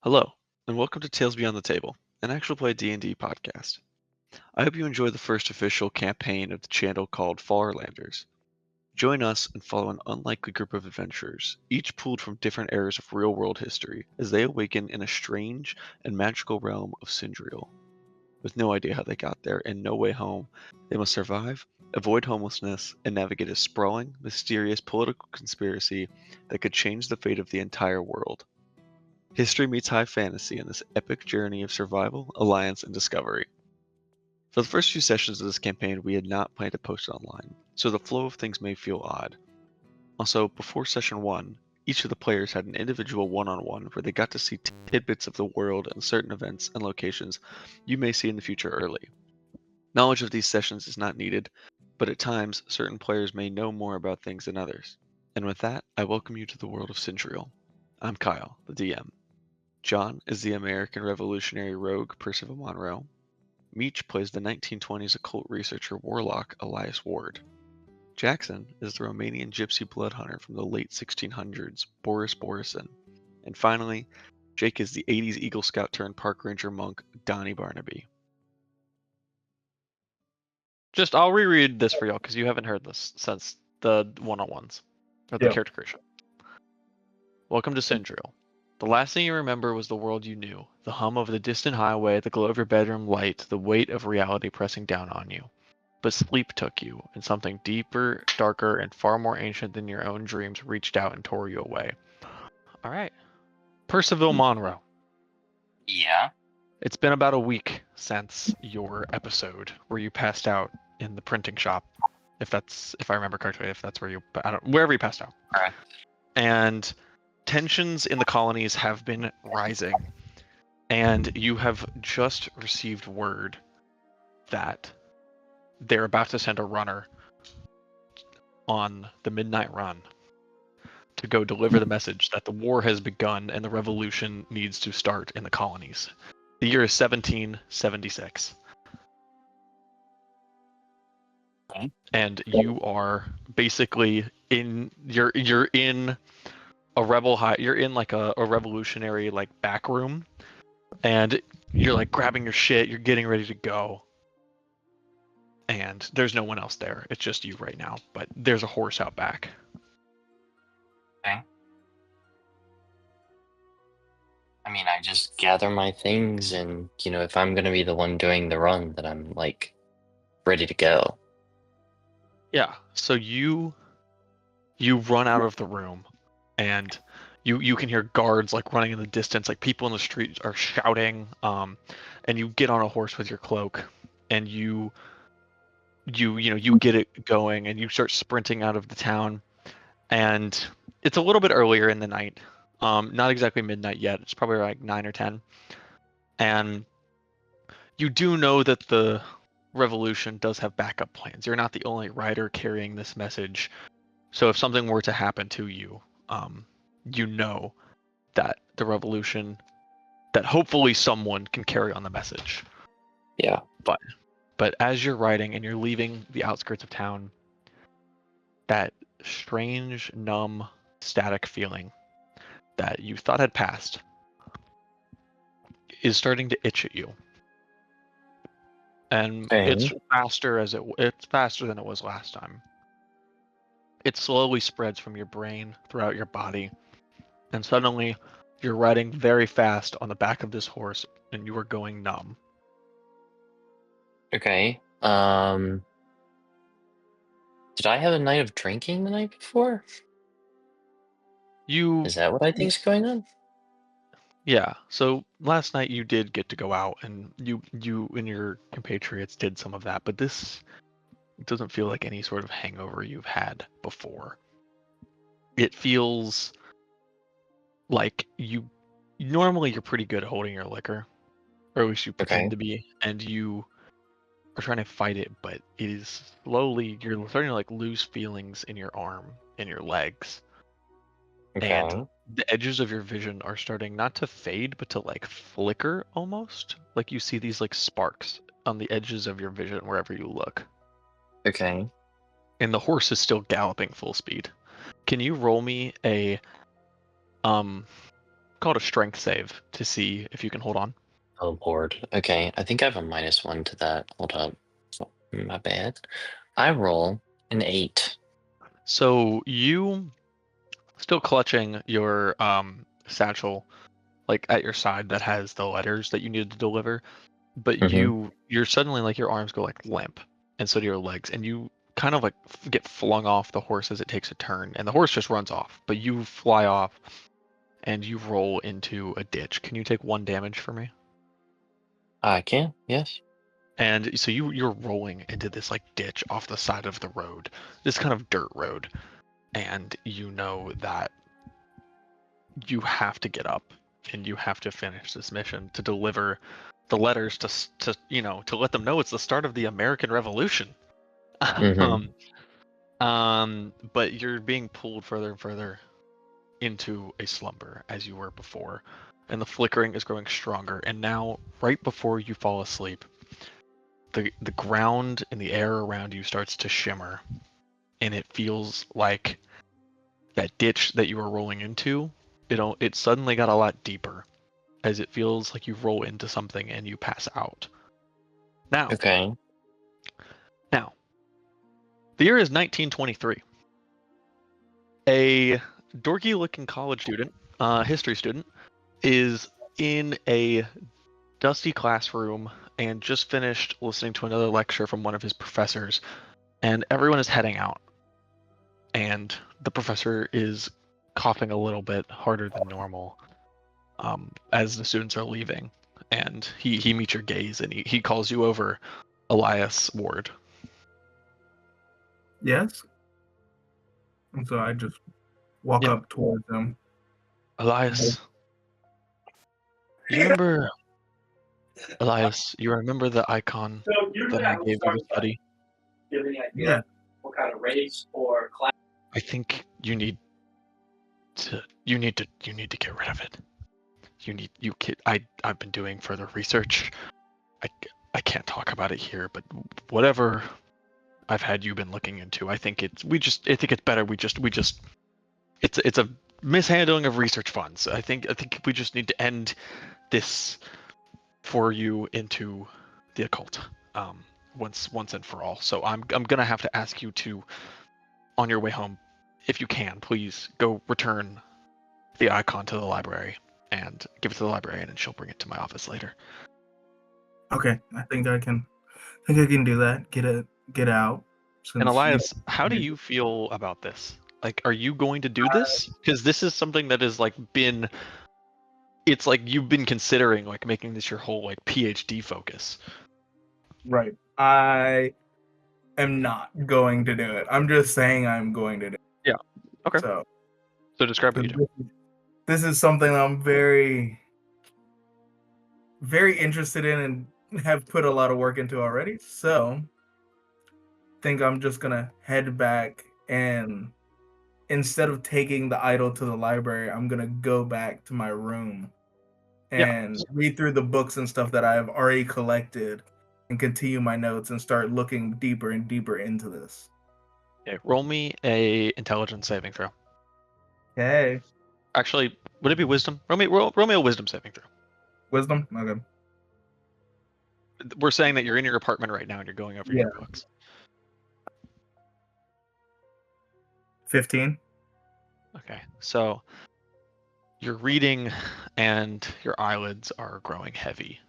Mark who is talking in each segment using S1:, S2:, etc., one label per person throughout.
S1: Hello, and welcome to Tales Beyond the Table, an actual play D&D podcast. I hope you enjoy the first official campaign of the channel called Farlanders. Join us and follow an unlikely group of adventurers, each pulled from different eras of real-world history, as they awaken in a strange and magical realm of Scindrael. With no idea how they got there and no way home, they must survive, avoid homelessness, and navigate a sprawling, mysterious political conspiracy that could change the fate of the entire world. History meets high fantasy in this epic journey of survival, alliance, and discovery. For the first few sessions of this campaign, we had not planned to post it online, so the flow of things may feel odd. Also, before session 1, each of the players had an individual one-on-one where they got to see tidbits of the world and certain events and locations you may see in the future early. Knowledge of these sessions is not needed, but at times, certain players may know more about things than others. And with that, I welcome you to the world of Scindrael. I'm Kyle, the DM. John is the American Revolutionary rogue Percival Monroe. Meech plays the 1920s occult researcher Warlock Elias Ward. Jackson is the Romanian gypsy blood hunter from the late 1600s Boris Borrision. And finally, Jake is the 80s Eagle Scout turned park ranger monk Donny Barnaby. I'll reread this for y'all because you haven't heard this since the one-on-ones or the character creation. Welcome to Scindrael. The last thing you remember was the world you knew, the hum of the distant highway, the glow of your bedroom light, the weight of reality pressing down on you. But sleep took you, and something deeper, darker, and far more ancient than your own dreams reached out and tore you away. All right. Percival Monroe.
S2: Yeah.
S1: It's been about a week since your episode where you passed out in the printing shop, if I remember correctly, if that's where wherever you passed out.
S2: All right.
S1: And tensions in the colonies have been rising, and you have just received word that they're about to send a runner on the midnight run to go deliver the message that the war has begun and the revolution needs to start in the colonies. The year is 1776.
S2: Okay.
S1: And you are basically you're in a you're in like a revolutionary like back room, and you're like grabbing your shit, you're getting ready to go, and there's no one else there. It's just you right now, but there's a horse out back.
S2: Okay. I mean, I just gather my things, and if I'm gonna be the one doing the run, then I'm like ready to go.
S1: Yeah. So you run out of the room, and you can hear guards like running in the distance, like people in the street are shouting, and you get on a horse with your cloak, and you get it going, and you start sprinting out of the town. And it's a little bit earlier in the night, not exactly midnight yet, it's probably like 9 or 10, and you do know that the revolution does have backup plans. You're not the only rider carrying this message, so if something were to happen to you, you know that the revolution, that hopefully someone can carry on the message.
S2: Yeah.
S1: But as you're riding and you're leaving the outskirts of town, that strange, numb, static feeling that you thought had passed is starting to itch at you. And it's faster than it was last time. It slowly spreads from your brain throughout your body, and suddenly you're riding very fast on the back of this horse, and you are going numb.
S2: Okay. Did I have a night of drinking the night before? Is that what I think's going on?
S1: Yeah. So last night you did get to go out, and you and your compatriots did some of that, but this doesn't feel like any sort of hangover you've had before. It feels like normally you're pretty good at holding your liquor, or at least you pretend to be, and you are trying to fight it, but it is you're starting to like lose feelings in your arm and your legs.
S2: Okay.
S1: And the edges of your vision are starting not to fade, but to like flicker almost. Like you see these like sparks on the edges of your vision wherever you look.
S2: Okay.
S1: And the horse is still galloping full speed. Can you roll me a call it a strength save to see if you can hold on.
S2: Oh Lord. Okay, I think I have a -1 to that. Hold up. My bad. I roll an 8.
S1: So you still clutching your satchel like at your side that has the letters that you needed to deliver, but
S2: Mm-hmm.
S1: you're suddenly like your arms go like limp, and so do your legs, and you kind of like get flung off the horse as it takes a turn, and the horse just runs off, but you fly off and you roll into a ditch. Can you take 1 damage for me?
S2: I can, yes.
S1: And so you're rolling into this like ditch off the side of the road, this kind of dirt road, and you know that you have to get up and you have to finish this mission to deliver the letters to to let them know it's the start of the American Revolution.
S2: Mm-hmm.
S1: um, but you're being pulled further and further into a slumber as you were before, and the flickering is growing stronger. And now, right before you fall asleep, the ground and the air around you starts to shimmer, and it feels like that ditch that you were rolling into. It suddenly got a lot deeper as it feels like you roll into something and you pass out. Now,
S2: Okay.
S1: now, the year is 1923. A dorky-looking college student, history student, is in a dusty classroom and just finished listening to another lecture from one of his professors, and everyone is heading out. And the professor is coughing a little bit harder than normal as the students are leaving. And he meets your gaze and he calls you over, Elias Ward.
S3: Yes. And so I just walk
S1: Yeah.
S3: up towards them.
S1: Elias, you remember, Elias, you remember the icon that I gave you to study?
S4: Do you have any idea
S3: Yeah.
S4: what kind of race or class?
S1: I think you need to get rid of it. I've been doing further research. I can't talk about it here, but whatever I've had you been looking into, I think it's better it's a mishandling of research funds. I think we just need to end this for you into the occult once and for all. So I'm gonna have to ask you to, on your way home, if you can, please go return the icon to the library and give it to the librarian, and she'll bring it to my office later.
S3: Okay, I think I can do that. Get out.
S1: And
S3: Since
S1: Elias, how do you feel about this? Like, are you going to do this? Because this is something that has like been. It's like you've been considering like making this your whole like PhD focus.
S3: Right. I am not going to do it. I'm just saying I'm going to do it.
S1: Yeah. Okay.
S3: So
S1: describe what you do.
S3: this is something I'm very, very interested in and have put a lot of work into already. So I think I'm just gonna head back, and instead of taking the idol to the library, I'm gonna go back to my room and read through the books and stuff that I have already collected and continue my notes and start looking deeper and deeper into this.
S1: Okay, roll me a intelligence saving throw.
S3: Okay.
S1: Actually, would it be wisdom? Roll me a wisdom saving throw.
S3: Wisdom? Okay.
S1: We're saying that you're in your apartment right now and you're going over your books.
S3: 15.
S1: Okay, so you're reading and your eyelids are growing heavy.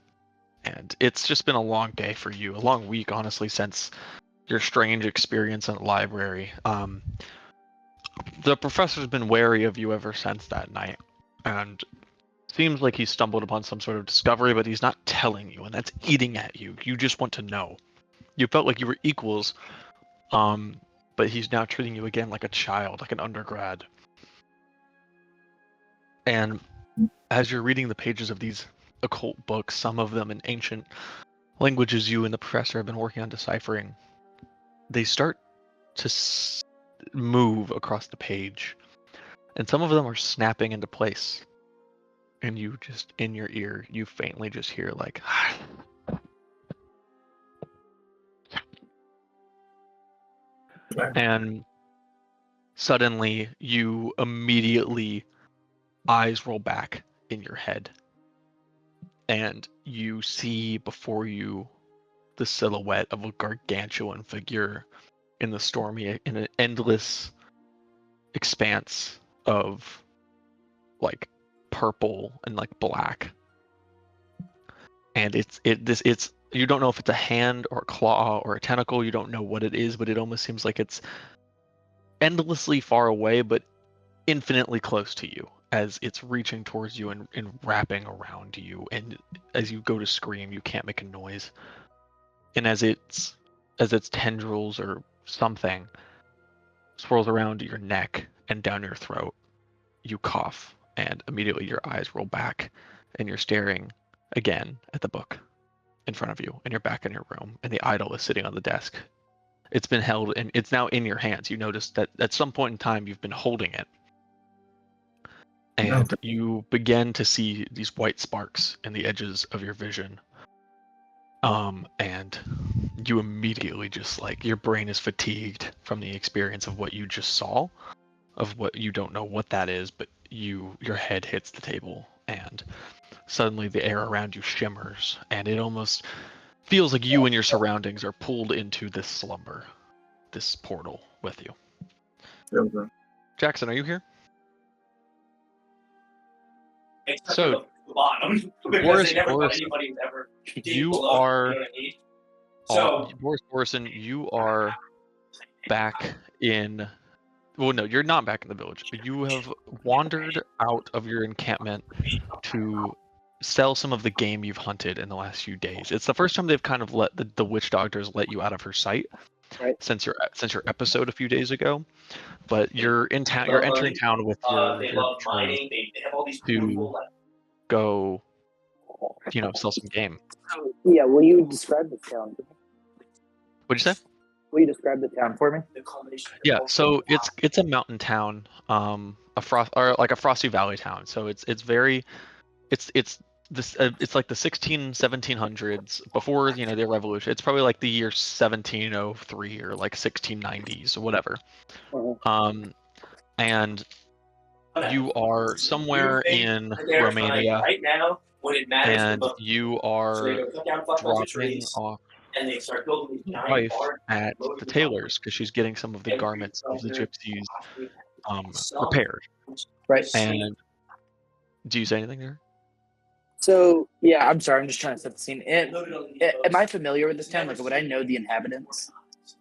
S1: And it's just been a long day for you, a long week, honestly, since your strange experience in the library. The professor's been wary of you ever since that night, and seems like he's stumbled upon some sort of discovery, but he's not telling you, and that's eating at you. You just want to know. You felt like you were equals, but he's now treating you again like a child, like an undergrad. And as you're reading the pages of these occult books, some of them in ancient languages you and the professor have been working on deciphering, they start to move across the page, and some of them are snapping into place. And you just, in your ear, you faintly just hear like, and suddenly you immediately eyes roll back in your head. And you see before you the silhouette of a gargantuan figure in an endless expanse of like purple and like black. And it's you don't know if it's a hand or a claw or a tentacle. You don't know what it is, but it almost seems like it's endlessly far away, but infinitely close to you as it's reaching towards you and wrapping around you. And as you go to scream, you can't make a noise. And as its tendrils or something swirls around your neck and down your throat, you cough, and immediately your eyes roll back, and you're staring again at the book in front of you, and you're back in your room, and the idol is sitting on the desk. It's been held, and it's now in your hands. You notice that at some point in time you've been holding it, and you begin to see these white sparks in the edges of your vision. And you immediately just like your brain is fatigued from the experience of what you just saw, of what you don't know what that is, but your head hits the table, and suddenly the air around you shimmers, and it almost feels like you and your surroundings are pulled into this slumber, this portal with you.
S3: Okay.
S1: Jackson, are you here?
S4: Except
S1: So,
S4: for the bottom, because
S1: Boris
S4: they never thought
S1: Borrision,
S4: anybody's ever dig
S1: you
S4: below,
S1: are
S4: you know what I mean? So,
S1: Boris Borrision, you are back in. Well, no, you're not back in the village. You have wandered out of your encampment to sell some of the game you've hunted in the last few days. It's the first time they've kind of let the witch doctors let you out of her sight,
S5: right,
S1: since your episode a few days ago. But you're in town. You're entering town with
S4: they
S1: your
S4: love
S1: betrothed
S4: mining. They have all these
S1: to
S4: beautiful, like,
S1: go, sell some game.
S5: so, yeah, will you describe the town?
S1: What'd you say?
S5: Will you describe the town for me?
S4: the combination. of
S1: Yeah,
S4: both.
S1: so it's a mountain town, a frosty valley town. So it's like the 1700s before the revolution. It's probably like the year 1703 or like 1690s or whatever. And you are somewhere in
S4: They're
S1: Romania,
S4: right now when it matters the
S1: and
S4: most.
S1: you
S4: So
S1: are
S4: they go cut down a bunch of
S1: dropping
S4: trees,
S1: off
S4: and they start building these
S1: your
S4: giant
S1: wife
S4: barns.
S1: at
S4: loaded
S1: the
S4: with
S1: tailor's because she's getting some of the
S4: every
S1: garments of the
S4: color,
S1: gypsies
S4: some,
S1: repaired.
S5: Right.
S1: And do you say anything there?
S5: So, yeah, I'm sorry. I'm just trying to set the scene.
S4: loaded on these
S5: Am I
S4: boats.
S5: familiar with this town? Like, would I know the inhabitants?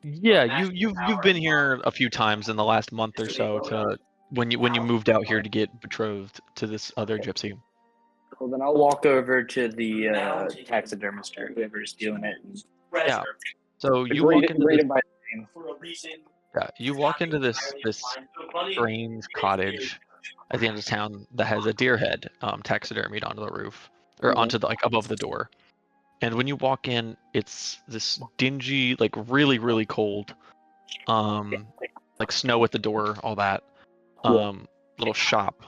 S1: Yeah, you've been here a few times in the last month or so to when you moved out here to get betrothed to this other gypsy.
S5: Well, then I'll walk over to the taxidermist or whoever's doing it. And
S1: Yeah. So you
S5: greet
S1: walk into
S5: greet
S1: this,
S5: him by name.
S4: For a reason.
S1: you walk into this strange cottage at the end of town that has a deer head taxidermied onto the roof or onto the above the door. And when you walk in, it's this dingy, like really, really cold, like snow at the door, all that, little shop.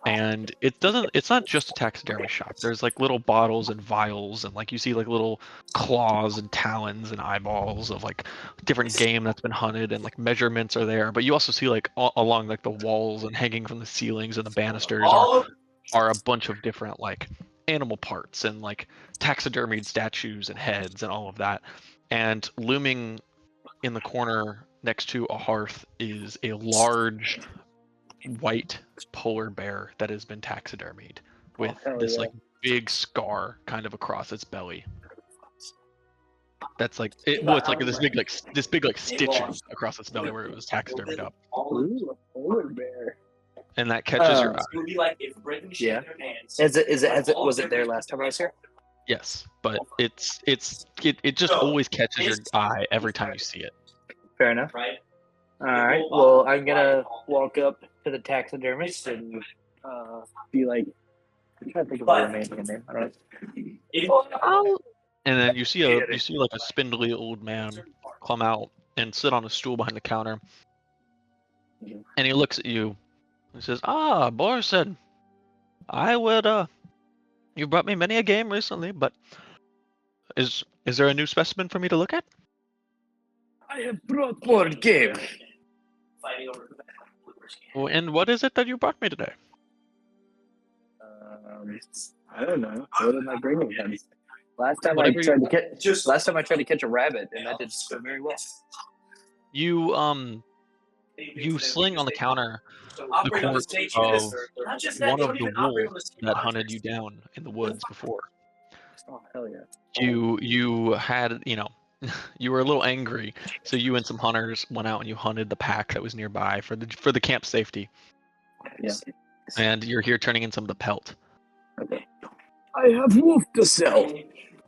S1: And it's not just a taxidermy shop. There's like little bottles and vials, and like you see like little claws and talons and eyeballs of like different game that's been hunted, and like measurements are there. But you also see like along like the walls and hanging from the ceilings and the banisters are a bunch of different like animal parts and like taxidermied statues and heads and all of that. And looming in the corner next to a hearth is a large white polar bear that has been taxidermied with this like big scar kind of across its belly. That's like it's like this big stitching across its belly where it was taxidermied up.
S5: Ooh, a polar bear.
S1: And that catches your eye.
S4: It would be like if Britain shit
S5: Yeah.
S4: their pants.
S5: Was it there last time I was here?
S1: Yes, but it just always catches your eye every time you see it.
S5: Fair enough.
S4: Right?
S5: All right. Well, I'm gonna walk up to the taxidermist and be like, I'm trying to think of a Romanian name. I don't know.
S1: And then you see like a spindly old man come out and sit on a stool behind the counter. And he looks at you and says, "Ah, Borrision, I would you brought me many a game recently, but is there a new specimen for me to look at?"
S5: I have brought more game.
S4: Fighting over
S1: Oh, and what is it that you brought me today?
S5: I don't know. What am I bringing him? Last time
S1: Whatever
S5: I tried to catch a rabbit, and that didn't go very well.
S1: You sling on the counter the corpse of one of the wolves that hunted you down in the woods before.
S5: Oh hell yeah!
S1: You had, you were a little angry, so you and some hunters went out and you hunted the pack that was nearby for the camp safety.
S5: Yeah.
S1: And you're here turning in some of the pelt.
S5: Okay. I have wolf to sell.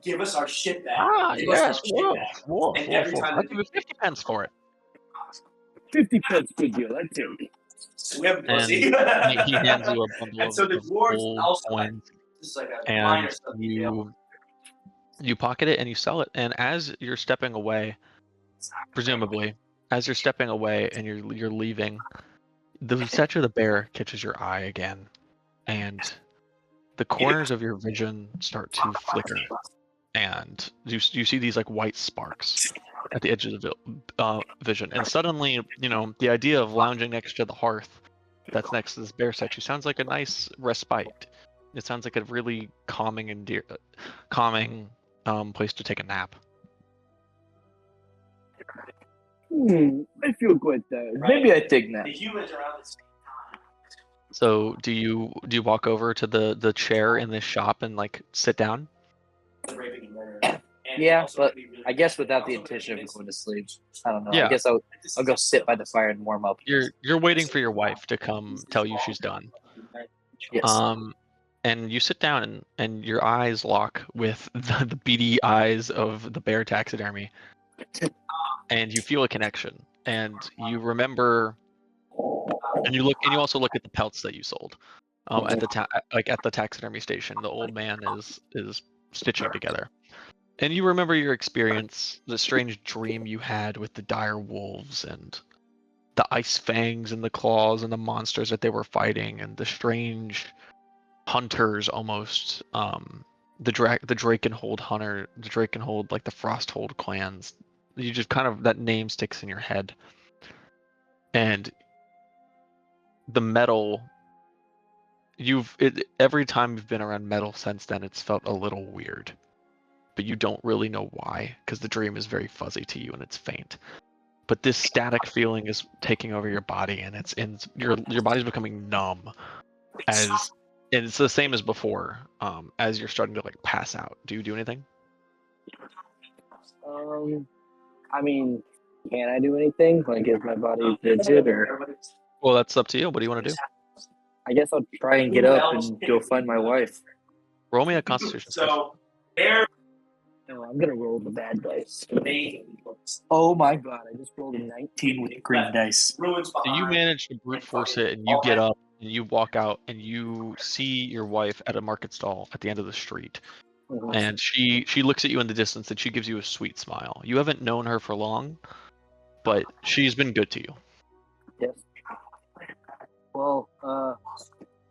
S4: Give us our shit back.
S1: Yes, wolf.
S4: And every time
S1: I'll give you 50 pence for it.
S5: 50 pence, good deal. I take.
S4: Swim
S1: And
S4: pussy.
S1: he hands you a bundle
S4: And so the
S1: of
S4: dwarves
S1: gold
S4: also
S1: coins,
S4: Just like a minor
S1: and
S4: stuff.
S1: you pocket it and you sell it. And as you're stepping away, presumably, as you're stepping away and you're leaving, the statue of the bear catches your eye again, and the corners of your vision start to flicker, and you see these like white sparks at the edge of the vision, and suddenly, the idea of lounging next to the hearth that's next to this bear statue sounds like a nice respite. It sounds like a really calming place to take a nap.
S5: I feel quite tired. Maybe I take that.
S4: The humans around the same time.
S1: So do you walk over to the chair in this shop and like sit down?
S4: Raping and murder.
S5: Yeah, but I guess without the intention of going to sleep. I don't know.
S1: Yeah.
S5: I guess I'll go sit by the fire and warm up.
S1: You're waiting for your wife to come tell you she's done.
S5: Yes.
S1: And you sit down and your eyes lock with the beady eyes of the bear taxidermy, and you feel a connection. And you remember, and you also look at the pelts that you sold, at the taxidermy station. The old man is stitching together, and you remember your experience, the strange dream you had with the dire wolves and the ice fangs and the claws and the monsters that they were fighting, and the strange hunters almost, the Drakenhold hunter, the Drakenhold, like the Frosthold clans. You just kind of, that name sticks in your head, and the metal, every time you've been around metal since then, it's felt a little weird, but you don't really know why, because the dream is very fuzzy to you and it's faint. But this static feeling is taking over your body, and your body's becoming numb, and it's the same as before, as you're starting to like pass out. Do you do anything?
S5: I mean, can I do anything? Like, is my body rigid or?
S1: Well, that's up to you. What do you want to do?
S5: I guess I'll try and get up and go find my wife.
S1: Roll me a Constitution.
S4: So there.
S5: No, I'm gonna roll the bad dice. Oh my god! I just rolled a 19 with green dice.
S1: So you manage to brute force it, and you get up and you walk out, and you see your wife at a market stall at the end of the street.
S5: Mhm.
S1: And she looks at you in the distance, and she gives you a sweet smile. You haven't known her for long, but she's been good to you.
S5: Yes. Well,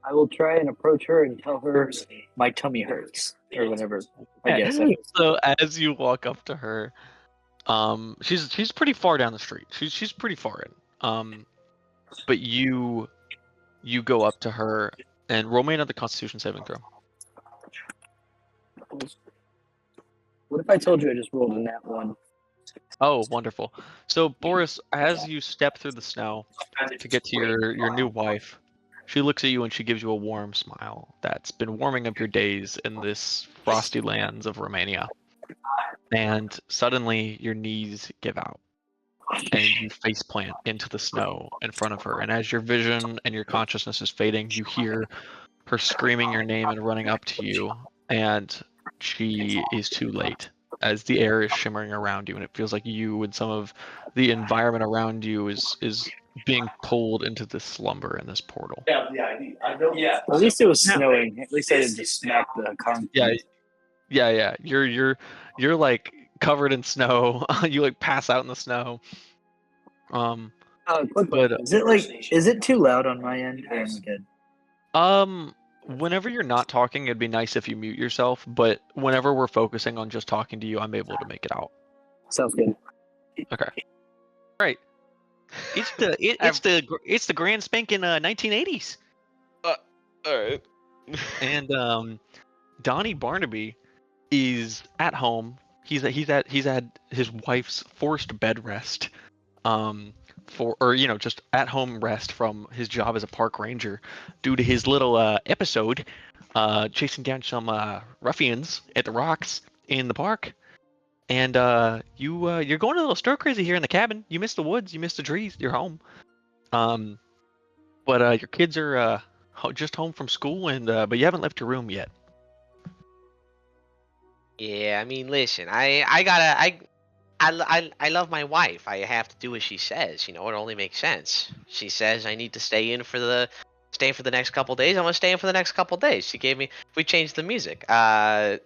S5: I will try and approach her and tell her my tummy hurts or whatever. I guess.
S1: So as you walk up to her, she's pretty far down the street. She's pretty far in. But you go up to her and roll me another Constitution saving throw.
S5: What if I told you I just rolled a nat 1?
S1: Oh, wonderful. So Boris, as you step through the snow to get to your new wife, she looks at you and she gives you a warm smile that's been warming up your days in this frosty lands of Romania. And suddenly your knees give out and you face plant into the snow in front of her. And as your vision and your consciousness is fading, you hear her screaming your name and running up to you, and she is too late as the air is shimmering around you, and it feels like you and some of the environment around you is being pulled into this slumber in this portal.
S4: Yeah, I know. Yeah.
S5: Well, at least it was snowing. At least I didn't just smack the concrete.
S1: Yeah. You're like covered in snow. You like pass out in the snow.
S5: But is it too loud on my end? Or am I good?
S1: Whenever you're not talking, it'd be nice if you mute yourself, but whenever we're focusing on just talking to you, I'm able to make it out.
S5: Sounds good.
S1: Okay. All right. It's the grand spanking 1980s.
S6: All right.
S1: And Donny Barnaby is at home. He's at his wife's forced bed rest, just at home rest from his job as a park ranger, due to his little episode, chasing down some ruffians at the rocks in the park. And you're going a little stir crazy here in the cabin. You missed the woods, you missed the trees. You're home. But your kids are just home from school, and but you haven't left your room yet.
S6: Yeah, I mean, listen, I love my wife. I have to do what she says. You know, it only makes sense. She says I need to stay for the next couple days. I'm gonna stay in for the next couple days. She gave me. We changed the music. And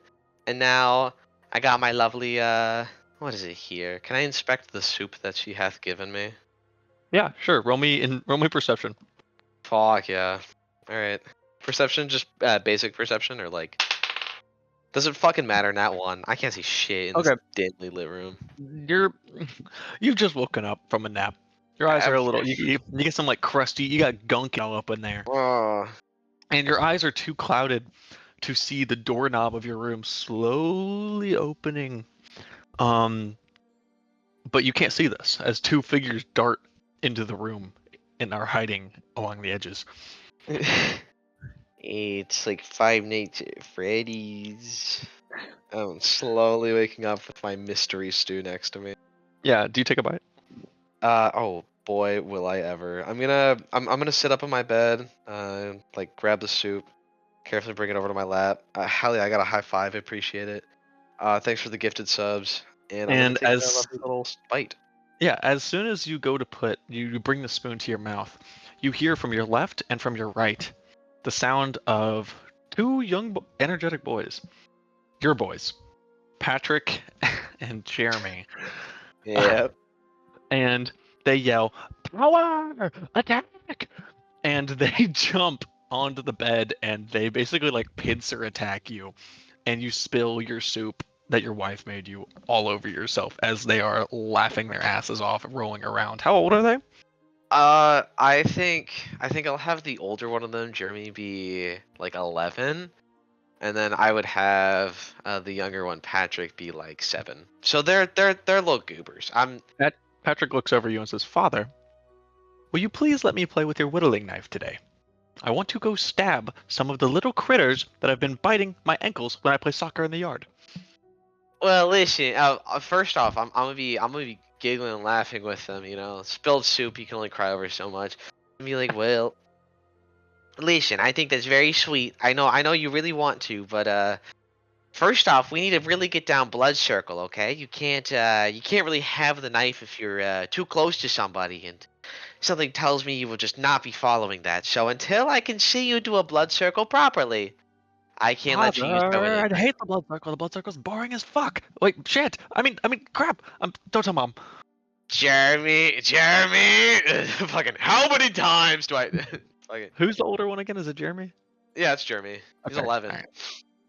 S6: now I got my lovely. What is it here? Can I inspect the soup that she hath given me?
S1: Yeah, sure. Roll me perception.
S6: Fuck yeah. All right. Perception, just basic perception, or like. Does it fucking matter? Not one. I can't see shit in this dimly lit room.
S1: You've just woken up from a nap. Your eyes are a little. You get some like crusty. You got gunk all up in there.
S6: Oh.
S1: And your eyes are too clouded to see the doorknob of your room slowly opening. But you can't see this as two figures dart into the room and are hiding along the edges.
S6: It's like Five Nights at Freddy's. I'm slowly waking up with my mystery stew next to me.
S1: Yeah, do you take a bite?
S6: Oh boy, will I ever. I'm gonna sit up in my bed, like grab the soup, carefully bring it over to my lap. Hell yeah, I got a high five, I appreciate it. Thanks for the gifted subs. And I'm gonna take a lovely little bite.
S1: Yeah, as soon as you go to you bring the spoon to your mouth, you hear from your left and from your right the sound of two young, energetic boys. Your boys, Patrick and Jeremy.
S6: Yeah.
S1: And they yell, "Power! Attack!" And they jump onto the bed and they basically like pincer attack you. And you spill your soup that your wife made you all over yourself as they are laughing their asses off and rolling around. How old are they?
S6: I think I'll have the older one of them, Jeremy, be like 11, and then I would have the younger one, Patrick, be like 7. So they're little goobers.
S1: Patrick looks over you and says, "Father, will you please let me play with your whittling knife today? I want to go stab some of the little critters that have been biting my ankles when I play soccer in the yard."
S6: Well, listen. First off, I'm gonna be giggling and laughing with them. You know, spilled soup you can only cry over so much. And be like, well, listen. I think that's very sweet. I know you really want to, but first off, we need to really get down blood circle. Okay, you can't really have the knife if you're too close to somebody, and something tells me you will just not be following that. So until I can see you do a blood circle properly, I can't let you use that with
S1: I
S6: it.
S1: hate the blood circle. The blood circle's boring as fuck. Wait, shit. I mean, crap. Don't tell Mom.
S6: Jeremy. Fucking how many times do I? Fucking.
S1: Who's the older one again? Is it Jeremy?
S6: Yeah, it's Jeremy. He's
S1: Okay,
S6: 11.
S1: alright.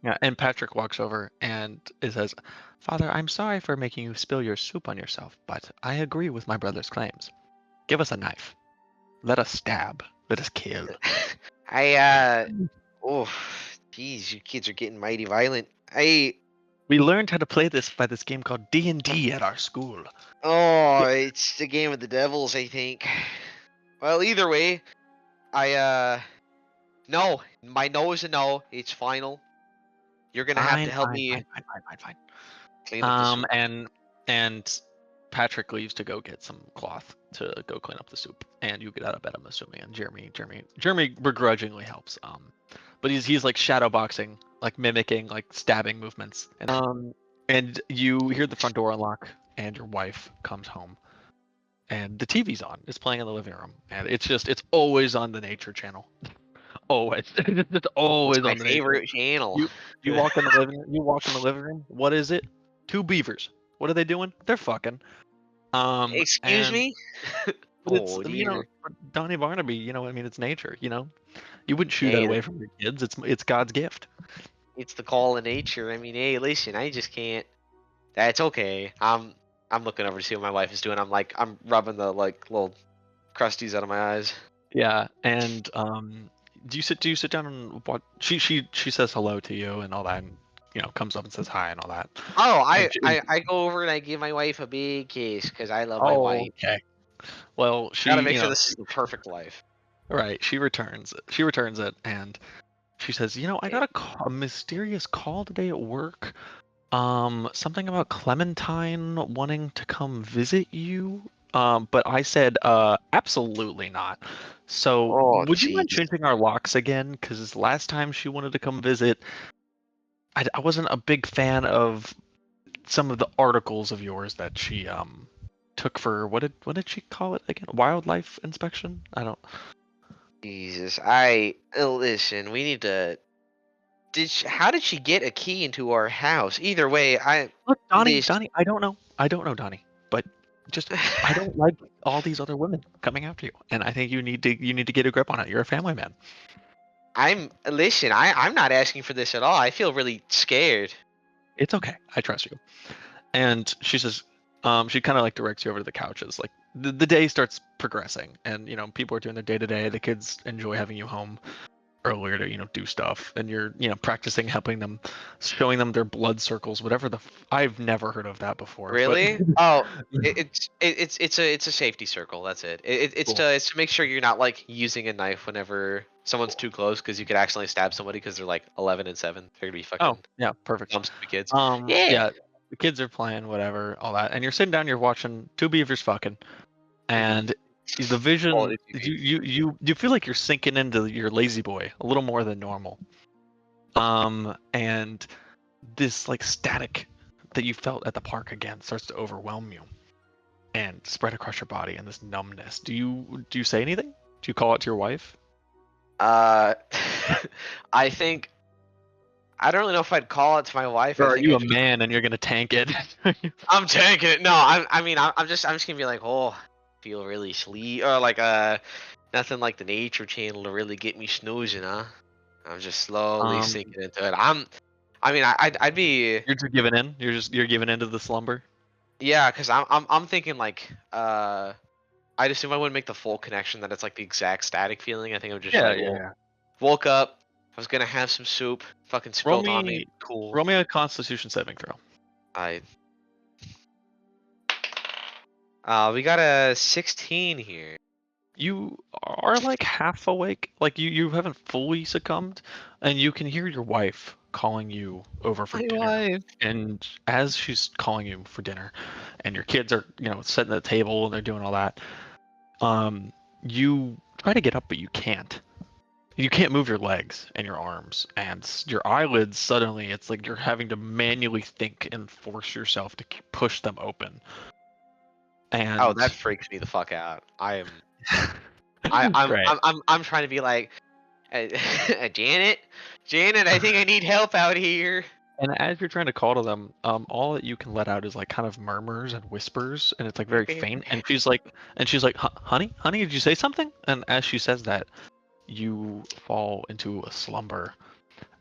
S1: Yeah, and Patrick walks over and it says, "Father, I'm sorry for making you spill your soup on yourself, but I agree with my brother's claims. Give us a knife. Let us stab. Let us kill."
S6: Oh, jeez, you kids are getting mighty violent.
S1: We learned how to play this by this game called D&D at our school.
S6: Oh, it's the game of the devils, I think. Well, either way, no, my no is a no. It's final. You're gonna have to help me
S1: Fine.
S6: clean up the soup.
S1: And Patrick leaves to go get some cloth to go clean up the soup, and you get out of bed, I'm assuming. And Jeremy begrudgingly helps. But he's like shadow boxing, like mimicking like stabbing movements. And you hear the front door unlock, and your wife comes home, and the TV's on. It's playing in the living room, and it's always on the Nature Channel. Always, it's always
S6: It's my
S1: on the
S6: favorite channel.
S1: You walk in the living room. You walk in the living room. What is it? 2 beavers. What are they doing? They're fucking.
S6: Excuse me?
S1: It's,
S6: Oh,
S1: you know,
S6: dear.
S1: Donny Barnaby. You know, I mean, it's nature. You know, you wouldn't shoot
S6: Hey,
S1: that away from your kids. It's God's gift.
S6: It's the call of nature. I mean, hey, listen, I just can't. That's okay. I'm looking over to see what my wife is doing. I'm rubbing the like little crusties out of my eyes.
S1: Yeah, and Do you sit down and what? She says hello to you and all that, and comes up and says hi and all that.
S6: Oh,
S1: And
S6: I go over and I give my wife a big kiss because I love my
S1: oh,
S6: wife.
S1: okay. Well,
S6: Gotta make sure this is the perfect wife.
S1: right. She returns it, and she says, I got a mysterious call today at work. Something about Clementine wanting to come visit you. But I said, absolutely not. So,
S6: Oh,
S1: would you mind
S6: jeez.
S1: changing our locks again? Because last time she wanted to come visit, I wasn't a big fan of some of the articles of yours that she took for what did she call it again? Wildlife inspection? I don't.
S6: Jesus, listen. We need to. How did she get a key into our house? Either way,
S1: Look, Donny,
S6: this.
S1: I don't know. I don't know, Donny. But just I don't like all these other women coming after you, and I think you need to get a grip on it. You're a family man.
S6: Listen. I'm not asking for this at all. I feel really scared.
S1: It's okay. I trust you. And she says, she kind of like directs you over to the couches. Like the day starts progressing, and people are doing their day to day. The kids enjoy having you home earlier to do stuff, and you're helping, helping them, showing them their blood circles, whatever I've never heard of that before.
S6: Really?
S1: But,
S6: Oh, it's a safety circle. That's it. It's
S1: Cool.
S6: to make sure you're not like using a knife whenever someone's too close because you could accidentally stab somebody because they're like 11 and 7. They're gonna be fucking
S1: Oh yeah, perfect.
S6: dumb stupid kids.
S1: Yeah, the kids are playing whatever, all that, and you're sitting down, you're watching two beavers fucking, and the vision,
S6: Quality TV.
S1: you feel like you're sinking into your lazy boy a little more than normal. And this like static that you felt at the park again starts to overwhelm you and spread across your body, and this numbness. Do you say anything? Do you call it to your wife?
S6: I think I don't really know if I'd call it to my wife.
S1: Or
S6: I
S1: are
S6: think
S1: you
S6: I
S1: a
S6: just-
S1: man and you're gonna tank it?
S6: I'm tanking it. No, I'm just gonna be like, oh, feel really sleep or like nothing like the Nature Channel to really get me snoozing, huh? I'm just slowly sinking into it. I'd be
S1: You're just giving in. You're giving into the slumber.
S6: yeah, cause I'm thinking like I'd assume I wouldn't make the full connection that it's like the exact static feeling. I think I would just like, well, woke up. I was gonna have some soup. Fucking spilled on me. Cool.
S1: Roll me a Constitution saving throw.
S6: We got a 16 here.
S1: You are like half awake, like you haven't fully succumbed, and you can hear your wife calling you over for dinner. And as she's calling you for dinner, and your kids are sitting at the table and they're doing all that, you try to get up but you can't. You can't move your legs and your arms, and your eyelids suddenly, it's like you're having to manually think and force yourself to push them open. And
S6: Oh, that freaks me the fuck out. I'm
S1: Great.
S6: I'm trying to be like, Janet, I think I need help out here.
S1: And as you're trying to call to them, all that you can let out is like kind of murmurs and whispers, and it's like very faint. And she's like, honey, did you say something? And as she says that, you fall into a slumber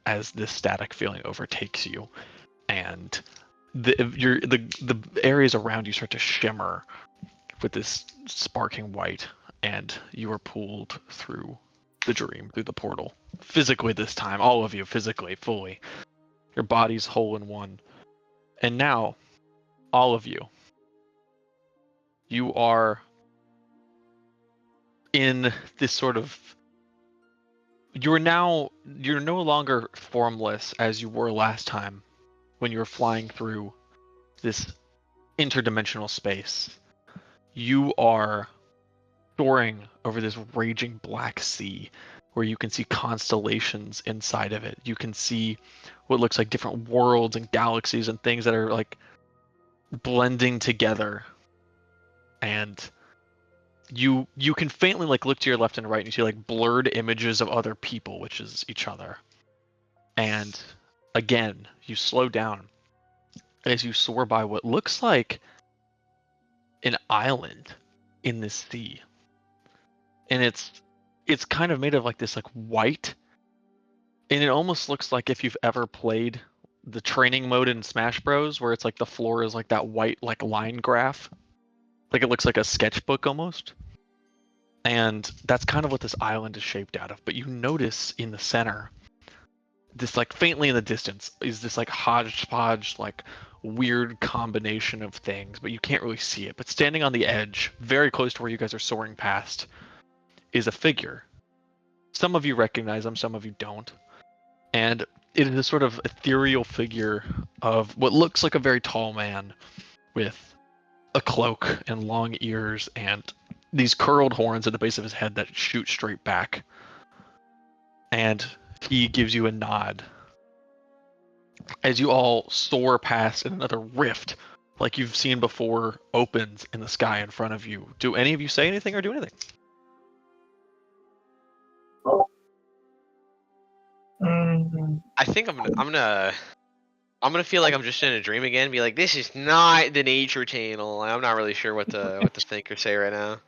S1: as this static feeling overtakes you, and the areas around you start to shimmer with this sparking white, and you are pulled through the dream, through the portal, physically this time, all of you physically, fully. Your body's whole in one. And now, all of you are in this sort of... You're no longer formless as you were last time when you were flying through this interdimensional space. You are soaring over this raging black sea where you can see constellations inside of it. You can see what looks like different worlds and galaxies and things that are like blending together. And you can faintly like look to your left and right and you see like blurred images of other people, which is each other. And again, you slow down as you soar by what looks like an island in this sea. And it's kind of made of like this like white, and it almost looks like if you've ever played the training mode in Smash Bros, where it's like the floor is like that white like line graph, like it looks like a sketchbook almost. And that's kind of what this island is shaped out of. But you notice in the center, this like faintly in the distance, is this like hodgepodge, like weird combination of things, but you can't really see it. But standing on the edge, very close to where you guys are soaring past, is a figure. Some of you recognize him, some of you don't. And it is a sort of ethereal figure of what looks like a very tall man with a cloak and long ears and these curled horns at the base of his head that shoot straight back. And he gives you a nod as you all soar past, and another rift like you've seen before opens in the sky in front of you. Do any of you say anything or do anything?
S6: I think I'm gonna feel like I'm just in a dream again. Be like, this is not the Nature Channel. I'm not really sure what to think or say right now.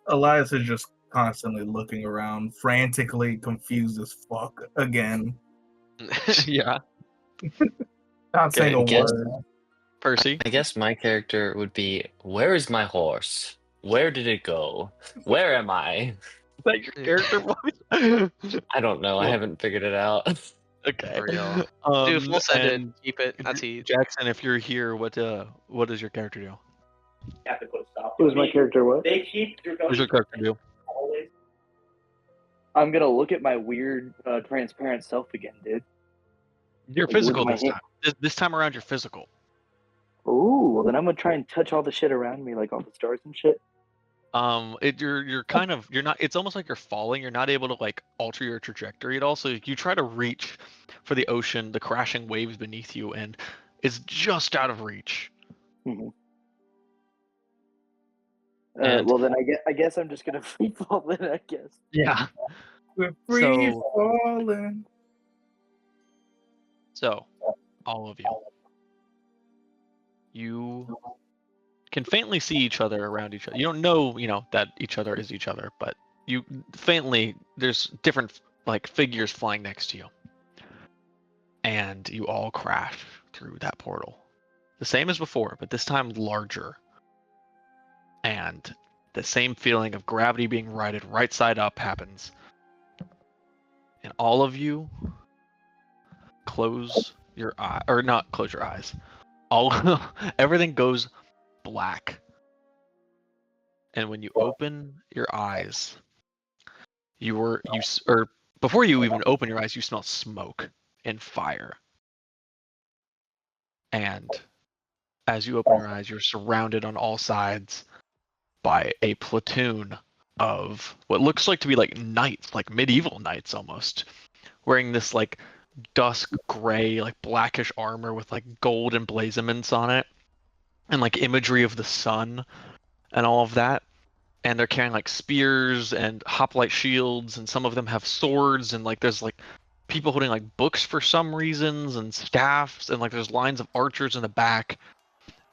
S3: Elias is just constantly looking around, frantically confused as fuck again.
S1: Yeah.
S3: Not saying a
S2: guess-
S3: word.
S1: Percy?
S2: I guess my character would be, where is my horse? Where did it go? Where am I?
S1: Is that your character voice?
S2: I don't know. I
S1: Well-
S2: haven't figured it out.
S1: Okay.
S6: Real. Dude, we'll send
S1: and
S6: it. Keep it. That's easy.
S1: Jackson, if you're here, what does your character do?
S4: Have to put a stop.
S5: Who's my character? What?
S4: They keep
S1: What does your character do?
S4: always.
S5: I'm gonna look at my weird, transparent self again, dude.
S1: You're
S5: Like,
S1: physical
S5: with my
S1: this
S5: hand-
S1: time. This time around, you're physical.
S5: Ooh, well then I'm gonna try and touch all the shit around me, like all the stars and shit.
S1: You're kind of, you're not. It's almost like you're falling. You're not able to like alter your trajectory at all. So you try to reach for the ocean, the crashing waves beneath you, and it's just out of reach.
S5: Mhm.
S1: And-
S5: Well then I guess I'm just gonna free fall then. I guess.
S1: Yeah.
S3: We're free
S1: So-
S3: falling.
S1: So, all of you can faintly see each other around each other. You don't know, that each other is each other, but you faintly, there's different like figures flying next to you. And you all crash through that portal. The same as before, but this time larger. And the same feeling of gravity being righted right side up happens. And all of you close your eye, or not close your eyes. Everything goes black. And when you open your eyes, or before you even open your eyes, you smell smoke and fire. And as you open your eyes, you're surrounded on all sides by a platoon of what looks like to be like knights, like medieval knights almost, wearing this like dusk gray, like blackish armor with like gold emblazonments on it, and like imagery of the sun and all of that. And they're carrying like spears and hoplite shields, and some of them have swords, and like there's like people holding like books for some reasons and staffs, and like there's lines of archers in the back.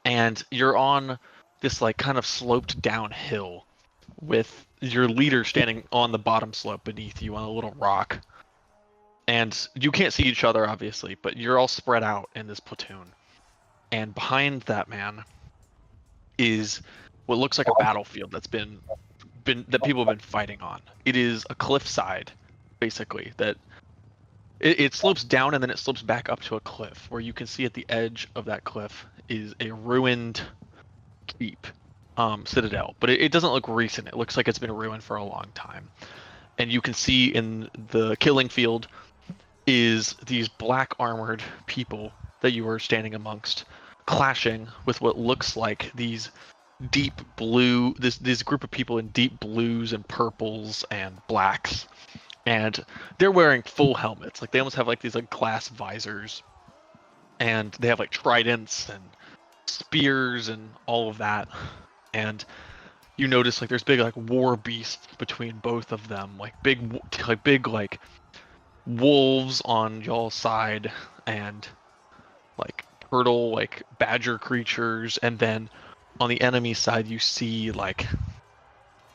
S1: And you're on this like kind of sloped down hill with your leader standing on the bottom slope beneath you on a little rock. And you can't see each other obviously, but you're all spread out in this platoon. And behind that man is what looks like a battlefield that's been that people have been fighting on. It is a cliffside, basically, that it slopes down and then it slopes back up to a cliff, where you can see at the edge of that cliff is a ruined keep, citadel, but it doesn't look recent. It looks like it's been ruined for a long time. And you can see in the killing field is these black armored people that you are standing amongst, clashing with what looks like these deep blue, this group of people in deep blues and purples and blacks, and they're wearing full helmets. Like they almost have like these like glass visors, and they have like tridents and spears and all of that. And you notice like there's big like war beasts between both of them, like big wolves on y'all's side, and like turtle, like badger creatures. And then on the enemy side you see like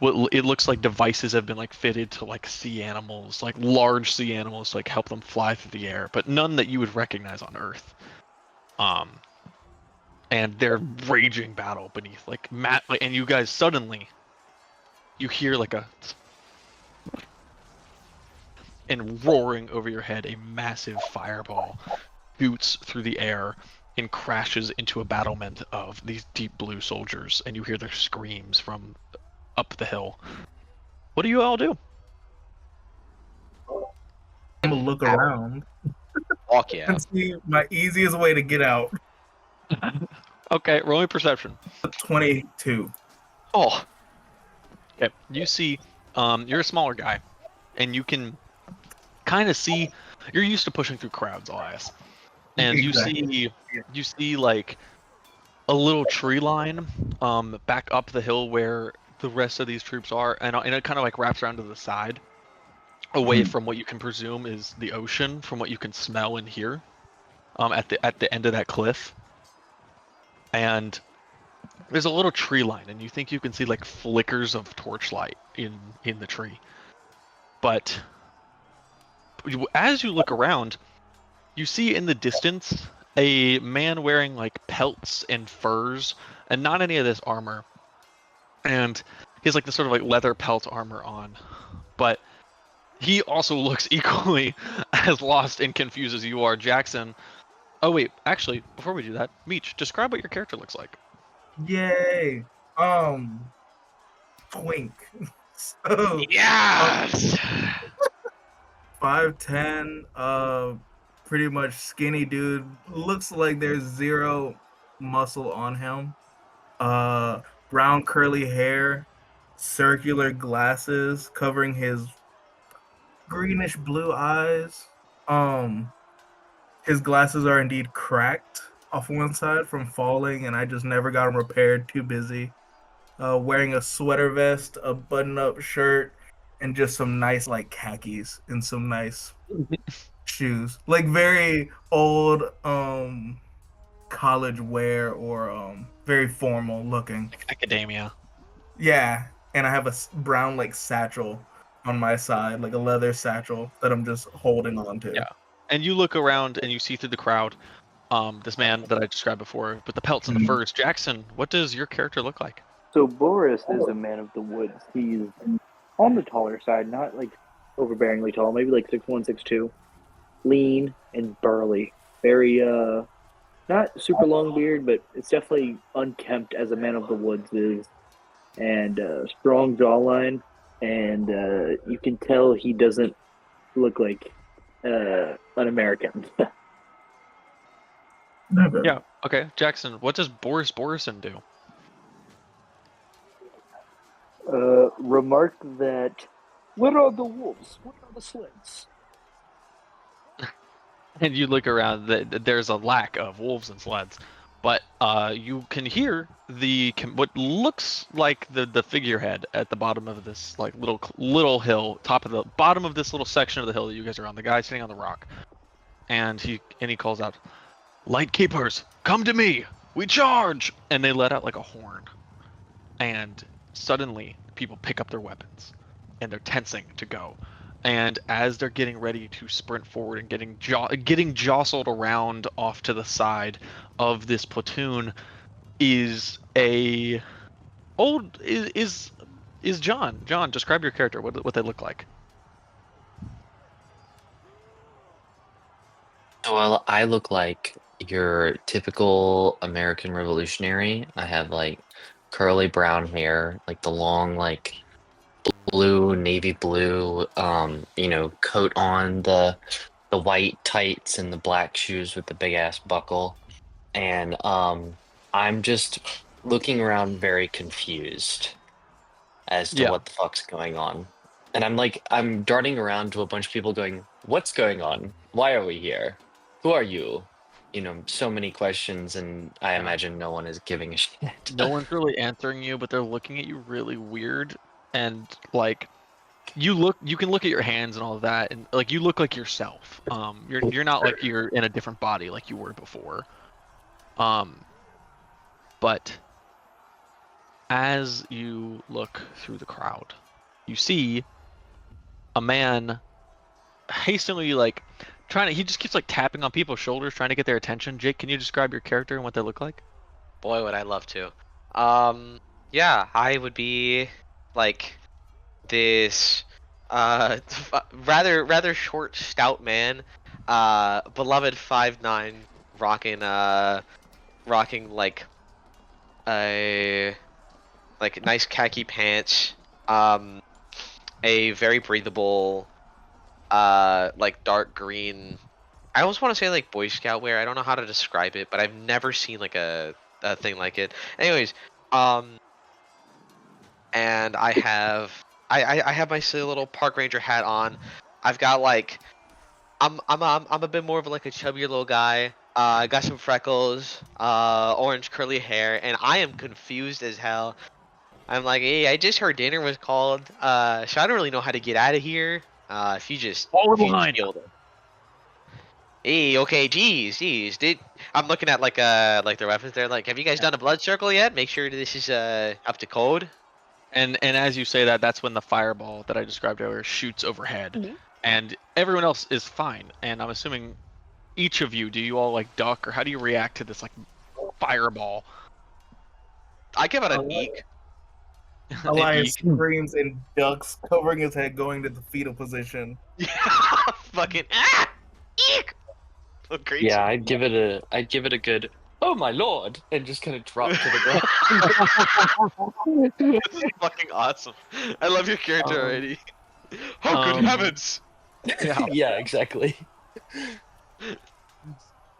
S1: what it looks like devices have been like fitted to like sea animals, like large sea animals, to like help them fly through the air, but none that you would recognize on Earth. and they're raging battle beneath and you guys suddenly you hear like a and roaring over your head a massive fireball shoots through the air and crashes into a battlement of these deep blue soldiers, and you hear their screams from up the hill. What do you all do?
S3: I'm gonna look around
S6: Walk you
S3: and
S6: out.
S3: see my easiest way to get out.
S1: Okay, roll me perception.
S3: 22.
S1: Oh. Okay, you see, you're a smaller guy, and you can kind of see. You're used to pushing through crowds, Elias, and
S3: Exactly.
S1: you see like a little tree line, back up the hill where the rest of these troops are, and it kind of like wraps around to the side, away from what you can presume is the ocean, from what you can smell and hear, at the end of that cliff, and there's a little tree line, and you think you can see like flickers of torchlight in the tree. But as you look around, you see in the distance a man wearing like pelts and furs, and not any of this armor. And he has like this sort of like leather pelt armor on, but he also looks equally as lost and confused as you are, Jackson. Oh wait, actually, before we do that, Meech, describe what your character looks like.
S3: Yay. Twink. So
S6: Yes.
S3: 5'10", pretty much skinny dude. Looks like there's zero muscle on him. Brown curly hair, circular glasses covering his greenish blue eyes. His glasses are indeed cracked off one side from falling, and I just never got them repaired. Too busy. Wearing a sweater vest, a button-up shirt, and just some nice like khakis and some nice shoes. Like very old college wear or very formal looking.
S1: Academia.
S3: Yeah, and I have a brown like satchel on my side, like a leather satchel that I'm just holding on to.
S1: Yeah. And you look around and you see through the crowd, this man that I described before with the pelts and the furs. Jackson, what does your character look like?
S5: So Boris is a man of the woods. He's on the taller side, not like overbearingly tall, maybe like 6'1", 6'2". Lean and burly. Very not super long beard, but it's definitely unkempt as a man of the woods is. And strong jawline, and you can tell he doesn't look like an American.
S1: Yeah. Okay, Jackson, what does Boris Borrision do?
S5: Remark that, where are the wolves? Where are the sleds?
S1: And you look around, there's a lack of wolves and sleds, but you can hear what looks like the figurehead at the bottom of this like little hill, top of the bottom of this little section of the hill that you guys are on. The guy sitting on the rock, and he calls out, "Light keepers, come to me! We charge!" And they let out like a horn, and suddenly people pick up their weapons, and they're tensing to go. And as they're getting ready to sprint forward and getting jostled around off to the side of this platoon is John. John, describe your character. What they look like.
S2: Well, I look like your typical American revolutionary. I have like curly brown hair, like the long like blue, navy blue, coat on, the white tights and the black shoes with the big ass buckle. And I'm just looking around very confused as to what the fuck's going on. And I'm darting around to a bunch of people going, "What's going on? Why are we here? Who are you?" So many questions, and I imagine no one is giving a shit.
S1: No one's really answering you, but they're looking at you really weird. And like you can look at your hands and all of that, and like you look like yourself. You're not like you're in a different body like you were before. But as you look through the crowd, you see a man hastily he just keeps like tapping on people's shoulders trying to get their attention. Jake, can you describe your character and what they look like?
S6: Boy, would I love to. Yeah, I would be like this rather short, stout man, beloved 5'9", rocking a like nice khaki pants, a very breathable like dark green. I almost want to say like Boy Scout wear. I don't know how to describe it, but I've never seen like a thing like it. Anyways, and I have my silly little park ranger hat on. I've got like I'm a bit more of like a chubbier little guy. I got some freckles, orange curly hair, and I am confused as hell. I'm like, hey, I just heard dinner was called. So I don't really know how to get out of here. If you just
S1: Fall
S6: if you
S1: behind.
S6: shield it. Hey, okay, geez. I'm looking at like the weapons there. Like, have you guys done a blood circle yet? Make sure this is up to code.
S1: And as you say that, that's when the fireball that I described earlier shoots overhead, and everyone else is fine. And I'm assuming each of you, do you all like duck, or how do you react to this like fireball?
S6: I give it an eek.
S3: Elias
S1: Eek.
S3: screams and ducks, covering his head, going to the fetal position.
S6: Fucking eek. Oh, great.
S2: Yeah, I'd give it a good. Oh my lord! And just kind of drop to the ground.
S6: This is fucking awesome. I love your character already. Oh, good heavens!
S1: Yeah.
S2: Yeah, exactly.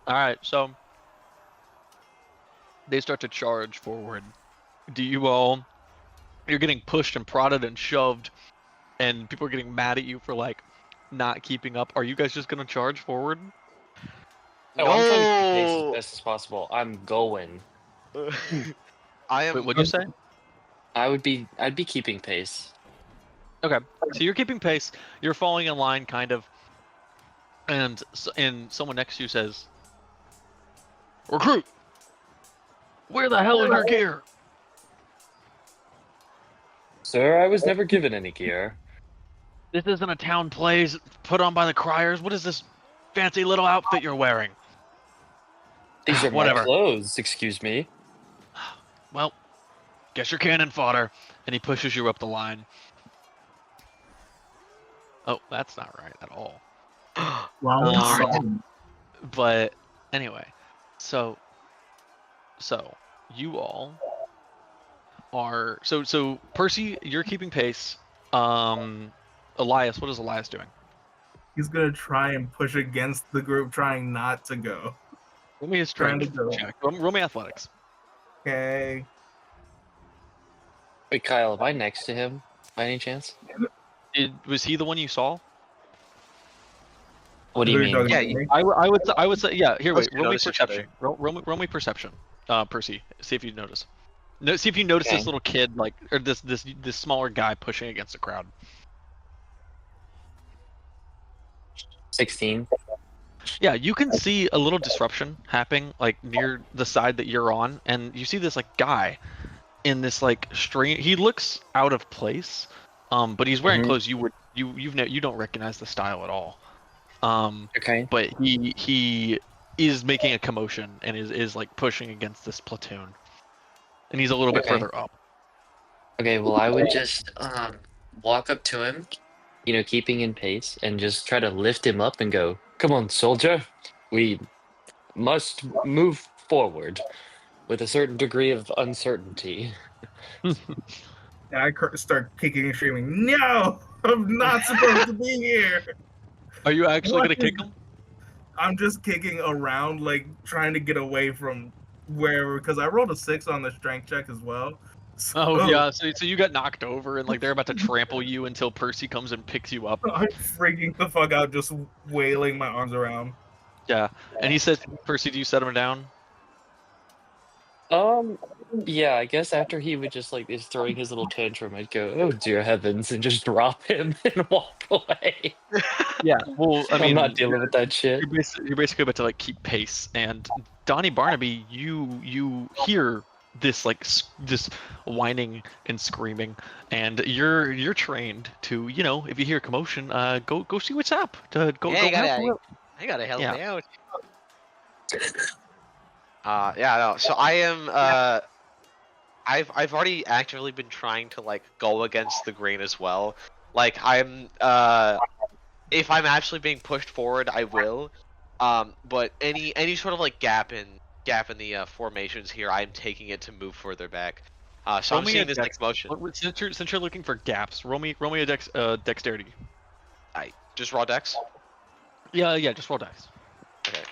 S1: All right, so they start to charge forward. Do you all? You're getting pushed and prodded and shoved, and people are getting mad at you for like not keeping up. Are you guys just gonna charge forward?
S2: No, I'm trying to keep pace as best as possible. I'm going.
S6: I am.
S1: Wait, what'd you say?
S2: I'd be keeping pace.
S1: Okay, so you're keeping pace. You're falling in line, kind of, and someone next to you says, "Recruit, where the hell is your gear?"
S2: Sir, I was never given any gear.
S1: This isn't a town plays put on by the criers. What is this fancy little outfit you're wearing?
S2: These are
S1: Whatever.
S2: my clothes, excuse me.
S1: Well, guess you're cannon fodder. And he pushes you up the line. Oh, that's not right at all.
S3: Wow.
S1: But anyway, so you all are so Percy, you're keeping pace. Elias, what is Elias doing?
S3: He's gonna try and push against the group, trying not to go.
S1: Roll me a
S3: Trying to
S1: strength
S3: go.
S1: check. Roll me athletics.
S3: Okay.
S2: Wait, Kyle, am I next to him by any chance?
S1: Was he the one you saw?
S2: What do you
S3: Who are
S2: mean?
S3: talking
S6: Yeah,
S3: to me?
S1: I would say yeah. Here, wait.
S6: Let's
S1: Roll me
S6: notice each other.
S1: perception. Roll me perception. Percy, see if you notice. No, see if you notice
S2: Okay.
S1: this little kid, like, or this smaller guy pushing against the crowd.
S2: 16.
S1: Yeah, you can see a little disruption happening, like near the side that you're on, and you see this like guy in this like strange. He looks out of place, but he's wearing
S2: Mhm.
S1: clothes you don't recognize the style at all.
S2: Okay.
S1: But he is making a commotion and is like pushing against this platoon, and he's a little bit
S2: Okay.
S1: further up.
S2: Okay, well, I would just walk up to him, keeping in pace, and just try to lift him up and go, "Come on, soldier. We must move forward with a certain degree of uncertainty."
S3: And I start kicking and screaming, "No! I'm not supposed to be here!"
S1: Are you actually
S3: What
S1: gonna kick
S3: is-
S1: him?
S3: I'm just kicking around, like trying to get away from wherever, because I rolled a 6 on the strength check as well.
S1: Oh
S3: So
S1: yeah, so you got knocked over and like they're about to trample you until Percy comes and picks you up.
S3: I'm freaking the fuck out, just wailing my arms around.
S1: Yeah, and he says, "Percy, do you set him down?"
S2: Yeah, I guess after he would just is throwing his little tantrum, I'd go, "Oh dear heavens," and just drop him and walk away.
S1: Yeah. Well, I mean,
S2: I'm not dealing with that shit.
S1: you're basically about to like keep pace, and Donny Barnaby, you hear this like this whining and screaming, and you're trained to if you hear commotion, go see what's up. To go
S6: Yeah,
S1: go
S6: you gotta-
S1: help him out.
S6: I gotta help
S1: Yeah.
S6: me out. Yeah, no. So I am. I've already actively been trying to like go against the grain as well. Like I'm. If I'm actually being pushed forward, I will. But any sort of like gap in the formations here, I'm taking it to move further back. So
S1: Roll
S6: I'm
S1: me
S6: seeing
S1: a
S6: this
S1: dex.
S6: like motion.
S1: Since you're looking for gaps, roll me a dexterity.
S6: I just raw dex.
S1: Yeah, just roll dex.
S6: Okay.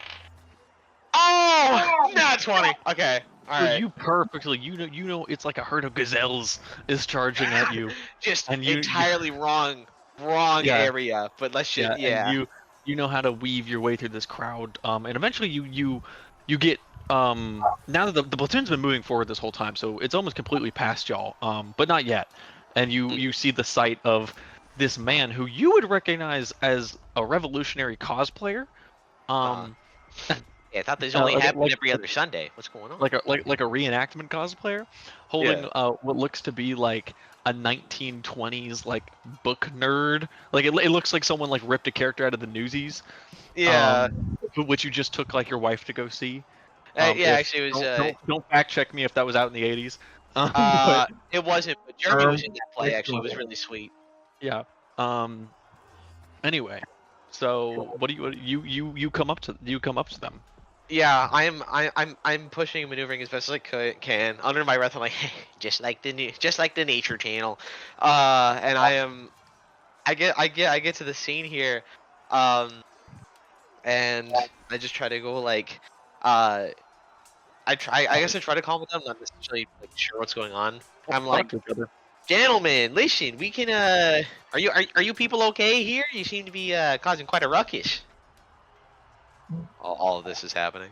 S6: Oh, not 20. Okay. All
S1: So
S6: right.
S1: you perfectly, you know, it's like a herd of gazelles is charging at you,
S6: Just
S1: and you
S6: entirely wrong
S1: Yeah.
S6: area. But let's just
S1: and you know how to weave your way through this crowd, and eventually you get now that the platoon's been moving forward this whole time, so it's almost completely past y'all, but not yet, and you see the sight of this man who you would recognize as a revolutionary cosplayer,
S6: Yeah, I thought this
S1: Uh,
S6: only
S1: like-
S6: happened
S1: like-
S6: every other Sunday. What's going on?
S1: like a reenactment cosplayer, holding what looks to be like a 1920s like book nerd. Like it looks like someone like ripped a character out of the Newsies.
S6: Yeah.
S1: Which you just took like your wife to go see.
S6: Yeah,
S1: If-
S6: actually, it was.
S1: don't fact check me if that was out in the 80s. But
S6: It wasn't, but Jeremy was in that play. Actually, it was really sweet.
S1: yeah. Anyway, so what do you come up to them?
S6: Yeah, I'm pushing and maneuvering as best as I can. Under my breath, I'm like, just like the Nature Channel, and I get to the scene here, and I just try to go like, I guess I try to calm it down. I'm not necessarily like sure what's going on. I'm like, gentlemen, listen, we can are you people okay here? You seem to be causing quite a ruckus. All of this is happening.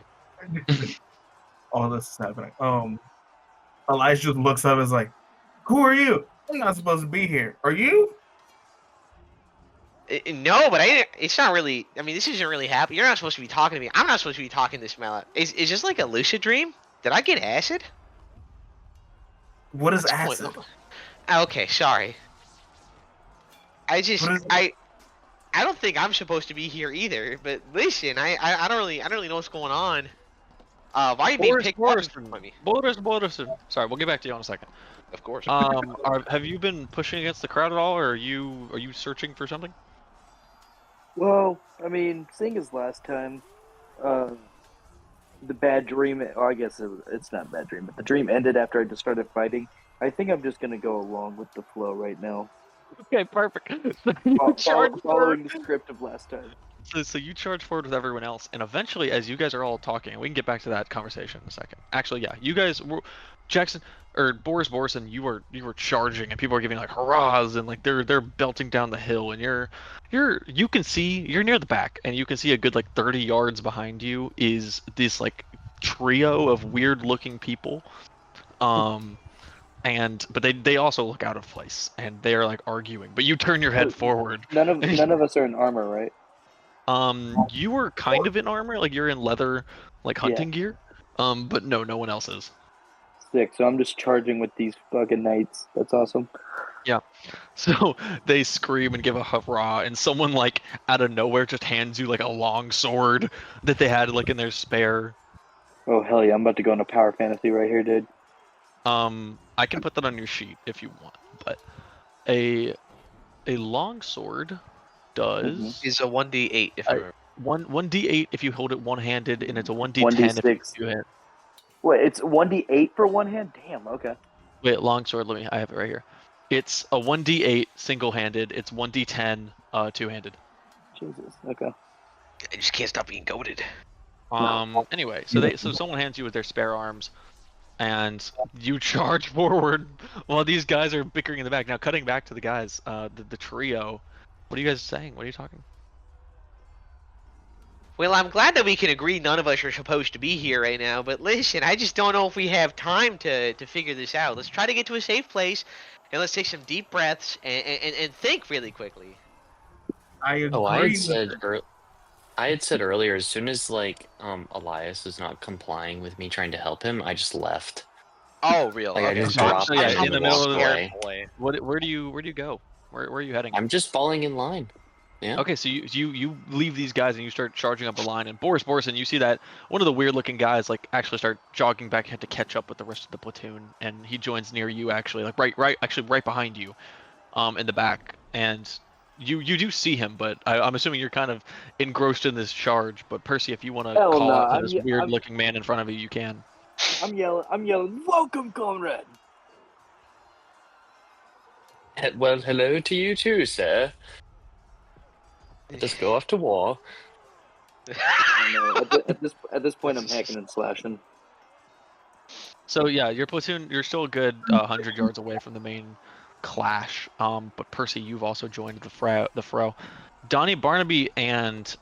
S3: All this is happening. Elias just looks up and is like, "Who are you? I'm not supposed to be here. Are you?"
S6: No, but it's not really. I mean, this isn't really happening. You're not supposed to be talking to me. I'm not supposed to be talking to this man. Is this like a lucid dream? Did I get acid?
S3: What is
S6: What's
S3: acid?
S6: going on? Okay, sorry. I just
S3: What is-
S6: I don't think I'm supposed to be here either. But listen, I don't really know what's going on. Why are you being picked up by me?
S1: Borrision. Sorry, we'll get back to you in a second.
S6: Of course.
S1: Have you been pushing against the crowd at all, or are you searching for something?
S5: Well, I mean, seeing as last time, the bad dream, or I guess it's not a bad dream, but the dream ended after I just started fighting. I think I'm just going to go along with the flow right now.
S1: Okay, perfect. So you charge
S5: Following the script of last time.
S1: So you charge forward with everyone else, and eventually, as you guys are all talking, and we can get back to that conversation in a second. Actually, yeah, you guys were Jackson or Boris Borrision, you were charging, and people are giving like hurrahs, and like they're belting down the hill, and you can see you're near the back, and you can see a good like 30 yards behind you is this like trio of weird looking people, but they also look out of place, and they are like arguing, but you turn your head forward.
S5: None of us are in armor, right?
S1: You were kind of in armor, like you're in leather, like hunting gear. But no one else is.
S5: Sick. So I'm just charging with these fucking knights. That's awesome.
S1: Yeah. So they scream and give a hurrah, and someone like out of nowhere just hands you like a long sword that they had like in their spare.
S5: Oh hell yeah! I'm about to go into power fantasy right here, dude.
S1: I can put that on your sheet if you want, but a long sword does
S6: Is a 1d8 if I remember.
S1: 1d8 if you hold it one-handed, and it's a 1d10
S5: 1d6.
S1: if you hit.
S5: Wait, it's 1d8 for one hand? Damn, okay.
S1: Wait, longsword. I have it right here. It's a 1d8 single-handed. It's 1d10 two-handed.
S5: Jesus, okay.
S6: I just can't stop being goaded.
S1: Anyway, so someone hands you with their spare arms, and you charge forward while these guys are bickering in the back. Now, cutting back to the guys, the trio. What are you guys saying? What are you talking?
S6: Well, I'm glad that we can agree none of us are supposed to be here right now, but listen, I just don't know if we have time to figure this out. Let's try to get to a safe place, and let's take some deep breaths and think really quickly.
S3: I agree.
S2: Oh,
S3: with
S2: I had said earlier, as soon as like Elias is not complying with me trying to help him, I just left.
S6: Oh, real?
S2: Like, I
S6: Okay,
S2: just
S6: so I'm
S2: dropped
S6: just-
S1: it in the middle of the
S6: scared boy.
S1: Where do you go? Where are you heading?
S2: I'm just falling in line. Yeah.
S1: Okay, so you leave these guys and you start charging up the line, and Boris Borrision, you see that one of the weird looking guys like actually start jogging back ahead to catch up with the rest of the platoon, and he joins near you actually, like right behind you, in the back, and you do see him, but I'm assuming you're kind of engrossed in this charge. But Percy, if you want to
S5: Hell
S1: call
S5: no,
S1: out to
S5: I'm
S1: this
S5: ye-
S1: weird
S5: I'm-
S1: looking man in front of you, you can.
S5: I'm yelling, welcome, comrade.
S2: Well, hello to you too, sir. Let us go off to war.
S5: At this point, I'm hacking and slashing.
S1: So yeah, your platoon, you're still a good 100 yards away from the main clash. But Percy, you've also joined the fro. Donny, Barnaby, and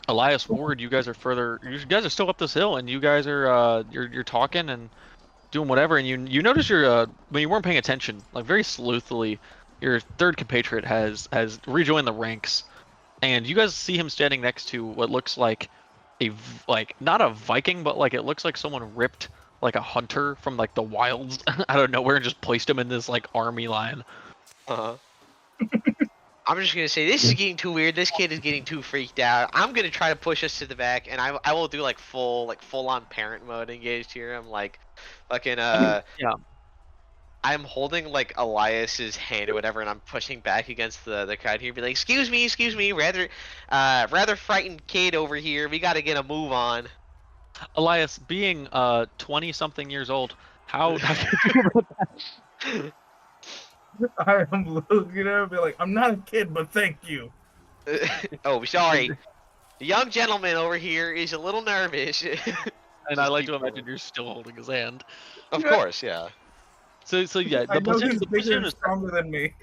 S1: Elias Ward, you guys are further. You guys are still up this hill, and you guys are you're talking and doing whatever. And you notice your when you weren't paying attention, like very sleuthily, your third compatriot has rejoined the ranks, and you guys see him standing next to what looks like like not a Viking, but like it looks like someone ripped like a hunter from like the wilds out of nowhere and just placed him in this like army line.
S6: Uh-huh. I'm just gonna say this is getting too weird. This kid is getting too freaked out. I'm gonna try to push us to the back, and I will do like full on parent mode engaged here. I'm like, fucking
S1: Yeah.
S6: I'm holding like Elias's hand or whatever, and I'm pushing back against the crowd here. Be like, excuse me, rather frightened kid over here. We gotta get a move on.
S1: Elias, being 20 something years old, how
S3: I am looking at him and be like, I'm not a kid, but thank you.
S6: Oh, sorry. The young gentleman over here is a little nervous.
S1: and I like to imagine you're still holding his hand.
S6: Of course, yeah.
S1: So yeah,
S3: I know he's
S1: the
S3: bigger
S1: platoon
S3: and
S1: is
S3: stronger than me.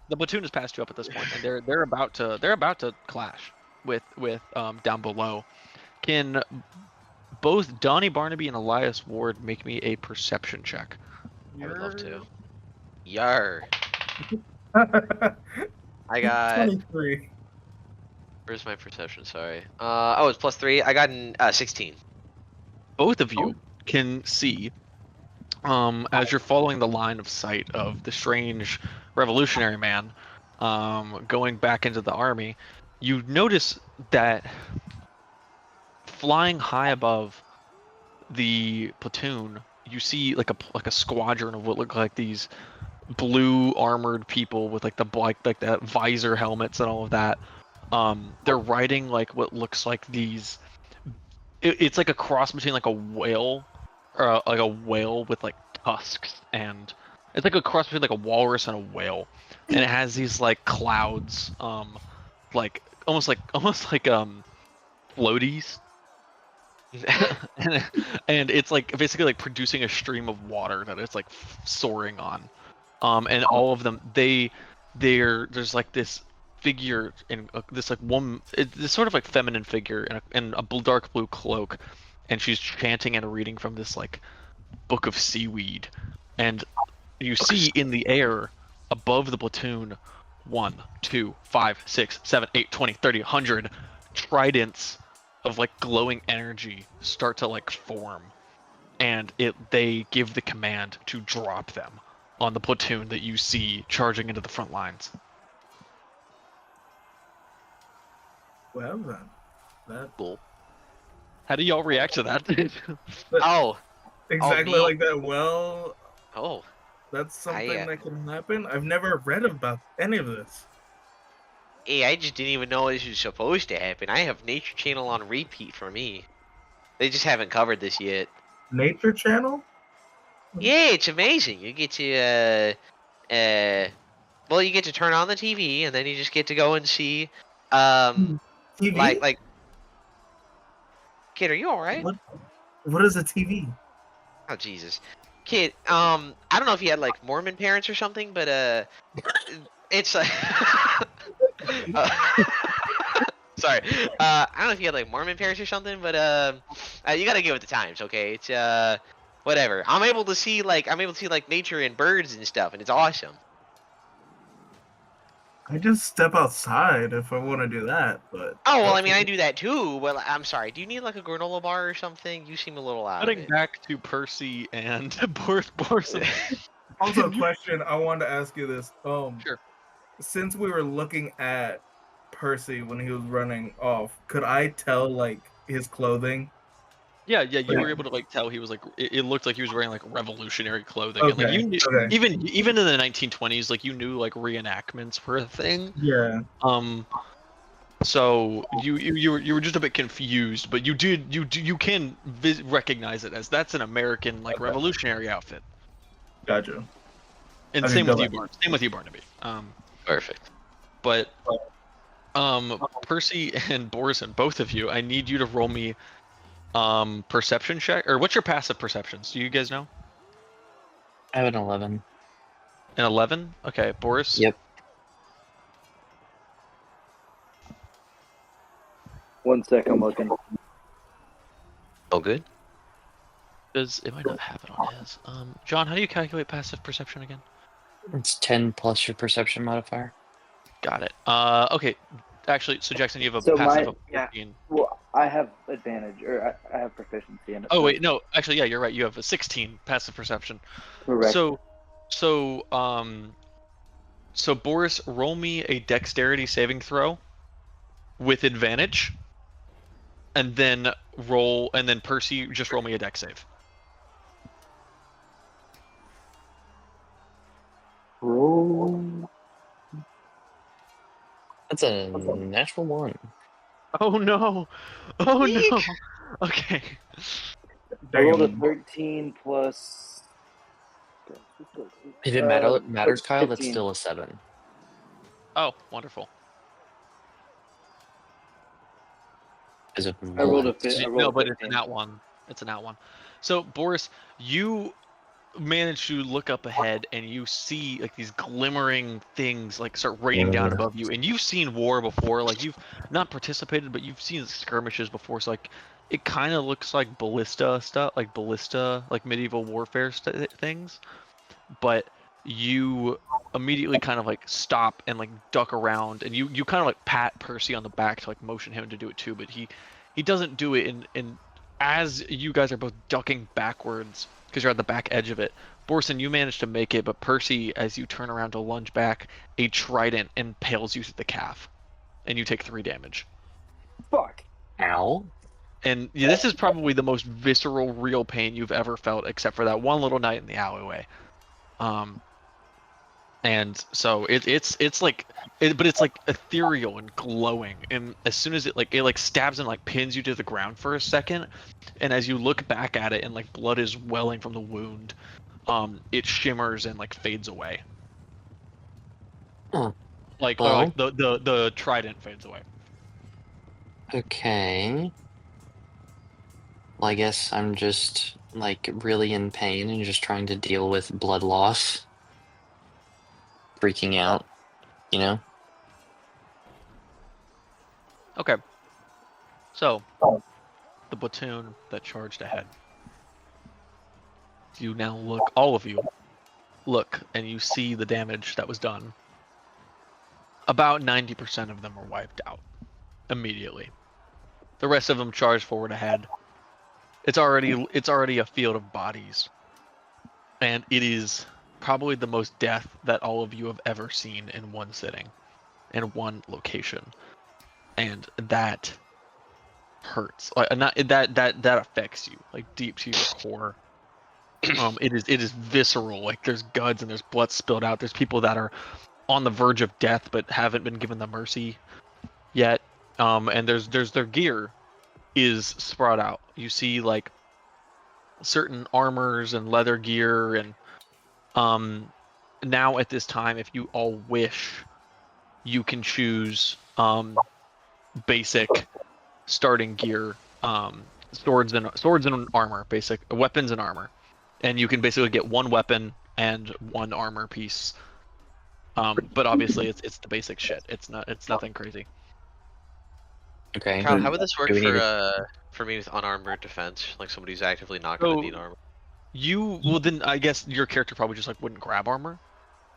S1: the platoon has passed you up at this point, and they're about to clash with down below. Can both Donny, Barnaby, and Elias Ward make me a perception check?
S6: I would love to. Yar. I got.
S3: 23.
S6: Where's my perception? Sorry. Oh, it's +3. I got an 16.
S1: Both of you can see, as you're following the line of sight of the strange revolutionary man, going back into the army, you notice that flying high above the platoon, you see like a squadron of what look like these blue armored people with like the black like that visor helmets and all of that. They're riding like what looks like these. It's like a cross between like a whale, or like a whale with like tusks, and it's like a cross between like a walrus and a whale, and it has these like clouds, like almost like floaties. and it's like basically like producing a stream of water that it's like soaring on, and all of them there's like this figure in this like woman, this sort of like feminine figure in a dark blue cloak, and she's chanting and reading from this like book of seaweed, and you see in the air above the platoon 1, 2, 5, 6, 7, 8, 20, 30, 100 tridents of like glowing energy start to like form, and they give the command to drop them on the platoon that you see charging into the front lines.
S3: Well then, that
S1: Cool. How do y'all react to that?
S6: Oh.
S3: exactly
S6: me?
S3: like that. Well,
S6: Oh.
S3: that's something
S6: I,
S3: that can happen. I've never read about any of this.
S6: Hey, I just didn't even know this was supposed to happen. I have Nature Channel on repeat for me. They just haven't covered this yet.
S3: Nature Channel?
S6: Yeah, it's amazing. You get to well, you get to turn on the TV, and then you just get to go and see
S3: TV?
S6: like kid, are you all right?
S3: What is a TV?
S6: Oh Jesus, kid. I don't know if you had like Mormon parents or something, but it's like. Sorry. I don't know if you had like Mormon parents or something, but you gotta get with the times, okay? It's whatever. I'm able to see like nature and birds and stuff, and it's awesome.
S3: I just step outside if I want to do that, but
S6: Oh well, I mean I do that too. Well, I'm sorry. Do you need like a granola bar or something? You seem a little out of
S1: Cutting
S6: it.
S1: back to Percy and Boris Borrision.
S3: Also, a question I wanted to ask you this.
S1: Sure.
S3: Since we were looking at Percy when he was running off, could I tell like his clothing?
S1: Yeah, you
S3: Okay.
S1: were able to like tell he was like it looked like he was wearing like revolutionary clothing, and like
S3: Okay.
S1: you knew,
S3: Okay.
S1: even in the 1920s, like you knew like reenactments were a thing.
S3: Yeah.
S1: So you were just a bit confused, but you can recognize it as that's an American like
S3: Okay.
S1: revolutionary outfit.
S3: Gotcha.
S1: And
S3: Okay,
S1: same
S3: go
S1: with you,
S3: ahead.
S1: Same with you, Barnaby.
S6: Perfect.
S1: But Percy and Borrision, both of you, I need you to roll me perception check, or what's your passive perceptions? Do you guys know?
S2: I have an 11.
S1: An 11? Okay, Boris.
S2: Yep.
S5: 1 sec, I'm looking.
S6: All good.
S1: It might not have it on his. John, how do you calculate passive perception again?
S2: It's 10 plus your perception modifier.
S1: Got it. Okay. Actually, so Jackson, you have a
S5: So
S1: passive
S5: my-
S1: of
S5: yeah.
S1: 14.
S5: Well, I have advantage, or I have proficiency in it.
S1: Oh wait, no. Actually, yeah, you're right. You have a 16 passive perception.
S5: Correct.
S1: So Boris, roll me a dexterity saving throw with advantage, and then Percy, just roll me a dex save.
S5: Roll.
S2: That's a natural 1.
S1: Oh no! Oh no! Okay.
S5: I rolled a
S3: Damn.
S5: 13 plus.
S2: If it matters, Kyle, that's
S5: 15.
S2: still a 7.
S1: Oh, wonderful.
S2: Is it
S5: I rolled a
S2: blunt?
S5: fit. I rolled
S1: No,
S5: a
S1: but
S5: 15.
S1: it's an out one. It's an out one. So Boris, you manage to look up ahead and you see like these glimmering things like start raining down above you, and you've seen war before. Like you've not participated, but you've seen skirmishes before. So like it kind of looks like ballista stuff, like medieval warfare things. But you immediately kind of like stop and like duck around, and you kind of like pat Percy on the back to like motion him to do it too, but he doesn't do it. And as you guys are both ducking backwards because you're at the back edge of it, Borson, you manage to make it, but Percy, as you turn around to lunge back, a trident impales you through the calf, and you take 3 damage.
S5: Fuck.
S2: Ow.
S1: And yeah, this is probably the most visceral, real pain you've ever felt, except for that one little night in the alleyway. And so it's like, but it's like ethereal and glowing. And as soon as it like stabs and like pins you to the ground for a second, and as you look back at it and like blood is welling from the wound, it shimmers and like fades away.
S2: Huh.
S1: Like
S2: Well.
S1: the trident fades away.
S2: Okay. Well, I guess I'm just like really in pain and just trying to deal with blood loss. Freaking out, you know?
S1: Okay. So, the platoon that charged ahead. You now look, all of you look, and you see the damage that was done. About 90% of them were wiped out immediately. The rest of them charged forward ahead. It's already a field of bodies, and it is probably the most death that all of you have ever seen in one sitting, in one location, and that hurts. Like that affects you like deep to your core. It is visceral. Like there's guts and there's blood spilled out. There's people that are on the verge of death but haven't been given the mercy yet. And there's their gear is spread out. You see like certain armors and leather gear, and now at this time, if you all wish, you can choose basic starting gear, swords and armor, basic weapons and armor, and you can basically get 1 weapon and 1 armor piece. But obviously it's the basic shit. It's nothing crazy.
S2: Okay.
S6: Kyle, how would this work
S2: Do we need to-
S6: for me with unarmored defense? Like somebody who's actively not going to
S1: So-
S6: need armor.
S1: Well then I guess your character probably just like wouldn't grab armor.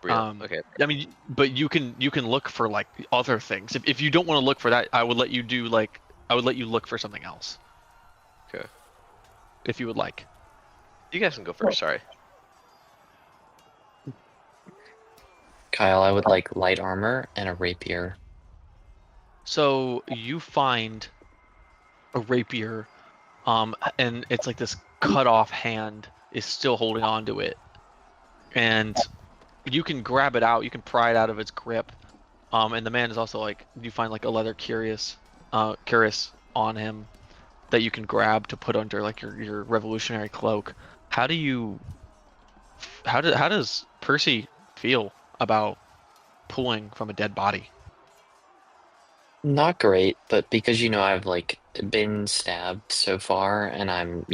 S6: Really? Okay.
S1: I mean, but you can look for like other things. If you don't want to look for that, I would let you look for something else.
S6: Okay.
S1: If you would like.
S6: You guys can go first. Sorry.
S2: Kyle, I would like light armor and a rapier.
S1: So you find a rapier, and it's like this cut off hand is still holding on to it, and you can grab it out, you can pry it out of its grip, and the man is also like, you find like a leather cuirass on him that you can grab to put under like your revolutionary cloak. How do you, how does Percy feel about pulling from a dead body?
S2: Not great, but because I've like been stabbed so far, and I'm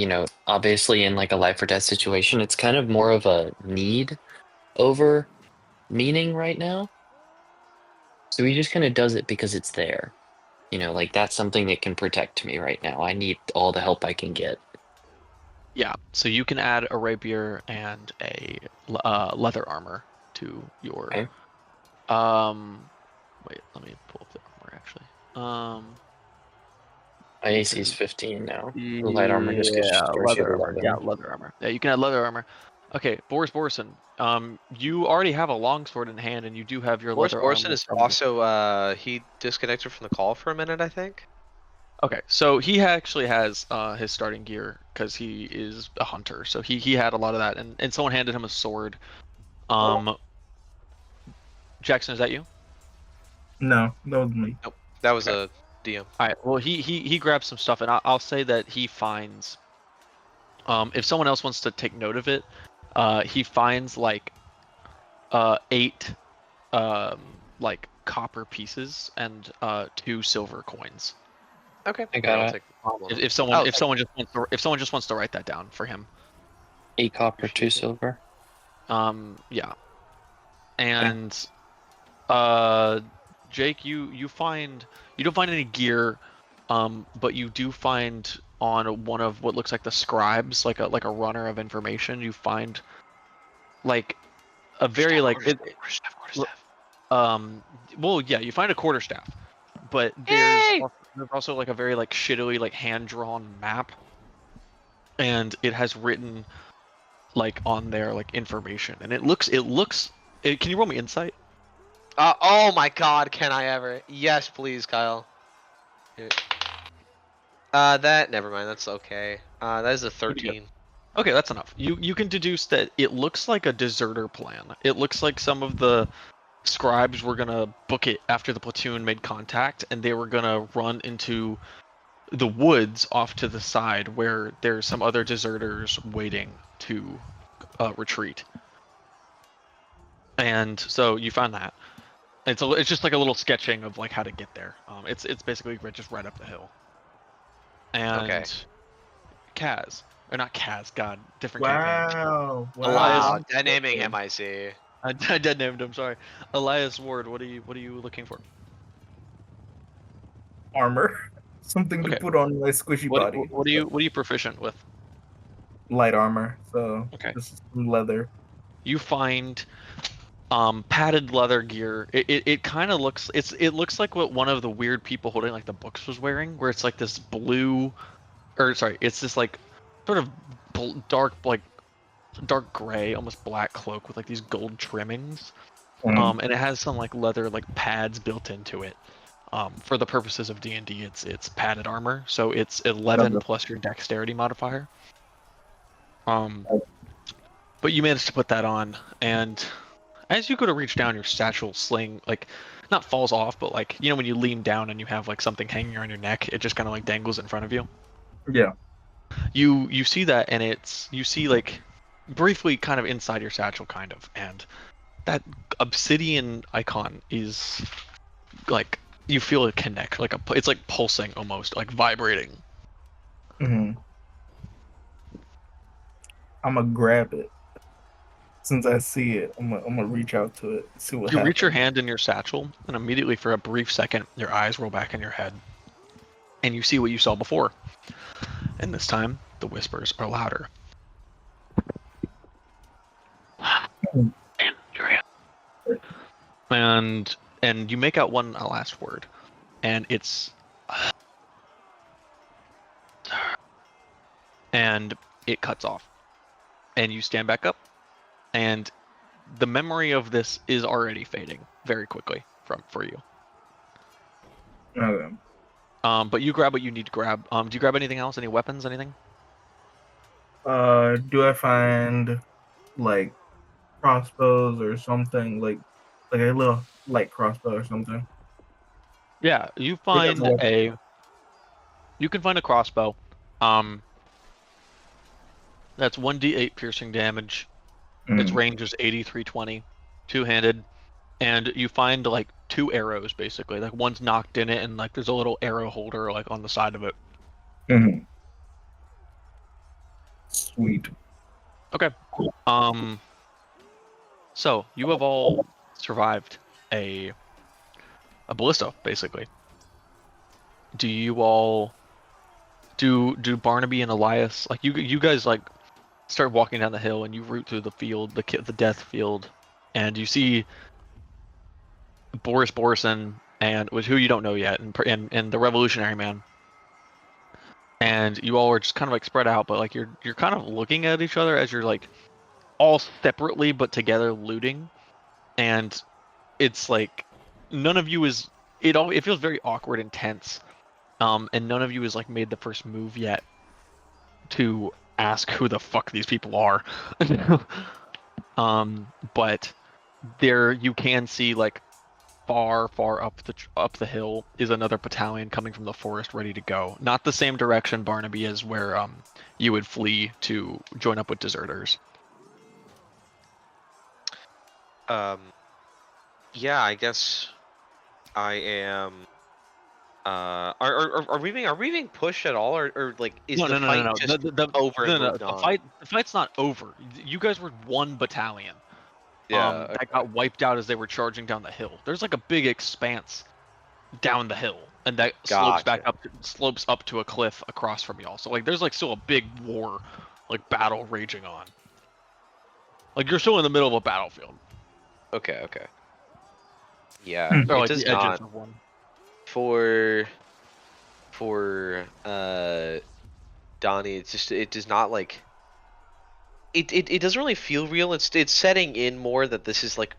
S2: obviously in like a life or death situation, it's kind of more of a need over meaning right now. So he just kind of does it because it's there. Like that's something that can protect me right now. I need all the help I can get.
S1: Yeah, so you can add a rapier and a leather armor to your.
S2: Okay.
S1: Wait, let me pull up the armor actually.
S2: My AC is 15 now. The light armor just
S1: Yeah,
S2: destroys you
S1: leather
S2: to
S1: armor.
S2: 11.
S1: Yeah, leather armor. Yeah, you can add leather armor. Okay, Boris Borrision. You already have a longsword in hand, and you do have your
S6: Boris
S1: leather
S6: Borrision
S1: armor.
S6: is also he disconnected from the call for a minute, I think.
S1: Okay, so he actually has his starting gear because he is a hunter. So he had a lot of that, and someone handed him a sword. Jackson, is that you?
S3: No, that was me.
S6: Nope, that was
S1: Okay.
S6: a DM.
S1: All right. Well, he grabs some stuff, and I'll say that he finds. If someone else wants to take note of it, he finds like 8 like copper pieces and 2 silver coins.
S6: Okay,
S2: I got
S6: I'll
S2: it.
S6: take all of them.
S1: If someone just wants to write that down for him.
S2: 8 copper, 2
S6: Appreciate it.
S2: silver.
S1: Yeah. And Jake, you don't find any gear, but you do find on one of what looks like the scribes, like a runner of information, you find like a very like well, yeah, you find a quarterstaff, but
S6: Yay!
S1: there's also like a very like shittily like hand drawn map, and it has written like on there like information, and it looks can you roll me insight?
S6: Oh my God, can I ever? Yes, please, Kyle. Here. Never mind. That's okay. That is a 13.
S1: Okay, that's enough. You can deduce that it looks like a deserter plan. It looks like some of the scribes were gonna book it after the platoon made contact, and they were gonna run into the woods off to the side where there's some other deserters waiting to retreat. And so you found that. It's just like a little sketching of like how to get there. It's basically just right up the hill. And
S6: Okay.
S1: Kaz, or not Kaz, God, different campaign.
S3: Wow.
S6: Wow, dead naming him, I see.
S1: I dead named him. Sorry, Elias Ward. What are you looking for?
S3: Armor. Something to
S1: Okay.
S3: put on my squishy body.
S1: What are you proficient with?
S3: Light armor. So
S1: Okay.
S3: this is some leather.
S1: You find padded leather gear. It kind of looks it looks like what one of the weird people holding like the books was wearing, where it's like this blue, or sorry, it's this like sort of dark gray, almost black cloak with like these gold trimmings. And it has some like leather like pads built into it. For the purposes of D&D, it's padded armor, so it's 11 plus your dexterity modifier. But you managed to put that on, and as you go to reach down, your satchel sling like not falls off, but like when you lean down and you have like something hanging around your neck, it just kind of like dangles in front of you.
S3: Yeah.
S1: You see that, and you see like briefly kind of inside your satchel, kind of, and that obsidian icon is like you feel it connect, like it's like pulsing almost, like vibrating.
S3: I'm gonna grab it. Since I see it, I'm gonna reach out to it, see what
S1: You
S3: happens.
S1: reach your hand in your satchel, and immediately for a brief second, your eyes roll back in your head, and you see what you saw before. And this time, the whispers are louder. And you make out one last word, and it's and it cuts off, and you stand back up, and the memory of this is already fading very quickly for you.
S3: Okay.
S1: But you grab what you need to grab. Do you grab anything else? Any weapons? Anything?
S3: Do I find like crossbows or something like a little light crossbow or something?
S1: Yeah, you
S3: It has
S1: find
S3: a weapon.
S1: a. You can find a crossbow. Um, that's 1d8 piercing damage. Its
S3: Mm,
S1: range is 8320, two-handed, and you find like 2 arrows basically. Like one's knocked in it, and like there's a little arrow holder like on the side of it.
S3: mhm. Sweet.
S1: Okay. Um. So you have all survived a ballista basically. Do you all do Barnaby and Elias like you guys like start walking down the hill and you root through the field, the death field, and you see Boris Borrision and with who you don't know yet, and the Revolutionary Man, and you all are just kind of like spread out, but like you're kind of looking at each other as you're like all separately but together looting, and it's like none of you is it feels very awkward and tense, and none of you has like made the first move yet to ask who the fuck these people are. But there you can see like far up the hill is another battalion coming from the forest ready to go. Not the same direction Barnaby is where you would flee to join up with deserters.
S6: Yeah, I guess I am. Are we being pushed at all, or like is
S1: No,
S6: the
S1: no, no,
S6: fight
S1: no, no.
S6: just
S1: The,
S6: over and
S1: no, no,
S6: moved
S1: the
S6: on?
S1: fight's not over. You guys were one battalion.
S6: Yeah.
S1: That got wiped out as they were charging down the hill. There's like a big expanse down the hill, and that
S6: Gotcha.
S1: slopes up to a cliff across from y'all. So like, there's like still a big war, like battle raging on. Like you're still in the middle of a battlefield,
S6: Okay. Okay. Yeah.
S3: Hmm.
S1: or
S6: It
S1: like
S6: does
S1: the edges
S6: not
S1: of one.
S6: for Donny. It does not like it doesn't really feel real. It's setting in more that this is like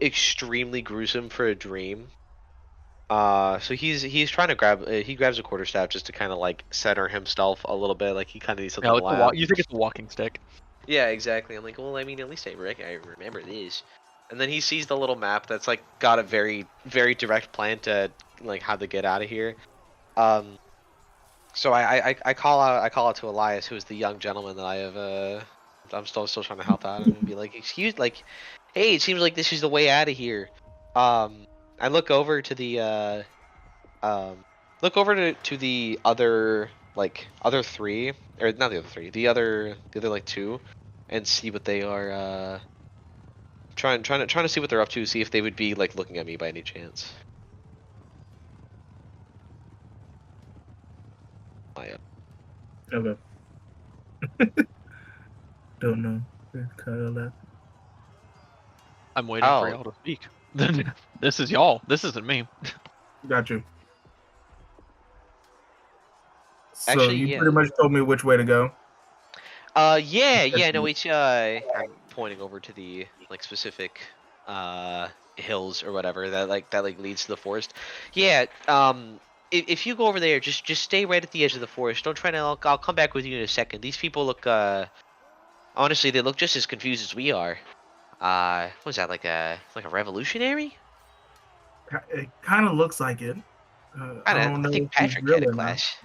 S6: extremely gruesome for a dream. So he's trying to grab he grabs a quarterstaff just to kind of like center himself a little bit. Like he kind of needs something
S1: Yeah,
S6: to
S1: it's
S6: laugh.
S1: you think it's a walking stick.
S6: Yeah, exactly. I'm like, well, I mean, at least I remember this. And then he sees the little map that's like got a very very direct plan to like how to get out of here. Um, so I call out to Elias, who is the young gentleman that I have. I'm still trying to help out and be like, excuse, like, hey, it seems like this is the way out of here. I look over to the look over to the other like other three, or not the other three, the other like two, and see what they are trying to see what they're up to, see if they would be like looking at me by any chance. I,
S3: Okay. Don't know. It's kind of left.
S1: I'm waiting for
S6: Oh.
S1: y'all to speak. This is y'all. This isn't me.
S3: Got you. So
S6: Actually,
S3: you
S6: yeah.
S3: pretty much told me which way to go.
S6: Yeah, no, it's I'm pointing over to the like specific hills or whatever that leads to the forest. Yeah, if you go over there, just stay right at the edge of the forest. Don't try to. I'll come back with you in a second. These people look honestly, they look just as confused as we are. What was that, like a revolutionary?
S3: It kind of looks like it. I don't
S6: I
S3: know
S6: think
S3: if he's
S6: Patrick
S3: real
S6: had a
S3: or not.
S6: clash.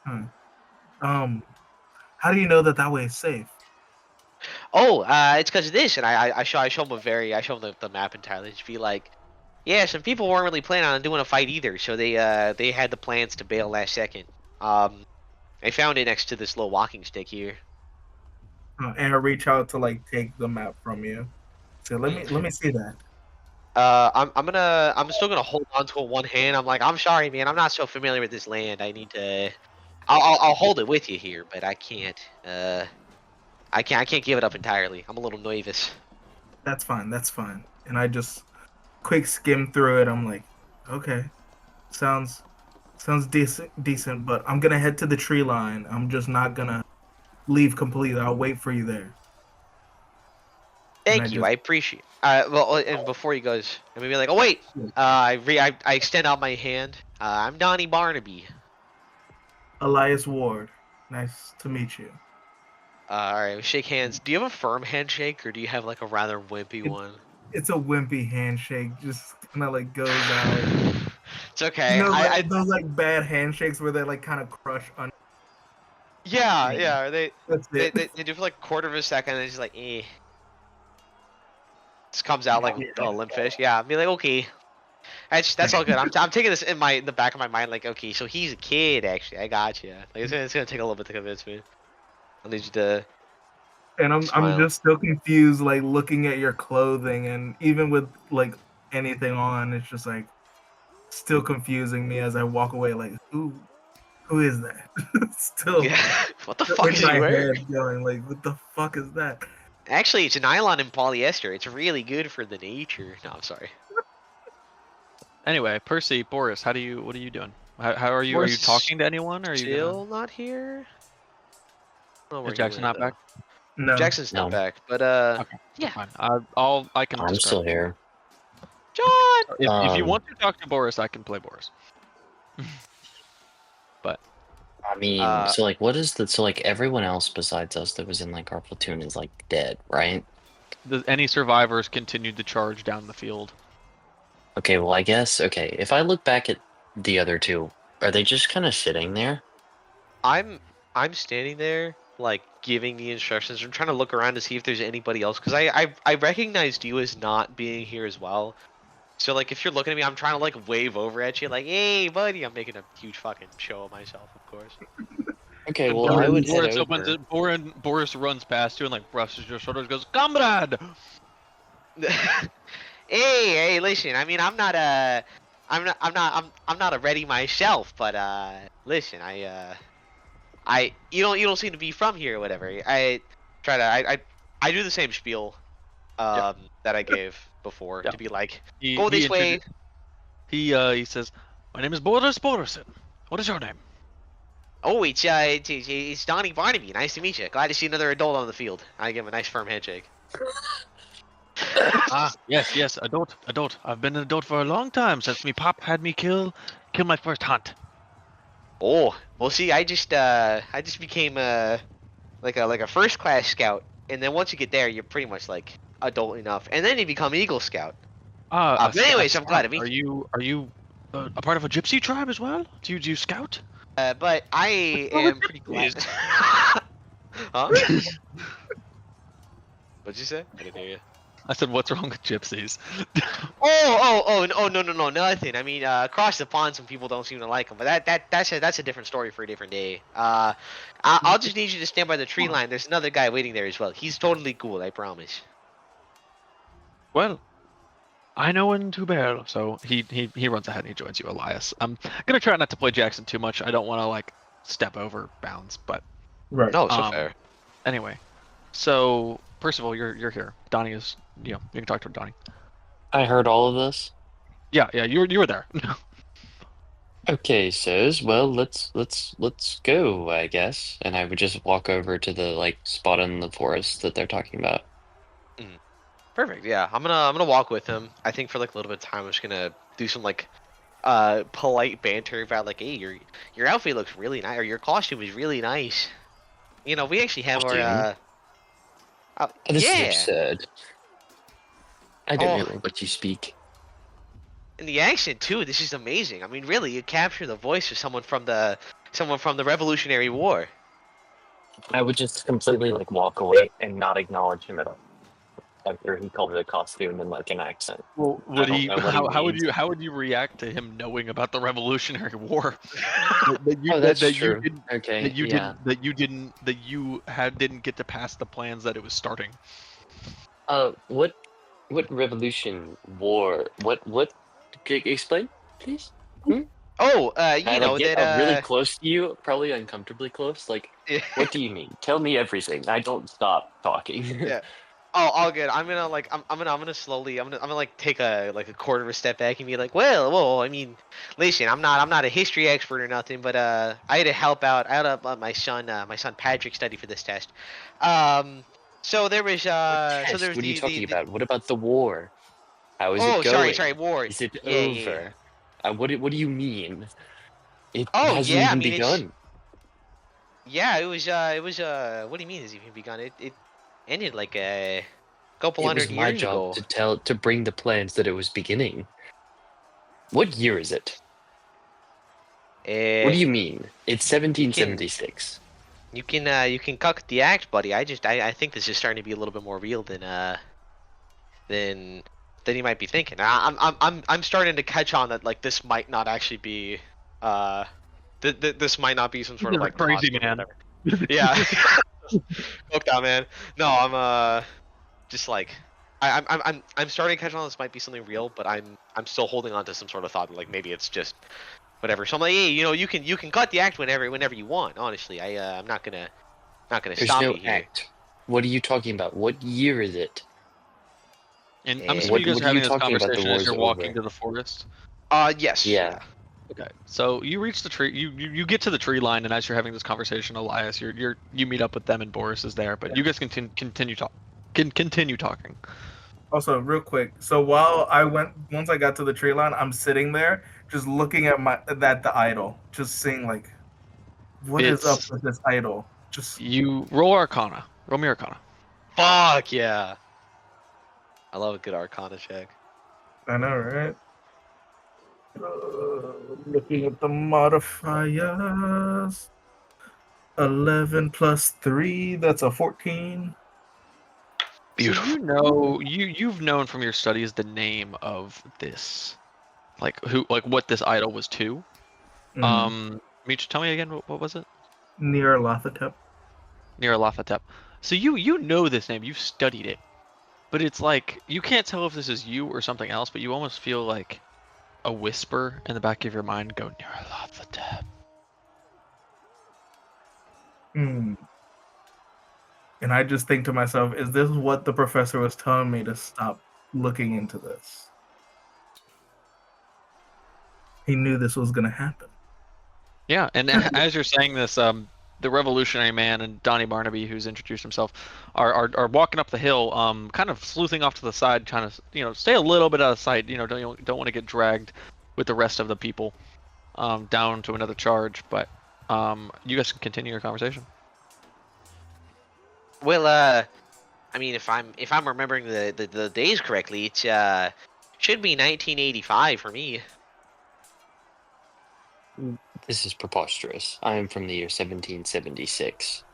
S3: Huh. How do you know that way is safe?
S6: Oh, it's because of this, and I show him the map entirely. Just be like, yeah, some people weren't really planning on doing a fight either, so they had the plans to bail last second. I found it next to this little walking stick here.
S3: And I reach out to like take the map from you. So let me see that.
S6: I'm still gonna hold on to it one hand. I'm like, I'm sorry, man. I'm not so familiar with this land. I need to. I'll hold it with you here, but I can't. I can't give it up entirely. I'm a little nervous.
S3: That's fine. That's fine. And I just quick skim through it. I'm like, okay, sounds decent. But I'm gonna head to the tree line. I'm just not gonna leave completely. I'll wait for you there.
S6: Thank
S3: I
S6: you.
S3: just-
S6: I appreciate. Well, and before he goes, I'm gonna be like, oh wait. I extend out my hand. I'm Donny Barnaby.
S3: Elias Ward. Nice to meet you.
S6: All right, we shake hands. Do you have a firm handshake, or do you have like a rather wimpy one?
S3: It's a wimpy handshake, just kind of like goes out.
S6: It's okay.
S3: Like those like bad handshakes where they like kind of crush on.
S6: Yeah.
S3: That's
S6: They,
S3: it.
S6: they do for like a quarter of a second, and it's just like, eh. Just comes out like a limp fish. Yeah, I'd be like, okay. That's all good. I'm taking this in the back of my mind, like, okay, so he's a kid, actually. I got you. Like, it's gonna take a little bit to convince me. I need you to
S3: And I'm
S6: smile.
S3: just still confused, like looking at your clothing, and even with like anything on, it's just like still confusing me as I walk away. Like, who is that? Still
S6: Yeah. What the fuck
S3: in
S6: is
S3: my
S6: he wearing?
S3: head going like, what the fuck is that?
S6: Actually, it's nylon and polyester. It's really good for the nature. No, I'm sorry.
S1: Anyway, Percy, Boris, what are you doing? How are you? Are you
S6: Boris
S1: talking to anyone? Or are you
S6: Still not here? I don't know where
S1: Is
S6: he
S1: Jackson
S6: went,
S1: not back?
S3: No,
S6: though. Jackson's not
S2: No.
S6: back, but
S1: Okay,
S6: yeah.
S1: fine. I can.
S2: I'm
S1: describe
S2: still
S1: it.
S2: here.
S6: John.
S1: If you
S2: Um,
S1: want to talk to Boris, I can play Boris. But
S2: I mean, so like, what is the so like everyone else besides us that was in like our platoon is like dead, right?
S1: any survivors continued to charge down the field.
S2: Okay, well, I guess if I look back at the other two, are they just kind of sitting there?
S6: I'm standing there like giving the instructions. I'm trying to look around to see if there's anybody else because I recognized you as not being here as well. So like if you're looking at me, I'm trying to like wave over at you like, hey buddy, I'm making a huge fucking show of myself, of course.
S2: Okay,
S1: And
S2: well, I would head
S1: Boris opens
S2: over.
S1: it. Boris runs past you and like brushes your shoulders, goes, "Comrade!"
S6: Hey, listen. I mean, I'm not a ready myself, but listen, you don't seem to be from here or whatever. I do the same spiel, that I gave before
S1: Yeah.
S6: to be like,
S1: He,
S6: go
S1: he
S6: this way.
S1: He says, "My name is Boris Borrision. What is your name?"
S6: Oh, it's Donny Barnaby. Nice to meet you. Glad to see another adult on the field. I give him a nice firm handshake.
S1: Yes, adult. I've been an adult for a long time since me pop had me kill my first hunt.
S6: Oh, well, see, I just became like a first class scout, and then once you get there, you're pretty much like adult enough, and then you become Eagle Scout. But anyways, I'm glad to meet you.
S1: Are you a part of a gypsy tribe as well? Do you scout?
S6: But I am pretty glad. Huh? What'd you say? I didn't hear you.
S1: I said, "What's wrong with gypsies?"
S6: Oh, no, nothing. I mean, across the pond, some people don't seem to like them, but that's a different story for a different day. I'll just need you to stand by the tree line. There's another guy waiting there as well. He's totally cool, I promise.
S1: Well, I know when to bail, so he runs ahead and he joins you, Elias. I'm gonna try not to play Jackson too much. I don't want to like step over bounds, but
S3: right.
S6: No, so fair.
S1: anyway. So Percival, you're here. Donny is, you can talk to Donny.
S2: I heard all of this.
S1: Yeah, you were there.
S2: Okay, sirs. Well, let's go, I guess. And I would just walk over to the like spot in the forest that they're talking about.
S6: Perfect. Yeah, I'm gonna walk with him. I think for like a little bit of time, I'm just gonna do some like polite banter about like, hey, your outfit looks really nice, or your costume is really nice. You know, we actually have our
S2: This
S6: yeah.
S2: is absurd. I don't
S6: Oh.
S2: know what you speak.
S6: And the accent too. This is amazing. I mean, really, you capture the voice of someone from the Revolutionary War.
S2: I would just completely like walk away and not acknowledge him at all. After he called it a costume and like an accent.
S1: Well,
S2: I don't know what he
S1: how would you react to him knowing about the Revolutionary War?
S2: That's
S1: that
S2: true.
S1: You didn't,
S2: Okay.
S1: that you
S2: Yeah.
S1: didn't get to pass the plans that it was starting.
S2: What revolution war? What? Explain, please.
S6: Oh, you
S2: I
S6: know
S2: like get
S6: that
S2: really close to you, probably uncomfortably close. Like, what do you mean? Tell me everything. I don't stop talking.
S6: Yeah. Oh, all good. I'm gonna like I'm gonna slowly I'm gonna like take a quarter of a step back and be like, well, I mean, listen, I'm not a history expert or nothing, but I had to help out. I had to help my son Patrick study for this test. So there was so
S2: Yes,
S6: there was
S2: what are you talking
S6: the
S2: about? What about the war? How is
S6: oh
S2: it going?
S6: sorry war.
S2: Is it
S6: Yeah, yeah, yeah.
S2: over? What do you mean? It
S6: Oh
S2: hasn't
S6: yeah, I
S2: even
S6: mean it's
S2: begun.
S6: yeah, it was what do you mean it's even begun? It ended like a couple
S2: It was
S6: hundred
S2: my
S6: years
S2: job
S6: ago.
S2: to bring the plans that it was beginning. What year is it? What
S6: Uh,
S2: do you mean? It's
S6: you can
S2: 1776.
S6: you can cuck the act, buddy. I think this is starting to be a little bit more real than than you might be thinking. I'm starting to catch on that like this might not actually be uh this might not be some sort of
S1: You're a
S6: like
S1: crazy
S6: costume or
S1: man.
S6: whatever. Yeah. Fuck that, man. No, I'm just like I'm starting to catch on this might be something real, but I'm still holding on to some sort of thought that, like maybe it's just whatever. So I'm like, hey, you can cut the act whenever you want. Honestly, I'm not gonna
S2: There's
S6: stop
S2: no
S6: you here.
S2: act. What are you talking about? What year is it?
S1: And I'm
S6: Eh,
S1: assuming you guys
S2: what
S1: are
S2: are you
S1: having this
S2: talking about? The
S1: conversation as
S2: war's
S1: you're walking
S2: over.
S1: to the forest.
S6: Yes.
S2: Yeah.
S1: Okay, so you reach the tree. You get to the tree line, and as you're having this conversation, Elias, you meet up with them, and Boris is there. But you guys can continue talking.
S3: Also, real quick. So once I got to the tree line, I'm sitting there just looking at the idol, just seeing like, what is up
S1: It's
S3: with this idol? Just
S1: you roll Arcana. Roll me Arcana.
S6: Fuck yeah. I love a good Arcana check.
S3: I know, right? Looking at the modifiers. 11 plus 3, that's a 14.
S1: So you know you've known from your studies the name of this, like what this idol was to. Meech, tell me again what was it?
S3: Near Lathatep.
S1: Near Lafatep. So you know this name. You've studied it, but it's like you can't tell if this is you or something else. But you almost feel like a whisper in the back of your mind go near Lafatep.
S3: And I just think to myself, is this what the professor was telling me to stop looking into this? He knew this was going to happen.
S1: Yeah, and as you're saying this, the revolutionary man and Donny Barnaby, who's introduced himself, are walking up the hill, kind of sleuthing off to the side, trying to stay a little bit out of sight. Don't want to get dragged with the rest of the people, down to another charge. But you guys can continue your conversation.
S6: Well, I mean, if I'm remembering the days correctly, it's should be 1985 for me.
S2: This is preposterous. I am from the year 1776.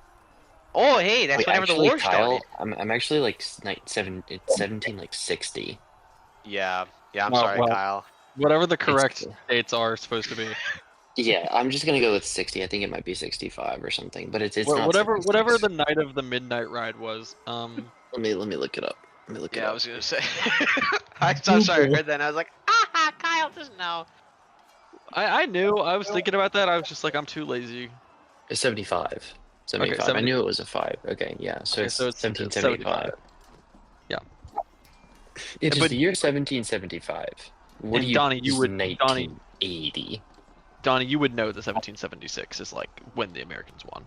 S6: Oh, hey, that's
S2: Wait,
S6: whenever
S2: actually,
S6: the war
S2: Kyle,
S6: started.
S2: I'm actually like it's 1760.
S6: Yeah, I'm
S1: Well,
S6: sorry,
S1: well.
S6: Kyle.
S1: Whatever the correct
S2: It's-
S1: dates are supposed to be.
S2: Yeah, I'm just gonna go with 60. I think it might be 65 or something, but it's not
S1: Whatever
S2: 76.
S1: the night of the midnight ride was.
S2: Let me look it up. Let me look it
S6: Yeah, I
S2: up.
S6: was gonna say. I'm so sorry. I heard that. And I was like, Kyle doesn't know.
S1: I knew. I was thinking about that. I was just like, I'm too lazy.
S2: It's 75. 75. I
S1: 70.
S2: knew it was a 5. Okay, yeah. So
S1: Okay,
S2: it's
S1: so it's
S2: 1775.
S1: Yeah.
S2: It is
S1: But-
S2: the year 1775. What
S1: And
S2: do you
S1: Donny,
S2: this is
S1: Donny,
S2: 1980.
S1: Donny, you would know that 1776 is like when the Americans won.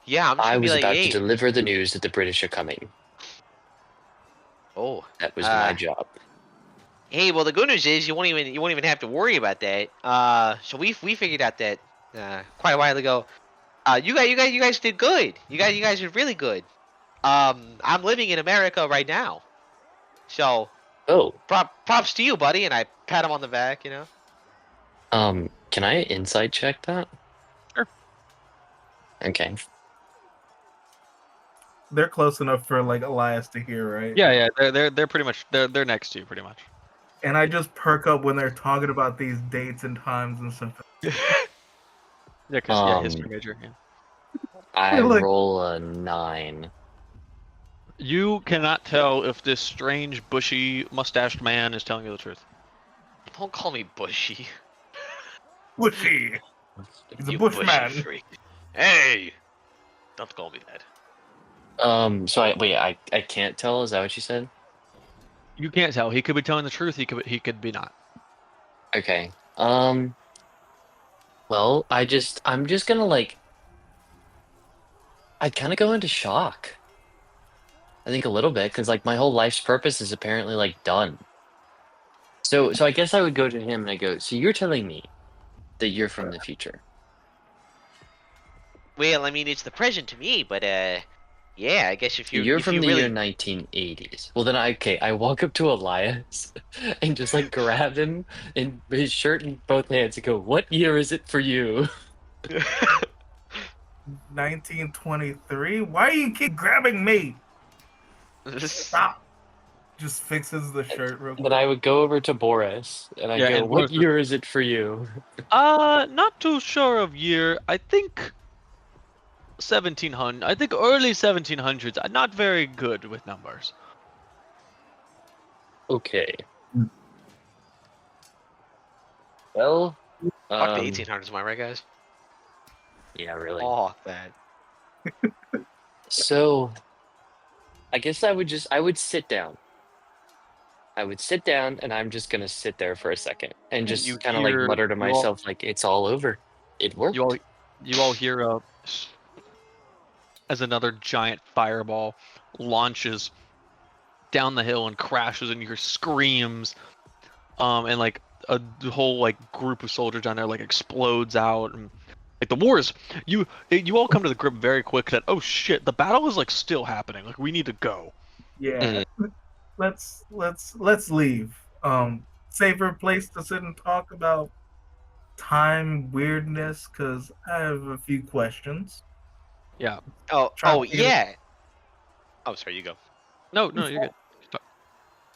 S6: Yeah, I'm just
S2: I
S6: gonna be
S2: was
S6: like,
S2: about
S6: hey.
S2: to deliver the news that the British are coming.
S6: Oh.
S2: That was my job.
S6: Hey, well, the good news is you won't even have to worry about that. So we figured out that quite a while ago. You guys did good. You guys did really good. I'm living in America right now. So
S2: Oh,
S6: props to you, buddy. And I pat him on the back.
S2: can I inside check that?
S1: Sure.
S2: Okay.
S3: They're close enough for like Elias to hear, right?
S1: Yeah, they're pretty much they're next to you pretty much.
S3: And I just perk up when they're talking about these dates and times and stuff.
S1: Yeah, because history major. Yeah.
S2: I
S3: Like-
S2: roll a 9.
S1: You cannot tell if this strange, bushy, mustached man is telling you the truth.
S6: Don't call me bushy.
S3: Bushy. He's a
S6: You
S3: bushman.
S6: bushy freak. Hey, don't call me that.
S2: So I can't tell. Is that what you said?
S1: You can't tell. He could be telling the truth. He could be not.
S2: Okay. Well, I'm just gonna like. I'd kind of go into shock. I think a little bit, because like my whole life's purpose is apparently like done. So I guess I would go to him and I go, so you're telling me that you're from the future?
S6: Well, I mean, it's the present to me, but yeah, I guess
S2: You're
S6: if
S2: from
S6: you
S2: the year
S6: really
S2: 1980s. Well, then I walk up to Elias and just like grab him in his shirt in both hands and go, "What year is it for you?"
S3: 1923. Why do you keep grabbing me? Stop. Just fixes the shirt real quick.
S2: Then I would go over to Boris and I
S1: Yeah,
S2: go,
S1: and
S2: "What
S1: Boris-
S2: year is it for you?"
S1: Not too sure of year. I think 1700. I think early 1700s. I'm not very good with numbers.
S2: Okay. Well,
S6: fuck the 1800s, am I right, guys?
S2: yeah, really.
S6: Oh, that.
S2: So I guess I would sit down. I would sit down and I'm just gonna sit there for a second and
S1: You
S2: just kind of like
S1: hear
S2: mutter to
S1: you all
S2: myself like it's all over. It worked.
S1: you all hear as another giant fireball launches down the hill and crashes, and you hear screams, and like a whole like group of soldiers down there like explodes out, and like the wars. You all come to the grip very quick that, oh shit, the battle is like still happening. Like we need to go.
S3: Yeah. Let's leave. Safer place to sit and talk about time weirdness, because I have a few questions.
S1: Yeah.
S6: Oh,
S3: Try
S6: oh
S3: to get it-
S6: yeah. Oh, sorry, you go.
S1: No, you're good.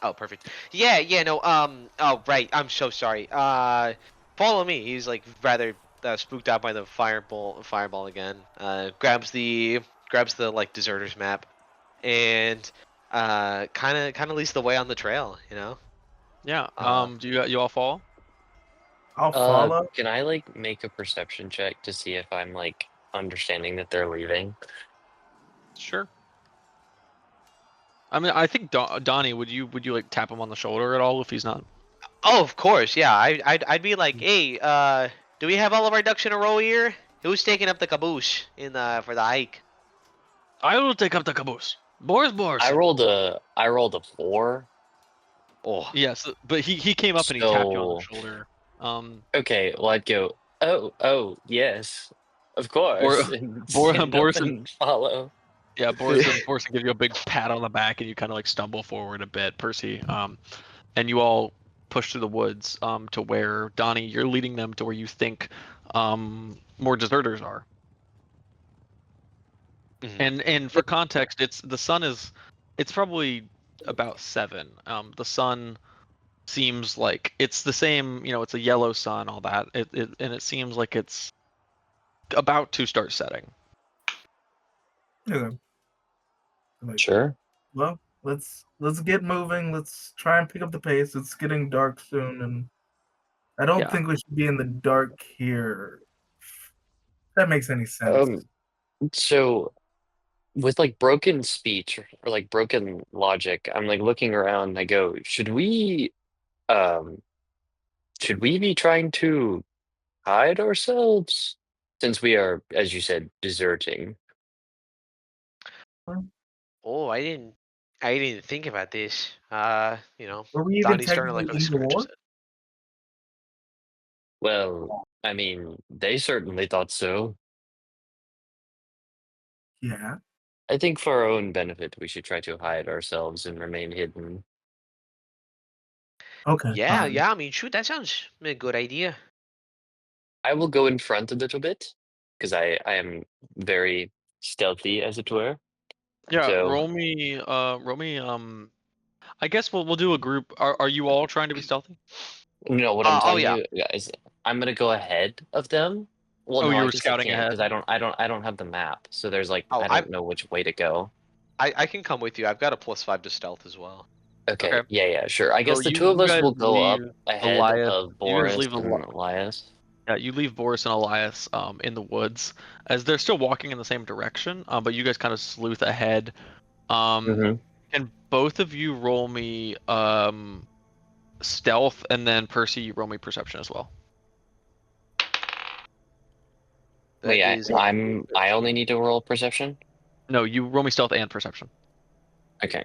S6: Oh, perfect. Yeah, yeah, no, oh, right, I'm so sorry. Follow me. He's like rather spooked out by the fireball again. Grabs the like deserters map, and kind of leads the way on the trail. You know.
S1: Yeah.
S6: Uh,
S1: Do you all fall?
S3: I'll follow.
S2: Can I like make a perception check to see if I'm like understanding that they're leaving?
S1: Sure. I mean, I think Donnie, would you like tap him on the shoulder at all if he's not?
S6: Oh, of course, yeah. I'd be like, hey, do we have all of our ducks in a row here? Who's taking up the caboose for the hike?
S1: I will take up the caboose. Boris.
S2: I rolled a 4.
S6: Oh,
S1: Yes, but he came up and he tapped you on the
S2: So-
S1: shoulder.
S2: Okay, well I'd go, oh yes, of course. and stand
S1: Boris
S2: up and follow.
S1: Yeah, Boris will give you a big pat on the back, and you kind of like stumble forward a bit, Percy. And you all push through the woods to where, Donnie, you're leading them to where you think more deserters are.
S6: Mhm.
S1: And for context, it's probably about 7. The sun seems like it's the same, it's a yellow sun, all that. And it seems like it's about to start setting.
S3: Okay. Like,
S2: Sure.
S3: well, let's get moving. Let's try and pick up the pace. It's getting dark soon, and I don't
S1: Yeah.
S3: think we should be in the dark here. If that makes any sense.
S2: So with like broken speech or like broken logic, I'm like looking around and I go, should we be trying to hide ourselves since we are, as you said, deserting?
S6: Oh, I didn't think about this.
S3: Were we even
S6: Donnie's starting to like
S3: technically
S6: really
S3: in the
S6: scratch
S3: war?
S6: his head.
S2: Well, I mean, they certainly thought so.
S3: Yeah.
S2: I think for our own benefit, we should try to hide ourselves and remain hidden.
S3: Okay.
S6: Yeah,
S3: fine.
S6: yeah. I mean, shoot, that sounds a good idea.
S2: I will go in front a little bit because I am very stealthy, as it were.
S1: Yeah,
S2: So-
S1: roll me. I guess we'll do a group. Are you all trying to be stealthy?
S2: No, what I'm
S6: Oh,
S2: telling
S6: yeah.
S2: you guys, I'm gonna go ahead of them. Well,
S1: Oh,
S2: no,
S1: you
S2: I
S1: were
S2: guess
S1: scouting
S2: I can't
S1: ahead.
S2: because I don't have the map. So there's like
S6: Oh,
S2: I don't know which way to go.
S6: I can come with you. I've got a +5 to stealth as well.
S2: Okay,
S1: Okay.
S2: yeah, sure. I guess
S1: So
S2: the
S1: you
S2: two of us
S1: guys
S2: will go up
S1: leave
S2: ahead
S1: Elias-
S2: of
S1: you guys
S2: Boris
S1: leave
S2: and Elias.
S1: Yeah, you leave Boris and Elias in the woods as they're still walking in the same direction. But you guys kind of sleuth ahead.
S2: Mhm.
S1: Can both of you roll me stealth, and then Percy, you roll me perception as well.
S6: That
S2: Wait,
S6: is
S2: I only need to roll perception.
S1: No, you roll me stealth and perception.
S2: Okay.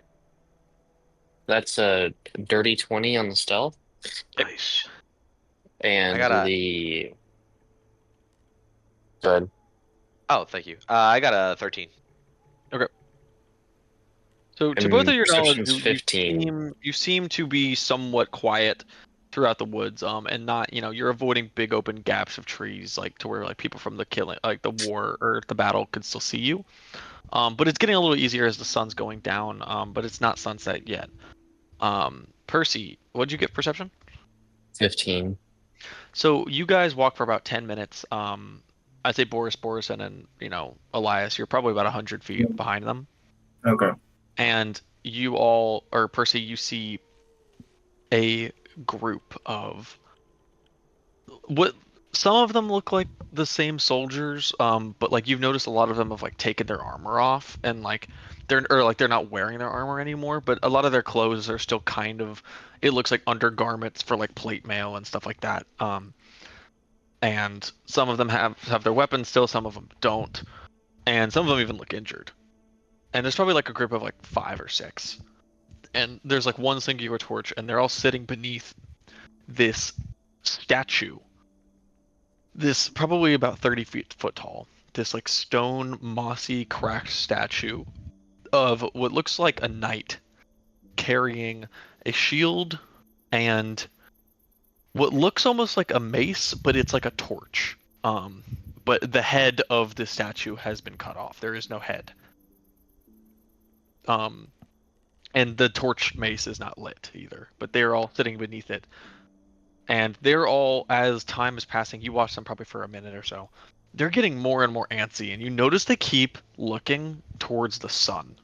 S2: That's a dirty 20 on the stealth.
S6: Nice.
S2: And
S6: I got a.
S2: the good.
S6: Oh, thank you. I got a 13.
S1: So to both
S2: And
S1: of your knowledge,
S2: perception's 15.
S1: you seem to be somewhat quiet throughout the woods, and not, you're avoiding big open gaps of trees, like to where like people from the killing, like the war or the battle, could still see you. But it's getting a little easier as the sun's going down. But it's not sunset yet. Percy, what'd you get perception?
S2: 15.
S1: So you guys walk for about 10 minutes. I'd say Boris Borrision and Elias, you're probably about 100 feet behind them.
S3: Okay.
S1: And you all, or Percy, you see a group of what some of them look like the same soldiers, but like you've noticed a lot of them have like taken their armor off and like they're not wearing their armor anymore, but a lot of their clothes are still kind of, it looks like undergarments for like plate mail and stuff like that. And some of them have their weapons still, some of them don't, and some of them even look injured. And there's probably like a group of like 5 or 6. And there's like one singular torch, and they're all sitting beneath this statue. This probably about 30 foot tall. This like stone, mossy, cracked statue of what looks like a knight carrying a shield and what looks almost like a mace, but it's like a torch. But the head of the statue has been cut off. There is no head. And the torch mace is not lit either, but they're all sitting beneath it. And they're all, as time is passing, you watch them probably for a minute or so, they're getting more and more antsy, and you notice they keep looking towards the sun.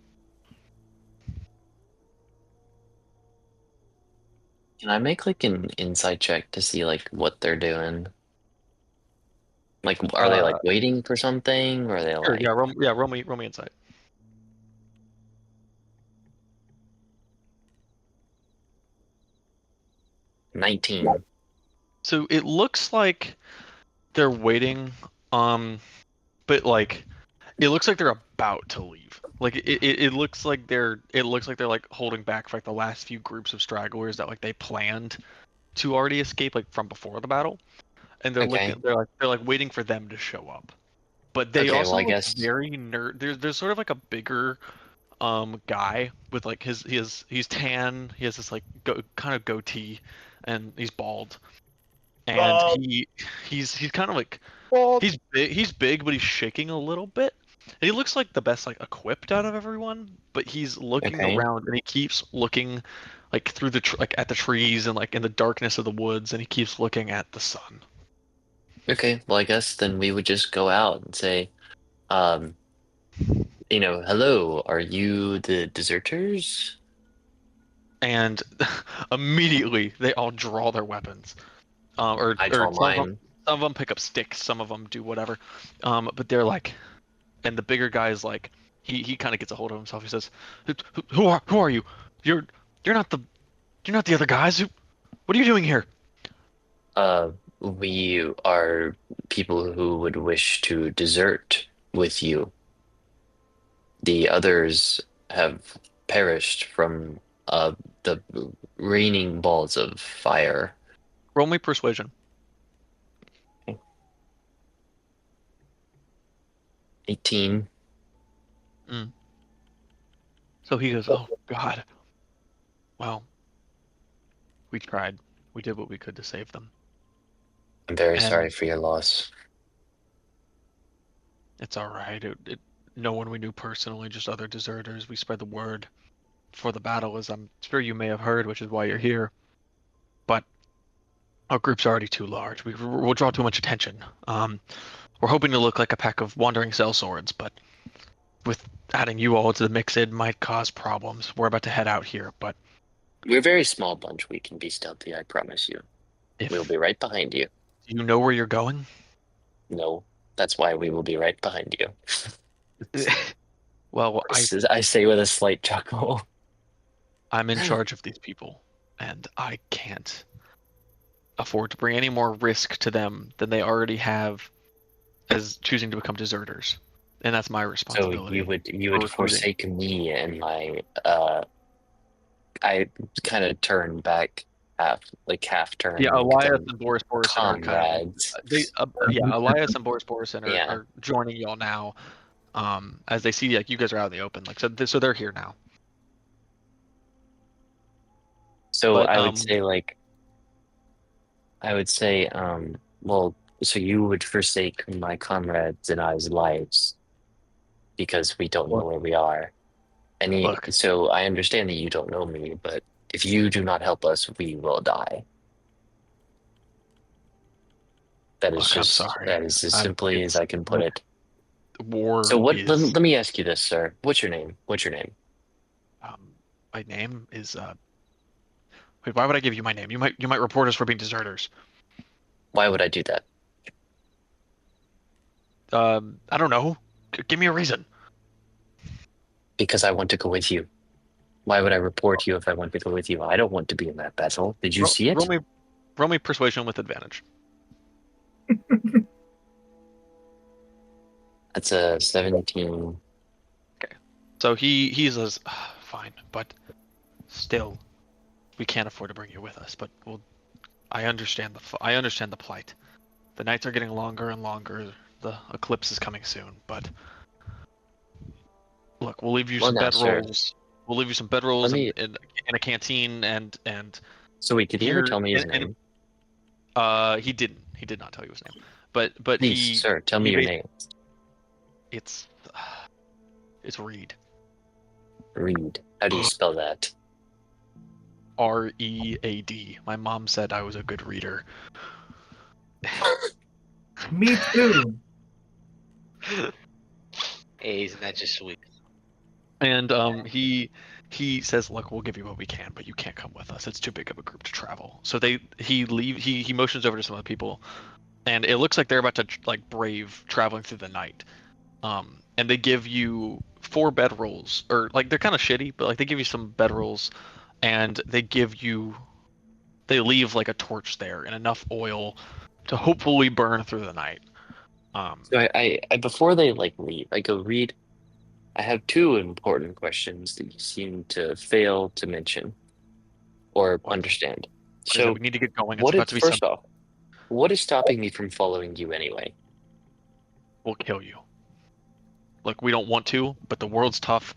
S2: Can I make like an insight check to see like what they're doing? Like, are they like waiting for something, or are they
S1: Sure,
S2: like?
S1: roll me insight.
S2: 19.
S1: So it looks like they're waiting, but like it looks like they're about to leave. Like it looks like they're like holding back for like the last few groups of stragglers that like they planned to already escape like from before the battle, and they're
S2: Okay.
S1: they're like waiting for them to show up. But they
S2: Okay,
S1: also
S2: well, I
S1: look
S2: guess
S1: very there's sort of like a bigger guy with like he's tan, he has this like kind of goatee, and he's bald, and he's kind of like he's big, but he's shaking a little bit. And he looks like the best like equipped out of everyone, but he's looking
S2: Okay.
S1: around and he keeps looking like through the like at the trees and like in the darkness of the woods, and he keeps looking at the sun.
S2: okay, well, I guess then we would just go out and say, hello, are you the deserters?
S1: And immediately they all draw their weapons.
S2: I draw mine.
S1: Some of them pick up sticks, some of them do whatever. But they're like, and the bigger guy is like, he kind of gets a hold of himself. He says, who are you? You're not the other guys. What are you doing here?"
S2: We are people who would wish to desert with you. The others have perished from the raining balls of fire.
S1: Roll me persuasion.
S2: 18.
S1: So he goes, "Oh God. Well, we tried. We did what we could to save them.
S2: I'm very
S1: And
S2: sorry for your loss.
S1: It's all right. No one we knew personally, just other deserters. We spread the word for the battle, as I'm sure you may have heard, which is why you're here. But our group's already too large. We'll draw too much attention. We're hoping to look like a pack of wandering sellswords, but with adding you all to the mix, it might cause problems. We're about to head out here, but
S2: We're a very small bunch. We can be stealthy, I promise you.
S1: if
S2: We'll be right behind you.
S1: you know where you're going,
S2: No, that's why we will be right behind you.
S1: well,
S2: I say with a slight chuckle.
S1: I'm in charge of these people, and I can't afford to bring any more risk to them than they already have as choosing to become deserters. and that's my
S2: So
S1: responsibility.
S2: you
S1: for
S2: would
S1: recruiting.
S2: forsake me and my I kind of turn back half turn.
S1: Yeah,
S2: and look at
S1: Elias
S2: them.
S1: and Boris Borrision are kind
S2: Comrades.
S1: of Elias and Boris Borrision
S2: Yeah.
S1: are joining y'all now. As they see like you guys are out in the open, like so they're here now.
S2: So
S1: But,
S2: I would say, well, so you would forsake my comrades and I's lives because we don't know where we are.
S1: Look.
S2: So I understand that you don't know me, but if you do not help us, we will die. That is
S1: Look, I'm sorry.
S2: that is as simply as I can put it.
S1: War.
S2: So what?
S1: Is,
S2: let me ask you this, sir. What's your name?
S1: my name is Wait, why would I give you my name? You might report us for being deserters.
S2: Why would I do that?
S1: I don't know. Give me a reason.
S2: Because I want to go with you. Why would I report you if I want to go with you? I don't want to be in that battle. Did you see it?
S1: Roll me persuasion with advantage.
S2: That's a 17.
S1: Okay. So he says, fine, but still, we can't afford to bring you with us. But I understand the plight. The nights are getting longer and longer. The eclipse is coming soon. But look, we'll leave you some bedrolls. We'll leave you some bedrolls in a canteen and.
S2: So wait, did he ever tell me his name?
S1: He didn't. He did not tell you his name. But
S2: Please, sir, tell me your name.
S1: It's Reed.
S2: Reed. How do you spell that?
S1: Read. My mom said I was a good reader.
S3: Me too.
S6: Hey, isn't that just sweet?
S1: And he says, look, we'll give you what we can, but you can't come with us. It's too big of a group to travel. So he motions over to some of the people, and it looks like they're about to like brave traveling through the night. And they give you 4 bedrolls, or like they're kind of shitty, but like they give you some bedrolls, and they leave like a torch there and enough oil to hopefully burn through the night.
S2: So I before they like leave, I go, Reed, I have 2 important questions that you seem to fail to mention or understand. So
S1: we need to get going.
S2: First off, what is stopping me from following you anyway?
S1: We'll kill you. Look, we don't want to, but the world's tough,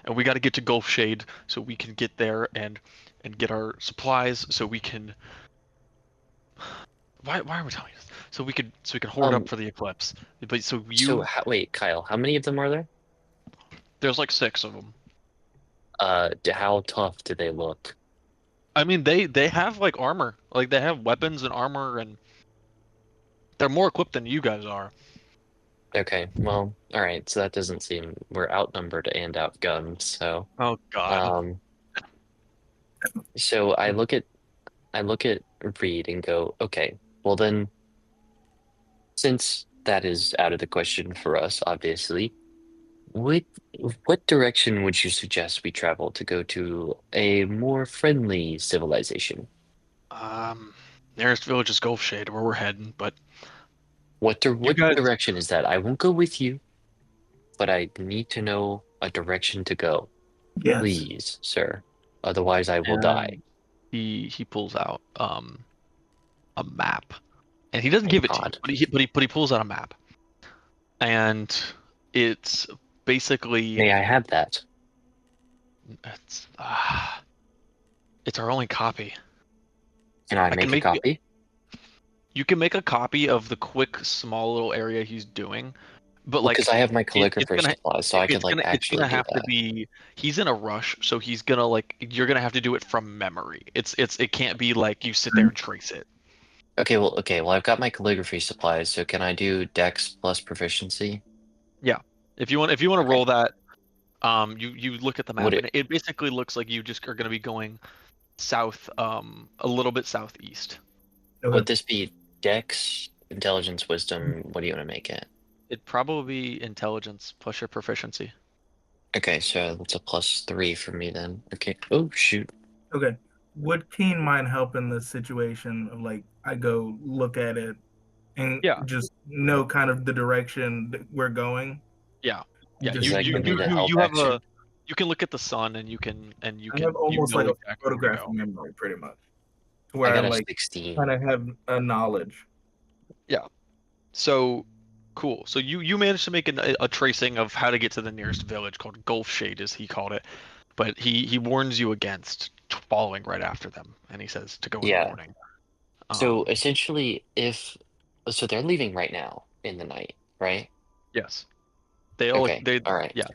S1: and we got to get to Gulf Shade so we can get there and get our supplies so we can. Why are we telling you this? So we can hoard up for the eclipse. But
S2: wait, Kyle, how many of them are there?
S1: There's like 6 of them.
S2: How tough do they look?
S1: I mean, they have like armor, like they have weapons and armor, and they're more equipped than you guys are.
S2: Okay, well, all right. So that doesn't seem we're outnumbered and outgunned. So.
S1: Oh God.
S2: So I look at Reed and go, okay, well then, since that is out of the question for us, obviously, what direction would you suggest we travel to go to a more friendly civilization?
S1: Nearest village is Gulf Shade, where we're heading, but.
S2: What direction is that? I won't go with you, but I need to know a direction to go.
S3: Yes.
S2: Please, sir. Otherwise, I will die.
S1: He pulls out a map, and he doesn't give it to you, but he pulls out a map, and it's basically.
S2: May I have that?
S1: It's our only copy.
S2: Can I make a copy?
S1: You can make a copy of the quick, small little area he's doing, but like
S2: because I have my calligrapher supplies, so I could like actually
S1: it's gonna have to be. He's in a rush, so he's gonna you're gonna have to do it from memory. It can't be like you sit there and trace it.
S2: Okay, well, I've got my calligraphy supplies, so can I do Dex plus proficiency?
S1: Yeah, if you want to roll that, you look at the map, and it basically looks like you just are gonna be going south, a little bit southeast.
S3: Okay.
S2: Would this be Dex, Intelligence, Wisdom? What do you want to make it?
S1: It'd probably be Intelligence plus your proficiency.
S2: Okay, so that's a +3 for me then. Okay. Oh shoot.
S3: Okay. Would keen mind help in this situation of like I go look at it and just know kind of the direction that we're going?
S1: Yeah.
S3: Just-
S2: Is that
S1: You
S2: gonna be the help
S1: you have
S2: action?
S1: a you can look at the sun and you
S3: I
S1: can
S3: have almost like a
S1: exactly where to
S3: photographic
S1: go.
S3: memory, pretty much, to
S2: I
S3: where I
S2: got a
S3: like
S2: 16.
S3: kind of have a knowledge.
S1: So cool. So you managed to make a tracing of how to get to the nearest village called Gulf Shade, as he called it. But he warns you against following right after them, and he says to go in the
S2: Yeah.
S1: morning.
S2: So
S1: Um,
S2: essentially, so they're leaving right now in the night, right?
S1: yes, they all
S2: Okay. All right.
S1: yeah,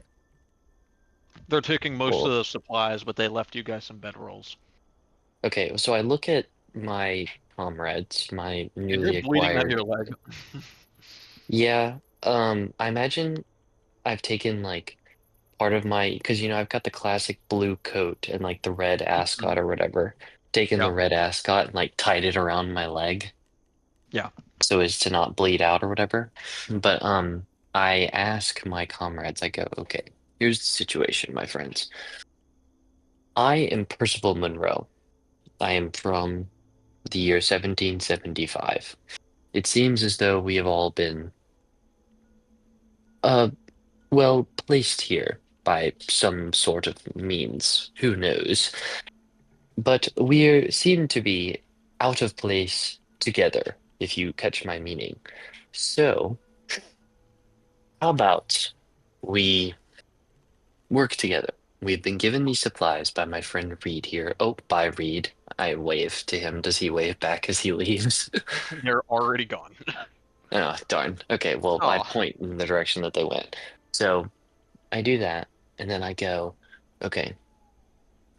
S1: they're taking most
S2: Cool.
S1: of the supplies, but they left you guys some bedrolls.
S2: Okay. So I look at my comrades, my
S1: And
S2: newly
S1: you're bleeding out
S2: acquired.
S1: your leg.
S2: Yeah. I imagine I've taken like part of my, because I've got the classic blue coat and like the red ascot or whatever. Taken the
S1: Yep.
S2: red ascot and like tied it around my leg.
S1: Yeah.
S2: So as to not bleed out or whatever. But I ask my comrades, I go, okay, here's the situation, my friends. I am Percival Monroe. I am from the year 1775. It seems as though we have all been uh well placed here by some sort of means. Who knows? But we seem to be out of place together, if you catch my meaning. So, how about we work together? We've been given these supplies by my friend Reed here. Oh, bye, Reed. I wave to him. Does he wave back as he leaves?
S1: They're already gone.
S2: Oh, darn. Okay, well, I
S6: Aw.
S2: point in the direction that they went. So I do that, and then I go, okay,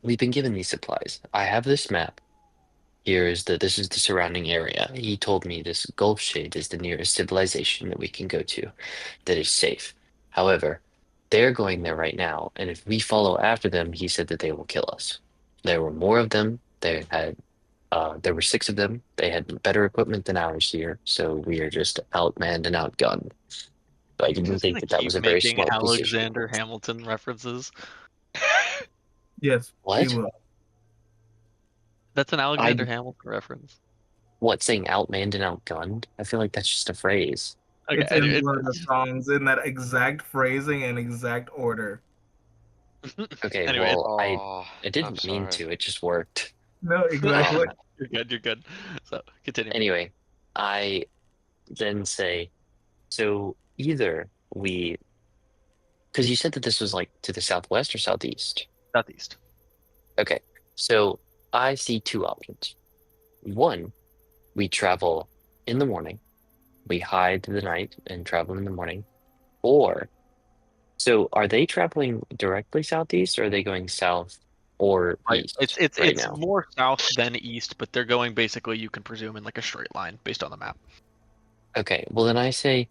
S2: we've been given these supplies. I have this map. This is the surrounding area. He told me this Gulf Shade is the nearest civilization that we can go to that is safe. However, they're going there right now, and if we follow after them, he said that they will kill us. There were more of them. There were 6 of them. They had better equipment than ours here, so we are just outmanned and outgunned. But I
S1: You're
S2: didn't
S1: just
S2: think
S1: gonna
S2: that that
S1: keep
S2: was a very
S1: making
S2: smart decision.
S1: Alexander Hamilton references.
S3: Yes, we
S2: What?
S3: will.
S1: That's an Alexander
S2: I
S1: Hamilton reference.
S2: what saying outmanned and outgunned? I feel like that's just a phrase.
S1: Okay,
S3: It's in one of the songs in that exact phrasing and exact order.
S2: Okay,
S1: Anyway,
S2: well, I
S6: Oh, I'm
S2: didn't mean
S6: sorry.
S2: to. It just worked.
S3: No, exactly.
S1: you're good. You're good. So continue.
S2: Anyway, I then say, so either we, because you said that this was like to the southwest or southeast.
S1: Southeast.
S2: Okay, so I see 2 options. One, we travel in the morning, we hide the night and travel in the morning. Or, so are they traveling directly southeast or are they going south or
S1: Right.
S2: east
S1: It's
S2: right
S1: it's
S2: now?
S1: more south than east, but they're going basically, you can presume, in like a straight line based on the map.
S2: Okay, well then I say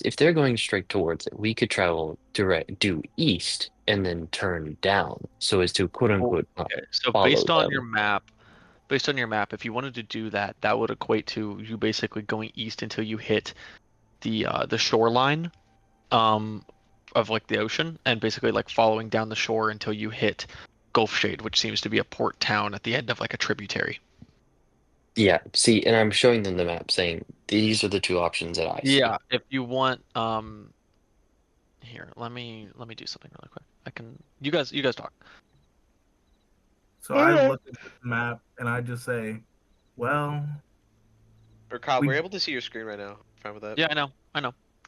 S2: if they're going straight towards it, we could travel due east and then turn down so as to quote
S1: Well,
S2: unquote not
S1: okay. So
S2: follow
S1: based on your map, if you wanted to do that, that would equate to you basically going east until you hit the shoreline of like the ocean, and basically like following down the shore until you hit Gulf Shade, which seems to be a port town at the end of like a tributary.
S2: Yeah, see, and I'm showing them the map saying these are the 2 options that I see.
S1: Yeah, if you want, here, let me do something really quick. I can, you guys talk.
S3: So I look at this map and I just say, well,
S6: Or Kyle,
S3: We-
S6: we're able to see your screen right now. Fine with that?
S1: Yeah, I know.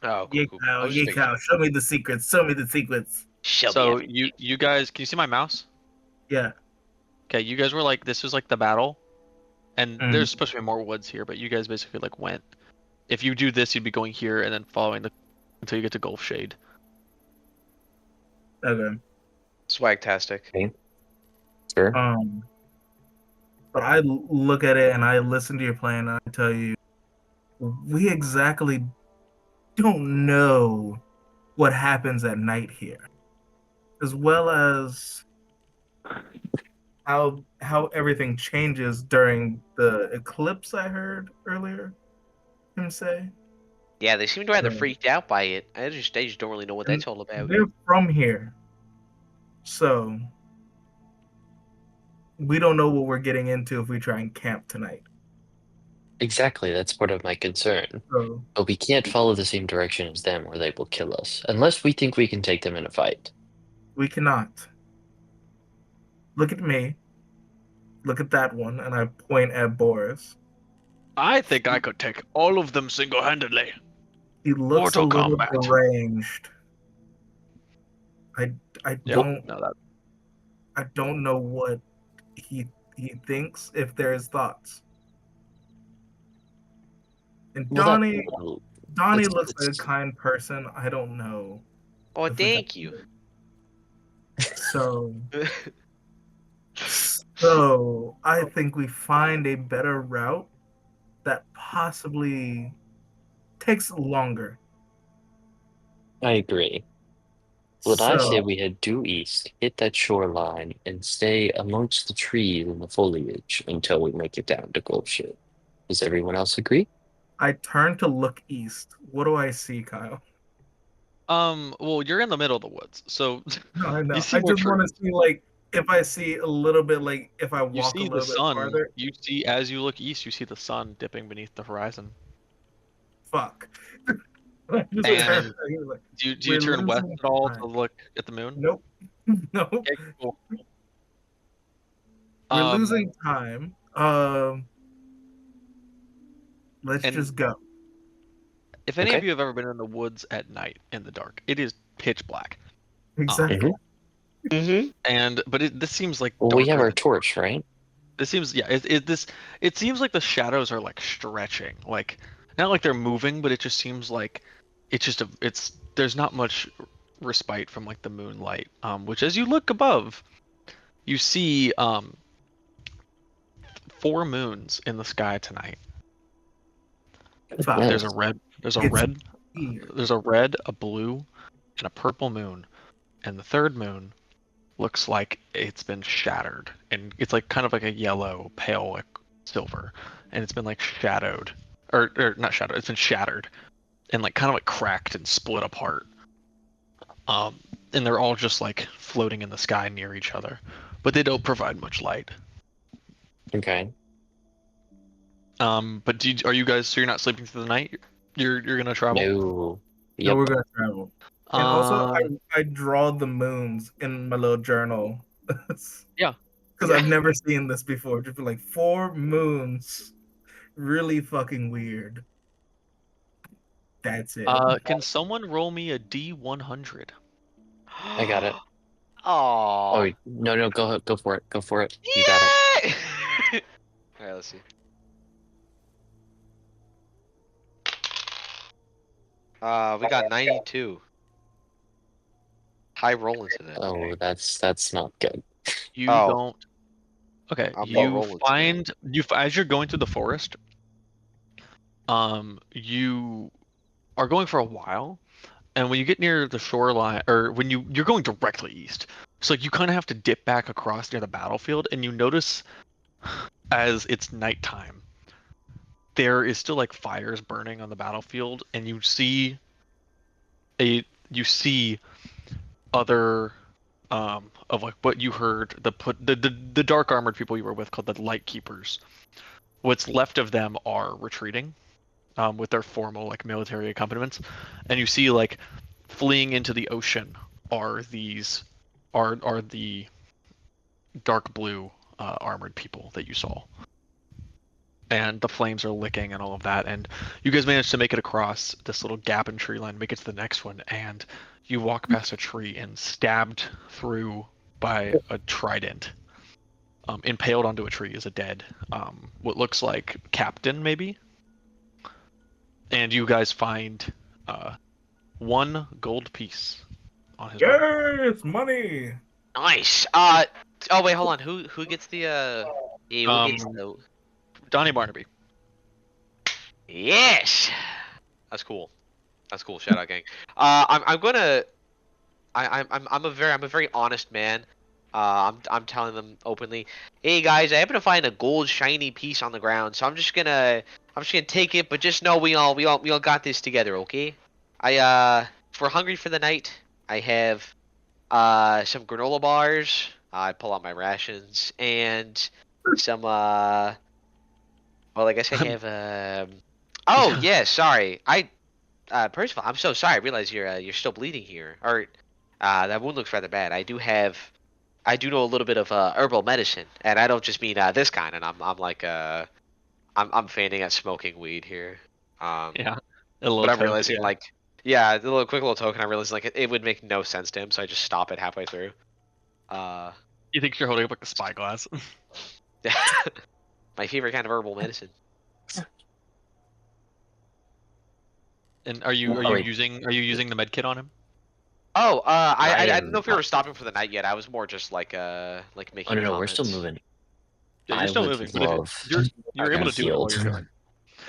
S6: Oh, cool,
S3: yeah,
S6: cool.
S3: cow,
S6: I was
S3: yeah,
S6: just making
S3: cow. Show me the secrets. Show me the secrets.
S6: sure.
S1: So you guys, can you see my mouse?
S3: Yeah.
S1: Okay, you guys were like, this was like the battle, and
S3: Mhm.
S1: there's supposed to be more woods here, but you guys basically like went. If you do this, you'd be going here and then following until you get to Gulf Shade.
S3: Okay.
S6: Swagtastic.
S2: Sure.
S3: But I look at it and I listen to your plan and I tell you, we exactly don't know what happens at night here, as well as how everything changes during the eclipse. I heard earlier him say.
S6: Yeah, they seem rather
S3: Yeah.
S6: freaked out by it. They just don't really know what
S3: And
S6: that's all about.
S3: They're from here, so we don't know what we're getting into if we try and camp tonight.
S2: Exactly, that's part of my concern.
S3: So
S2: But we can't follow the same direction as them or they will kill us. Unless we think we can take them in a fight.
S3: we cannot. Look at me. Look at that one, and I point at Boris.
S1: I think I could take all of them single-handedly.
S3: He looks a
S1: Mortal
S3: little
S1: Kombat.
S3: deranged. I
S1: Yep. No, that.
S3: don't know what he thinks, if there's thoughts. And
S2: Well,
S3: Donny
S2: let's-
S3: looks like a
S2: let's-
S3: kind person. I don't know.
S6: Oh,
S3: if we
S6: thank
S3: got-
S6: you.
S3: So I think we find a better route that possibly takes longer.
S2: I agree. What I
S3: So
S2: say we head due east, hit that shoreline, and stay amongst the trees and the foliage until we make it down to Goldship. Does everyone else agree?
S3: I turn to look east. What do I see, Kyle?
S1: Well, you're in the middle of the woods, so
S3: No, I know.
S1: you see
S3: I
S1: more
S3: just want to
S1: trees.
S3: see, like, if I see a little bit, like, if I
S1: You
S3: walk a
S1: see the
S3: little bit
S1: sun.
S3: farther.
S1: You see, as you look east, you see the sun dipping beneath the horizon.
S3: Fuck. I just
S1: And
S3: turn, like,
S1: Do you
S3: we're
S1: turn west
S3: losing
S1: at all
S3: time.
S1: to look at the moon?
S3: Nope. Nope.
S1: Okay, cool.
S3: We're
S1: Um,
S3: losing time. Let's
S1: And-
S3: just go.
S1: If any
S2: Okay.
S1: of you have ever been in the woods at night in the dark, it is pitch black.
S3: Exactly.
S6: Mm-hmm.
S1: But this seems like
S2: Well, we have
S1: darker
S2: our
S1: than-
S2: torch, right?
S1: This seems it seems like the shadows are like stretching, like not like they're moving, but it just seems like there's not much respite from like the moonlight. Which as you look above, you see 4 moons in the sky tonight.
S3: Fuck.
S2: Yeah.
S1: There's a red,
S3: It's here.
S1: there's a red, a blue, and a purple moon, and the third moon looks like it's been shattered, and it's like kind of like a yellow, pale, like silver, and it's been like shadowed, or not shadowed. It's been shattered, and like kind of like cracked and split apart. And they're all just like floating in the sky near each other, but they don't provide much light.
S2: Okay.
S1: But are you guys? So you're not sleeping through the night? You're gonna travel?
S2: No.
S3: No,
S2: Yep.
S3: we're gonna travel. And also,
S1: Uh,
S3: I draw the moons in my little journal.
S1: Yeah.
S3: Because I've never seen this before. Just be like 4 moons. Really fucking weird. That's it.
S1: Can someone roll me a D100?
S2: I got it.
S6: Oh.
S2: Oh, no, go for it. Go for it. You got it.
S6: it. All right, let's see. We got 92. High rolling today.
S2: Oh, that's not good.
S1: You
S6: Oh.
S1: don't. Okay,
S6: I'm
S1: you
S6: rolling
S1: find as you're going through the forest. You are going for a while, and when you get near the shoreline, or when you're going directly east, so you kind of have to dip back across near the battlefield, and you notice as it's nighttime, there is still like fires burning on the battlefield, and you see other of like what you heard the dark armored people you were with called the Light Keepers. What's left of them are retreating, with their formal like military accompaniments, and you see like fleeing into the ocean are the dark blue armored people that you saw, and the flames are licking and all of that, and you guys managed to make it across this little gap in tree line, make it to the next one, and you walk past a tree and stabbed through by a trident. Impaled onto a tree is a dead, what looks like captain maybe. And you guys find 1 gold piece on his body.
S3: Yes, money.
S6: Nice. Oh wait, hold on. Who gets the yeah, who gets the
S1: Donny Barnaby.
S6: Yes. That's cool. That's cool. Shout out, gang. I'm gonna. I'm a very honest man. I'm telling them openly. Hey guys, I happen to find a gold shiny piece on the ground, so I'm just gonna take it. But just know we all got this together, okay? If we're hungry for the night, I have some granola bars. I pull out my rations and some Well, I guess I have Oh yeah, sorry. Percival, I'm so sorry. I realize you're still bleeding here. Or that wound looks rather bad. I do know a little bit of herbal medicine, and I don't just mean this kind. And I'm like I'm feigning at smoking weed here.
S1: Yeah. A little
S6: But I'm
S1: toke,
S6: realizing
S1: yeah.
S6: like yeah, the little quick little token. I realized like it would make no sense to him, so I just stop it halfway through.
S1: You think you're holding up like a spyglass?
S6: My favorite kind of herbal medicine.
S1: And are you
S2: wait.
S1: using the med kit on him?
S6: Oh, I didn't
S2: am
S6: know if we were stopping for the night yet. I was more just like making
S2: Oh no, no, we're
S6: comments.
S2: still moving.
S1: Yeah, you're
S2: I
S1: still
S2: would
S1: moving, but if
S2: love
S1: you're able to do it while you're
S2: healed.
S1: going.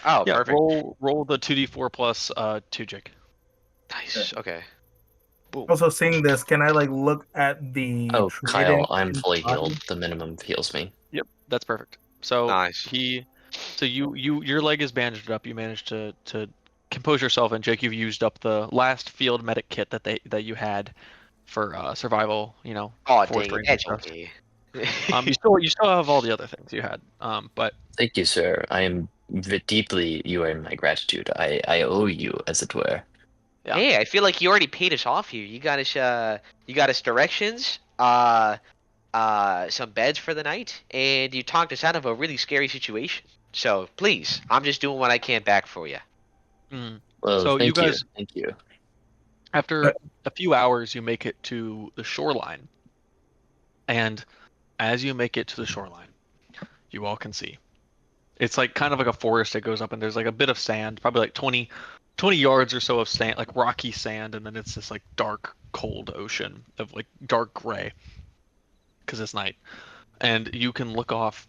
S6: Oh,
S1: Yeah,
S6: perfect.
S1: roll the 2d4 plus 2 jig.
S6: Nice. Okay. Boom.
S3: Also, seeing this, can I like look at the
S2: Oh,
S3: trident
S2: Kyle, I'm
S3: in
S2: fully
S3: the body?
S2: healed. The minimum heals me.
S1: Yep, that's perfect. So
S6: Nice.
S1: your leg is bandaged up. You managed to compose yourself, and Jake, you've used up the last field medic kit that you had for survival.
S6: Oh,
S1: forced
S6: dang it.
S1: range and
S6: That's
S1: stuff.
S6: okay.
S1: You still have all the other things you had. But
S2: Thank you, sir. I am deeply. You are in my gratitude. I owe you, as it were.
S1: Yeah.
S6: Hey, I feel like you already paid us off here. You got us directions, some beds for the night, and you talked us out of a really scary situation. So please, I'm just doing what I can back for you.
S2: Well,
S1: So you
S2: thank you.
S1: guys-
S2: Thank you.
S1: after a few hours, you make it to the shoreline, and as you make it to the shoreline, you all can see it's like kind of like a forest that goes up, and there's like a bit of sand, probably like 20 yards or so of sand, like rocky sand, and then it's this like dark, cold ocean of like dark gray because it's night. And you can look off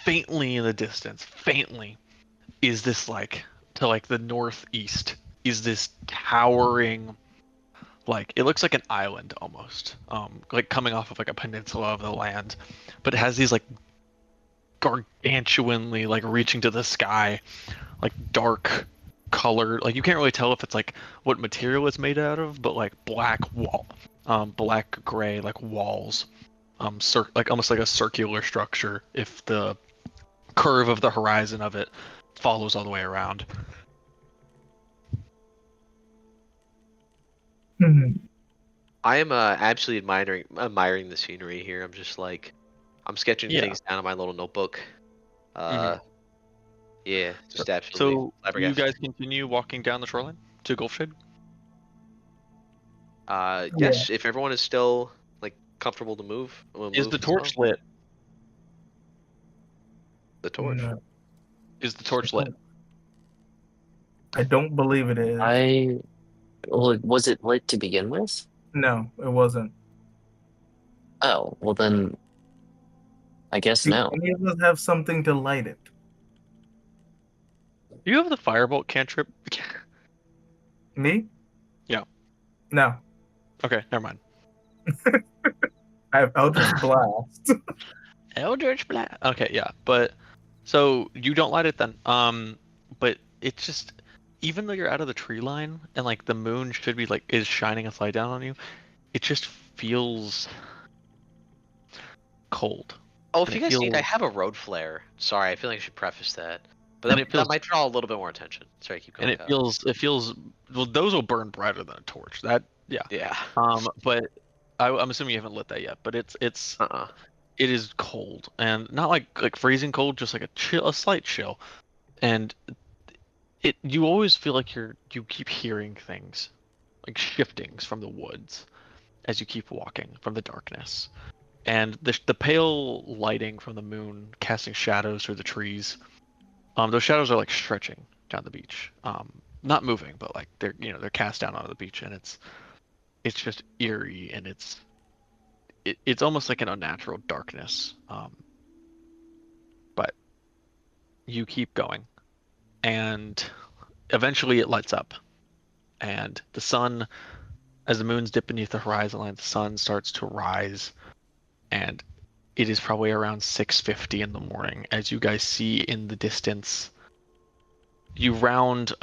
S1: faintly in the distance, faintly, is this like to like the northeast, is this towering, like it looks like an island almost, like coming off of like a peninsula of the land, but it has these like gargantuanly like reaching to the sky, like dark colored, like you can't really tell if it's like what material it's made out of, but like black gray like walls, like almost like a circular structure if the curve of the horizon of it follows all the way around.
S6: I am absolutely admiring the scenery here. I'm just like, I'm sketching
S1: Yeah.
S6: things down in my little notebook.
S1: Mhm.
S6: Yeah, just absolutely.
S1: So you
S6: flabbergasted.
S1: guys continue walking down the shoreline to Gulfshade?
S6: Yes, if everyone is still like comfortable to move, we'll
S1: Is
S6: move
S1: the
S6: as well.
S1: torch lit?
S6: The torch.
S3: No,
S1: Is the torch lit?
S3: I don't believe it is.
S2: Well, was it lit to begin with?
S3: No, it wasn't.
S2: Oh, well then, I guess
S3: Do
S2: no.
S3: any of us have something to light it?
S1: Do you have the firebolt cantrip?
S3: Me?
S1: Yeah.
S3: No,
S1: Okay, never mind.
S3: I have Eldritch Blast.
S1: Eldritch Blast. Okay, yeah, but so you don't light it then. But it's just, even though you're out of the tree line and like the moon should be like is shining its light down on you, it just feels cold.
S6: Oh, if
S1: And
S6: you
S1: it
S6: guys need, I
S1: feels-
S6: have a road flare. Sorry, I feel like I should preface that. But
S1: And
S6: that,
S1: it feels-
S6: that might draw a little bit more attention. Sorry, keep going.
S1: And it feels well. Those will burn brighter than a torch. That yeah.
S6: Yeah.
S1: But I'm assuming you haven't lit that yet. But it's
S6: Uh-uh.
S1: it is cold, and not like freezing cold, just like a slight chill. And you always feel like you keep hearing things like shiftings from the woods as you keep walking from the darkness, and the pale lighting from the moon casting shadows through the trees. Those shadows are like stretching down the beach, not moving, but like they're cast down onto the beach, and it's just eerie, and it's almost like an unnatural darkness. But you keep going, and eventually it lights up, and the sun, as the moon's dip beneath the horizon line, the sun starts to rise, and it is probably around 6:50 in the morning as you guys see in the distance. You round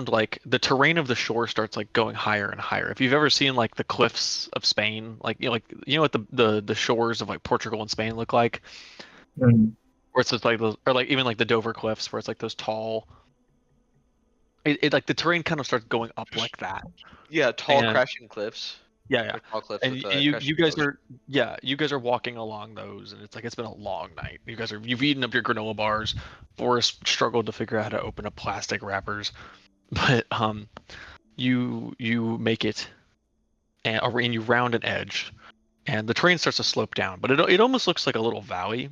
S1: like the terrain of the shore starts like going higher and higher. If you've ever seen like the cliffs of Spain, like what the shores of like Portugal and Spain look like,
S3: Mm.
S1: Where it's just like those, or like even like the Dover Cliffs, where it's like those tall. It like the terrain kind of starts going up like that.
S6: Yeah, tall
S1: And-
S6: crashing cliffs.
S1: Yeah, yeah.
S6: Or tall cliffs
S1: And
S6: with
S1: you
S6: crashing
S1: guys
S6: ocean.
S1: you guys are walking along those, and it's like it's been a long night. You've eaten up your granola bars. Boris struggled to figure out how to open up plastic wrappers, but you make it, and you round an edge, and the terrain starts to slope down, but it almost looks like a little valley,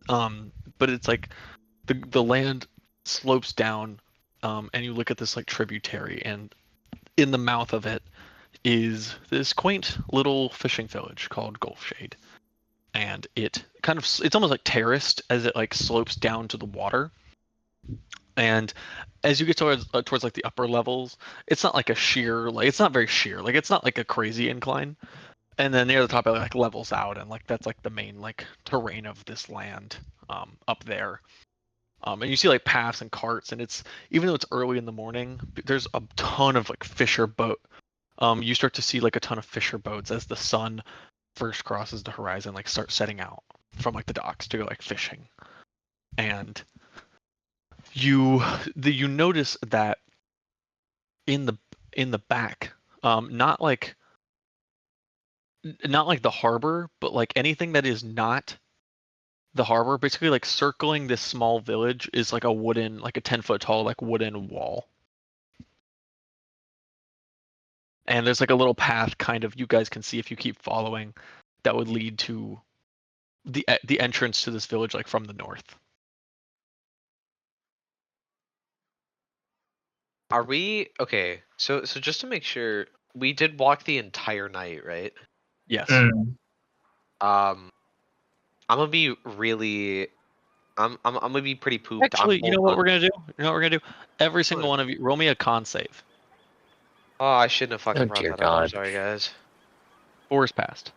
S1: but it's like the land slopes down, and you look at this like tributary, and in the mouth of it is this quaint little fishing village called Gulf Shade, and it's almost like terraced as it like slopes down to the water. And as you get towards like the upper levels, it's not like it's not very sheer, like it's not like a crazy incline. And then near the top it like levels out, and like that's like the main like terrain of this land up there. And you see like paths and carts, and it's, even though it's early in the morning, there's a ton of like fisher boat. You start to see like a ton of fisher boats as the sun first crosses the horizon, like start setting out from like the docks to go like fishing. And you notice that in the back, not like the harbor, but like anything that is not the harbor, basically like circling this small village, is like like a 10-foot tall like wooden wall. And there's like a little path, kind of, you guys can see if you keep following, that would lead to the entrance to this village, like from the north.
S6: Are we okay? So just to make sure, we did walk the entire night, right?
S1: Yes.
S6: I'm gonna be really, I'm gonna be pretty pooped.
S1: Actually, you know what we're gonna do? Every single one of you, roll me a con save.
S6: Oh, I shouldn't have fucking
S2: Oh,
S6: brought
S2: dear
S6: that up. I'm
S2: God.
S6: sorry, guys.
S1: 4 is passed.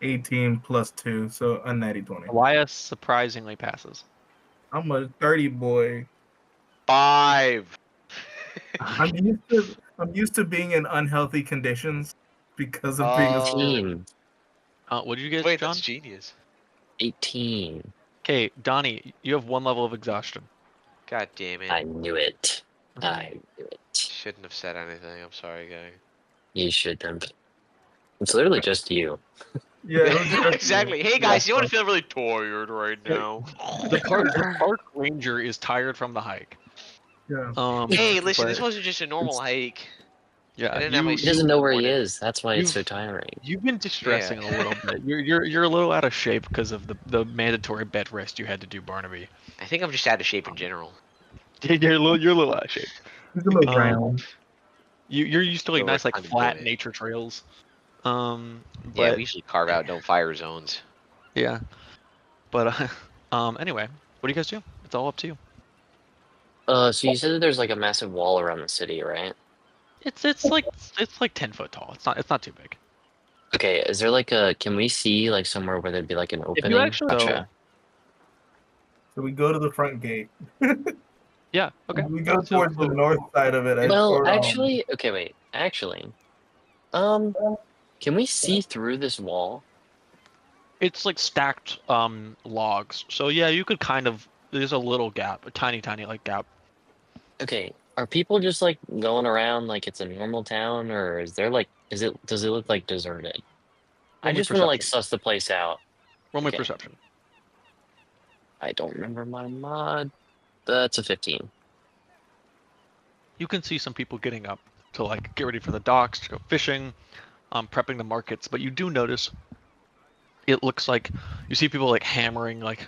S3: 18 plus 2, so a natty 20.
S1: Elias surprisingly passes.
S3: I'm a 30 boy.
S6: 5.
S3: I'm used to being in unhealthy conditions because of being a
S2: Team.
S1: What did you get,
S6: Wait,
S1: John?
S6: that's genius.
S2: 18.
S1: Okay, Donny, you have 1 level of exhaustion.
S6: God damn it.
S2: I knew it. I knew it.
S6: Shouldn't have said anything. I'm sorry, guy.
S2: You shouldn't. It's literally just you.
S3: Yeah,
S6: Exactly. Hey guys, you want to feel really tired right now?
S1: The park ranger is tired from the hike.
S3: Yeah.
S6: Hey, listen,
S1: but-
S6: this wasn't just a normal hike. I
S1: Yeah,
S6: didn't have my
S2: He doesn't know where he
S6: morning.
S2: is. That's why it's so
S1: You've-
S2: tiring.
S1: You've been distressing a little bit. You're a little out of shape because of the mandatory bed rest you had to do, Barnaby.
S6: I think I'm just out of shape in general.
S1: You're a little out of shape.
S3: He's a little
S1: Um,
S3: round.
S1: You're used to like
S6: So
S1: nice
S6: we're
S1: like
S6: kind of
S1: flat
S6: doing it.
S1: nature trails.
S6: Yeah,
S1: But
S6: we usually carve out no fire zones.
S1: yeah. But anyway, what do you guys do? It's all up to you.
S2: So you said that there's like a massive wall around the city, right?
S1: It's like 10 foot tall. It's not too big.
S2: Okay, is there like can we see like somewhere where there'd be like an opening?
S1: actually
S2: Gotcha.
S3: So we go to the front gate.
S1: Yeah. Okay.
S3: We go
S1: So-
S3: towards the north side of it.
S2: Well, actually, okay, wait. Actually, can we see through this wall?
S1: It's like stacked logs. So yeah, you could kind of, there's a little gap, a tiny like gap.
S2: Okay, are people just like going around like it's a normal town, or is there like does it look like deserted? I
S1: Roll me
S2: just want to like
S1: perception.
S2: suss the place out.
S1: Roll me
S2: Okay.
S1: perception.
S2: I don't remember my mod. That's a 15.
S1: You can see some people getting up to like get ready for the docks, to go fishing, prepping the markets, but you do notice it looks like you see people like hammering like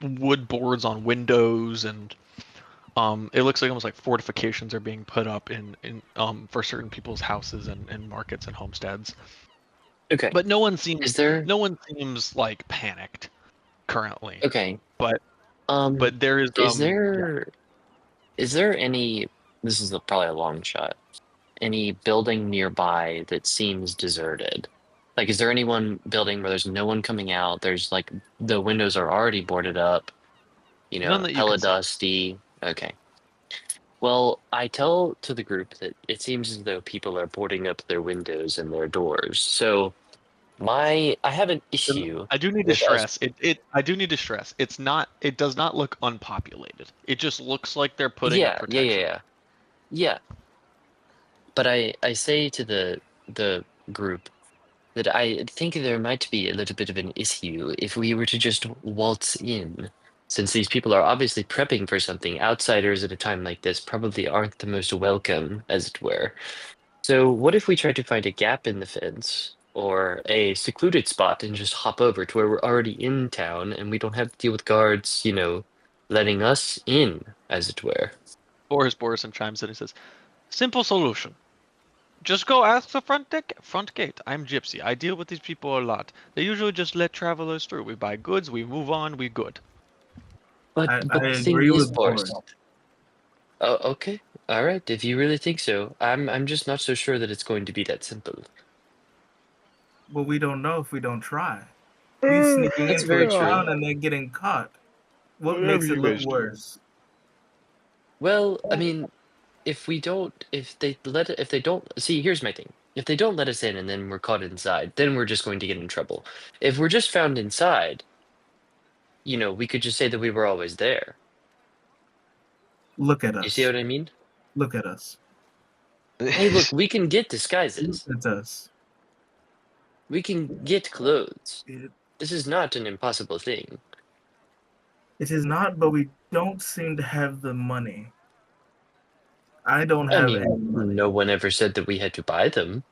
S1: wood boards on windows, and it looks like almost like fortifications are being put up in for certain people's houses and markets and homesteads.
S2: Okay.
S1: But no one seems
S2: Is there?
S1: like panicked currently.
S2: Okay.
S1: But there is
S2: Is there any? This is probably a long shot. Any building nearby that seems deserted? Like, is there anyone building where there's no one coming out? There's like the windows are already boarded up. You know,
S1: None that you
S2: hella
S1: can see.
S2: dusty. Okay. Well, I tell to the group that it seems as though people are boarding up their windows and their doors. So, I have an issue.
S1: I do need to
S2: with us-
S1: stress I do need to stress it does not look unpopulated. It just looks like they're putting up
S2: Yeah,
S1: protection.
S2: yeah. But I say to the group that I think there might be a little bit of an issue if we were to just waltz in, since these people are obviously prepping for something. Outsiders at a time like this probably aren't the most welcome, as it were. So what if we try to find a gap in the fence or a secluded spot and just hop over to where we're already in town and we don't have to deal with guards, letting us in, as it were.
S1: Boris Borrision chimes in and says, "Simple solution. Just go ask the front gate. I'm Gypsy. I deal with these people a lot. They usually just let travelers through. We buy goods, we move on, we good."
S2: But
S3: I
S2: the thing
S3: agree
S2: is,
S3: with
S2: Boris.
S3: Boris.
S2: Oh, okay. All right. If you really think so, I'm just not so sure that it's going to be that simple.
S3: But we don't know if we don't try. You sneaking
S2: That's
S3: into a
S2: very true.
S3: town and then getting caught. What
S1: Whatever
S3: makes it
S1: you
S3: look
S1: guys do.
S3: worse?
S2: Well, I mean, if they don't, see, here's my thing. If they don't let us in and then we're caught inside, then we're just going to get in trouble. If we're just found inside, we could just say that we were always there.
S3: Look at us.
S2: You see what I mean?
S3: Look at us.
S2: Hey, look, we can get
S3: Look
S2: disguises.
S3: at us.
S2: We can get clothes.
S3: It
S2: This is not an impossible thing.
S3: is not, but we don't seem to have the money. I don't
S2: I
S3: have
S2: mean,
S3: any money.
S2: no one ever said that we had to buy them.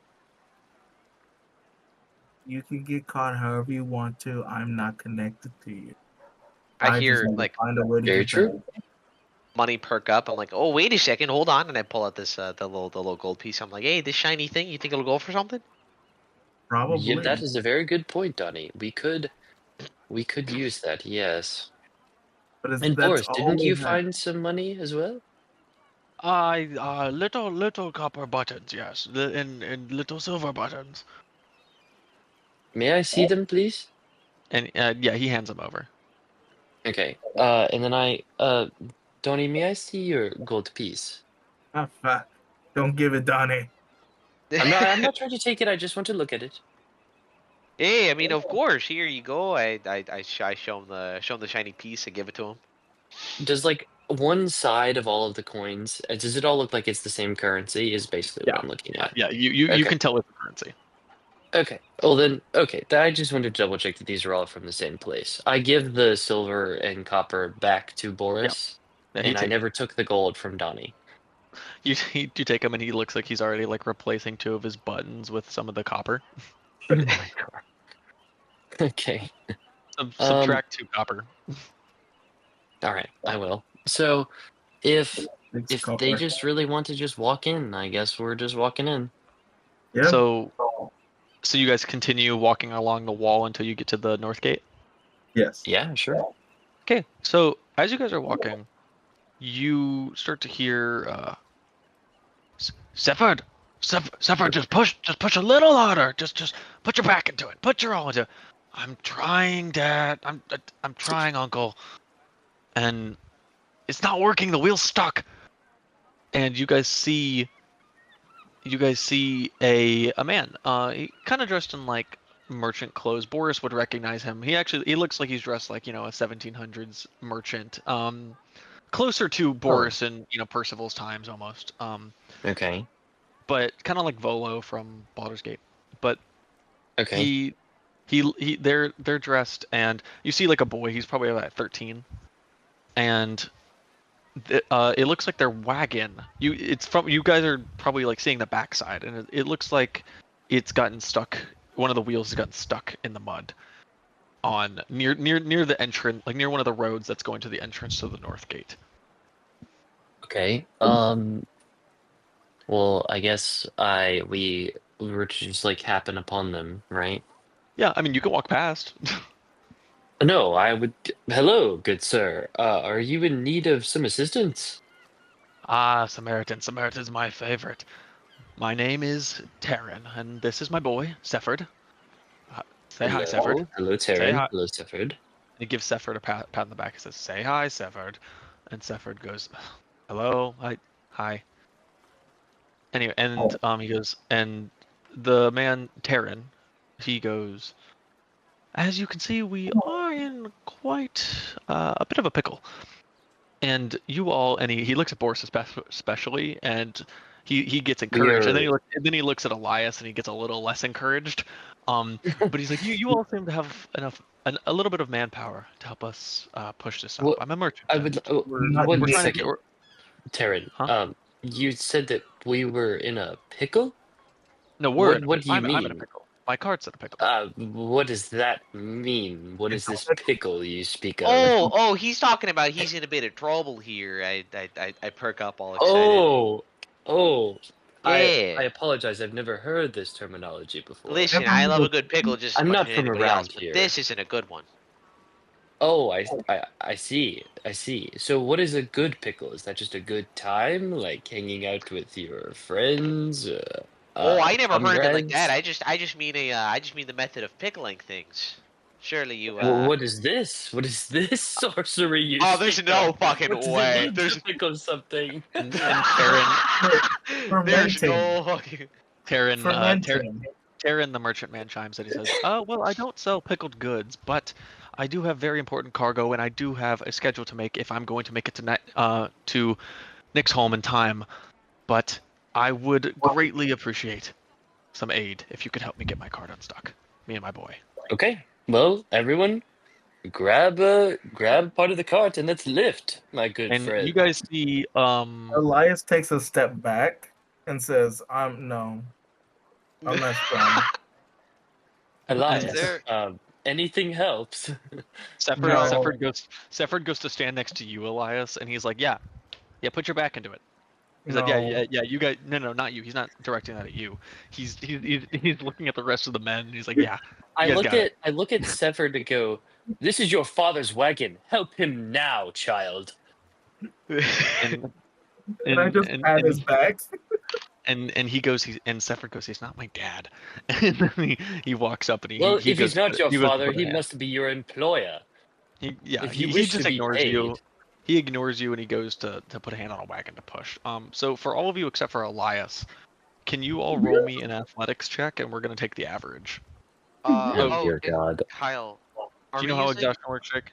S3: You can get caught however you want to. I'm not connected to you.
S6: I
S3: just
S6: hear
S3: need to
S6: like
S3: find a way to
S2: Very
S3: get
S2: true.
S3: back.
S6: money perk up. I'm like, oh wait a second, hold on, and I pull out this the little gold piece. I'm like, hey, this shiny thing, you think it'll go for something?
S3: Probably.
S2: Yeah, that is a very good point, Donny. We could use that, yes.
S3: But
S2: And
S3: that's
S2: Boris,
S3: all
S2: didn't
S3: we
S2: you
S3: have.
S2: find some money as well?
S1: Little copper buttons, yes, and little silver buttons.
S2: May I see them, please?
S1: And yeah, he hands them over.
S2: Okay. And then Donny, may I see your gold piece?
S3: Ah, fuck. Don't give it, Donny.
S2: I'm not trying to take it. I just want to look at it.
S6: Hey, I mean, of course. Here you go. I show him the shiny piece and give it to him.
S2: Does like one side of all of the coins, does it all look like it's the same currency? Is basically what I'm looking at.
S1: Yeah, you
S2: Okay.
S1: can tell with the currency.
S2: Okay. Well then, okay. I just wanted to double check that these are all from the same place. I give the silver and copper back to Boris,
S1: Yeah,
S2: and I never took the gold from Donny.
S1: you take him and he looks like he's already like replacing 2 of his buttons with some of the copper.
S2: Oh my god. Okay.
S1: Subtract 2 copper.
S2: All right, I will. So, if
S3: It's
S2: they just really want to just walk in, I guess we're just walking in.
S3: Yeah.
S1: So you guys continue walking along the wall until you get to the north gate?
S3: Yes.
S2: Yeah, sure.
S1: Okay, so as you guys are walking, you start to hear Sephard, just push a little harder. Just put your back into it. Put your all into it. I'm trying, Dad. I'm trying, Uncle. And it's not working. The wheel's stuck. And you guys see a man. He kind of dressed in like merchant clothes. Boris would recognize him. He looks like he's dressed like, a 1700s merchant. Closer to Boris and, Percival's times almost.
S2: Okay.
S1: But kind of like Volo from Baldur's Gate. But
S2: Okay.
S1: they're dressed, and you see like a boy. He's probably about 13, and it looks like their wagon. You guys are probably like seeing the backside, and it looks like it's gotten stuck. One of the wheels has gotten stuck in the mud on near the entrance, like near one of the roads that's going to the entrance to the north gate.
S2: Okay. Well, I guess we were to just like happen upon them, right?
S1: Yeah, I mean you can walk past.
S2: No, I would. Hello, good sir. Are you in need of some assistance?
S1: Ah, Samaritan's my favorite. My name is Taryn, and this is my boy, Sephard. Say hi, Sephard.
S2: Hello,
S1: Say
S2: Taryn.
S1: hi.
S2: Hello, Sephard.
S1: He gives Sephard a pat on the back. He says, "Say hi, Sephard," and Sephard goes, "Hello, hi." Anyway, and he goes, and the man Taryn, he goes, as you can see, we are in quite a bit of a pickle. And you all, and he looks at Boris especially, and he gets encouraged, and then he looks at Elias, and he gets a little less encouraged. But he's like, you all seem to have a little bit of manpower to help us push this up.
S2: Well,
S1: I'm a merchant.
S2: I would.
S3: not
S2: One
S1: we're trying to
S2: second,
S1: get.
S2: Taryn.
S1: Huh?
S2: You said that we were in a pickle.
S1: No,
S2: What
S1: do
S2: you
S1: I'm in a
S2: mean?
S1: pickle. My card's in a pickle.
S2: What does that mean? What is this pickle you speak of?
S6: Oh, he's talking about he's in a bit of trouble here. I perk up all excited.
S2: Oh.
S6: Yeah.
S2: I apologize. I've never heard this terminology before.
S6: Listen, I love a good pickle just as
S2: I'm
S6: much
S2: not
S6: as
S2: from
S6: anybody else,
S2: around
S6: but
S2: here.
S6: this isn't a good one.
S2: Oh, I see. I see. So what is a good pickle? Is that just a good time, like hanging out with your friends?
S6: Oh, I never heard of it like
S2: comrades?
S6: that. I just mean I just mean the method of pickling things. Surely you
S2: What is this? What is this sorcery you
S6: Oh, there's
S2: speak
S6: no
S2: of?
S6: fucking
S2: What does it
S6: way.
S2: mean
S6: There's
S2: to pickle something?
S1: And Taryn,
S6: There's
S3: Fermenting.
S6: no fucking
S3: Fermenting.
S1: Taryn, the merchant man, chimes in. He says, well, I don't sell pickled goods, but I do have very important cargo, and I do have a schedule to make if I'm going to make it to Nick's home in time. But I would greatly appreciate some aid if you could help me get my card unstuck. Me and my boy.
S2: Okay. Well, everyone, grab part of the cart and let's lift, my good
S1: And
S2: friend.
S1: you guys see,
S3: Elias takes a step back and says, I'm not strong.
S2: Elias,
S6: there-
S2: anything helps.
S1: Sefford goes to stand next to you, Elias, and he's like, yeah, put your back into it. He's like, yeah, you guys, no, not you. He's not directing that at you. He's looking at the rest of the men, and he's like, yeah.
S2: I
S1: guys
S2: look
S1: got
S2: at Sefford and go, "This is your father's wagon. Help him now, child."
S1: And
S3: I just pat his back.
S1: And he goes, and Sefford goes, he's not my dad. And then he walks up and he
S2: Well,
S1: he
S2: if he's
S1: goes,
S2: not your
S1: he goes to
S2: father,
S1: put a
S2: he
S1: hand.
S2: must be your employer.
S1: He
S2: If you
S1: he
S2: wish
S1: just
S2: to be
S1: ignores you.
S2: paid.
S1: He ignores you and he goes to put a hand on a wagon to push. So for all of you except for Elias, can you all roll me an athletics check, and we're gonna take the average.
S2: Dear
S6: and
S2: God.
S6: Kyle, are
S1: Do you
S6: we
S1: know how
S6: using-
S1: exhaustion works, Jake?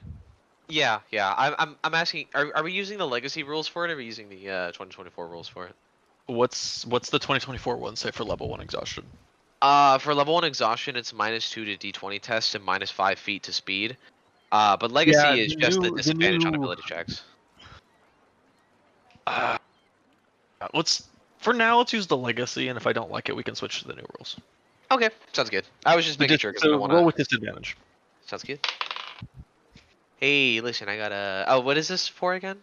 S6: Yeah. I'm asking. Are we using the legacy rules for it, or are we using the 2024 rules for it?
S1: What's the 2024 one say for level 1 exhaustion?
S6: For level 1 exhaustion, it's -2 to D20 test and -5 feet to speed. But legacy
S1: Yeah,
S6: is
S1: the
S6: just the
S1: new- the
S6: disadvantage on
S1: new-
S6: ability checks.
S1: Let's use the legacy, and if I don't like it, we can switch to the new rules.
S6: Okay, sounds good. I was just making sure because I
S1: So
S6: don't want
S1: roll
S6: to.
S1: with disadvantage.
S6: Sounds good. Hey, listen, I got a. Oh, what is this for again?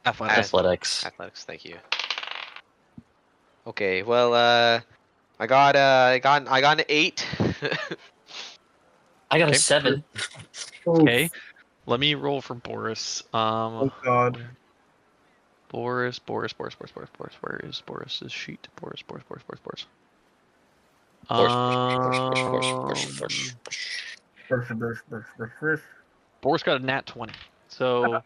S2: Athletics.
S6: Athletics. Thank you. Okay, well, I got an 8.
S2: I got
S1: Okay.
S2: a 7.
S1: Okay, let me roll for Boris.
S3: Oh God.
S1: Boris. Where is Boris's sheet? Boris. Boris got a nat 20. So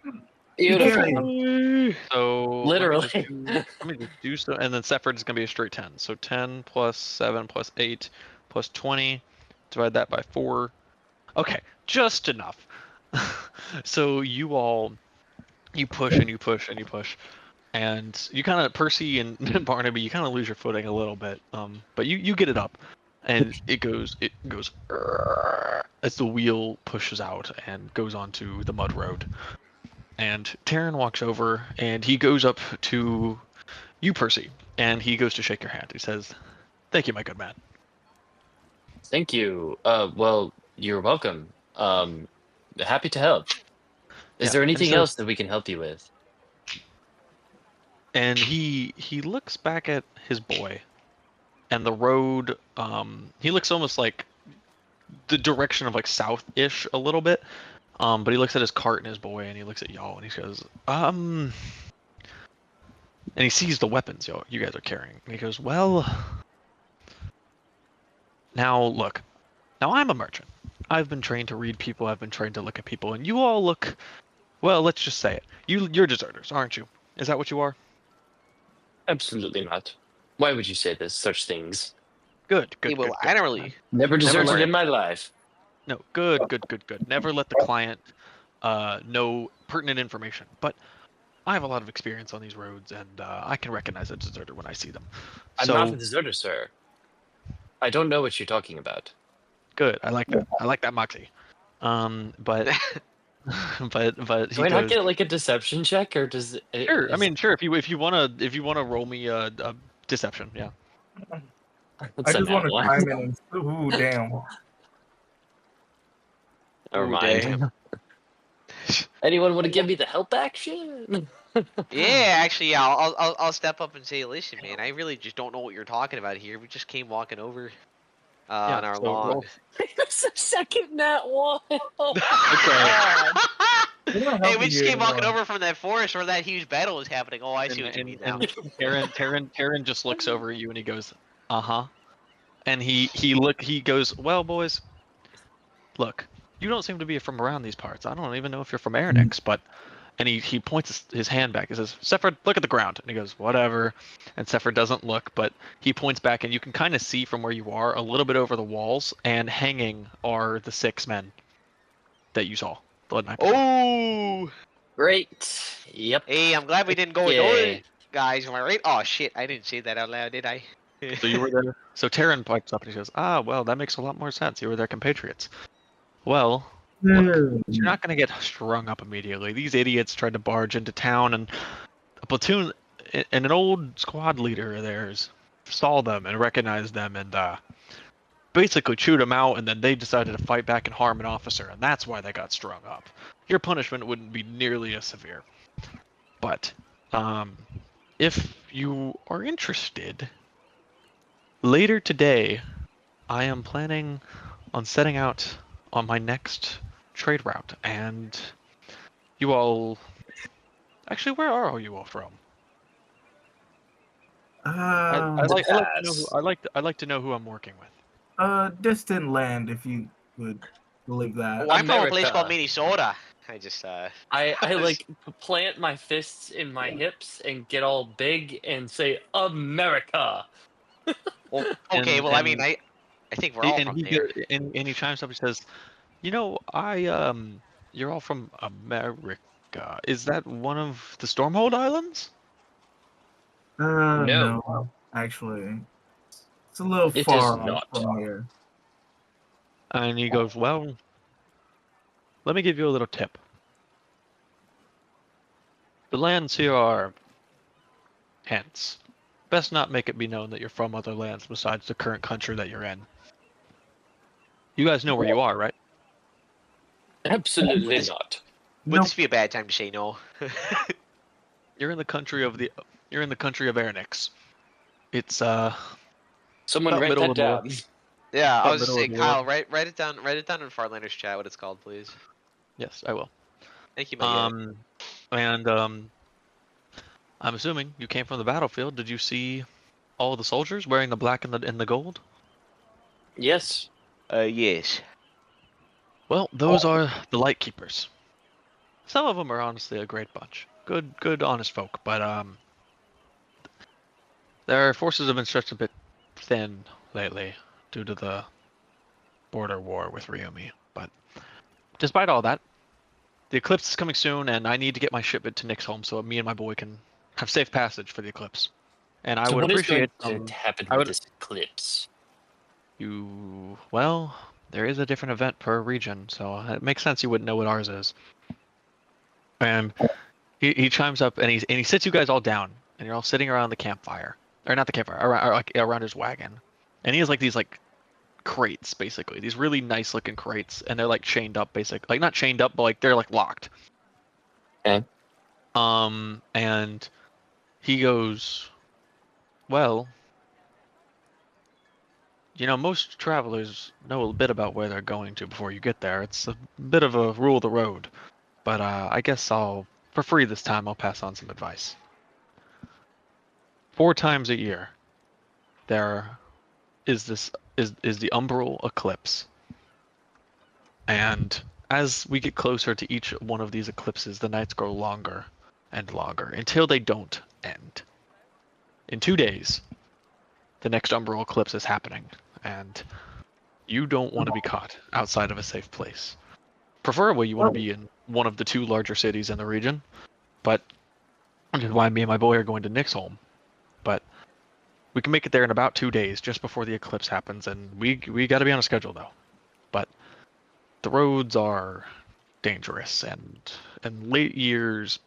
S2: Beautiful.
S1: so
S2: Literally.
S1: let me just do so, and then Sefford is gonna be a straight 10. So 10 plus 7 plus 8 plus 20. Divide that by 4. Okay, just enough. So you push and you push and you push, and you kind of, Percy and Barnaby, you kind of lose your footing a little bit. But you get it up, and it goes as the wheel pushes out and goes onto the mud road. And Taryn walks over and he goes up to you, Percy, and he goes to shake your hand. He says, "Thank you, my good man."
S2: Thank you. Well, you're welcome. Happy to help. Is
S1: Yeah,
S2: there
S1: and
S2: anything
S1: so-
S2: else that we can help you with?
S1: And he looks back at his boy, and the road. He looks almost like the direction of like south-ish a little bit. But he looks at his cart and his boy, and he looks at y'all, and he goes, and he sees the weapons you guys are carrying, and he goes, well, now look, now I'm a merchant. I've been trained to read people. I've been trained to look at people, and you all look, well, let's just say it. You're deserters, aren't you? Is that what you are?
S2: Absolutely not. Why would you say this? Such things?
S1: Good.
S6: Hey,
S1: Good.
S6: well,
S1: Good.
S6: I
S1: Good.
S6: don't really.
S2: Never deserted
S1: worry.
S2: in my life.
S1: No. Good. Good. Good. Good. Never let the client know pertinent information. But I have a lot of experience on these roads, and I can recognize a deserter when I see them.
S2: I'm
S1: So
S2: not a deserter, sir. I don't know what you're talking about.
S1: good. I like that. I like that moxie. But but
S2: Do
S1: he
S2: I not
S1: goes.
S2: get like a deception check, or does it?
S1: Sure. I
S2: is-
S1: mean, sure. If you wanna roll me a deception, yeah.
S2: What's
S3: I
S2: that
S3: just want
S2: now?
S3: to chime in and ooh, damn.
S2: Never
S6: Ooh,
S2: mind.
S6: damn.
S2: Anyone want to give me the help action?
S6: Yeah, actually, yeah. I'll step up and say, listen, man. I really just don't know what you're talking about here. We just came walking over on our
S1: so
S6: lawn.
S1: roll.
S2: It's a second nat one.
S3: We're not
S6: Hey,
S3: helping
S6: we just
S3: you
S6: came walking
S3: anymore.
S6: over from that forest where that huge battle was happening. Oh, I see what you mean now.
S1: Taryn just looks over at you and he goes, "Uh-huh." And he goes, "Well, boys, look, you don't seem to be from around these parts. I don't even know if you're from Aranix, but." And he points his hand back. He says, "Sephard, look at the ground." And he goes, "Whatever." And Sephard doesn't look, but he points back, and you can kind of see from where you are a little bit over the walls, and hanging are the 6 men that you saw. The night before.
S6: Oh,
S2: Great. Yep.
S6: hey, I'm glad we didn't go
S2: Yeah.
S6: into it, guys. Am I right? Oh shit, I didn't say that out loud, did I?
S1: So you were there. So Taryn pipes up and he goes, "Ah, well, that makes a lot more sense. You were their compatriots." Well, look, you're not going to get strung up immediately. These idiots tried to barge into town, and a platoon and an old squad leader of theirs saw them and recognized them and basically chewed them out, and then they decided to fight back and harm an officer, and that's why they got strung up. Your punishment wouldn't be nearly as severe. But if you are interested, later today, I am planning on setting out on my next trade route, and you all. Actually, where are all you all from? I like to know who, I like to know who I'm working with.
S3: Distant land, if you would believe that.
S6: Oh, I'm from a place called
S2: America.
S6: Minnesota. I just
S2: I like plant my fists in my hips and get all big and say America.
S6: Well, okay,
S1: And-
S6: well, I
S1: and-
S6: mean, I think we're all
S1: and
S6: from
S1: he
S6: there.
S1: and he chimes up and says, "You know, you're all from America. Is that one of the Stormhold Islands?"
S2: No.
S3: No, actually, it's a little
S2: It
S3: far
S2: is not.
S3: from here.
S1: And he goes, "Well, let me give you a little tip. The lands here are hence. Best not make it be known that you're from other lands besides the current country that you're in. You guys know where you are, right?"
S2: Absolutely
S6: It's-
S2: not.
S6: Would
S3: Nope.
S6: this be a bad time to say no?
S1: You're in the country of Aranix. It's
S2: Someone
S1: about
S2: write
S1: middle
S2: that
S1: of nowhere.
S2: down.
S6: Yeah, I
S1: About
S6: was just
S1: middle of
S6: saying,
S1: the
S6: Kyle,
S1: world.
S6: write it down in Farlanders chat what it's called, please.
S1: Yes, I will.
S6: Thank you, my guy.
S1: And I'm assuming you came from the battlefield. Did you see all the soldiers wearing the black and the gold?
S2: Yes.
S6: Yes.
S1: Well, those are the light keepers. Some of them are honestly a great bunch. Good, honest folk. But their forces have been stretched a bit thin lately due to the border war with Ryumi. But despite all that, the Eclipse is coming soon, and I need to get my shipment to Nick's home so me and my boy can have safe passage for the Eclipse. And I
S2: So
S1: would
S2: what is going
S1: appreciate
S2: to happen
S1: I
S2: with
S1: would-
S2: this eclipse?
S1: Well, there is a different event per region, so it makes sense you wouldn't know what ours is. And he chimes up and he sits you guys all down, and you're all sitting around the campfire, or not the campfire, around his wagon, and he has like these like crates basically, these really nice looking crates, and they're like chained up, basically, like not chained up, but like they're like locked.
S2: Okay.
S1: And he goes, well, you know, most travelers know a bit about where they're going to before you get there. It's a bit of a rule of the road. But I guess for free this time, I'll pass on some advice. 4 times a year, there is the Umbral Eclipse. And as we get closer to each one of these eclipses, the nights grow longer and longer until they don't end. In 2 days, the next Umbral Eclipse is happening, and you don't want to be caught outside of a safe place. Preferably, you want to be in one of the 2 larger cities in the region, but which is why me and my boy are going to Nick's home. But we can make it there in about 2 days, just before the eclipse happens, and we got to be on a schedule though. But the roads are dangerous, and in late years,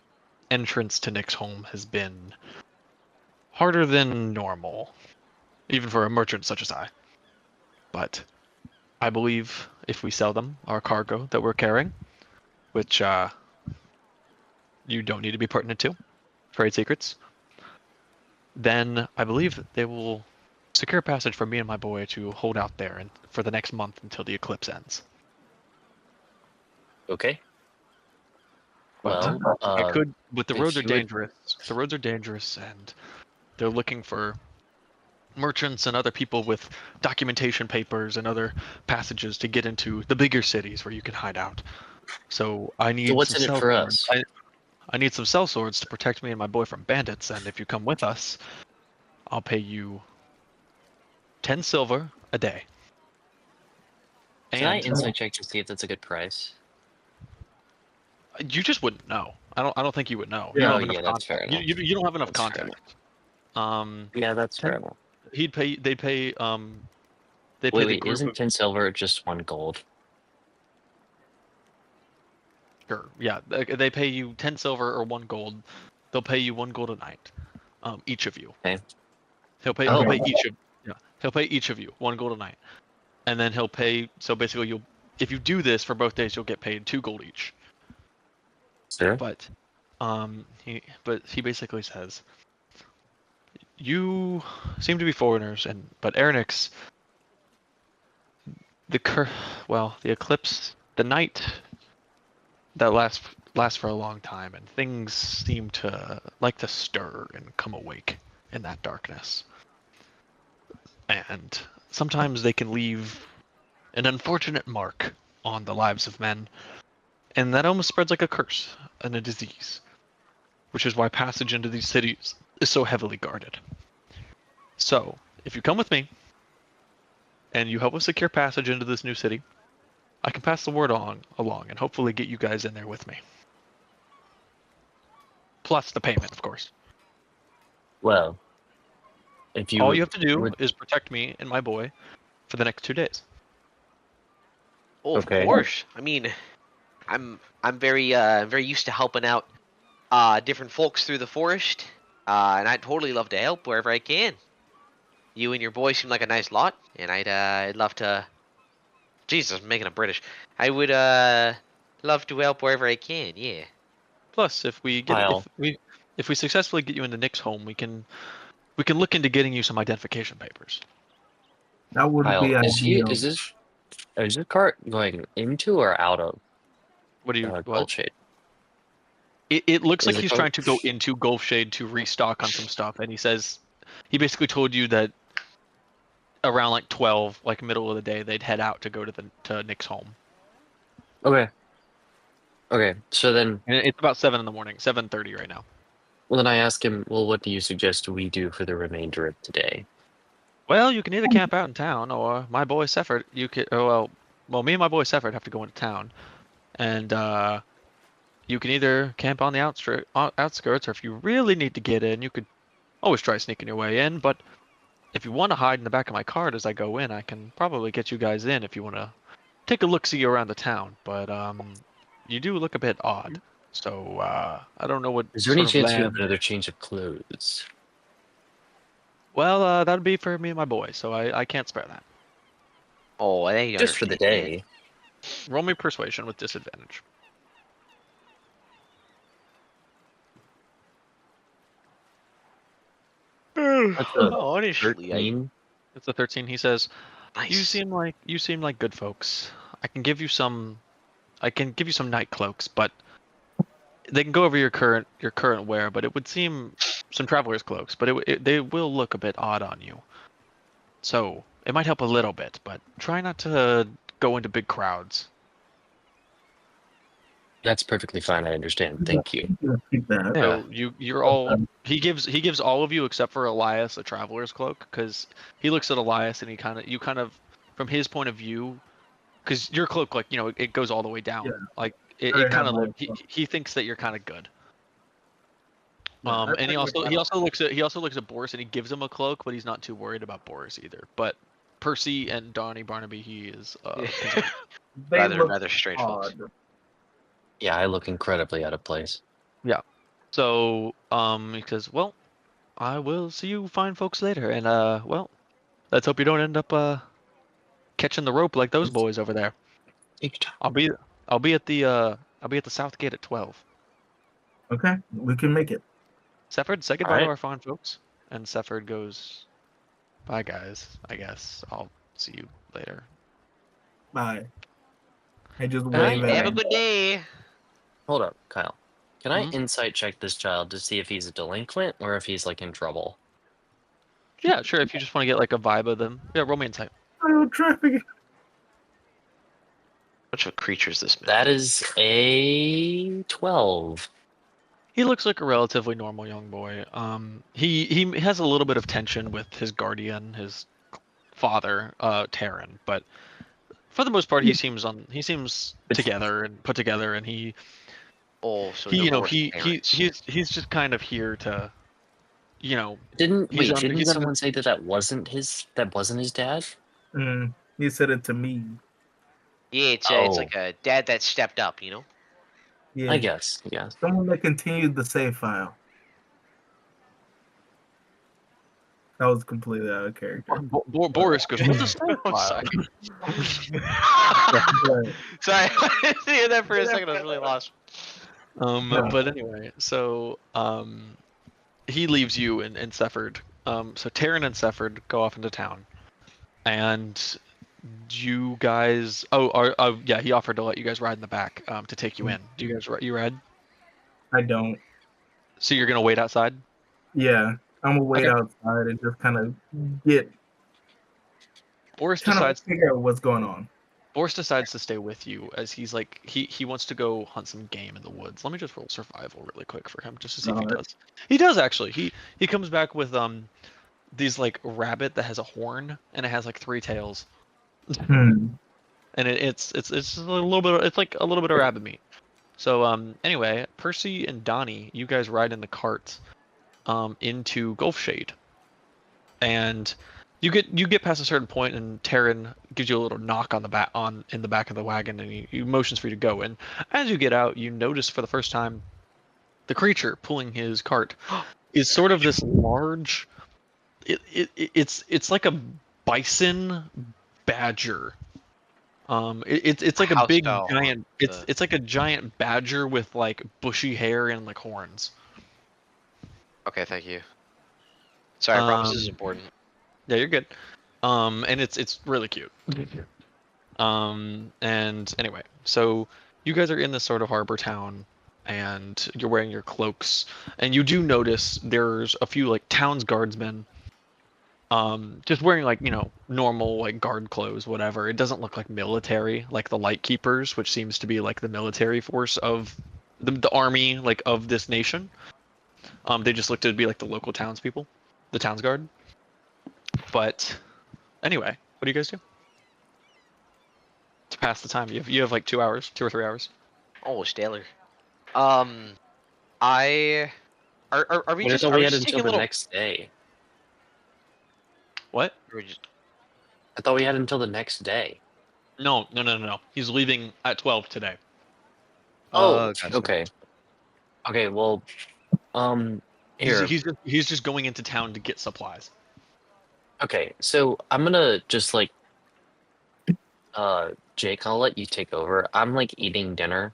S1: entrance to Nick's home has been harder than normal, even for a merchant such as I. But I believe if we sell them our cargo that we're carrying, which you don't need to be pertinent to, trade secrets, then I believe they will secure passage for me and my boy to hold out there and for the next month until the eclipse ends.
S2: Okay.
S1: But
S2: Well,
S1: I could, but the
S2: if
S1: roads are
S2: you would-
S1: dangerous. The roads are dangerous, and they're looking for merchants and other people with documentation papers and other passages to get into the bigger cities where you can hide out. So I need
S2: So what's
S1: some
S2: in it
S1: cell
S2: for
S1: swords.
S2: us?
S1: I need some cell swords to protect me and my boy from bandits, and if you come with us, I'll pay you 10 silver a day.
S2: Can I
S1: And
S2: insight check to see if that's a good price?
S1: you just wouldn't know. I don't think you would know.
S3: Yeah.
S1: You don't
S2: Oh,
S1: have enough
S2: yeah, that's fair
S1: context.
S2: enough.
S1: You don't have enough
S2: That's fair
S1: context.
S2: Yeah, that's fair
S1: 10
S2: enough.
S1: they'd pay they pay the
S2: Wait,
S1: group
S2: isn't
S1: of
S2: 10 silver just 1 gold?
S1: sure. Yeah, they pay you 10 silver or 1 gold. They'll pay you 1 gold a night. Each of you.
S2: Okay.
S1: He'll pay he'll pay each of you 1 gold a night. And then he'll pay so basically you'll if you do this for both days you'll get paid 2 gold each.
S2: Sure.
S1: But he basically says you seem to be foreigners but Erinix the eclipse, the night that lasts for a long time, and things seem to like to stir and come awake in that darkness. And sometimes they can leave an unfortunate mark on the lives of men, and that almost spreads like a curse and a disease, which is why passage into these cities is so heavily guarded. So, if you come with me, and you help us secure passage into this new city, I can pass the word along and hopefully get you guys in there with me. Plus the payment, of course.
S2: Well, if you
S1: All you have to do
S2: would-
S1: is protect me and my boy for the next 2 days.
S6: Oh, of
S2: Okay.
S6: course. I mean, I'm very very used to helping out different folks through the forest. And I'd totally love to help wherever I can. You and your boy seem like a nice lot, and I'd love to. Jesus, I'm making a British. I would love to help wherever I can. Yeah.
S1: Plus, if we successfully get you into Nick's home, we can look into getting you some identification papers.
S3: That would
S2: Kyle,
S3: be ideal.
S2: is this cart going into or out of
S1: What do you what?
S2: Goldshade?
S1: It looks
S2: Is
S1: like
S2: it
S1: he's
S2: called-
S1: trying to go into Gulf Shade to restock on some stuff, and he basically told you that around like 12, like middle of the day, they'd head out to go to Nick's home.
S2: Okay. Okay, so then,
S1: And it's about 7 in the morning, 7:30 right now.
S2: well, then I ask him, well, what do you suggest we do for the remainder of today?
S1: Well, you can either camp out in town, or my boy Sefford. You could, well, me and my boy Sefford have to go into town, and you can either camp on the outskirts, or if you really need to get in, you could always try sneaking your way in. But if you want to hide in the back of my cart as I go in, I can probably get you guys in if you want to take a look-see around the town. But you do look a bit odd, so I don't know what.
S2: Is there any
S1: sort of
S2: chance you have
S1: land-
S2: another change of clothes?
S1: Well, that'd be for me and my boy, so I can't spare that.
S6: Oh, I think you
S2: Just for the
S6: understand.
S2: day.
S1: Roll me persuasion with disadvantage.
S2: That's a
S6: Honestly,
S2: 13.
S1: It's a 13. He says,
S6: nice.
S1: You seem like good folks. I can give you some night cloaks, but they can go over your current wear. But it would seem some traveler's cloaks, but they will look a bit odd on you. So it might help a little bit, but try not to go into big crowds.
S2: That's perfectly fine. I understand. Thank you.
S3: Keep that.
S1: So you're all he gives all of you except for Elias a traveler's cloak because he looks at Elias and you kind of from his point of view because your cloak like it goes all the way down
S3: Yeah.
S1: like
S3: I
S1: it kind
S3: have
S1: of
S3: my
S1: he thinks that you're kind of good.
S3: Yeah, I
S1: And he
S3: pretty much
S1: also looks at Boris and he gives him a cloak, but he's not too worried about Boris either. But Percy and Donny Barnaby, he is concerned.
S3: They look
S6: rather strange folks.
S3: odd.
S2: Yeah, I look incredibly out of place.
S1: So he says, well, I will see you fine folks later, and well, let's hope you don't end up catching the rope like those boys over there.
S2: Take your time.
S1: I'll be at the south gate at 12.
S3: Okay, we can make it.
S1: Sefford, say goodbye to
S2: Alright.
S1: our fine folks. And Sefford goes, bye guys, I guess I'll see you later.
S3: Bye. I just
S2: Can I-
S3: wave at
S6: Have a
S3: him.
S6: good day.
S2: Hold up, Kyle. Can I
S1: Mhm.
S2: insight check this child to see if he's a delinquent or if he's like in trouble?
S1: Yeah, sure, if you just want to get like a vibe of them. Yeah, roll me insight.
S3: Oh, traffic.
S6: Bunch of creatures this man.
S2: That is a 12.
S1: He looks like a relatively normal young boy. He has a little bit of tension with his guardian, his father, Taryn, but for the most part, he seems together and put together, and he
S6: So
S1: he
S6: divorced parents.
S1: he's just kind of here to,
S2: Didn't
S1: He's under-
S2: didn't
S1: he's under-
S2: someone say that wasn't his dad?
S3: He said it to me.
S6: Yeah, it's
S2: Oh.
S6: like a dad that stepped up,
S3: Yeah.
S2: I guess. Yeah.
S3: Someone that continued the save file. That was completely out of character.
S1: Boris goes, "What's this?"
S6: I'm sorry.
S3: Right.
S6: Sorry, I didn't hear that for a second. I was really lost.
S3: Yeah.
S1: But anyway, so he leaves you and Sefford. So Taryn and Sefford go off into town, and you guys. Yeah, he offered to let you guys ride in the back to take you in. Do you guys you ride?
S3: I don't.
S1: So you're gonna wait outside?
S3: Yeah. I'm gonna wait
S1: Okay.
S3: outside and just kind of get
S1: Boris
S3: kind of
S1: decides.
S3: figure out what's going on.
S1: Boris decides to stay with you as he's like he wants to go hunt some game in the woods. Let me just roll survival really quick for him just to see if he
S3: Alright.
S1: does. He does actually. He comes back with these like rabbit that has a horn and it has like 3 tails.
S3: Hmm.
S1: And it's a little bit it's like a little bit of rabbit meat. So anyway, Percy and Donny, you guys ride in the cart into Gulf Shade. And you get past a certain point and Taryn gives you a little knock on in the back of the wagon and he motions for you to go. And as you get out, you notice for the first time the creature pulling his cart is sort of this large it's like a bison badger. It's like a
S6: How
S1: big
S6: so?
S1: giant it's like a giant badger with like bushy hair and like horns.
S6: Okay, thank you. Sorry, I promise this is
S1: Um,
S6: important.
S1: Yeah, you're good. And it's really cute. And anyway, so you guys are in this sort of harbor town and you're wearing your cloaks and you do notice there's a few like town's guardsmen just wearing like, normal like guard clothes, whatever. It doesn't look like military, like the light keepers, which seems to be like the military force of the army like of this nation. They just look to be like the local townspeople, the towns guard. But anyway, what do you guys do? To pass the time, you have like 2 hours, 2 or 3 hours.
S6: Oh, Stellar. Are we
S2: What
S6: just
S2: if
S6: are
S2: we
S6: we
S2: had
S6: just taking
S2: until
S6: a
S2: the
S6: little?
S2: next day?
S1: What?
S6: We're just,
S2: I thought we had until the next day.
S1: No. He's leaving at 12 today.
S2: Oh,
S1: Gotcha.
S2: okay. Okay, well, here.
S1: He's just going into town to get supplies.
S2: Okay, so I'm gonna just like, Jake, I'll let you take over. I'm like eating dinner,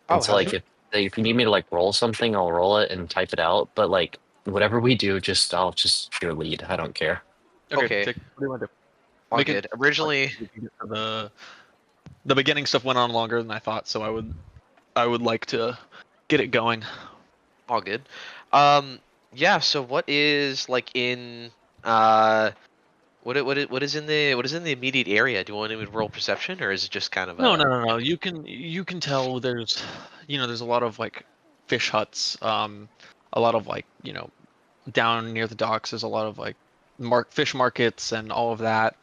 S2: and so
S6: hell
S2: like if you need me to like roll something, I'll roll it and type it out. But like whatever we do, I'll just your lead. I don't care.
S6: Okay.
S1: Jake, what do you want to do?
S6: all
S1: Make it-
S6: good. Originally,
S1: The beginning stuff went on longer than I thought, so I would like to get it going.
S6: all good. Yeah. So what is like in what is in the immediate area? Do you want to roll perception, or is it just kind of
S1: No,
S6: a?
S1: no, no, no. You can tell there's there's a lot of like fish huts, a lot of like down near the docks. There's a lot of like fish markets and all of that.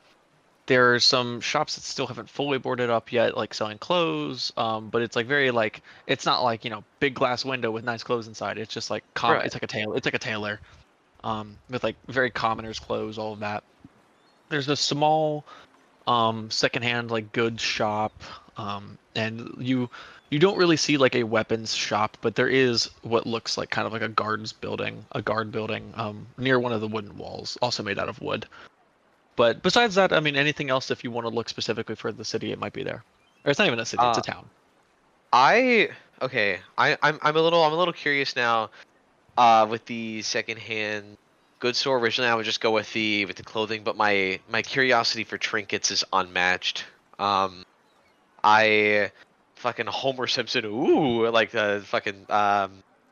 S1: There's some shops that still haven't fully boarded up yet, like selling clothes. But it's like very like it's not like big glass window with nice clothes inside. It's just like
S6: Right.
S1: It's like a tailor, with like very commoners' clothes, all of that. There's a small secondhand like goods shop, and you don't really see like a weapons shop, but there is what looks like kind of like a guard building near one of the wooden walls, also made out of wood. But besides that, I mean, anything else, if you want to look specifically for the city, it might be there. Or it's not even a city, it's a town.
S6: I'm a little curious now. With the secondhand goods store, originally I would just go with the clothing, but my curiosity for trinkets is unmatched. I fucking Homer Simpson, ooh, like the fucking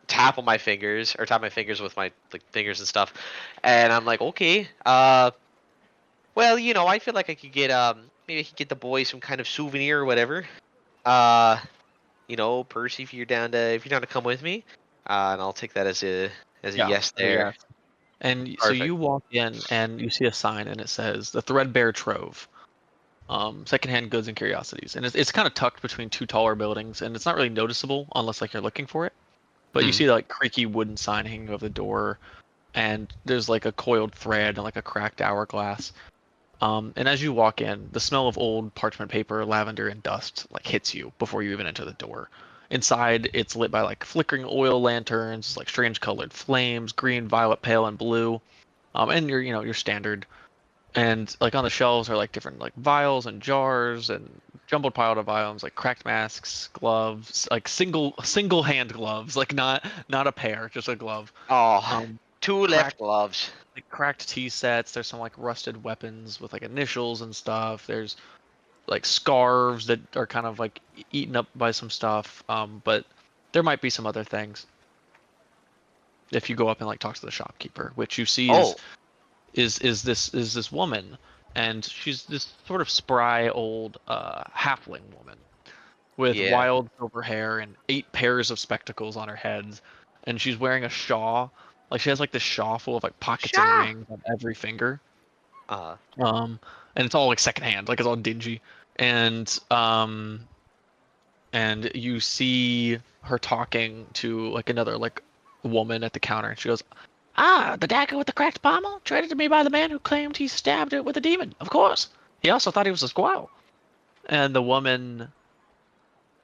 S6: tap my fingers with my like fingers and stuff, and I'm like, okay, well, I feel like I could get maybe I could get the boys some kind of souvenir or whatever. Percy, if you're down to come with me, and I'll take that as a yes there.
S1: Yeah. And so
S6: Perfect.
S1: you walk in and you see a sign and it says the Threadbare Trove, secondhand goods and curiosities, and it's kind of tucked between two taller buildings, and it's not really noticeable unless like you're looking for it. But you
S6: Mhm.
S1: see like creaky wooden sign hanging over the door, and there's like a coiled thread and like a cracked hourglass. And as you walk in, the smell of old parchment paper, lavender, and dust like hits you before you even enter the door. Inside, it's lit by like flickering oil lanterns, like strange colored flames, green, violet, pale, and blue. And your standard. And like on the shelves are like different like vials and jars and jumbled pile of items like cracked masks, gloves, like single hand gloves, like not a pair, just a glove.
S6: Oh, two left
S1: Cracked
S6: gloves.
S1: like cracked tea sets. There's some like rusted weapons with like initials and stuff. There's like scarves that are kind of like eaten up by some stuff. But there might be some other things if you go up and like talk to the shopkeeper, which you see
S6: Oh,
S1: is this woman, and she's this sort of spry old halfling woman with
S6: yeah.
S1: wild silver hair and 8 pairs of spectacles on her head, and she's wearing a shawl. Like she has like this shawl full of like pockets and
S6: Shaw.
S1: rings on every finger.
S6: Uh,
S1: And it's all like secondhand, like it's all dingy. And and you see her talking to like another like woman at the counter, and she goes, "Ah, the dagger with the cracked pommel, traded to me by the man who claimed he stabbed it with a demon. Of course. He also thought he was a squirrel." And the woman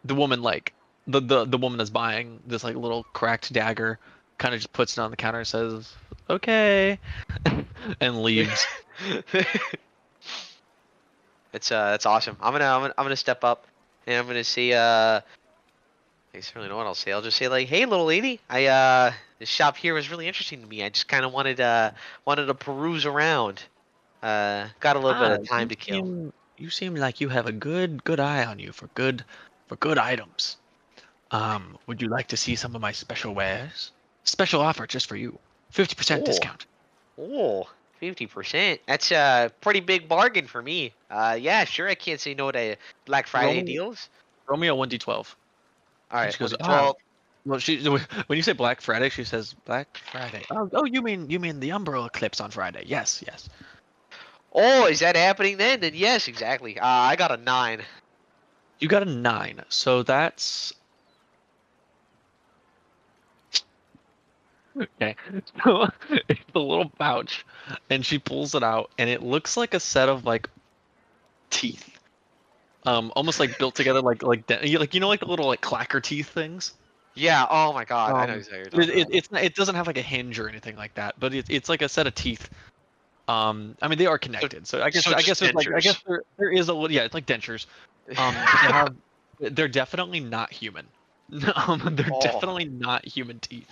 S1: like the woman that's buying this like little cracked dagger kind of just puts it on the counter and says, "Okay," and leaves.
S6: That's awesome. I'm gonna step up, and I'm gonna say I certainly know what I'll say. I'll just say like, "Hey, little lady, this shop here was really interesting to me. I just kind of wanted to peruse around. Got a little bit of time to kill."
S1: You seem like you have a good eye on you for good items. Would you like to see some of my special wares? Special offer just for you. 50%
S6: Oh.
S1: discount.
S6: Oh, 50%. That's a pretty big bargain for me. Yeah, sure. I can't say no to Black Friday
S1: Roll-
S6: deals.
S1: Roll me a 1d12.
S6: All
S1: And
S6: right,
S1: she goes,
S6: 12.
S1: Well, when you say Black Friday, she says Black Friday. Oh, you mean the Umbral Eclipse on Friday? Yes.
S6: Oh, is that happening then? Then yes, exactly. I got a 9.
S1: You got a 9, so that's okay. So it's a little pouch, and she pulls it out, and it looks like a set of like teeth, almost like built together like like the little like clacker teeth things.
S6: Yeah. Oh my God, I know exactly what you're talking about.
S1: It's not, it doesn't have like a hinge or anything like that, but it's like a set of teeth. I mean they are connected, so I guess there's like there is a little, yeah, it's like dentures. But they're definitely not human. They're
S6: Oh.
S1: definitely not human teeth.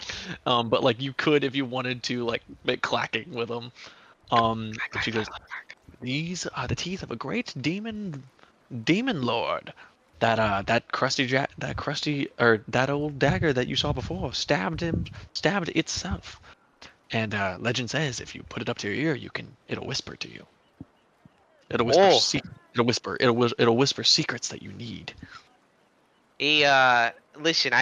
S1: But like you could if you wanted to like make clacking with them. But she goes, "These are the teeth of a great demon lord. That old dagger that you saw before stabbed itself. And legend says if you put it up to your ear, it'll whisper to you." It'll whisper.
S6: Oh.
S1: It'll whisper secrets that you need.
S6: Hey, listen,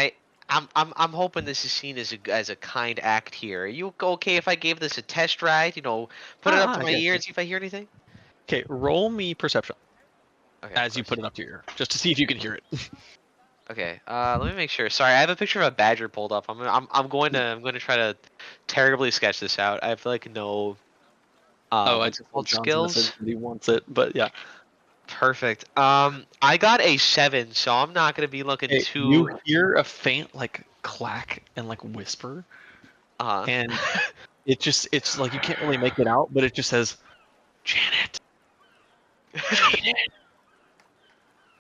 S6: I'm hoping this is seen as a kind act here. Are you okay if I gave this a test ride? You know, put it up to my ear and see if I hear anything.
S1: Okay, roll me perception
S6: Okay.
S1: as you put it up to your ear, just to see if you can hear it.
S6: Okay. Let me make sure. Sorry, I have a picture of a badger pulled up. I'm going to try to terribly sketch this out. I have like no
S1: I
S6: what's it
S1: just
S6: called,
S1: told John's message
S6: skills.
S1: that he wants it, but yeah.
S6: Perfect. I got a 7, so I'm not gonna be looking
S1: Hey,
S6: too.
S1: you hear a faint like clack and like whisper, and it's like you can't really make it out, but it just says, Janet. Janet.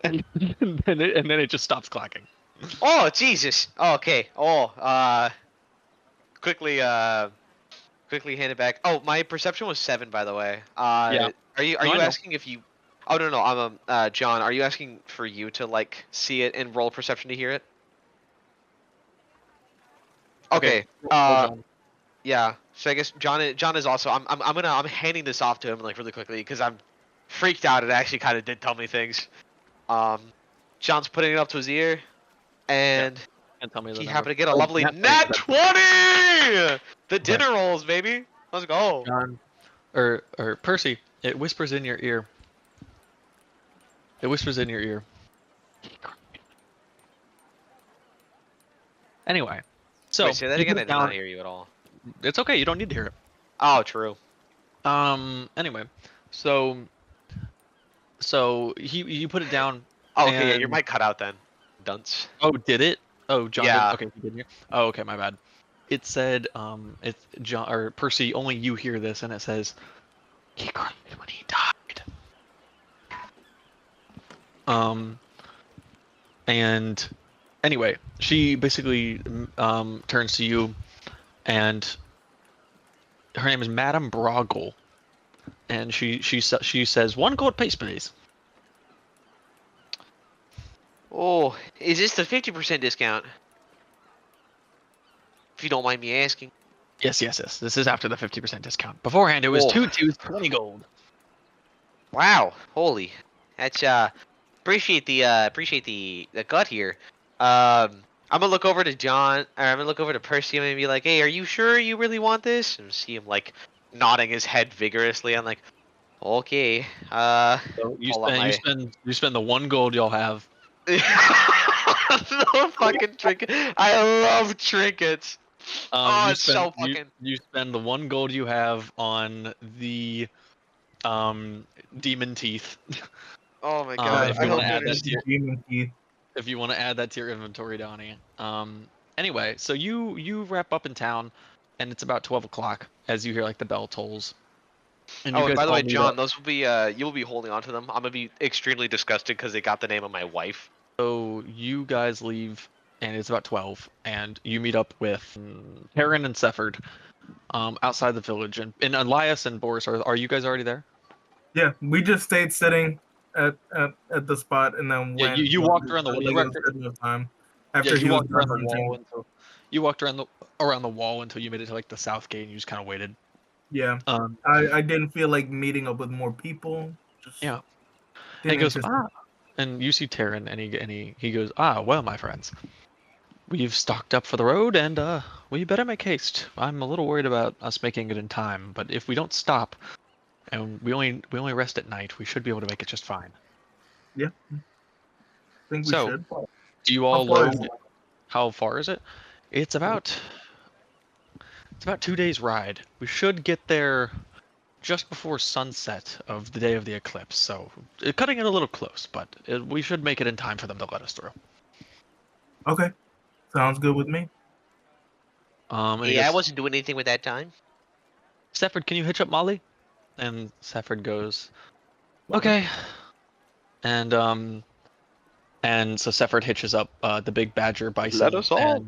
S1: And then it just stops clacking.
S6: Oh Jesus. Oh, okay. Oh, quickly hand it back. Oh, my perception was 7, by the way.
S1: Yeah.
S6: Are you
S1: No, I know.
S6: asking if you? Oh no, I'm John. Are you asking for you to like see it and roll perception to hear it? Okay.
S1: John.
S6: Yeah. So I guess John is also. I'm handing this off to him like really quickly because I'm freaked out. It actually kind of did tell me things. John's putting it up to his ear, and
S1: And tell me the
S6: he
S1: number.
S6: happened to get a
S1: Oh,
S6: lovely
S1: nat
S6: nat
S1: 20.
S6: 20. The dinner rolls, baby. Let's go.
S1: John, or Percy, it whispers in your ear. It whispers in your ear. Anyway, so
S6: Wait, say that
S1: you
S6: again.
S1: put
S6: I
S1: it
S6: did not
S1: down.
S6: hear you at all.
S1: It's okay. You don't need to hear it.
S6: Oh, true.
S1: Anyway, so you put it down.
S6: Oh, okay, yeah, your
S1: and-
S6: mic cut out then. Dunce.
S1: Oh, did it? Oh, John.
S6: Yeah.
S1: Okay, he didn't hear. Oh, okay, my bad. It said, it's John or Percy. Only you hear this, and it says, he cried when he died. And anyway, she basically turns to you, and her name is Madame Broggle, and she says, 1 gold piece, please.
S6: Oh, is this the 50% discount? If you don't mind me asking.
S1: Yes. This is after the 50% discount. Beforehand, it was
S6: Whoa.
S1: 2 twos, 20 gold.
S6: Wow, holy. That's appreciate the gut here. I'm gonna look over to John, or I'm gonna look over to Percy and be like, "Hey, are you sure you really want this?" And see him like nodding his head vigorously. I'm like, "Okay."
S1: So you
S6: pull out
S1: you spend the 1 gold you'll have.
S6: No fucking trinket. I love trinkets.
S1: You
S6: It's so
S1: spend,
S6: fucking.
S1: you spend the 1 gold you have on the demon teeth.
S6: Oh my god.
S1: if
S6: I
S1: you
S6: hope
S1: want to add that
S6: there's.
S1: to your,
S3: Demon teeth.
S1: if you want to add that to your inventory, Donny. Anyway, so you wrap up in town, and it's about 12 o'clock as you hear like the bell tolls. And you
S6: Oh, and
S1: guys
S6: by the
S1: all
S6: way,
S1: meet
S6: John,
S1: up.
S6: those will be you'll be holding on to them. I'm gonna be extremely disgusted because they got the name of my wife.
S1: So you guys leave, and it's about 12, and you meet up with Karen and Sefford outside the village, and Elias and Boris. Are you guys already there?
S3: Yeah, we just stayed sitting at the spot and then
S1: Yeah,
S3: went.
S1: you walked around the wall.
S3: Time
S1: Yeah,
S3: after
S1: you
S3: he was
S1: walked around
S3: done
S1: the wall
S3: hunting.
S1: until you walked around the wall until you made it to like the south gate, and you just kind of waited.
S3: Yeah,
S1: Um,
S3: I didn't feel like meeting up with more people. Just
S1: yeah. And he
S3: didn't
S1: goes,
S3: anticipate-
S1: and you see Taryn, and he goes, well, my friends, we've stocked up for the road, and we better make haste. I'm a little worried about us making it in time, but if we don't stop, and we only rest at night, we should be able to make it just fine.
S3: Yeah, I think we
S1: So,
S3: should.
S1: do you all
S3: How far
S1: know
S3: is it?
S1: how far is it? It's about 2 days ride. We should get there just before sunset of the day of the eclipse. So cutting it a little close, but we should make it in time for them to let us through.
S3: Okay, sounds good with me.
S1: And he
S6: Yeah, I
S1: goes,
S6: wasn't doing anything with that time.
S1: Sefford, can you hitch up Molly? And Sefford goes, okay. And so Sefford hitches up the big badger bison.
S6: Let us all.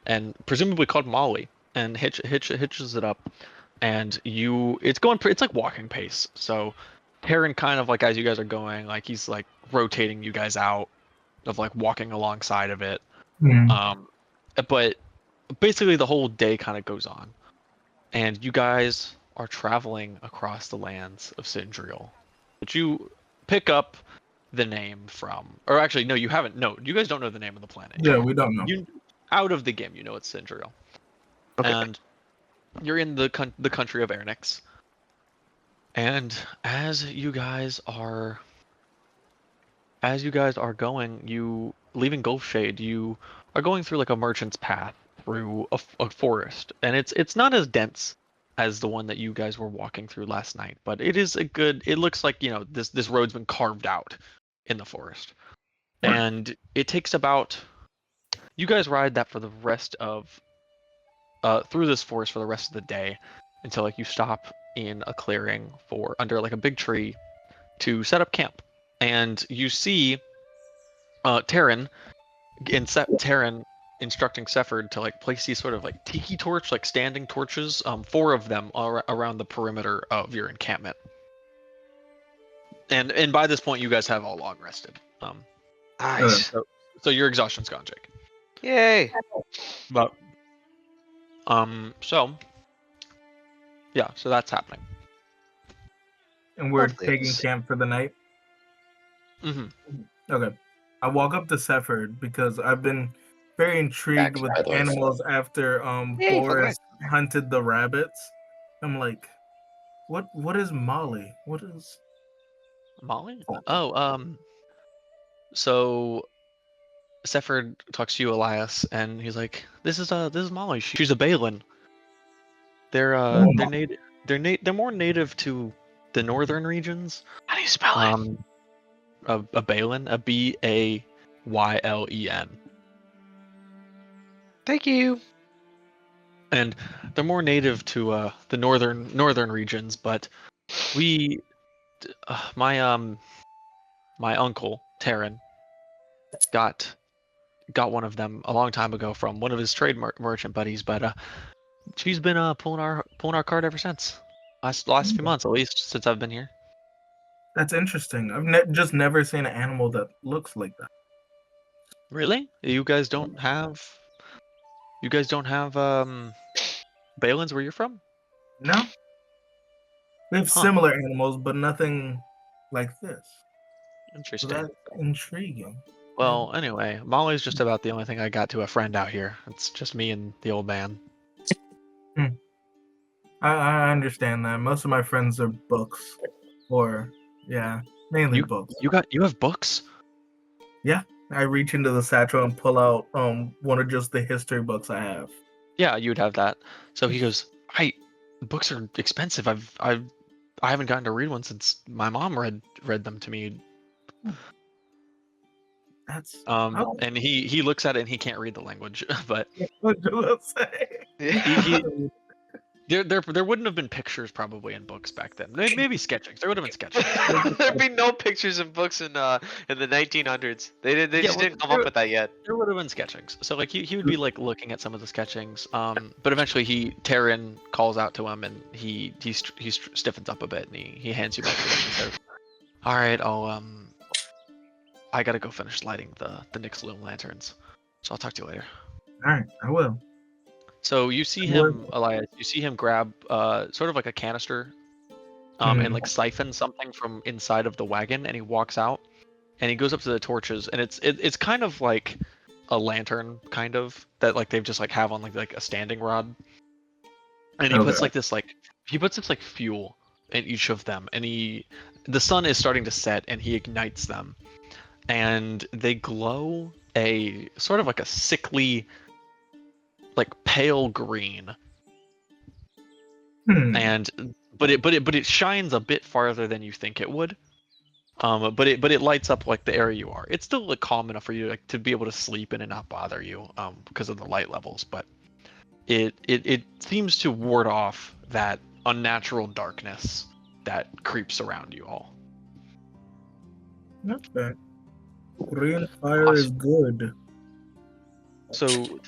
S1: And presumably called Molly, and hitches it up. And it's like walking pace. So Taryn kind of like, as you guys are going, like he's like rotating you guys out of like walking alongside of it. But basically the whole day kind of goes on, and you guys are traveling across the lands of Scindrael, But you pick up the name from, or actually, no, you haven't. No, you guys don't know the name of the planet.
S3: Yeah, we don't know.
S1: You out of the game, you know it's Scindrael.
S6: Okay.
S1: And you're in the country of Ernix. And as you guys are going, you leaving Gulfshade, you are going through like a merchant's path through a forest, and it's not as dense as the one that you guys were walking through last night, but it is a good. It looks like this road's been carved out in the forest, and it takes about. You guys ride that for the rest of through this forest for the rest of the day, until like you stop in a clearing for under like a big tree to set up camp, and you see Terran instructing Sefford to like place these sort of like tiki torch, like standing torches, 4 of them around the perimeter of your encampment. And by this point, you guys have all long rested.
S6: Nice.
S1: So your exhaustion's gone, Jake.
S6: Yay.
S1: But so yeah, so that's happening.
S3: And we're
S6: Lovely.
S3: taking camp for the night.
S1: Mm-hmm.
S3: Okay. I walk up to Sefford because I've been very intrigued with
S2: Back, by the way.
S3: animals after
S6: Yay,
S3: Boris hunted the rabbits. I'm like, what is Molly? What is
S1: Molly? Oh, so Sefford talks to you, Elias, and he's like, "This is Molly. She's a Balin. They're native. They're more native to the northern regions.
S6: How do you spell it?
S1: A Balin, a Baylen.
S6: Thank you.
S1: And they're more native to the northern regions, but we my uncle Terran got one of them a long time ago from one of his trade merchant buddies, but she's been pulling our card ever since. Last few months, at least, since I've been here.
S3: That's interesting. I've just never seen an animal that looks like that.
S1: Really? You guys don't have Balins where you're from?
S3: No, we have
S1: Huh.
S3: similar animals, but nothing like this. So
S1: Interesting.
S3: that's intriguing.
S1: Well, anyway, Molly's just about the only thing I got to a friend out here. It's just me and the old man.
S3: I understand that. Most of my friends are books, or mainly books.
S1: You have books?
S3: I reach into the satchel and pull out one of just the history books I have.
S1: Yeah, you would have that. So he goes, books are expensive. I haven't gotten to read one since my mom read them to me.
S3: That's
S1: And he looks at it and he can't read the language, but
S3: what do I say?
S1: there wouldn't have been pictures probably in books back then. Maybe sketchings. There would have been sketchings.
S6: There'd be no pictures in books in the 1900s. They just didn't come up with that yet.
S1: There would have been sketchings. So like he would be like looking at some of the sketchings. But eventually Terran calls out to him and he stiffens up a bit and he hands you back to him and says, "All right, I gotta go finish lighting the Nixloom lanterns. So I'll talk to you later."
S3: All right, I will.
S1: So you see him, Elias. You see him grab sort of like a canister, and like siphon something from inside of the wagon, and he walks out, and he goes up to the torches, and it's kind of like a lantern, kind of that like they've just like have on like a standing rod, and he puts this fuel in each of them, and the sun is starting to set, and he ignites them, and they glow a sort of like a sickly, like pale green, and but it shines a bit farther than you think it would. But it lights up like the area you are. It's still like calm enough for you to be able to sleep in and not bother you because of the light levels. But it seems to ward off that unnatural darkness that creeps around you all.
S3: Not bad. Green fire is good.
S1: So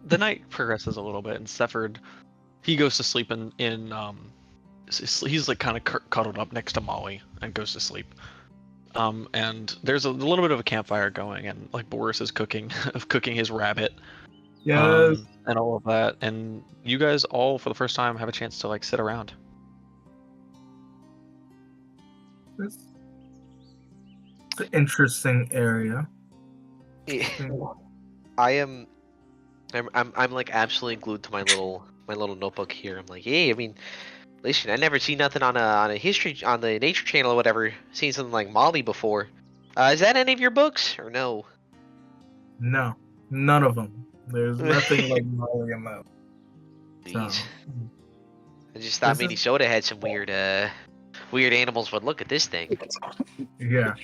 S1: the night progresses a little bit, and Sefford, he goes to sleep he's like kind of cuddled up next to Molly and goes to sleep. And there's a little bit of a campfire going, and like Boris is cooking his rabbit.
S3: Yes.
S1: And all of that, and you guys all for the first time have a chance to like sit around.
S3: It's an interesting area.
S6: I am. I'm like absolutely glued to my little notebook here. I'm like, hey, I mean, listen, I never seen nothing on a history on the Nature Channel or whatever. Seen something like Molly before. Is that any of your books or no?
S3: No, none of them. There's nothing like Molly in them. So,
S6: Jeez. I just thought
S3: This is-
S6: Minnesota had some weird animals, but look at this thing.
S3: yeah.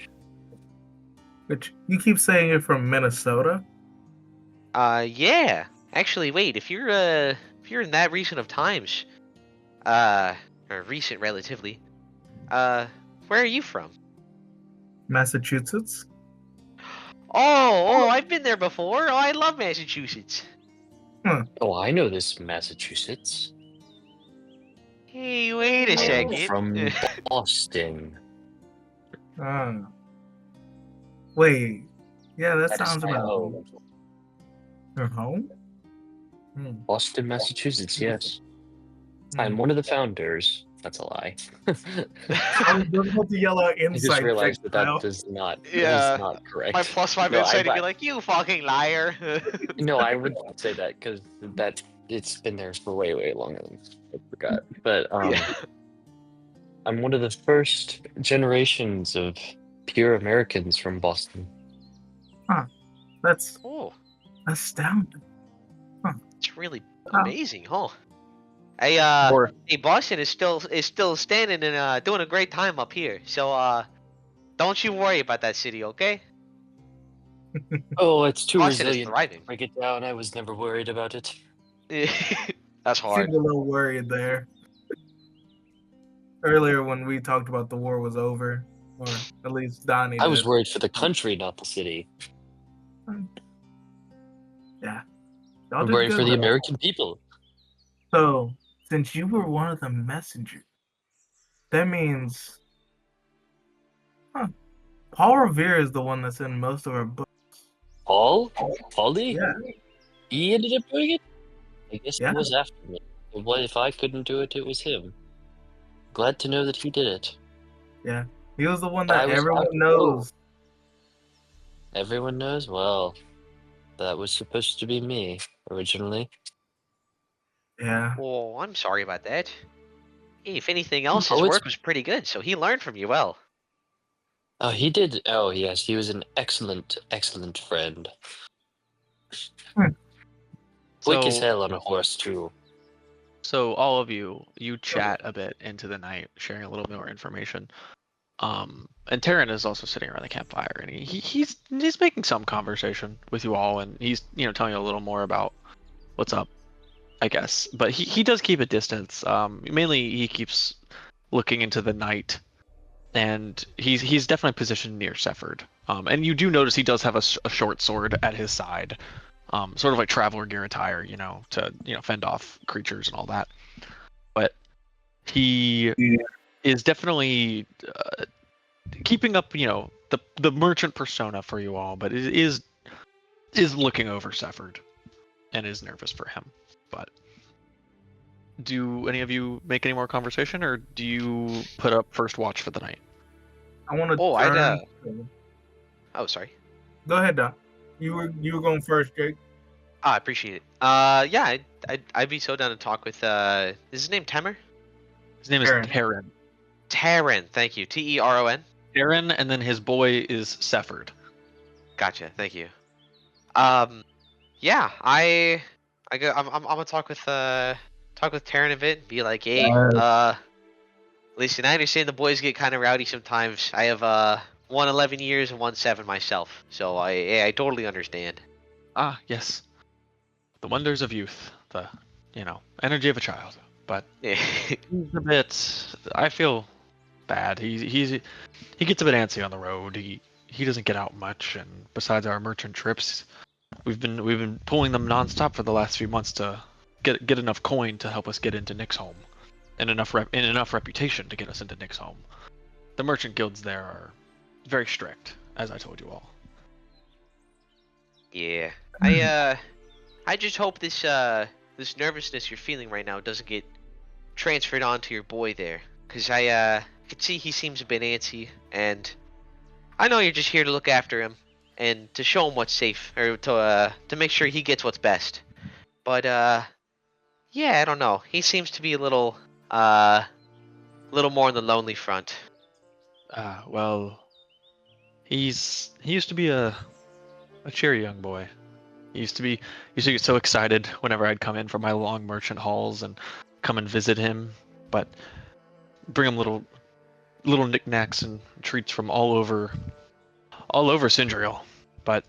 S3: But you keep saying you're from Minnesota?
S6: Yeah. Actually, wait. If you're in that recent of times, or recent relatively, where are you from?
S3: Massachusetts?
S6: Oh, I've been there before. Oh, I love Massachusetts.
S2: Oh, I know this Massachusetts.
S6: Hey, wait a
S2: I'm
S6: second.
S2: from Boston.
S3: Wait. Yeah, that
S2: That is
S3: sounds
S2: my
S3: about
S2: home.
S3: your home? Hmm.
S2: Boston, Massachusetts, yes.
S3: Hmm.
S2: I'm one of the founders. That's a lie.
S3: I was just about to yell out
S2: I just
S3: inside
S2: realized
S3: check,
S2: that
S3: Kyle.
S2: that is not,
S6: Yeah.
S2: that is not correct.
S6: My +5
S2: No,
S6: insight
S2: I-
S6: and be like, you fucking liar.
S2: No, I would not say that because it's been there for way, way longer than I forgot. But
S6: Yeah.
S2: I'm one of the first generations of pure Americans from Boston.
S3: That's
S6: Oh,
S3: astounding.
S6: it's really
S3: Oh.
S6: amazing, huh? Hey,
S1: Or
S6: hey, Boston is still standing and doing a great time up here. So don't you worry about that city, okay?
S2: Oh, it's too
S6: Boston is
S2: resilient.
S6: thriving.
S2: Break it down. I was never worried about it.
S6: That's hard.
S3: Seemed a little worried there. Earlier when we talked about the war was over, or at least Donny
S2: I was
S3: did.
S2: worried for the country, not the city.
S3: Yeah. Y'all
S2: I'm
S3: did
S2: worried
S3: good
S2: for the
S3: though.
S2: American people.
S3: So, since you were one of the messengers, that means, Paul Revere is the one that's in most of our books.
S2: Paulie?
S3: Yeah.
S2: He ended up doing it? I guess
S3: Yeah.
S2: it was after me. But what if I couldn't do it, it was him. Glad to know that he did it.
S3: He was the one
S2: I
S3: that
S2: was-
S3: everyone
S2: I-
S3: knows.
S2: Everyone knows? Well, that was supposed to be me, originally.
S3: Yeah.
S6: Oh, I'm sorry about that. Hey, if anything else, his
S2: Oh, it's-
S6: work was pretty good, so he learned from you well.
S2: Oh, he did. Oh, yes, he was an excellent, excellent friend. Quick as
S1: so,
S2: hell on a horse, too.
S1: so all of you chat a bit into the night, sharing a little bit more information. And Taryn is also sitting around the campfire, and he's making some conversation with you all, and he's telling you a little more about what's up, I guess. But he does keep a distance. Mainly he keeps looking into the night, and he's definitely positioned near Sefford. And you do notice he does have a short sword at his side, sort of like traveler gear attire, to fend off creatures and all that. But he is definitely keeping up, the merchant persona for you all, but it is looking over Sefford and is nervous for him. But do any of you make any more conversation, or do you put up first watch for the night?
S3: I want to.
S6: Oh, Oh, sorry.
S3: Go ahead, Doc. You were going first, Jake.
S6: I appreciate it. Yeah, I'd be so down to talk with. Is his name Temer?
S1: His name is
S3: Taryn.
S1: Taryn.
S6: Taron, thank you. Teron.
S1: Taryn, and then his boy is Sefford.
S6: Gotcha. Thank you. Yeah, I'm gonna talk with Taryn a bit. Be like, hey, listen, I understand the boys get kind of rowdy sometimes. I have one 11 years and one 7 myself, so I totally understand.
S1: Ah, yes. The wonders of youth, the energy of a child. But
S6: Yeah.
S1: he's a bit. I feel bad. He gets a bit antsy on the road. He doesn't get out much, and besides our merchant trips, we've been pulling them nonstop for the last few months to get enough coin to help us get into Nick's home, and enough reputation to get us into Nick's home. The merchant guilds there are very strict, as I told you all.
S6: Yeah. I just hope this nervousness you're feeling right now doesn't get transferred onto your boy there, cause I can see he seems a bit antsy, and I know you're just here to look after him and to show him what's safe, or to make sure he gets what's best. But yeah, I don't know. He seems to be a little more on the lonely front.
S1: Well, he used to be a cheery young boy. He used to get so excited whenever I'd come in from my long merchant hauls and come and visit him, but bring him little knickknacks and treats from all over Scindrael. But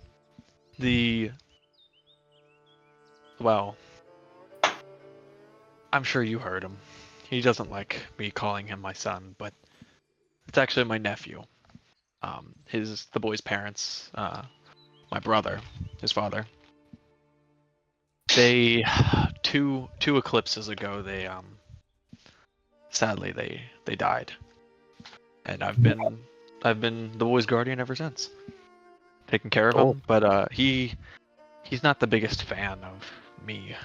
S1: well, I'm sure you heard him. He doesn't like me calling him my son, but it's actually my nephew. The boy's parents, my brother, his father. They two eclipses ago, they sadly they died, and I've been the boy's guardian ever since, taking care of him. But he's not the biggest fan of me.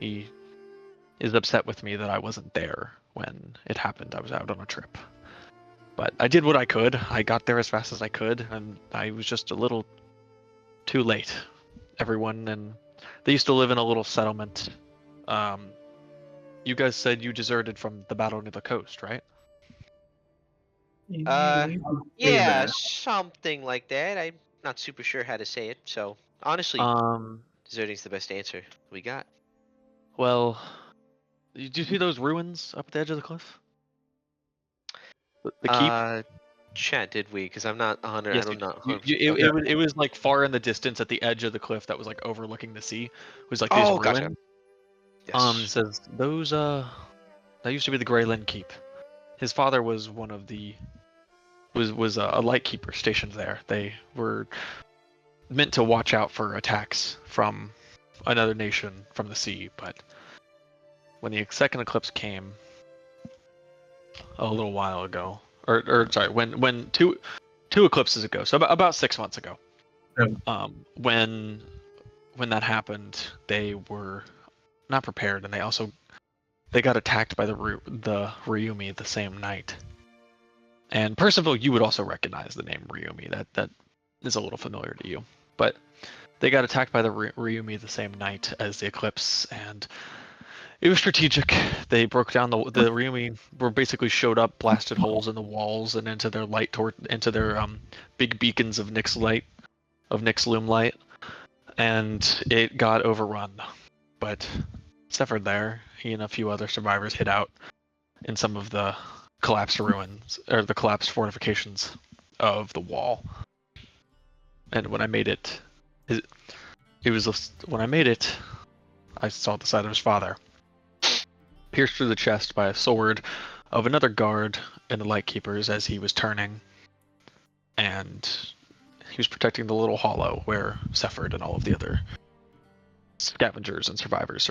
S1: He is upset with me that I wasn't there when it happened. I was out on a trip. But I did what I could. I got there as fast as I could, and I was just a little too late. Everyone, and they used to live in a little settlement. You guys said you deserted from the battle near the coast, right?
S6: Yeah, something like that. I'm not super sure how to say it, so honestly, deserting's the best answer we got.
S1: Well, did you see those ruins up at the edge of the cliff? The keep?
S6: Chat, did we? Because I'm not 100.
S1: Yes,
S6: I don't know.
S1: it was like far in the distance at the edge of the cliff that was like overlooking the sea. It was like these ruins.
S6: Gotcha. Yes.
S1: It says those that used to be the Greyland Keep. His father was one of the was a lightkeeper stationed there. They were meant to watch out for attacks from another nation from the sea, but when the second eclipse came a little while ago, or sorry, when two eclipses ago, so about 6 months ago, when that happened, they were not prepared, and they got attacked by the Ryumi the same night. And Percival, you would also recognize the name Ryumi. That is a little familiar to you. But they got attacked by the Ryumi the same night as the eclipse, and it was strategic. They broke down the Ryumi were basically showed up, blasted holes in the walls and into their into their big beacons of Nyx's loom light, and it got overrun. But Severed there, he and a few other survivors hid out in some of the collapsed ruins, or the collapsed fortifications of the wall. And when I made it, when I made it, I saw the side of his father, pierced through the chest by a sword of another guard in the Lightkeepers as he was turning, and he was protecting the little hollow where Severed and all of the other scavengers and survivors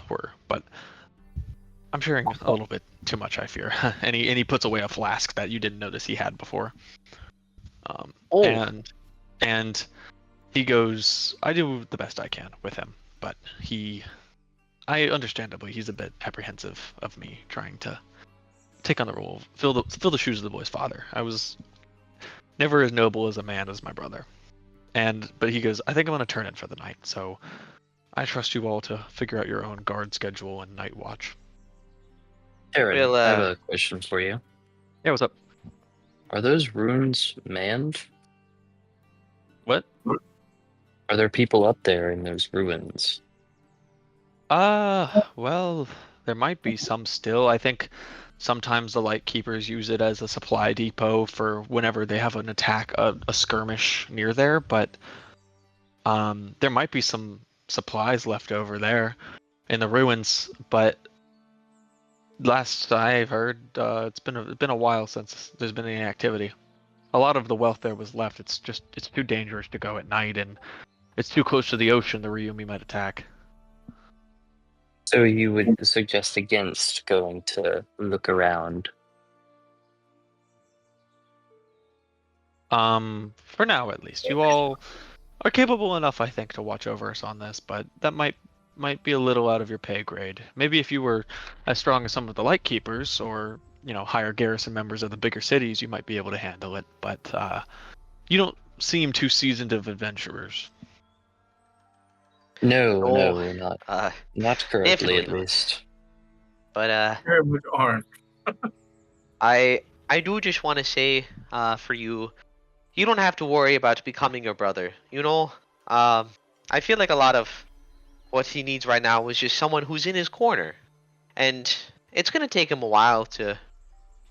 S1: were. But I'm sharing a little bit too much, I fear. and he puts away a flask that you didn't notice he had before. And he goes, I do the best I can with him, but understandably, he's a bit apprehensive of me trying to take on the role, fill the shoes of the boy's father. I was never as noble as a man as my brother. But he goes, I think I'm going to turn in for the night, so I trust you all to figure out your own guard schedule and night watch.
S2: Aaron, I have a question for you.
S1: Yeah, what's up?
S2: Are those runes manned?
S1: What?
S2: Are there people up there in those ruins?
S1: Well, there might be some still. I think sometimes the Lightkeepers use it as a supply depot for whenever they have an attack, a skirmish near there, but there might be some supplies left over there in the ruins, but last I've heard, it's been a while since there's been any activity. A lot of the wealth there was left. It's too dangerous to go at night, and it's too close to the ocean. The Ryumi might attack.
S2: So you would suggest against going to look around?
S1: For now at least. You all are capable enough, I think, to watch over us on this, but that might be a little out of your pay grade. Maybe if you were as strong as some of the Lightkeepers, or higher garrison members of the bigger cities, you might be able to handle it. But you don't seem too seasoned of adventurers.
S2: No,
S6: Oh,
S2: not currently
S6: definitely
S2: at
S6: not.
S2: least.
S6: But
S3: Very much aren't.
S6: I do just want to say, for you, you don't have to worry about becoming your brother. I feel like a lot of what he needs right now is just someone who's in his corner, and it's gonna take him a while to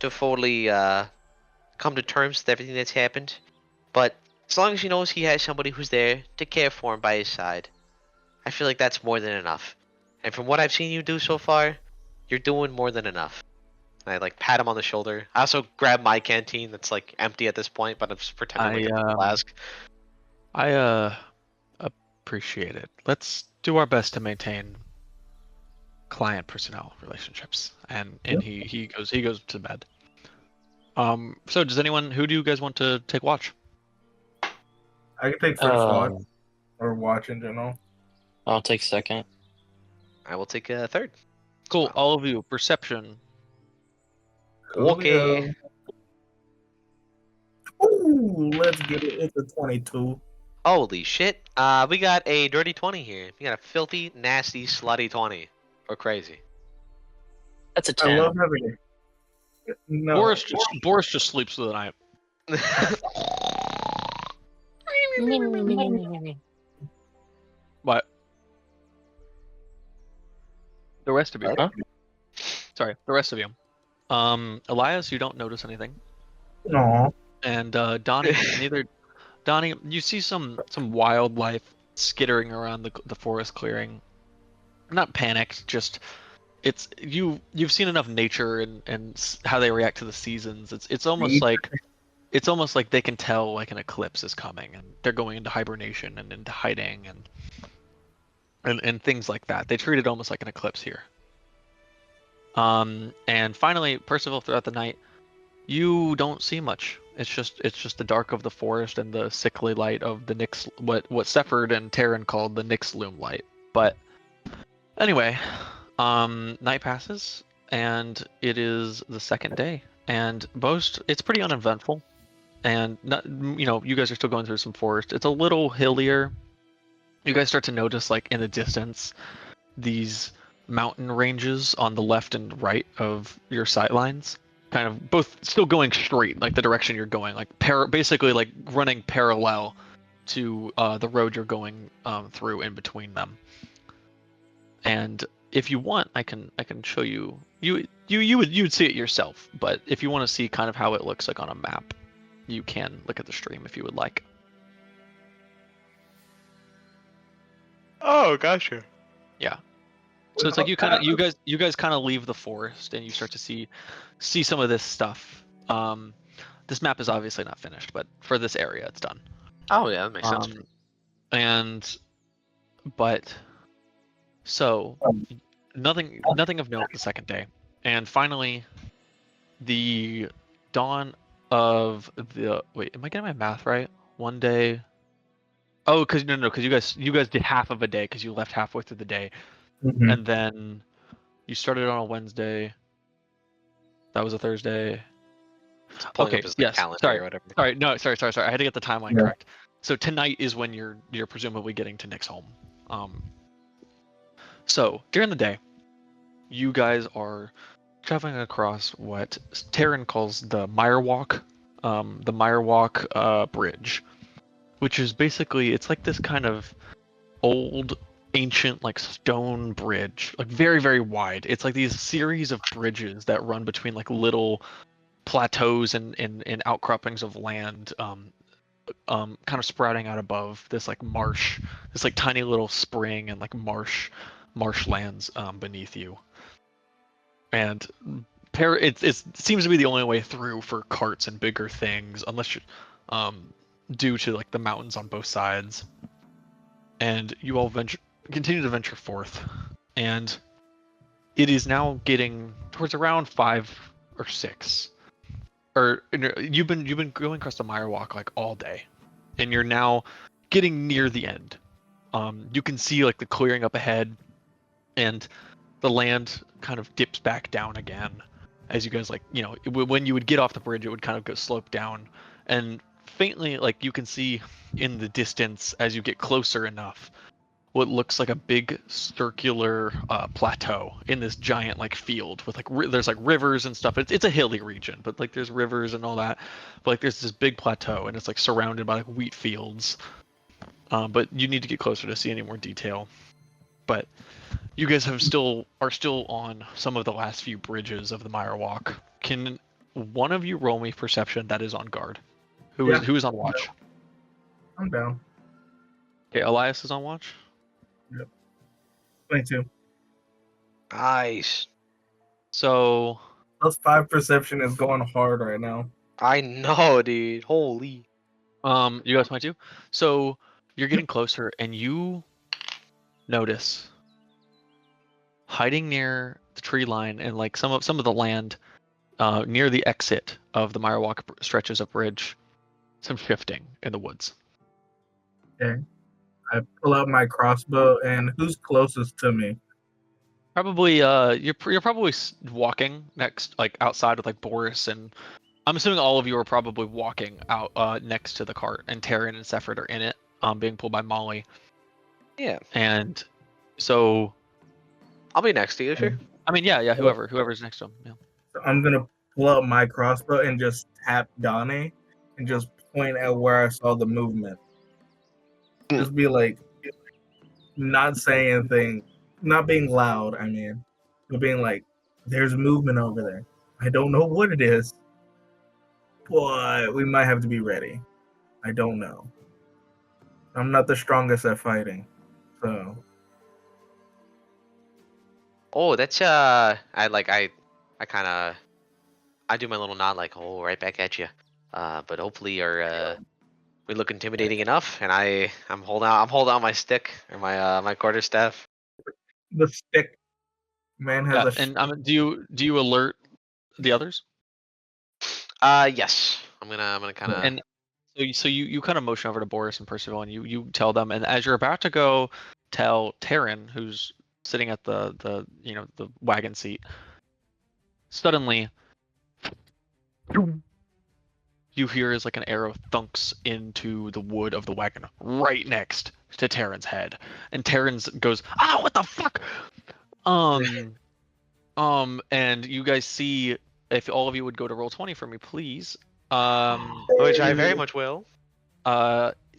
S6: fully come to terms with everything that's happened. But as long as he knows he has somebody who's there to care for him by his side, I feel like that's more than enough. And from what I've seen you do so far, you're doing more than enough. I like pat him on the shoulder. I also grab my canteen that's like empty at this point, but I'm just pretending like it's a flask.
S1: I appreciate it. Let's do our best to maintain client personnel relationships. And he goes to bed. So who do you guys want to take watch?
S3: I can take first watch or watch in general.
S2: I'll take second.
S6: I will take a third.
S1: Cool. All of you, perception.
S6: Okay.
S3: Ooh, let's get it. It's a 22.
S6: Holy shit. We got a dirty 20 here. We got a filthy, nasty, slutty 20. We're crazy.
S2: That's a
S3: I
S2: 10.
S3: love having it. No.
S1: Boris just sleeps through the night. What? The rest of you.
S2: Huh?
S1: Sorry, the rest of you. Elias, you don't notice anything.
S3: No.
S1: And Donny, Donny, you see some wildlife skittering around the forest clearing. Not panicked, just you've seen enough nature and how they react to the seasons. It's almost like they can tell like an eclipse is coming and they're going into hibernation and into hiding and things like that. They treat it almost like an eclipse here. And finally, Percival, throughout the night, you don't see much. It's just the dark of the forest and the sickly light of the Nyx, what Sephard and Terran called the Nyx Loom light. But anyway, night passes and it is the second day, and it's pretty uneventful. And you guys are still going through some forest. It's a little hillier. You guys start to notice, like in the distance, these mountain ranges on the left and right of your sight lines, kind of both still going straight, like the direction you're going, like basically like running parallel to the road you're going through in between them. And if you want, I can show you. You'd see it yourself, but if you want to see kind of how it looks like on a map, you can look at the stream if you would like.
S6: Oh, gotcha.
S1: Yeah. So it's like you guys kind of leave the forest and you start to see some of this stuff. This map is obviously not finished, but for this area, it's done.
S6: Oh yeah, that makes sense.
S1: So nothing of note the second day, and finally, the dawn of the wait. Am I getting my math right? One day. Oh, because you guys did half of a day because you left halfway through the day.
S3: Mm-hmm.
S1: And then you started on a Wednesday. That was a Thursday.
S6: Okay.
S1: Yes.
S6: Sorry. Or whatever.
S1: Sorry. No. Sorry. I had to get the timeline correct. So tonight is when you're presumably getting to Nick's home. So during the day, you guys are traveling across what Terran calls the Mire Walk, Bridge, which is basically it's like this kind of old, ancient like stone bridge, like very very wide. It's like these series of bridges that run between like little plateaus and outcroppings of land, kind of sprouting out above this like marsh, this like tiny little spring and like marshlands beneath you. And it seems to be the only way through for carts and bigger things, unless you due to like the mountains on both sides. And you all continue to venture forth, and it is now getting towards around 5 or 6. Or you've been going across the Mire Walk like all day, and you're now getting near the end. You can see like the clearing up ahead, and the land kind of dips back down again. as you guys when you would get off the bridge, it would kind of go slope down, and faintly you can see in the distance as you get closer enough what looks like a big circular plateau in this giant field with there's rivers and stuff. It's a hilly region, but there's rivers and all that. But there's this big plateau and it's surrounded by wheat fields. But you need to get closer to see any more detail. But you guys are still on some of the last few bridges of the Mire Walk. Can one of you roll me perception that is on guard? Who is on watch?
S3: I'm down.
S1: Okay, Elias is on watch.
S3: Yep. 22.
S6: Nice.
S1: So
S3: +5 perception is going hard right now.
S6: I know, dude. Holy.
S1: You guys 22. So you're getting closer, and you notice hiding near the tree line and some of the land near the exit of the Mire Walk stretches of bridge, some shifting in the woods.
S3: Okay. I pull out my crossbow, and who's closest to me?
S1: Probably you're probably walking next outside with Boris, and I'm assuming all of you are probably walking out next to the cart, and Taryn and Sephard are in it, being pulled by Molly.
S6: Yeah.
S1: And so
S6: I'll be next to you, sure.
S1: I mean, yeah, whoever's next to him. Yeah.
S3: So I'm gonna pull out my crossbow and just tap Donny and just point at where I saw the movement. Just be not saying anything, not being loud, but being there's movement over there. I don't know what it is, but we might have to be ready. I don't know. I'm not the strongest at fighting, so.
S6: Oh, that's I do my little nod right back at you. But hopefully we look intimidating enough, and I'm holding out my stick or my quarterstaff.
S3: The stick. Man has
S1: and do you alert the others?
S6: Yes. I'm gonna kind of.
S1: And so you kind of motion over to Boris and Percival, and you tell them, and as you're about to go tell Taryn, who's sitting at the wagon seat, suddenly you hear as an arrow thunks into the wood of the wagon right next to Taryn's head, and Taryn's goes, "Ah, what the fuck!" And you guys see, if all of you would go to roll 20 for me, please.
S6: Which I very much will.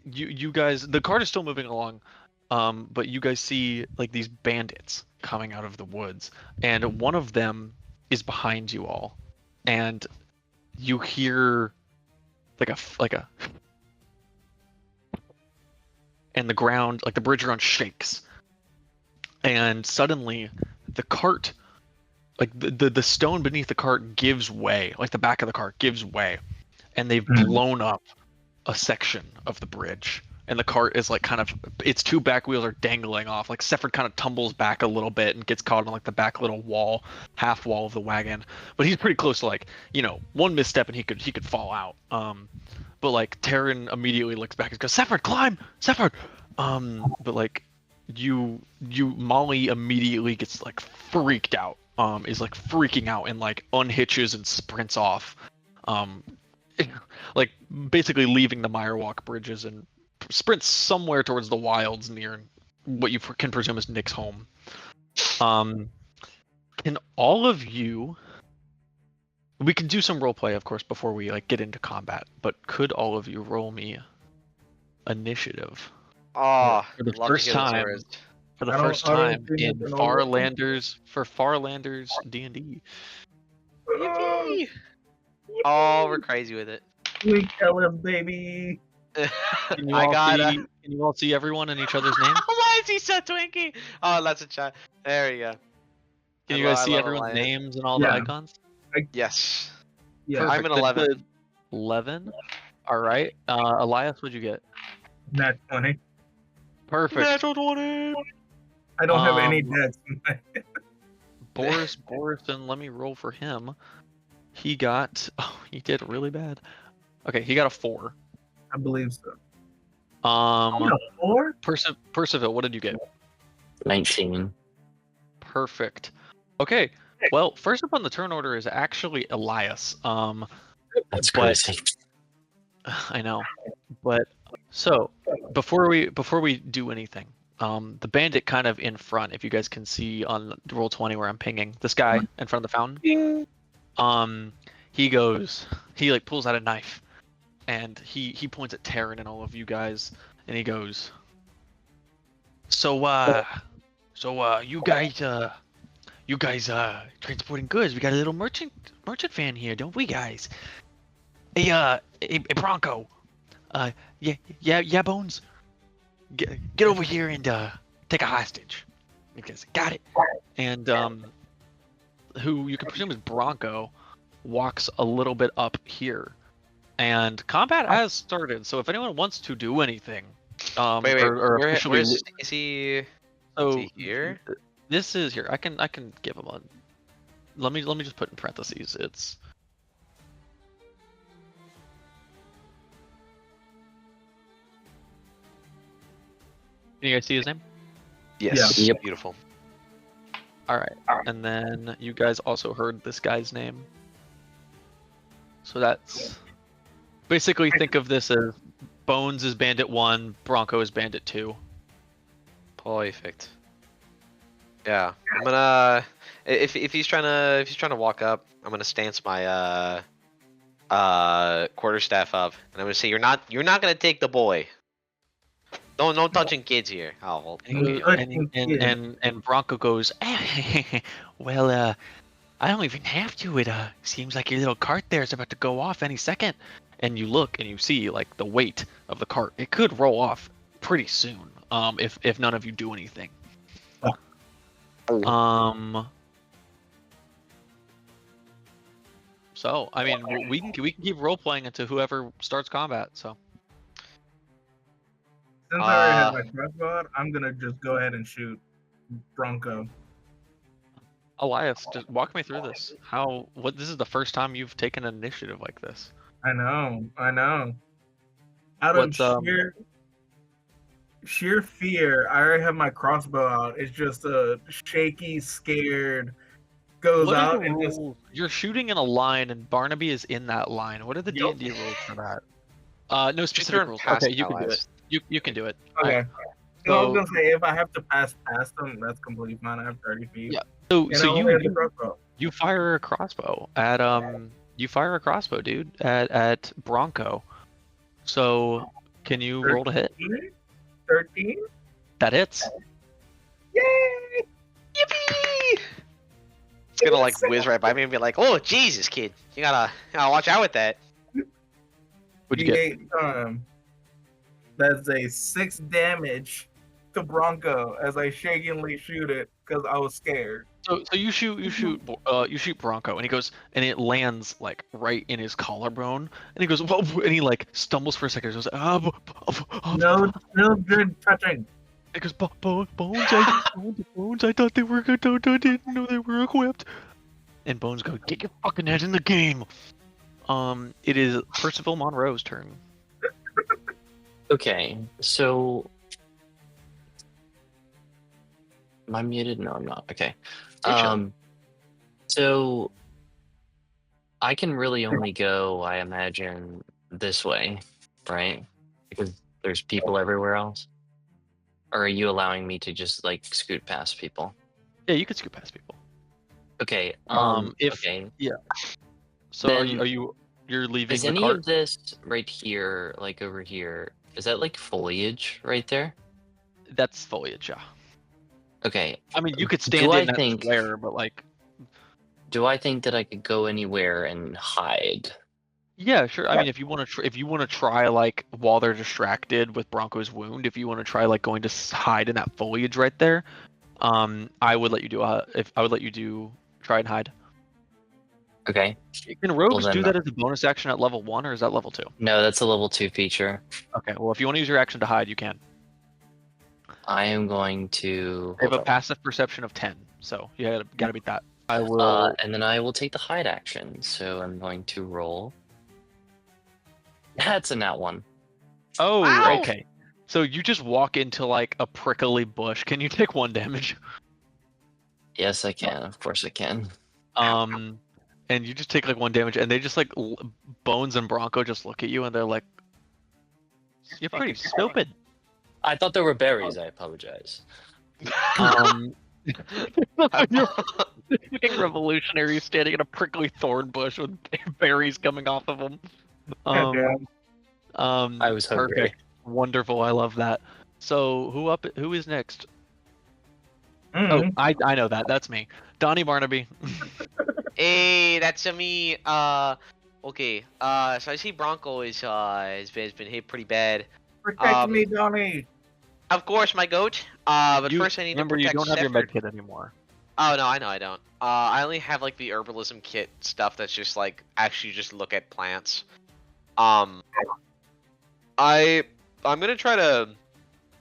S1: You guys, the cart is still moving along, but you guys see these bandits coming out of the woods, and one of them is behind you all, and you hear and the ground, the bridge ground shakes, and suddenly the cart, the stone beneath the cart gives way, the back of the cart gives way, and they've blown up a section of the bridge, and the cart is its two back wheels are dangling off. Sephard kind of tumbles back a little bit and gets caught on the back little half wall of the wagon, but he's pretty close to one misstep and he could fall out. But Taryn immediately looks back and goes, "Sephard, climb, Sephard!" But Molly immediately gets freaked out, is freaking out and unhitches and sprints off, basically leaving the Mire Walk bridges and sprints somewhere towards the wilds near what you can presume is Nick's home. Can all of you? We can do some roleplay, of course, before we get into combat. But could all of you roll me initiative?
S6: Oh,
S1: for the first time. For the first time in Farlanders D&D.
S6: Yippee! Oh, we're crazy with it.
S3: We tell him, baby.
S1: Can you all see everyone and each other's names?
S6: Why is he so twinky? Oh, that's a chat. There we go.
S1: Can you guys see everyone's names and all the icons?
S6: Yes.
S3: Yeah,
S6: I'm an 11.
S1: 11? All right. Elias, what'd you get?
S3: Nat 20.
S1: Perfect.
S6: Natural 20.
S3: I don't have any nets.
S1: Boris, and let me roll for him. He did really bad. Okay, he got a 4.
S3: I believe so.
S1: A
S3: 4?
S1: Percival, what did you get?
S2: 19.
S1: Perfect. Okay, Well, first up on the turn order is actually Elias.
S2: That's
S1: But-
S2: crazy.
S1: I know, but so before we do anything, the bandit kind of in front, if you guys can see on roll 20 where I'm pinging this guy in front of the fountain. He like pulls out a knife, and he points at Taryn and all of you guys, and he goes, so you guys transporting goods. We got a little merchant van here, don't we, guys? A Bronco. Yeah, Bones. Get over here and take a hostage. Because got it. And who you can presume is Bronco walks a little bit up here, and combat has started. So if anyone wants to do anything,
S6: Wait,
S1: or
S6: where
S1: officially,
S6: is he?
S1: so
S6: Is he here?
S1: This is here. I can give him a. Let me just put in parentheses. It's. Can you guys see his name?
S6: Yes.
S2: Yeah. Yep.
S6: Beautiful.
S1: All right, and then you guys also heard this guy's name. So that's basically, think of this as Bones is Bandit 1, Bronco is Bandit 2.
S6: Perfect. Yeah, I'm gonna if he's trying to walk up, I'm gonna stance my quarterstaff up, and I'm gonna say you're not gonna take the boy. No touching kids here. Oh, well,
S1: And Bronco goes, well, I don't even have to. It seems like your little cart there is about to go off any second. And you look and you see like the weight of the cart. It could roll off pretty soon. If none of you do anything. So I mean, we can keep role playing until whoever starts combat. So.
S3: Since I already have my crossbow out, I'm gonna just go ahead and shoot Bronco.
S1: Elias, just walk me through this. This is the first time you've taken an initiative like this.
S3: I know. Out
S1: What's,
S3: of sheer fear, I already have my crossbow out. It's just a shaky, scared, goes
S1: What are
S3: out
S1: the
S3: and just.
S1: rules? You're shooting in a line, and Barnaby is in that line. What are the
S3: Yup.
S1: D&D rules for that? No specific
S6: turn
S1: rules.
S6: past
S1: Okay, you can do it.
S6: allies.
S1: You can do it.
S3: Okay. So, I
S1: So-
S3: was gonna say if I have to pass past them, that's completely fine. I have 30 feet.
S1: Yeah. So
S3: And
S1: so
S3: I only have the
S1: you
S3: crossbow.
S1: you fire a crossbow at dude at Bronco. So can you roll to hit?
S3: 13?
S1: That hits.
S3: Yay!
S6: Yippee! It's gonna like whiz right by me and be like, "Oh Jesus, kid, you gotta watch out with that."
S1: What'd you get?
S3: That's a 6 damage to Bronco as I shakingly shoot it because I was scared.
S1: So you shoot Bronco, and he goes, and it lands like right in his collarbone, and he goes, whoa, and he like stumbles for a second. He goes,
S3: No good touching.
S1: It goes, Bones, I thought they were good. I didn't know they were equipped. And Bones goes, get your fucking head in the game. It is Percival Monroe's turn.
S2: Okay, so am I muted? No, I'm not. Okay.
S6: You're chilling.
S2: So I can really only go, I imagine, this way, right? Because there's people everywhere else. Or are you allowing me to just like scoot past people?
S1: Yeah, you can scoot past people.
S2: Okay.
S1: Okay. So
S2: Then-
S1: you're leaving
S2: Is
S1: the
S2: any
S1: cart?
S2: of this right here, like over here, is that like foliage right there?
S1: That's foliage, yeah.
S2: Okay.
S1: I mean, you could
S2: Do
S1: stand
S2: I
S1: in that
S2: think-
S1: square, but like,
S2: Do I think that I could go anywhere and hide?
S1: yeah, sure. I mean, if you want to try like while they're distracted with Bronco's wound, if you want to try like going to hide in that foliage right there, I would let you do try and hide.
S2: Okay.
S1: Can rogues
S2: then-
S1: do that as a bonus action at level 1, or is that level 2?
S2: No, that's a level 2 feature.
S1: Okay, well if you want to use your action to hide, you can.
S2: I am going to.
S1: They have
S2: hold
S1: a
S2: on.
S1: passive perception of 10, so you gotta beat that. I will.
S2: And then I will take the hide action. So I'm going to roll. That's a nat 1.
S1: Oh,
S6: Ow!
S1: okay. So you just walk into like a prickly bush. Can you take 1 damage?
S2: Yes, I can. Of course I can.
S1: And you just take like 1 damage, and they just like Bones and Bronco just look at you, and they're like, "You're pretty stupid."
S2: I thought there were berries. I apologize.
S1: You're fucking revolutionary standing in a prickly thorn bush with berries coming off of them.
S2: I was hungry.
S1: Perfect, wonderful. I love that. So who is next? Oh, I know that. That's me, Donny Barnaby.
S6: Hey, that's me. Okay. So I see Bronco has been hit pretty bad.
S3: Protect me, Donny.
S6: Of course, my goat. But first I need
S1: Remember,
S6: to
S1: you
S6: protect
S1: don't have your
S6: Shepherd.
S1: med kit anymore.
S6: Oh no, I know I don't. I only have like the herbalism kit stuff that's just like actually just look at plants. I'm gonna try to.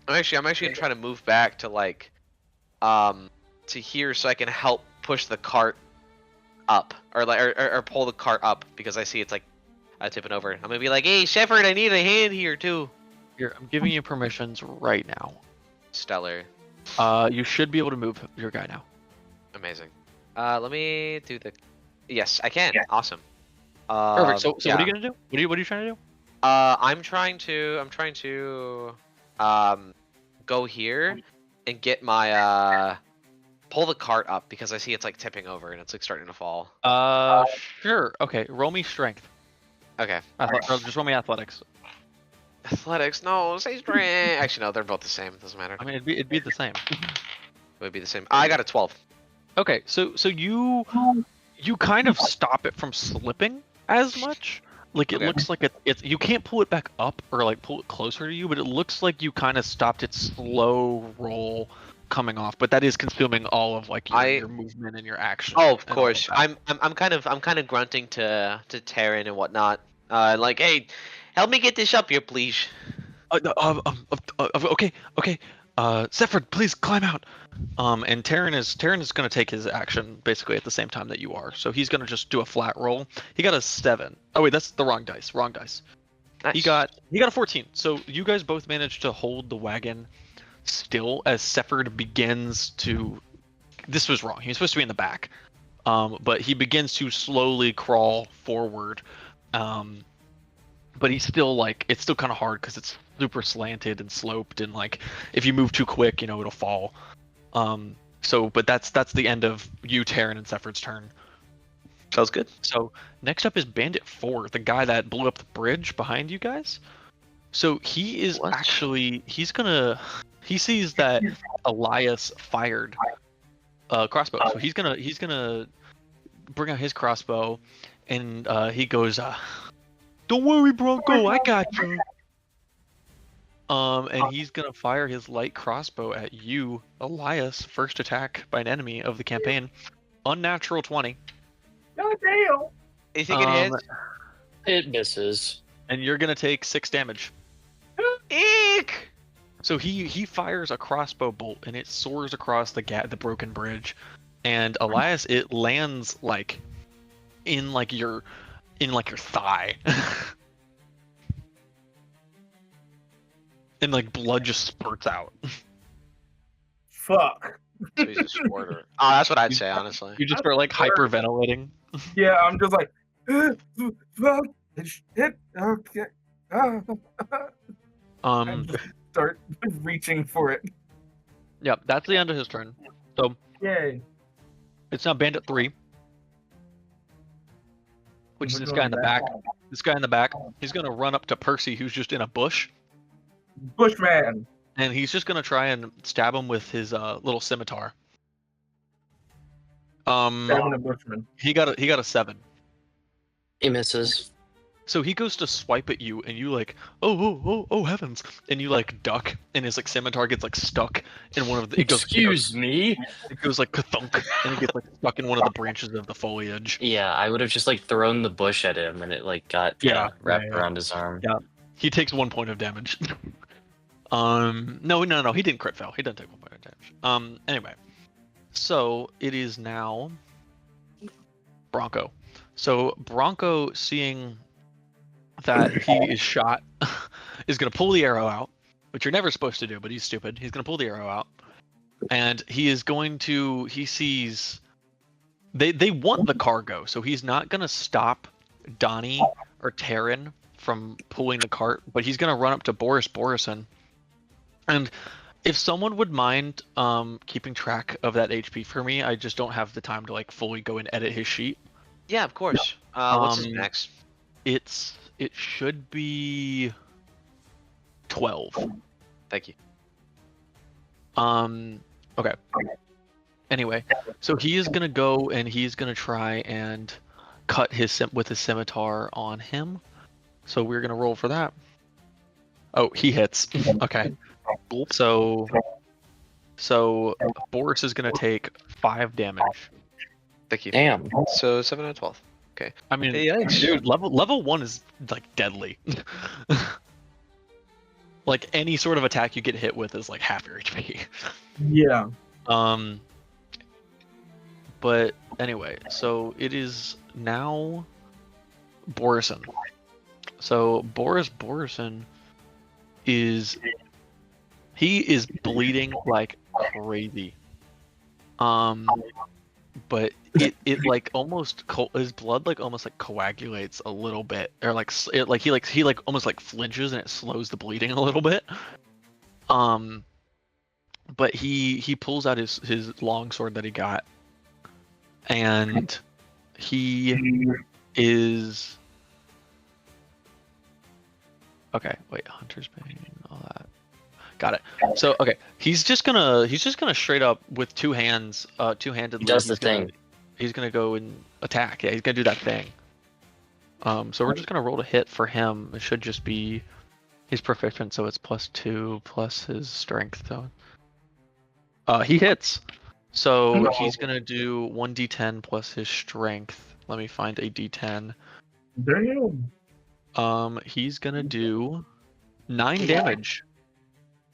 S6: I'm actually gonna try to move back to like, to here so I can help push the cart up or pull the cart up because I see it's like tipping over. I'm gonna be like, hey Shepherd, I need a hand here too.
S1: Here, I'm giving you permissions right now.
S6: Stellar.
S1: You should be able to move your guy now.
S6: Amazing. Let me do the. Yes, I can. Awesome.
S1: Perfect. So
S6: yeah.
S1: what are you gonna do? What are you trying to do?
S6: I'm trying to go here and get my pull the cart up because I see it's like tipping over and it's like starting to fall.
S1: Sure. Okay. Roll me strength.
S6: Okay.
S1: Or just roll me athletics.
S6: Athletics? No, say strength. Actually, no, they're both the same. It doesn't matter.
S1: I mean, it'd be the same.
S6: It would be the same. I got a 12.
S1: Okay. So you kind of stop it from slipping as much. Like it looks like it's you can't pull it back up or like pull it closer to you, but it looks like you kind of stopped its slow roll coming off. But that is consuming all of like your movement and your action.
S6: Oh, of course. I'm kind of grunting to Terran and whatnot. Like, hey, help me get this up here, please.
S1: Okay. Sephard, please climb out. And Terran is gonna take his action basically at the same time that you are. So he's gonna just do a flat roll. He got a 7. Oh wait, that's the wrong dice. Wrong dice.
S6: Nice.
S1: He got a 14. So you guys both managed to hold the wagon still as Sephard begins to. This was wrong. He was supposed to be in the back. But he begins to slowly crawl forward. But he's still like it's still kind of hard because it's super slanted and sloped, and like if you move too quick, it'll fall. But that's the end of you, Terran, and Sephard's turn.
S6: Sounds good.
S1: So next up is Bandit 4, the guy that blew up the bridge behind you guys. So he is he sees that Elias fired a crossbow. So he's gonna bring out his crossbow, and he goes, "Don't worry, Bronco, I got you." And he's gonna fire his light crossbow at you, Elias. First attack by an enemy of the campaign. Unnatural 20.
S3: God damn.
S6: You think it hits?
S2: It misses.
S1: And you're gonna take 6 damage.
S6: Eek!
S1: So he fires a crossbow bolt, and it soars across the broken bridge. And Elias, it lands like in your thigh. And like blood just spurts out.
S3: Fuck.
S6: Jesus, quarter. Oh, that's what I'd say, honestly.
S1: You just start like hyperventilating.
S3: Yeah, I'm just like, fuck, shit, okay. And just start reaching for it.
S1: Yep, that's the end of his turn. So
S3: Yay.
S1: it's now Bandit 3, which is this guy in the back. This guy in the back. He's gonna run up to Percy, who's just in a bush.
S3: Bushman.
S1: And he's just gonna try and stab him with his little scimitar.
S3: Stabbing a bushman.
S1: He got a 7.
S2: He misses.
S1: So he goes to swipe at you, and you like, oh heavens, and you like duck, and his like scimitar gets like stuck in one of the.
S2: Excuse me.
S1: It goes like ka-thunk, and it gets like stuck in one of the branches of the foliage.
S2: Yeah, I would have just like thrown the bush at him, and it like got wrapped around his arm.
S1: Yeah, he takes 1 point of damage. No, he didn't crit fail. He doesn't take 1 point of damage. Anyway, so it is now Bronco. So Bronco, seeing that he is shot, is going to pull the arrow out, which you're never supposed to do, but he's stupid. He's going to pull the arrow out, and he is going to. He sees they want the cargo, so he's not gonna stop Donny or Taryn from pulling the cart, but he's gonna run up to Boris Borrision. And if someone would mind keeping track of that HP for me, I just don't have the time to like fully go and edit his sheet.
S6: Yeah, of course. What's his max?
S1: It should be 12.
S6: Thank you.
S1: Okay. Anyway, so he is gonna go and he's gonna try and cut with his scimitar on him. So we're gonna roll for that. Oh, he hits. Okay. So Boris is gonna take 5 damage.
S6: Thank you.
S2: Damn.
S6: So 7 out of 12. Okay.
S1: I mean,
S6: Hey, yikes.
S1: dude, level 1 is like deadly. Like any sort of attack you get hit with is like half your HP.
S3: Yeah.
S1: But anyway, so it is now Borrision. So Boris Borrision is bleeding like crazy. But it like almost his blood like almost like coagulates a little bit, or like he almost like flinches and it slows the bleeding a little bit. But he pulls out his long sword that he got, and he is okay. Wait, Hunter's Bane, all that. Got it. So okay, he's just gonna straight up with two hands, two-handedly.
S2: Does the thing.
S1: He's gonna go and attack. Yeah, he's gonna do that thing. So we're just gonna roll to hit for him. It should just be he's proficient, so it's +2 plus his strength. So he hits. So he's gonna do 1d10 plus his strength. Let me find a d10.
S3: Damn.
S1: He's gonna do 9 damage.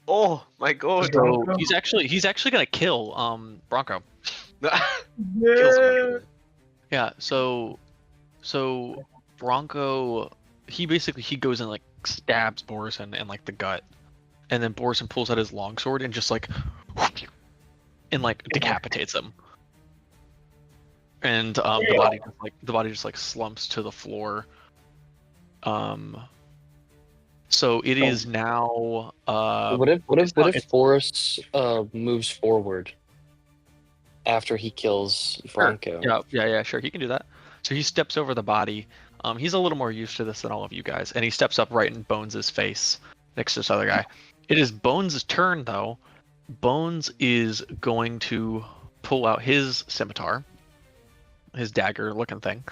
S6: Oh my god.
S1: So he's actually gonna kill Bronco.
S6: Kills
S3: Yeah.
S6: him.
S1: Yeah, so Bronco he goes and like stabs Borrision in like the gut. And then Borrision pulls out his longsword and just like and like decapitates him. And the body just like slumps to the floor. So it is now
S2: What if Boris moves forward after he kills Bronco?
S1: Yeah, sure, he can do that. So he steps over the body. He's a little more used to this than all of you guys, and he steps up right in Bones' face next to this other guy. It is Bones' turn though. Bones is going to pull out his scimitar, his dagger-looking thing,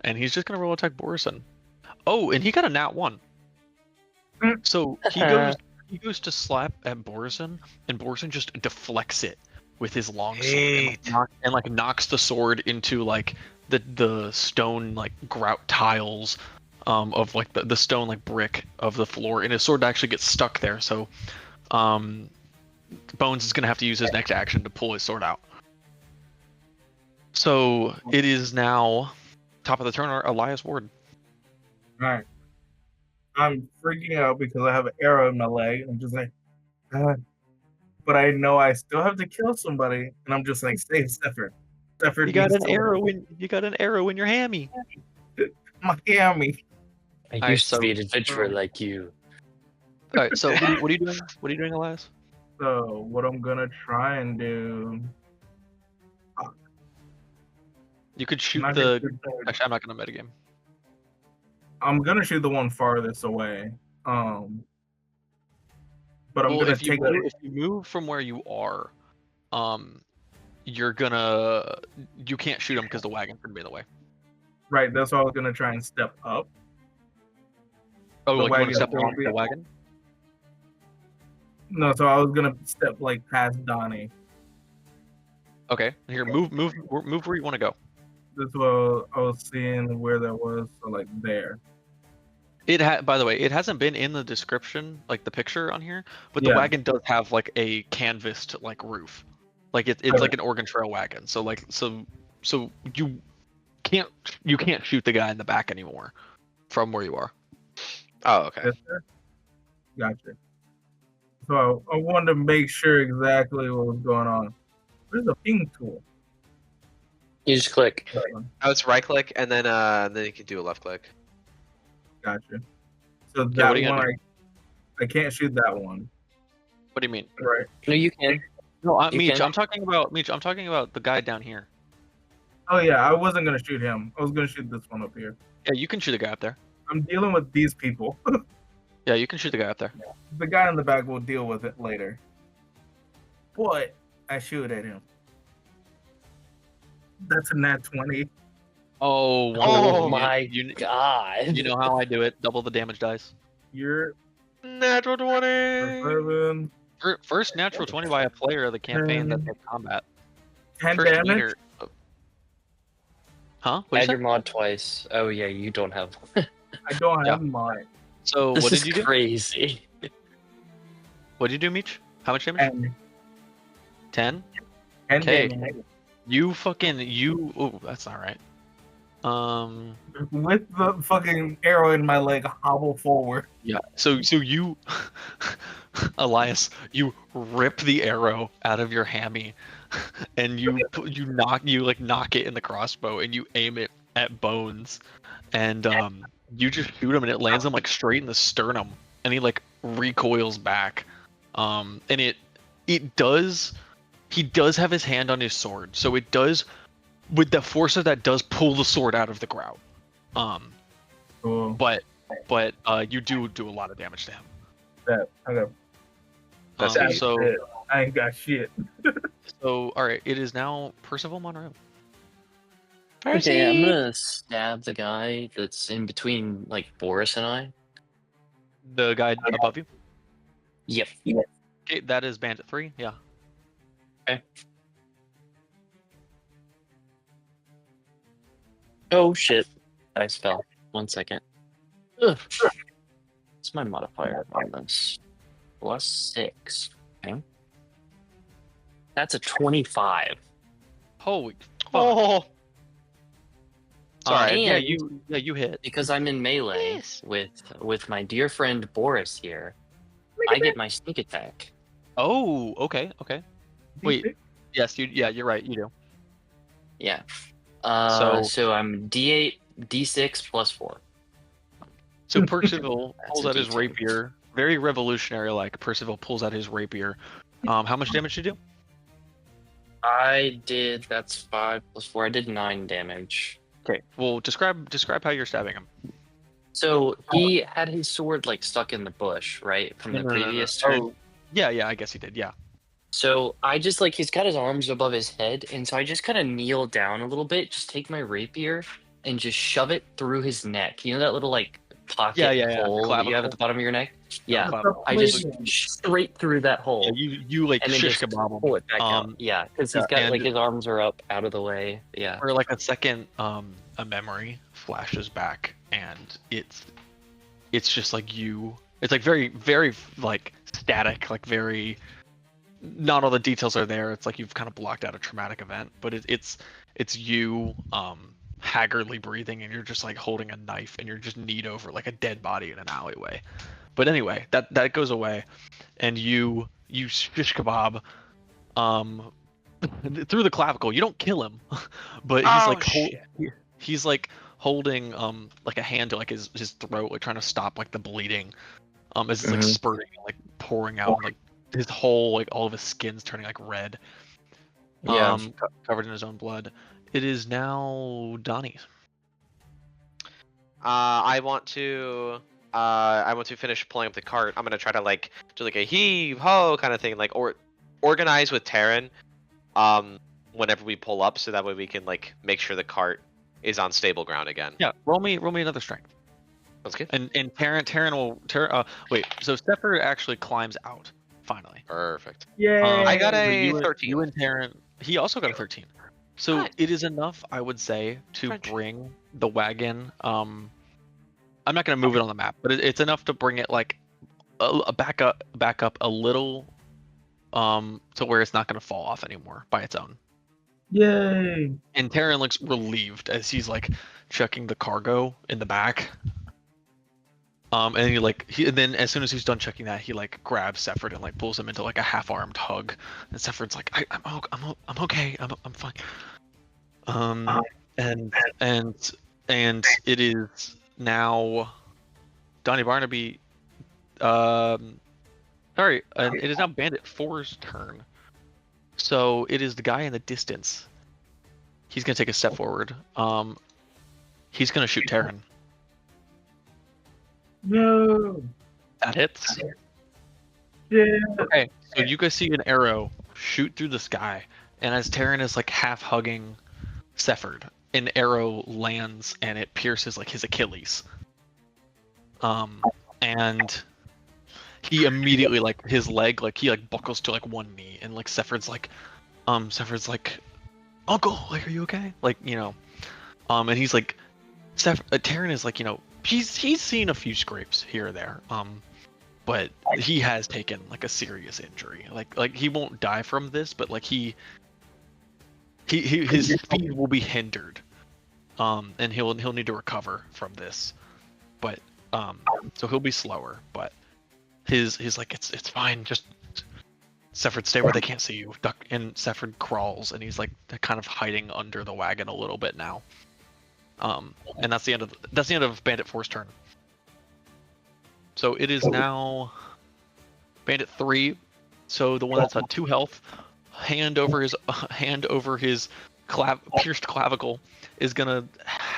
S1: and he's just gonna roll attack Borrision. Oh, and he got a nat 1. So he goes to slap at Borrision, and Borrision just deflects it with his longsword and like knocks the sword into like the stone like grout tiles of like the stone like brick of the floor, and his sword actually gets stuck there. So Bones is gonna have to use his next action to pull his sword out. So it is now top of the turn, Elias Ward.
S3: Alright. I'm freaking out because I have an arrow in my leg. I'm just like, but I know I still have to kill somebody, and I'm just like, save Stefford. Stefford,
S1: You got an arrow in your hammy.
S3: my hammy.
S2: I
S1: Alright,
S2: used
S1: so-
S2: to be an adventurer like you.
S1: All right, so what are you doing? What are you doing, Elias?
S3: So what I'm gonna try and do.
S1: You could shoot
S3: I'm not
S1: the.
S3: gonna shoot the-
S1: Actually, I'm not gonna metagame.
S3: I'm gonna shoot the one farthest away. But I'm
S1: Well,
S3: gonna
S1: if you
S3: take
S1: move, if you move from where you are, you can't shoot him because the wagon's gonna be in the way.
S3: right. That's why I was gonna try and step up.
S1: Oh,
S3: The
S1: like you want
S3: wagon
S1: to step
S3: will
S1: on
S3: be-
S1: the wagon?
S3: No, so I was gonna step like past Donny.
S1: Okay, here, move where you want to go.
S3: This was I was seeing where that was. So like there.
S1: By the way, it hasn't been in the description, like the picture on here, but the
S3: Yeah.
S1: wagon does have like a canvassed like roof, like it's
S3: Okay.
S1: like an Oregon Trail wagon. So like so you can't shoot the guy in the back anymore from where you are.
S6: Oh, okay.
S3: Yes, sir. Gotcha. So I wanted to make sure exactly what was going on. Where's the ping tool?
S2: You just click.
S6: Oh, it's right click and then you can do a left click.
S3: Gotcha. So
S1: what
S3: that
S1: are you gonna
S3: one, I can't shoot that one.
S1: What do you mean?
S3: Right.
S2: No, you can.
S1: No,
S2: You
S1: Meech.
S2: can.
S1: I'm talking about the guy down here.
S3: Oh yeah, I wasn't gonna shoot him. I was gonna shoot this one up here.
S1: Yeah, you can shoot the guy up there.
S3: I'm dealing with these people.
S1: Yeah, you can shoot the guy up there.
S3: The guy in the back will deal with it later. But I shoot at him. That's a nat 20.
S1: Oh,
S6: Oh
S1: wonderful.
S2: my
S1: you,
S2: God.
S1: you know how I do it. Double the damage dice.
S3: You're
S6: Natural 20.
S3: 7,
S1: First natural 20 by a player of the campaign that's in combat.
S3: 10
S1: First
S3: damage.
S1: leader. Huh? What'd
S2: Add
S1: you
S2: your
S1: say?
S2: mod twice. Oh yeah, you don't have.
S3: I don't have mine.
S1: So
S2: This
S1: what
S2: is
S1: did you do?
S2: crazy.
S1: What did you do, Meech? How much damage?
S3: And
S1: 10?
S3: 10
S1: Okay.
S3: damage.
S1: Oh, that's not right.
S3: With the fucking arrow in my leg, hobble forward.
S1: Yeah. So you, Elias, you rip the arrow out of your hammy, and you knock it in the crossbow, and you aim it at Bones, and you just shoot him, and it lands him like straight in the sternum, and he like recoils back, and it does. He does have his hand on his sword, so it does. With the force of that, does pull the sword out of the ground.
S3: Cool.
S1: But you do a lot of damage to him.
S3: Okay.
S6: That's
S1: So
S3: it. I ain't got shit.
S1: all right, it is now Percival Monroe.
S2: Okay, I'm gonna stab the guy that's in between like Boris and I.
S1: The guy above you.
S2: Yep.
S1: Okay, that is Bandit 3. Yeah.
S2: Oh shit. Dice fell. 1 second. Ugh. What's my modifier on this? +6. Okay. That's a 25.
S1: Holy fuck.
S6: Oh. Sorry.
S1: Yeah,
S2: and-
S1: you hit.
S2: Because I'm in melee
S6: Yes.
S2: with my dear friend Boris here, I get my sneak attack.
S1: Oh, okay. Wait. Yes, you're right. You do.
S2: Yeah.
S1: So-
S2: So I'm D8, D6 +4.
S1: So Percival
S2: That's
S1: pulls
S2: a
S1: out his
S2: D10.
S1: rapier. Very revolutionary like. Percival pulls out his rapier. How much damage did you do?
S2: I did. That's 5 +4. I did 9 damage.
S1: Okay. Well, describe how you're stabbing him.
S2: So he had his sword like stuck in the bush, right, from the previous turn.
S1: Oh, yeah, I guess he did. Yeah.
S2: So I just like he's got his arms above his head, and so I just kind of kneel down a little bit, just take my rapier and just shove it through his neck. You know that little like pocket
S1: Yeah,
S2: hole that you have
S1: clavicle.
S2: at the bottom of your neck? Yeah.
S1: Clavicle.
S2: I just straight through that hole.
S1: Yeah, you like
S2: and then
S1: shish
S2: just
S1: kebab him.
S2: pull it back out. Yeah, because he's got like
S1: and-
S2: his arms are up out of the way. Yeah.
S1: For like a second, a memory flashes back, and it's just like you. It's like very, very like static, like very. Not all the details are there. It's like you've kind of blocked out a traumatic event, but it's you haggardly breathing, and you're just like holding a knife, and you're just kneed over like a dead body in an alleyway. But anyway, that goes away, and you shish kebab through the clavicle. You don't kill him, but he's like holding like a hand to like his throat, like trying to stop like the bleeding as it's like
S2: Mhm.
S1: spurting, like pouring out, like his whole like all of his skin's turning like red,
S2: Yeah.
S1: covered in his own blood. It is now Donny.
S6: I want to finish pulling up the cart. I'm gonna try to like do like a heave ho kind of thing, like or organize with Terran, whenever we pull up, so that way we can like make sure the cart is on stable ground again.
S1: Yeah, roll me another strength.
S6: That's good.
S1: And Terran will wait. So Stepper actually climbs out finally.
S6: Perfect.
S3: Yeah.
S6: I got
S1: So
S6: a
S1: you,
S6: 13.
S1: You and Terran, he also got a 13. So
S6: Good.
S1: it is enough, I would say, to
S6: French.
S1: bring the wagon. I'm not gonna move it on the map, but it's enough to bring it like back up a little, to where it's not gonna fall off anymore by its own.
S3: Yay.
S1: And Terran looks relieved as he's like checking the cargo in the back. And and then as soon as he's done checking that, he like grabs Sephard and like pulls him into like a half-armed hug. And Sephard's like, I'm okay, I'm fine. And it is now Donny Barnaby. Sorry, and it is now Bandit 4's turn. So it is the guy in the distance. He's gonna take a step forward. He's gonna shoot Terran.
S3: No.
S1: That hits.
S3: Yeah.
S1: Okay, so you guys see an arrow shoot through the sky, and as Terran is like half hugging Sephard, an arrow lands and it pierces like his Achilles. And he immediately like his leg like he like buckles to like one knee, and like Sephard's like, Uncle, like, are you okay? Like, you know, and he's like, Terran is like, you know, he's seen a few scrapes here or there, but he has taken like a serious injury. Like he won't die from this, but like his speed will be hindered, and he'll need to recover from this, but so he'll be slower, but his like it's fine, just Sephard, stay where they can't see you. Duck, and Sephard crawls, and he's like kind of hiding under the wagon a little bit now. And that's the end of Bandit 4's turn. So it is now Bandit 3. So the one that's at 2 health, hand over his pierced clavicle, is gonna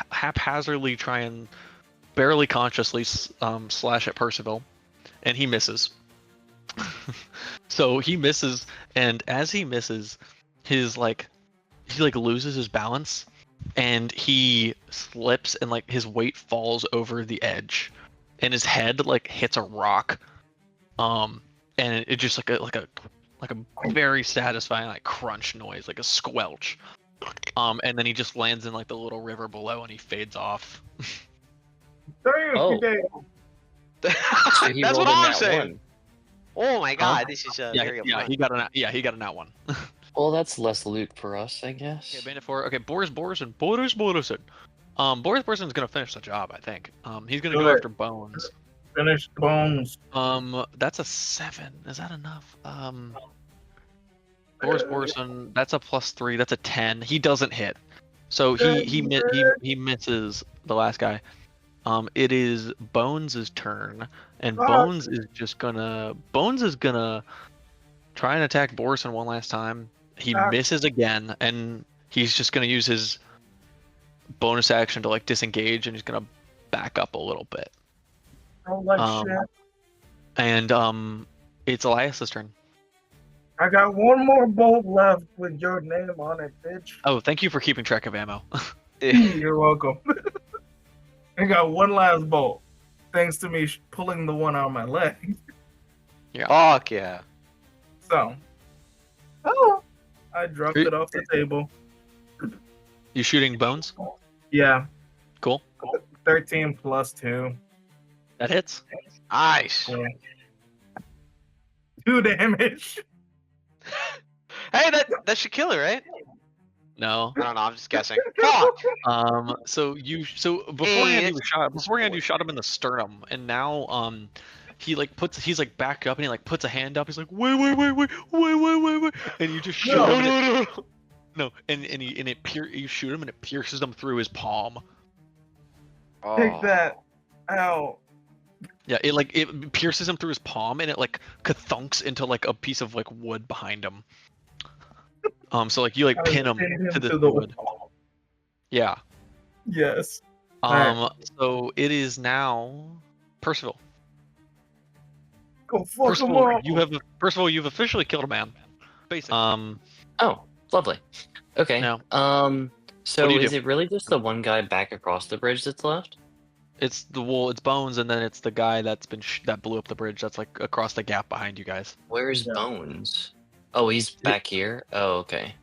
S1: haphazardly try and barely consciously slash at Percival, and he misses. So he misses, and as he misses, he loses his balance, and he slips, and like his weight falls over the edge, and his head like hits a rock, and it just like a very satisfying like crunch noise, like a squelch, and then he just lands in like the little river below, and he fades off.
S2: Oh. So he
S6: That's
S2: rolled
S6: what
S2: a
S6: I'm
S2: nat
S6: saying.
S2: one.
S6: Oh my god, this is very
S1: He got a nat one.
S2: Well, that's less loot for us, I guess.
S1: Okay, Bandit 4. Okay, Boris Borrision. Boris Borrision gonna finish the job, I think. He's gonna go after Bones.
S3: Finish Bones.
S1: That's a 7. Is that enough? Boris Borrision. That's a +3. That's a 10. He doesn't hit. So he misses the last guy. It is Bones' turn, and Bones is gonna try and attack Borrision one last time. He misses again, and he's just gonna use his bonus action to like disengage, and he's gonna back up a little bit.
S3: Oh, like shit.
S1: And it's Elias' turn.
S3: I got one more bolt left with your name on it, bitch.
S1: Oh, thank you for keeping track of ammo.
S3: You're welcome. I got one last bolt, thanks to me pulling the one out of my leg.
S1: Yeah.
S6: Fuck yeah.
S3: So, I dropped it off the table.
S1: You shooting Bones?
S3: Yeah.
S1: Cool.
S3: 13 plus 2.
S1: That hits.
S6: Nice.
S3: Yeah. 2 damage.
S6: Hey, that should kill it, right?
S1: No.
S6: I don't know. I'm just guessing. Fuck.
S1: So beforehand you shot him in the sternum, and now he's like back up, and he like puts a hand up. He's like wait, and you just shoot him. No, you shoot him, and it pierces him through his palm.
S3: Take that. Ow.
S1: Yeah, it pierces him through his palm, and it like kathunks into like a piece of like wood behind him. So like you like pin him to the wood. Yeah.
S3: Yes.
S1: So it is now Percival.
S3: Go fuck him up.
S1: Percival, you've officially killed a man. Basically.
S2: Oh, lovely. Okay.
S1: No.
S2: So
S1: What do you
S2: is
S1: do?
S2: it really just the one guy back across the bridge that's left?
S1: It's Bones, and then it's the guy that blew up the bridge. That's like across the gap behind you guys.
S2: Where's
S3: Yeah.
S2: Bones? Oh, he's back here. Oh, okay.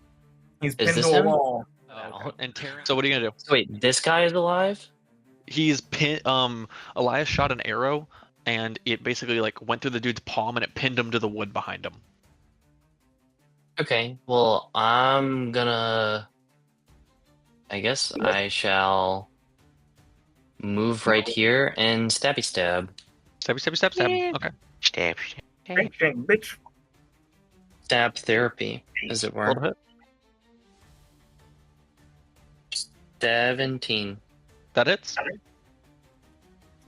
S3: He's
S2: Is
S3: pinned
S2: this
S3: to a
S2: him?
S3: wall.
S1: And Terran. So what are you gonna do?
S2: So wait, this guy is alive?
S1: He's pinned. Elias shot an arrow, and it basically like went through the dude's palm, and it pinned him to the wood behind him.
S2: Okay. Well, I'm gonna. I guess I shall move right here and stabby stab.
S1: Stab. Okay.
S6: Stab.
S3: Shank, shank, bitch.
S2: Stab therapy, as it
S1: Roll to
S2: were.
S1: hit.
S2: 17.
S1: That hits.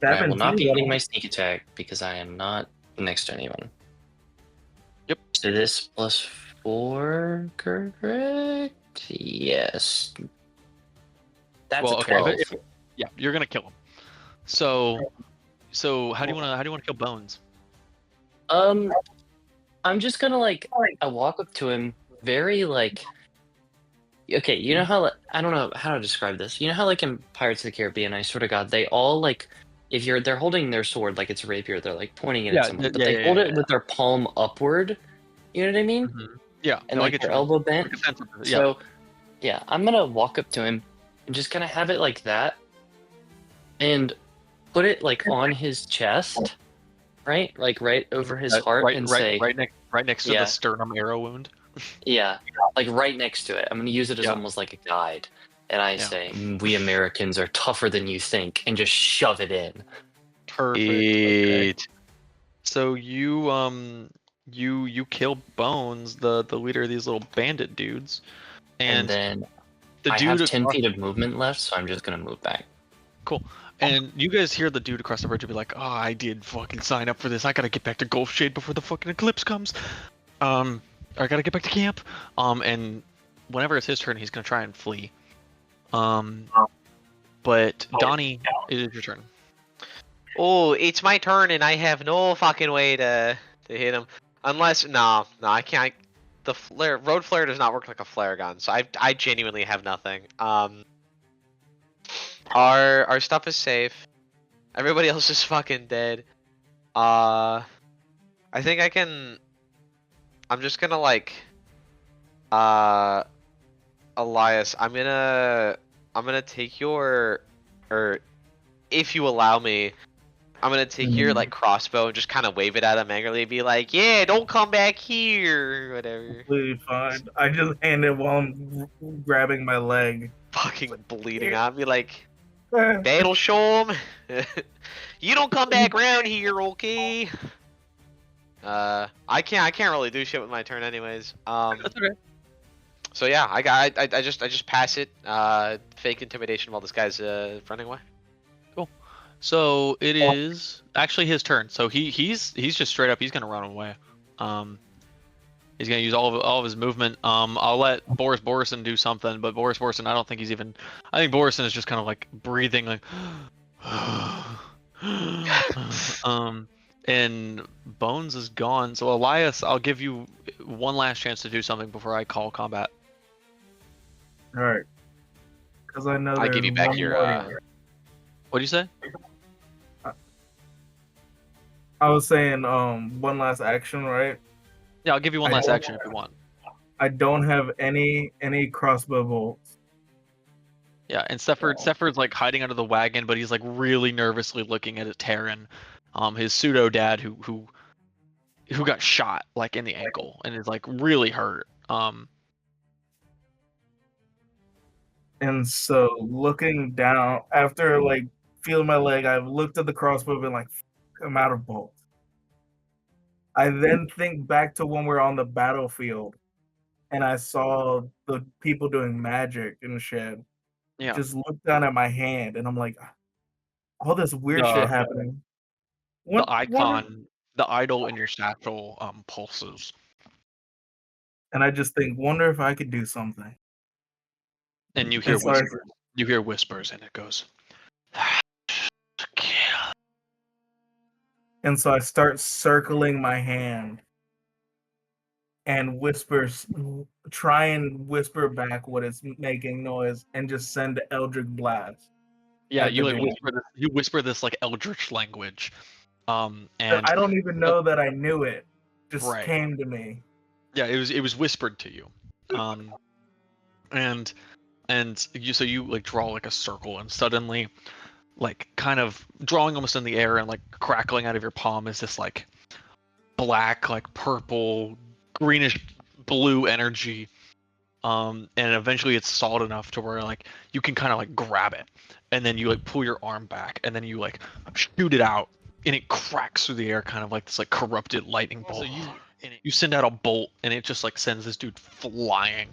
S2: I will not be
S3: 17,
S2: hitting my sneak attack because I am not next to anyone.
S1: Yep.
S2: So this +4, correct? Yes. That's
S1: Well,
S2: a
S1: okay,
S2: 12.
S1: Yeah, you're gonna kill him. So how do you wanna kill Bones?
S2: I'm just gonna I walk up to him very okay, you know how I don't know how to describe this. You know how in Pirates of the Caribbean, I swear to God, they all if they're holding their sword like it's a rapier, they're pointing it
S1: Yeah,
S2: at someone, but
S1: yeah,
S2: they
S1: yeah,
S2: hold
S1: yeah,
S2: it with their palm upward. You know what I mean?
S1: Yeah,
S2: And
S1: no, I get
S2: their
S1: you.
S2: elbow bent.
S1: Like a sense of it, yeah.
S2: So yeah, I'm gonna walk up to him and just kind of have it like that, and put it on his chest, right? Right over his heart, and say,
S1: right next to
S2: Yeah.
S1: the sternum arrow wound.
S2: yeah, right next to it. I'm gonna use it as
S1: Yeah.
S2: almost like a guide, and I
S1: Yeah.
S2: say, "We Americans are tougher than you think," and just shove it in.
S1: Perfect. Okay.
S6: Eat.
S1: So you kill Bones, the leader of these little bandit dudes,
S2: And
S1: and
S2: then
S1: the
S2: I
S1: dude
S2: have 10
S1: across-
S2: feet of movement left, so I'm just gonna move back.
S1: Cool. And you guys hear the dude across the bridge be like, "Oh, I did fucking sign up for this. I gotta get back to Gulf Shade before the fucking eclipse comes. I gotta get back to camp." And whenever it's his turn, he's gonna try and flee. But Donny, it is your turn.
S6: Oh, it's my turn and I have no fucking way to hit him. Unless no, I can't. The road flare does not work like a flare gun, so I genuinely have nothing. Our stuff is safe. Everybody else is fucking dead. I think I can. I'm just gonna Elias, I'm gonna take your, or if you allow me, I'm gonna take your crossbow and just kind of wave it at him angrily, and be like, "Yeah, don't come back here," or whatever.
S3: completely fine. I just hand it while I'm grabbing my leg.
S6: Fucking bleeding out, be like, "That'll show him. You don't come back around here, okay?" I can't really do shit with my turn, anyways.
S1: That's okay.
S6: So yeah, I just pass it. Fake intimidation while this guy's running away.
S1: So it is actually his turn. So he's just straight up. He's gonna run away. He's gonna use all of his movement. I'll let Boris Borrision do something, but Boris Borrision, I don't think he's even. I think Borrision is just kind of breathing and Bones is gone. So Elias, I'll give you one last chance to do something before I call combat.
S3: All right. Because I know
S6: I give you back
S3: there's
S6: your.
S3: one more.
S1: What do you say?
S3: I was saying one last action, right?
S1: Yeah, I'll give you one last action if you want.
S3: I don't have any crossbow bolts.
S1: Yeah, and Sefford's hiding under the wagon, but he's really nervously looking at Terran, his pseudo dad who got shot in the ankle and is really hurt.
S3: And so looking down after feeling my leg, I've looked at the crossbow and I'm out of bolts. I then think back to when we're on the battlefield and I saw the people doing magic and shit.
S1: Yeah.
S3: Just look down at my hand and I'm like, all this weird shit happening.
S1: The icon, the idol in your satchel pulses.
S3: And I just think, wonder if I could do something.
S1: And you hear whispers. You hear whispers and it goes, kill.
S3: And so I start circling my hand and try and whisper back what is making noise and just send Eldritch Blast.
S1: Yeah, you whisper this eldritch language. And
S3: I don't even know that I knew it. Just
S1: Right.
S3: came to me.
S1: Yeah, it was whispered to you. And you draw a circle, and suddenly kind of drawing almost in the air and crackling out of your palm is this black, purple, greenish blue energy. And eventually it's solid enough to where you can kind of grab it, and then you pull your arm back, and then you shoot it out, and it cracks through the air, kind of this corrupted lightning bolt. So you send out a bolt, and it just sends this dude flying.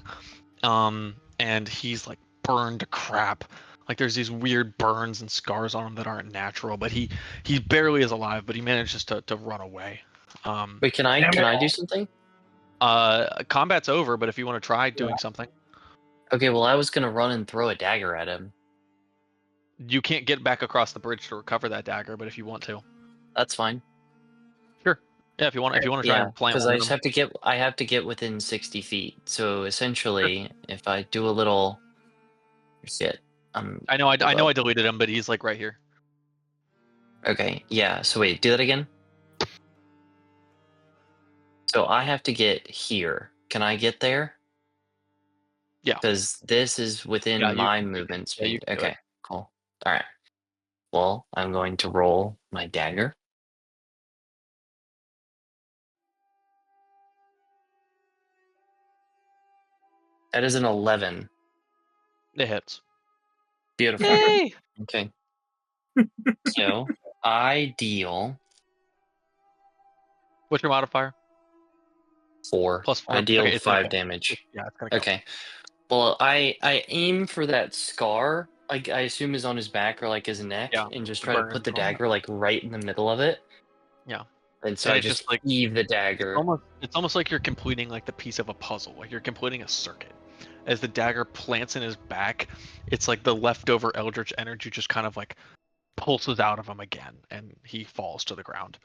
S1: And he's burned to crap. Like there's these weird burns and scars on him that aren't natural. But he barely is alive. But he manages to run away.
S2: Wait, can I do something?
S1: Combat's over. But if you want to try doing something,
S2: Okay, well, I was gonna run and throw a dagger at him.
S1: you can't get back across the bridge to recover that dagger. But if you want to,
S2: That's fine.
S1: sure. Yeah, if you want to try and plant
S2: because
S1: one
S2: I
S1: of
S2: just
S1: them.
S2: have to get within 60 feet. So essentially, if I do a little shit,
S1: I know I deleted him, but he's like right here.
S2: Okay, yeah. So wait, do that again. So I have to get here. Can I get there?
S1: Yeah.
S2: Because this is within
S1: Yeah,
S2: my movement
S1: yeah, you
S2: speed.
S1: can do
S2: Okay, cool. All right. Well, I'm going to roll my dagger. That is an 11.
S1: It hits.
S2: Beautiful.
S6: Yay!
S2: Okay. So I deal
S1: What's your modifier?
S2: 4.
S1: +4.
S2: I deal
S1: Okay, it's gonna
S2: 5
S1: kill.
S2: damage.
S1: Yeah, it's gonna kill.
S2: Okay. Well, I aim for that scar. Like I assume is on his back or like his neck,
S1: Yeah,
S2: and just
S1: the
S2: try to
S1: burn
S2: put the
S1: from that.
S2: dagger like right in the middle of it.
S1: Yeah.
S2: And so
S1: And
S2: I
S1: it
S2: just
S1: just, like,
S2: heave the dagger.
S1: It's almost like you're completing like the piece of a puzzle. Like you're completing a circuit. As the dagger plants in his back, it's like the leftover eldritch energy just kind of like pulses out of him again, and he falls to the ground.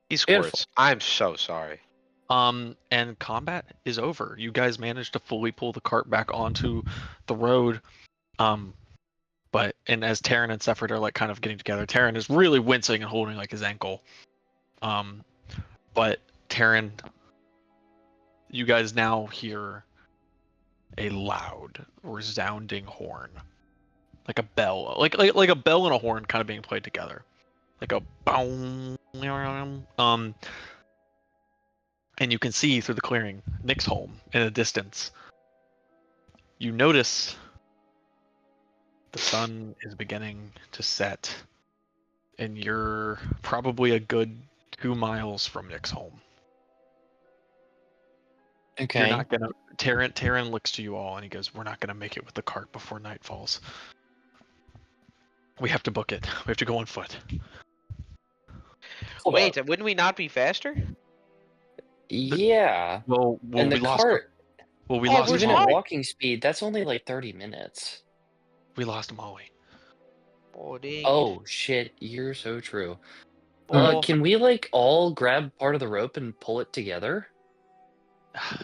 S6: He
S2: Beautiful.
S6: squirts. I'm so sorry.
S1: And combat is over. You guys managed to fully pull the cart back onto the road. But as Terran and Sephard are like kind of getting together, Terran is really wincing and holding like his ankle. But Terran, you guys now hear a loud, resounding horn, like a bell, like a bell and a horn kind of being played together, like a boom. And you can see through the clearing Nick's home in the distance. You notice the sun is beginning to set, and you're probably a good 2 miles from Nick's home.
S2: Okay.
S1: You're not gonna. Terran looks to you all and he goes, "We're not gonna make it with the cart before night falls. We have to book it. We have to go on foot."
S2: Hold
S6: Wait,
S2: up.
S6: wouldn't we not be faster?
S2: Yeah.
S1: Well,
S2: And
S1: we
S2: the
S1: lost.
S2: cart,
S1: We
S6: Oh,
S1: lost
S6: where's
S2: even
S1: Molly.
S2: at
S6: mine?
S2: walking speed, that's only like 30 minutes.
S1: We lost Molly.
S6: Oh, dang.
S2: Oh shit, you're so true.
S6: Oh.
S2: Can we like all grab part of the rope and pull it together?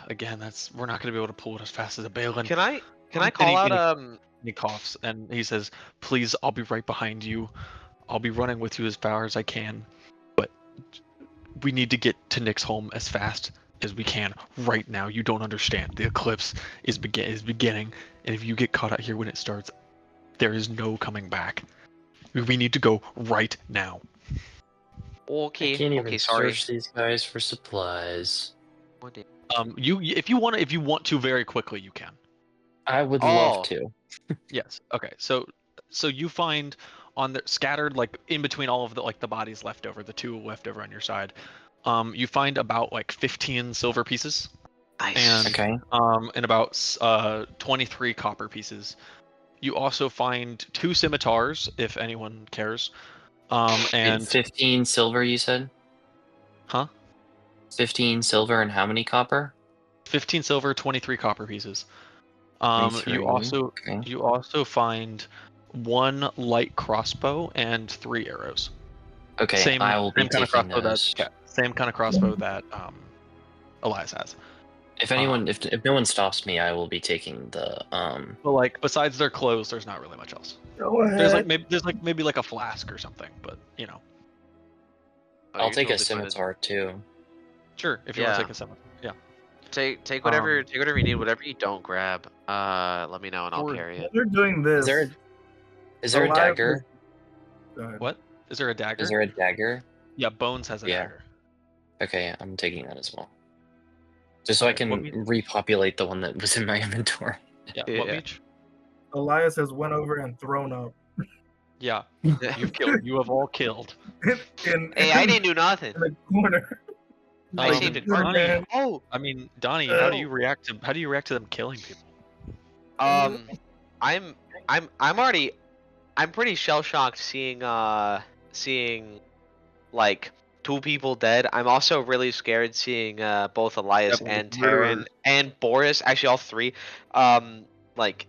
S1: Again, we're not gonna be able to pull it as fast as a Balin.
S6: Can I
S1: And
S6: call out
S1: he coughs and he says, "Please, I'll be right behind you. I'll be running with you as far as I can, but we need to get to Nick's home as fast as we can right now. You don't understand. The eclipse is beginning, and if you get caught out here when it starts, there is no coming back. We need to go right now."
S6: Okay.
S2: I can't even
S6: Okay, sorry.
S2: search these guys for supplies.
S6: Oh, dang.
S1: If you want to very quickly, you can.
S2: I would
S6: Oh.
S2: love to.
S1: Yes. Okay. So you find on the scattered like in between all of the like the bodies left over, the 2 left over on your side, you find about like 15 silver pieces.
S6: Nice.
S1: And
S2: Okay.
S1: and about 23 copper pieces. You also find 2 scimitars, if anyone cares. And
S2: 15 silver, you said?
S1: huh?
S2: 15 silver and how many copper?
S1: 15 silver, 23 copper pieces. You
S2: 23,
S1: also find 1 light crossbow and 3 arrows.
S2: Okay, I will be
S1: same kind of
S2: taking
S1: crossbow
S2: those.
S1: same kind of crossbow that Elias has.
S2: If anyone, if no one stops me, I will be taking the
S1: But like besides their clothes, there's not really much else.
S3: Go ahead.
S1: There's maybe like a flask or something, but you know.
S6: Oh,
S2: I'll
S6: you're
S2: take a
S6: totally fine.
S2: scimitar too.
S1: Sure, if you want
S6: Yeah.
S1: to take a scimitar. Yeah.
S6: Take whatever you need. Whatever you don't grab, let me know and I'll
S1: Or-
S6: carry it.
S3: While you're doing this.
S2: Is there a
S3: Elias
S2: dagger?
S3: Go ahead.
S1: What? Is there a dagger?
S2: Is there a dagger?
S1: Yeah, Bones has a
S2: Yeah.
S1: dagger.
S2: Okay, I'm taking that as well. Just so I can
S1: What we-
S2: repopulate the one that was in my inventory.
S1: Yeah.
S6: Yeah.
S1: What Meech?
S3: Elias has went over and thrown up.
S1: Yeah. You've killed. You have all killed.
S6: Hey, I didn't do nothing.
S3: in the corner.
S6: I
S1: Um,
S6: saved it.
S1: Donny,
S3: Man.
S6: Oh,
S1: I mean, Donny, how do you react to them killing people?
S6: I'm already I'm pretty shell shocked seeing like 2 people dead. I'm also really scared seeing both Elias
S1: Definitely
S6: and
S1: murderers.
S6: Taryn and Boris, actually all 3, like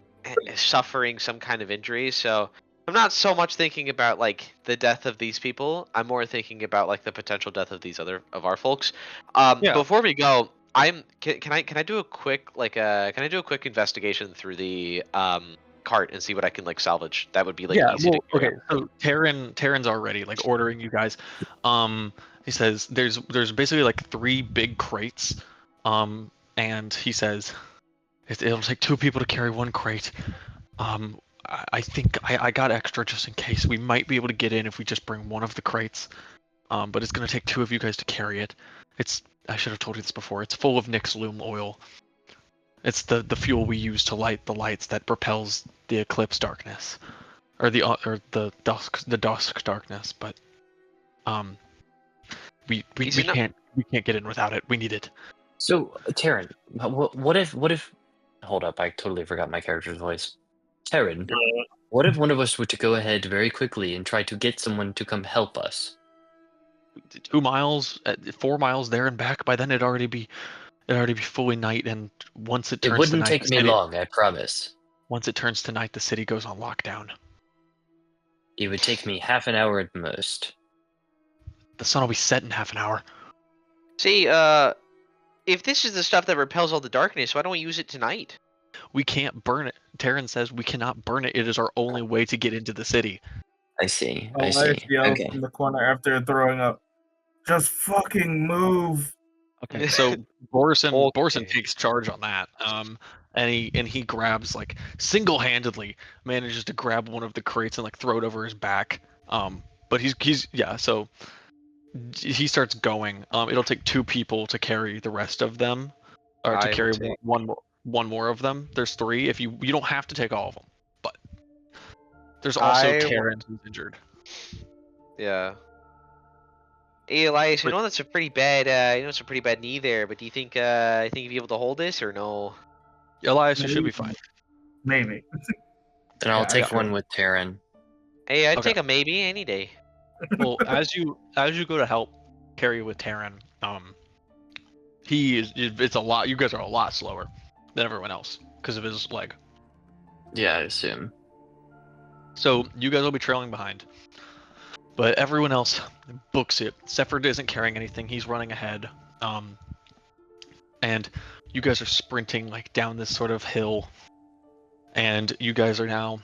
S6: suffering some kind of injury. So I'm not so much thinking about like the death of these people. I'm more thinking about like the potential death of these other of our folks.
S1: Yeah.
S6: Before we go, can I do a quick can I do a quick investigation through the cart and see what I can like salvage? That would be like
S1: Yeah,
S6: easy
S1: well,
S6: to
S1: okay, so Taryn's already like ordering you guys. He says there's basically like 3 big crates. And he says it'll take 2 people to carry 1 crate. I think I got extra just in case. We might be able to get in if we just bring 1 of the crates. But it's gonna take 2 of you guys to carry it. I should have told you this before. It's full of Nyx Loom oil. It's the fuel we use to light the lights that propels the Eclipse darkness. Or the dusk darkness, but we can't get in without it. We need it.
S2: So, Taryn, what if? Hold up, I totally forgot my character's voice. Taryn, what if one of us were to go ahead very quickly and try to get someone to come help us?
S1: 2 miles, 4 miles there and back. By then it'd already be fully night, and once it
S2: It
S1: turns to
S2: wouldn't
S1: night,
S2: take me long, I promise.
S1: Once it turns to night, the city goes on lockdown.
S2: It would take me half an hour at most.
S1: The sun will be set in half an hour.
S6: See, if this is the stuff that repels all the darkness, why don't we use it tonight?
S1: We can't burn it. Taryn says we cannot burn it. It is our only way to get into the city.
S2: I see. I
S3: Elias
S2: see.
S3: yells
S2: Okay.
S3: from the corner after throwing up. Just fucking move.
S1: Okay, so Borrision
S6: Okay.
S1: takes charge on that. And he grabs, like, single-handedly manages to grab one of the crates and like throw it over his back. But so he starts going. It'll take 2 people to carry the rest of them, or to
S6: I will
S1: carry
S6: take-
S1: one more of them. There's 3. If you don't have to take all of them, but there's also Taryn who's injured.
S6: Yeah. Hey, Elias,
S1: But-
S6: it's a pretty bad it's a pretty bad knee there, but do you think you'll be able to hold this or no?
S1: Elias, you should be fine.
S3: Maybe.
S2: Then I'll
S3: Yeah,
S2: take
S3: sure.
S2: one with Taryn.
S6: Hey, I'd
S1: Okay.
S6: take a maybe any day.
S1: Well, as you go to help carry with Taryn, it's a lot. You guys are a lot slower than everyone else because of his leg.
S2: Yeah, I assume.
S1: So you guys will be trailing behind, but everyone else books it. Sephard isn't carrying anything; he's running ahead. And you guys are sprinting like down this sort of hill, and you guys are now.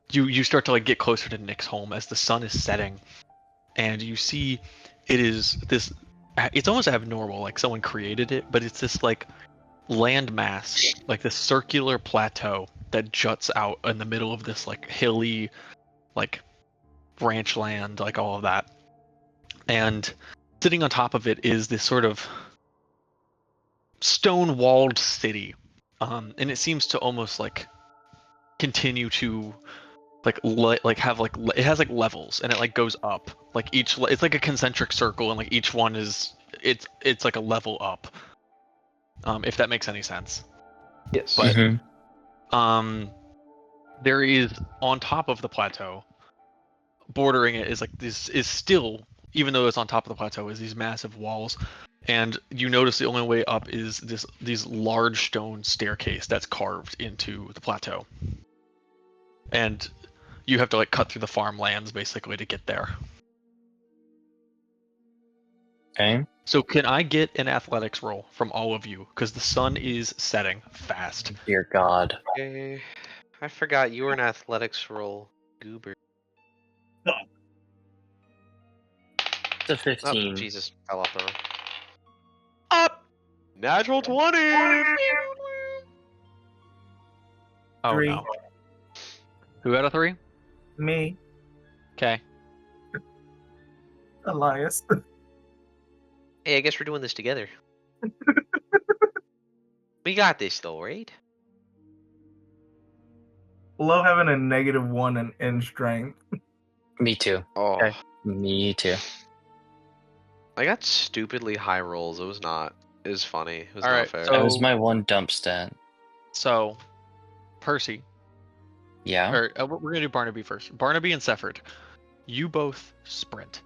S1: You start to like get closer to Nick's home as the sun is setting, and you see it is this. It's almost abnormal, like someone created it, but it's this like landmass, like this circular plateau that juts out in the middle of this like hilly, like ranch land, like all of that. And sitting on top of it is this sort of stone-walled city, and it seems to almost like continue to like have like it has like levels, and it like goes up, like it's like a concentric circle, and like each one is it's like a level up, if that makes any sense.
S6: Yes.
S1: But
S2: Mhm.
S1: there is on top of the plateau, bordering it is like this is still, even though it's on top of the plateau, is these massive walls, and you notice the only way up is these large stone staircase that's carved into the plateau, and you have to like cut through the farmlands basically to get there.
S2: Okay.
S1: So can I get an athletics roll from all of you, because the sun is setting fast?
S2: Dear God.
S6: Okay. I forgot you were an athletics roll, goober.
S2: It's a
S6: Oh,
S2: 15.
S6: Jesus, fell off the roll. Up! Natural 20!
S1: Oh
S3: 3.
S1: no. Who had a 3?
S3: Me,
S1: Okay.
S3: Elias.
S6: Hey, I guess we're doing this together. We got this though, right?
S3: Love having a -1 in strength.
S2: Me too.
S6: Oh,
S1: Okay.
S2: Me too.
S6: I got stupidly high rolls. It was funny. It was
S1: All
S6: not
S1: right,
S6: fair.
S1: so-
S2: That was my one dump stat.
S1: So Percy,
S2: Yeah.
S1: or we're gonna do Barnaby first. Barnaby and Sefford, you both sprint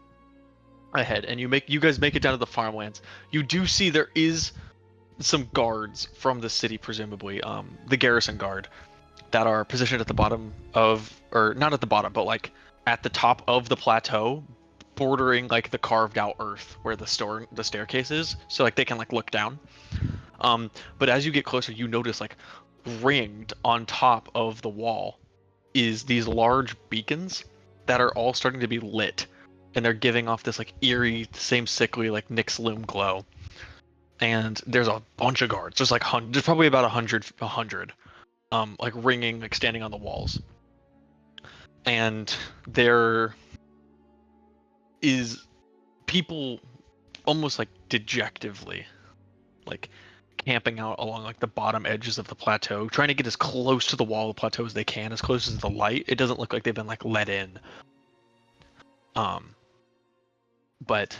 S1: ahead, and you guys make it down to the farmlands. You do see there is some guards from the city, presumably, the garrison guard, that are positioned at the bottom of, or not at the bottom, but like at the top of the plateau, bordering like the carved out earth where the staircase is, so like they can like look down. But as you get closer, you notice like ringed on top of the wall is these large beacons that are all starting to be lit, and they're giving off this like eerie, same sickly like Nyx Loom glow. And there's a bunch of guards. There's like there's probably about 100, like ringing, like standing on the walls. And there is people almost like dejectively, like camping out along like the bottom edges of the plateau, trying to get as close to the wall of the plateau as they can, as close as the light. It doesn't look like they've been like let in. But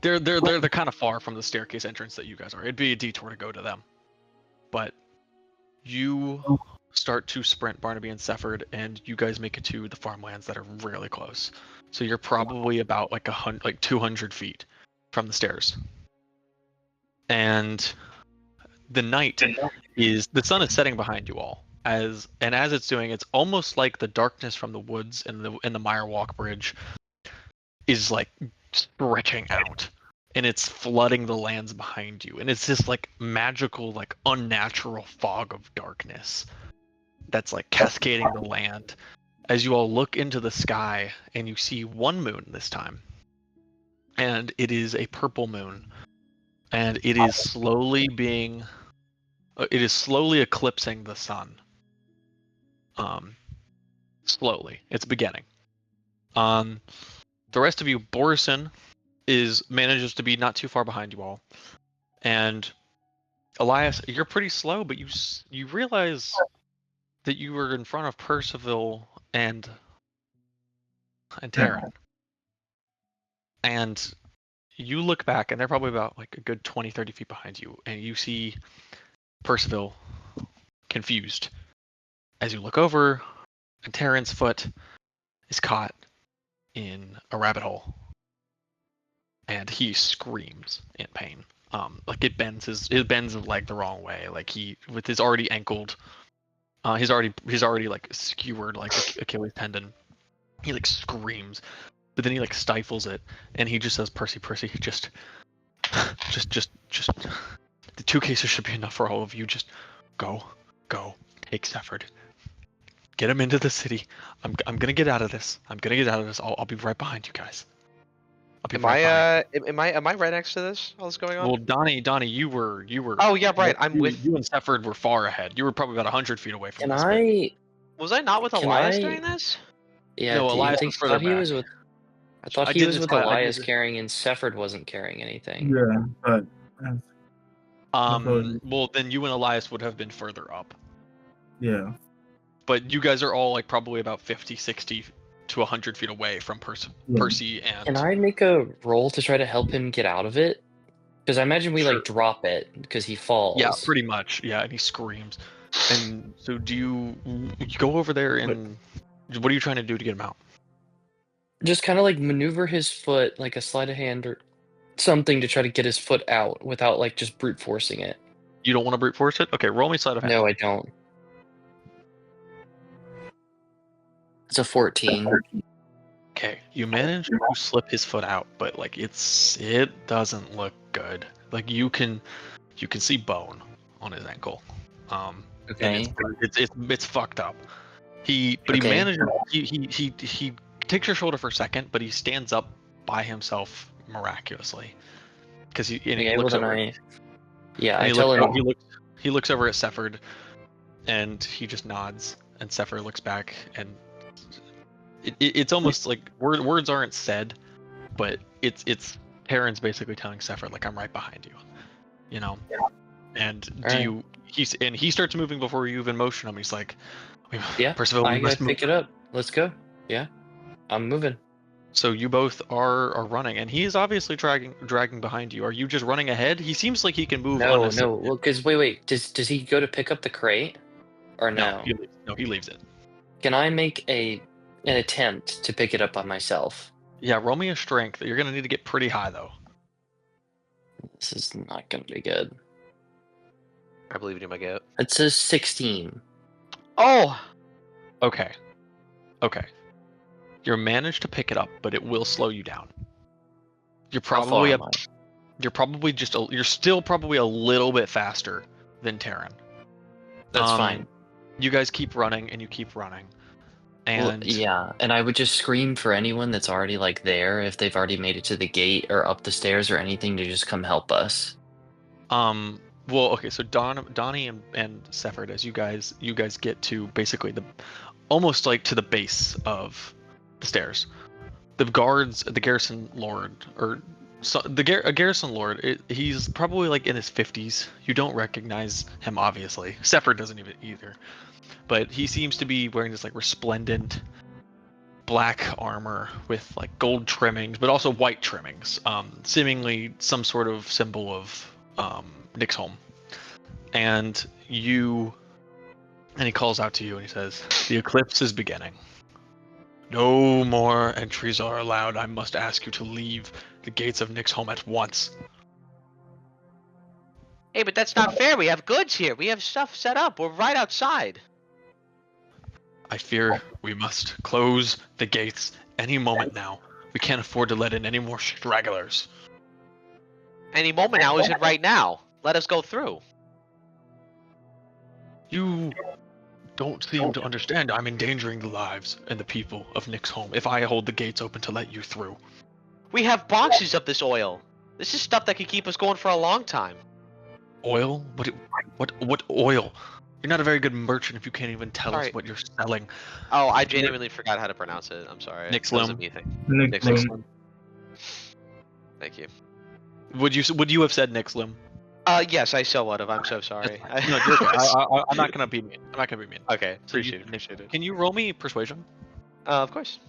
S1: they're kind of far from the staircase entrance that you guys are. It'd be a detour to go to them. But you start to sprint, Barnaby and Sefford, and you guys make it to the farmlands that are really close. So you're probably about like 200 feet from the stairs. And the night is, the sun is setting behind you all. As it's doing, it's almost like the darkness from the woods and the Mire Walk Bridge is like stretching out, and it's flooding the lands behind you, and it's this like magical, like unnatural fog of darkness that's like cascading the land as you all look into the sky, and you see one moon this time, and it is a purple moon, and it is slowly eclipsing the sun. Slowly, it's beginning. The rest of you, Borrision manages to be not too far behind you all, and Elias, you're pretty slow, but you realize that you were in front of Percival and Taryn, and you look back, and they're probably about like a good 20-30 feet behind you, and you see Percival confused as you look over, and Taryn's foot is caught in a rabbit hole, and he screams in pain. Like it bends his leg the wrong way. Like he, with his already ankled, he's already like skewered like Achilles tendon. He like screams, but then he like stifles it, and he just says, "Percy, just the 2 cases should be enough for all of you. Just go, take Sefford. Get him into the city. I'm gonna get out of this. I'll be right behind you guys.
S6: Am I right next to this? All this going on?
S1: Well, Donny, you were.
S6: Oh yeah, right. I'm with.
S1: You and Sefford were far ahead. You were probably about 100 feet away from this.
S6: Was I not with Elias during this?
S2: Yeah.
S1: No, Elias was further back.
S2: I thought he was with Elias carrying, and Sefford wasn't carrying anything.
S3: Yeah, but
S1: well, then you and Elias would have been further up.
S3: yeah.
S1: But you guys are all like probably about 50, 60 to 100 feet away from Percy and...
S2: Can I make a roll to try to help him get out of it? Because I imagine we like drop it because he falls.
S1: Yeah, pretty much. Yeah, and he screams. And so do you go over there, and what are you trying to do to get him out?
S2: Just kind of like maneuver his foot, like a sleight of hand or something, to try to get his foot out without like just brute forcing it.
S1: You don't want to brute force it? Okay, roll me sleight of hand.
S2: No, I don't. It's a 14.
S1: Okay, you manage to slip his foot out, but like it doesn't look good. Like you can see bone on his ankle.
S2: Okay.
S1: It's fucked up. He manages. He takes your shoulder for a second, but he stands up by himself miraculously because he looks over.
S2: Yeah, I tell him.
S1: He looks over at Sefford, and he just nods, and Sefford looks back, and it's almost like words aren't said, but it's Taryn's basically telling Sefford, like, I'm right behind you, you know. And he starts moving before you even motion him. He's like, Percival,
S2: I gotta pick it up. Let's go. Yeah, I'm moving.
S1: So you both are running, and he is obviously dragging behind you. Are you just running ahead? He seems like he can move.
S2: No. Well, because wait. Does he go to pick up the crate, or no?
S1: He leaves it.
S2: Can I make an attempt to pick it up by myself?
S1: Yeah, roll me a strength. You're gonna need to get pretty high though.
S2: This is not going to be good.
S6: I believe in you, my goat.
S2: It says 16.
S6: Oh!
S1: Okay. You're managed to pick it up, but it will slow you down. You're
S2: How far
S1: probably
S2: am I?
S1: you're still probably a little bit faster than Terran.
S2: That's fine.
S1: You guys keep running and you keep running.
S2: Well,
S1: And
S2: yeah, and I would just scream for anyone that's already like there, if they've already made it to the gate or up the stairs or anything, to just come help us.
S1: well, okay, so Donny and Sephard, as you guys get to basically almost like to the base of the stairs. The guards, the garrison lord, or a garrison lord, he's probably like in his 50s. You don't recognize him, obviously. Sephard doesn't even either. But he seems to be wearing this like resplendent black armor with like gold trimmings, but also white trimmings. Seemingly some sort of symbol of Nick's home. And he calls out to you and he says, "The eclipse is beginning. No more entries are allowed. I must ask you to leave the gates of Nick's home at once."
S6: Hey, but that's not fair. We have goods here. We have stuff set up. We're right outside.
S1: I fear we must close the gates any moment now. We can't afford to let in any more stragglers.
S6: Any moment now isn't right now. Let us go through.
S1: You don't seem to understand. I'm endangering the lives and the people of Nick's home if I hold the gates open to let you through.
S6: We have boxes of this oil. This is stuff that could keep us going for a long time.
S1: Oil? What oil? You're not a very good merchant if you can't even tell us
S6: Sorry.
S1: what you're selling.
S6: Oh, I genuinely forgot how to pronounce it. I'm sorry.
S1: Nick's
S6: That was a
S1: Lim.
S6: me thing.
S3: Nick
S6: Nick's
S3: Lim.
S6: Thank you.
S1: Would you have said Nick's Lim?
S6: Yes, I so would have. I'm so sorry.
S1: No, you're okay. I'm not gonna be mean.
S6: Okay,
S1: So
S6: appreciate it.
S1: Can you roll me persuasion?
S6: Of course.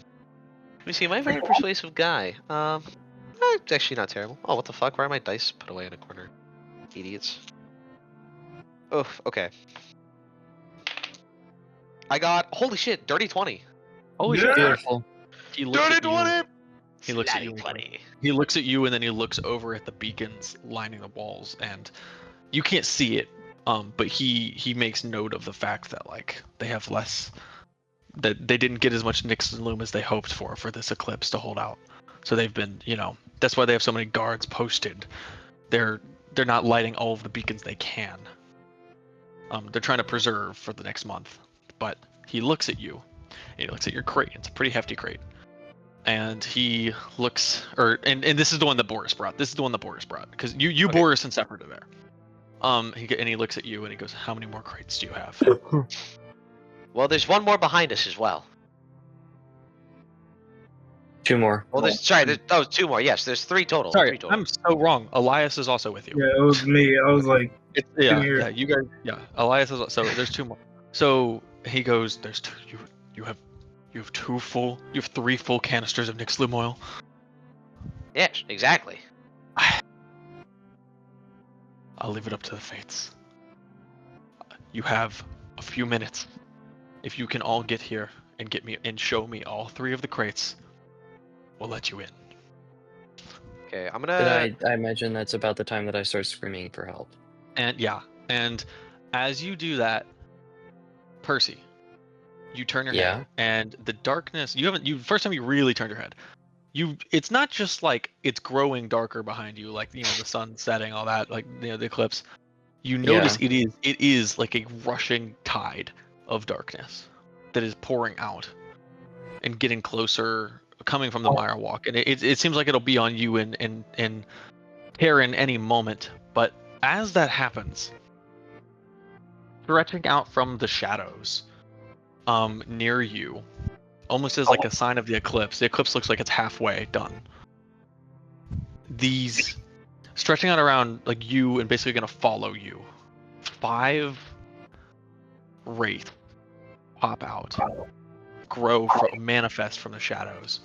S6: Let me see. Am I a very persuasive guy? It's actually not terrible. Oh, what the fuck? Why are my dice put away in a corner? Idiots. Oh, okay. I got, holy shit, dirty 20.
S1: Holy
S3: Yeah.
S1: shit!
S2: Beautiful.
S1: He looks
S6: Dirty
S1: at you.
S6: 20!
S1: He looks at
S6: Slutty
S1: you.
S6: 20.
S1: He looks at you and then he looks over at the beacons lining the walls, and you can't see it. But he makes note of the fact that like they have less, that they didn't get as much Nix and Loom as they hoped for this eclipse to hold out. So they've been, that's why they have so many guards posted. They're not lighting all of the beacons they can. They're trying to preserve for the next month. But he looks at you. And he looks at your crate. It's a pretty hefty crate. And he looks, and this is the one that Boris brought. Because you
S6: Okay.
S1: Boris and Sephard are there. He looks at you and he goes, "How many more crates do you have?"
S6: Well, there's one more behind us as well.
S2: 2 more.
S6: Well, there's, two more. Yes, there's 3 total.
S1: Sorry,
S6: 3 total.
S1: I'm so wrong. Elias is also with you.
S3: Yeah, it was me. I was like,
S1: Yeah,
S3: here.
S1: yeah, you guys, yeah. Elias is, so there's 2 more. So he goes, "There's 2. You have 3 full canisters of Nix Loom oil."
S6: Yes, exactly.
S1: I'll leave it up to the fates. You have a few minutes. If you can all get here and get me and show me all 3 of the crates, we'll let you in.
S6: Okay, I'm
S2: But
S6: gonna.
S2: I imagine that's about the time that I start screaming for help.
S1: And as you do that, Percy, you turn your
S2: Yeah.
S1: head, and the darkness. First time you really turned your head. It's not just like it's growing darker behind you, like the sun setting, all that, like the eclipse. You notice it is like a rushing tide of darkness that is pouring out and getting closer, coming from the Mire Walk, and it seems like it'll be on you and Terran any moment. But as that happens, stretching out from the shadows, near you, almost as like a sign of the eclipse. The eclipse looks like it's halfway done. These stretching out around like you and basically gonna follow you. 5 wraith pop out, manifest from the shadows,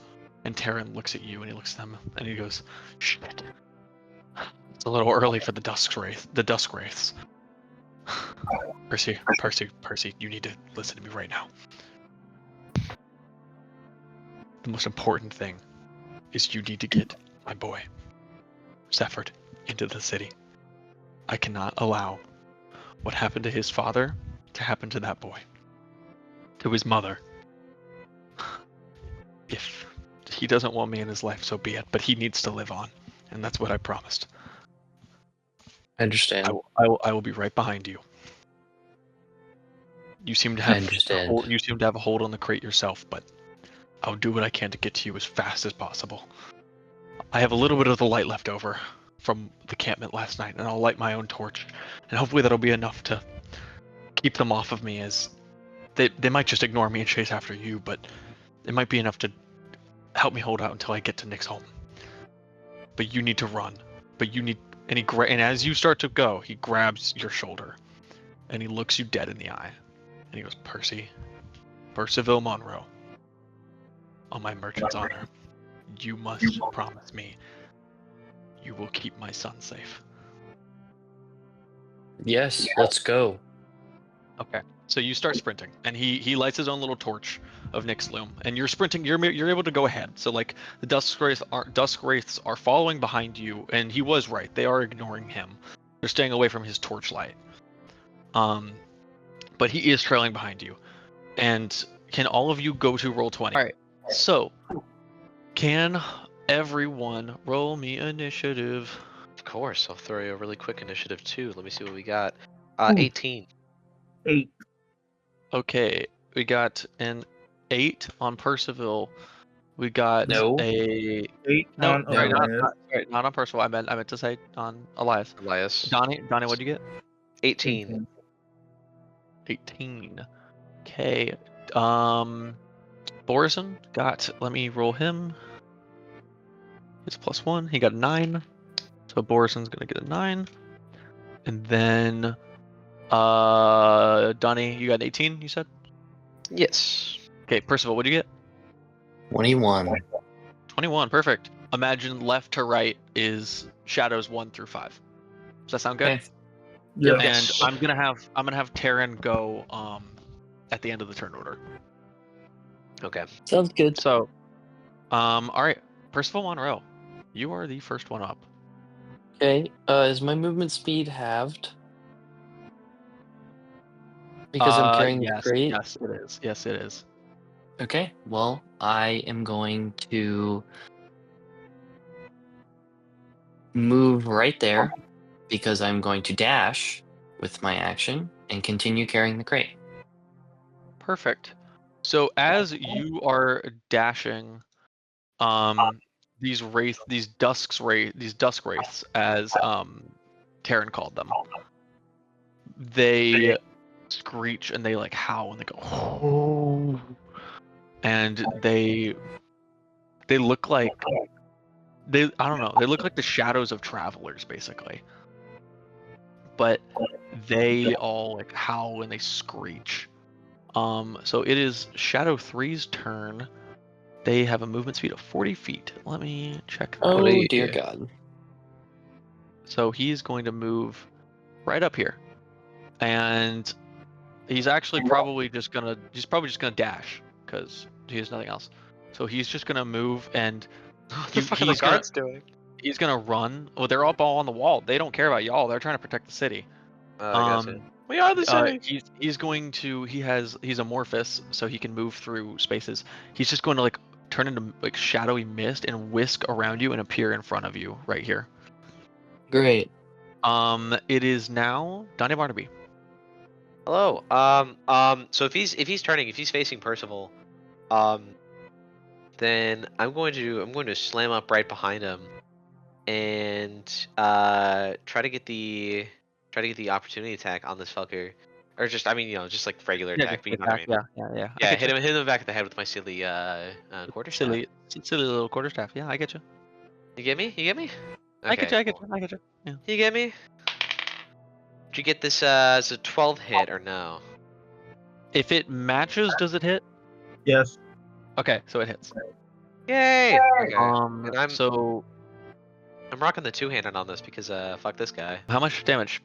S1: and Terran looks at you and he looks at them and he goes, "Shit, it's a little early for the dusk wraiths." Percy, you need to listen to me right now. The most important thing is you need to get my boy, Zephyr, into the city. I cannot allow what happened to his father to happen to that boy. To his mother. If he doesn't want me in his life, so be it, but he needs to live on, and that's what I promised.
S2: I understand.
S1: I will be right behind you. You seem to
S2: I
S1: have
S2: understand.
S1: you seem to have a hold on the crate yourself, but I'll do what I can to get to you as fast as possible. I have a little bit of the light left over from the campment last night, and I'll light my own torch, and hopefully that'll be enough to keep them off of me. As they might just ignore me and chase after you, but it might be enough to help me hold out until I get to Nick's home. But you need to run. But you need, and and as you start to go, he grabs your shoulder, and he looks you dead in the eye, and he goes, Percival Monroe, on my merchant's honor, you must promise me you will keep my son safe.
S2: Yes, let's go.
S1: Okay. So you start sprinting, and he lights his own little torch of Nick's loom, and you're sprinting. You're able to go ahead. So like the dusk wraiths are following behind you, and he was right. They are ignoring him. They're staying away from his torchlight. But he is trailing behind you. And can all of you go to roll 20? All right. So can everyone roll me initiative?
S6: Of course, I'll throw you a really quick initiative too. Let me see what we got. 18.
S3: 8.
S1: Okay, we got an 8 on Percival. We got
S2: No.
S1: a
S3: 8
S1: no,
S3: on
S1: sorry,
S3: Elias.
S1: not on Percival. I meant to say on Elias.
S6: Elias.
S1: Donny, what'd you get?
S6: 18.
S1: 18. Okay. Borrision got. Let me roll him. It's +1. He got a 9. So Borrison's gonna get a 9. And then Donny, you got an 18, you said?
S6: Yes.
S1: Okay, Percival, what'd you get?
S2: 21.
S1: 21, perfect. Imagine left to right is shadows 1 through 5. Does that sound good?
S2: Okay.
S3: Yeah.
S1: And
S6: Yes.
S1: I'm gonna have Terran go at the end of the turn order.
S6: Okay.
S2: Sounds good.
S1: So alright. Percival Monroe, you are the first one up.
S2: Okay. Is my movement speed halved? Because I'm carrying the crate?
S1: Yes, it is. Yes, it is.
S2: Okay. Well, I am going to move right there because I'm going to dash with my action and continue carrying the crate.
S1: Perfect. So as you are dashing, these dusk wraiths, as Terran called them, they screech and they like howl and they go, oh, and they look like they look like the shadows of travelers basically, but they all like howl and they screech. So it is Shadow 3's turn. They have a movement speed of 40 feet. Let me check that.
S2: Oh,
S6: Holy-
S2: dear God.
S1: So he's going to move right up here. And he's actually probably just gonna dash, because he has nothing else. So he's just gonna move and
S6: What the fuck are the
S1: he's gonna-
S6: guards doing?
S1: he's gonna run. Well, they're up all on the wall. They don't care about y'all. They're trying to protect the city.
S6: I gotcha. We are the city.
S1: He's going to he's amorphous, so he can move through spaces. He's just going to like turn into like shadowy mist and whisk around you and appear in front of you right here.
S2: Great.
S1: It is now Donny Barnaby.
S6: Hello. So if he's facing Percival, then I'm going to slam up right behind him, and try to get the opportunity attack on this fucker, or just just like regular attack. But you know what I mean.
S1: Yeah.
S6: Yeah, hit him in the back of the head with my silly quarterstaff.
S1: Silly little quarterstaff. Yeah, I get you.
S6: You get me?
S1: I get you.
S6: cool.
S1: I get you. Yeah.
S6: You get me? Did you get this as a 12 hit or no?
S1: If it matches, does it hit?
S3: Yes.
S1: Okay, so it hits.
S6: Yay! Okay. And
S1: So
S6: I'm rocking the two-handed on this because fuck this guy.
S1: how much damage?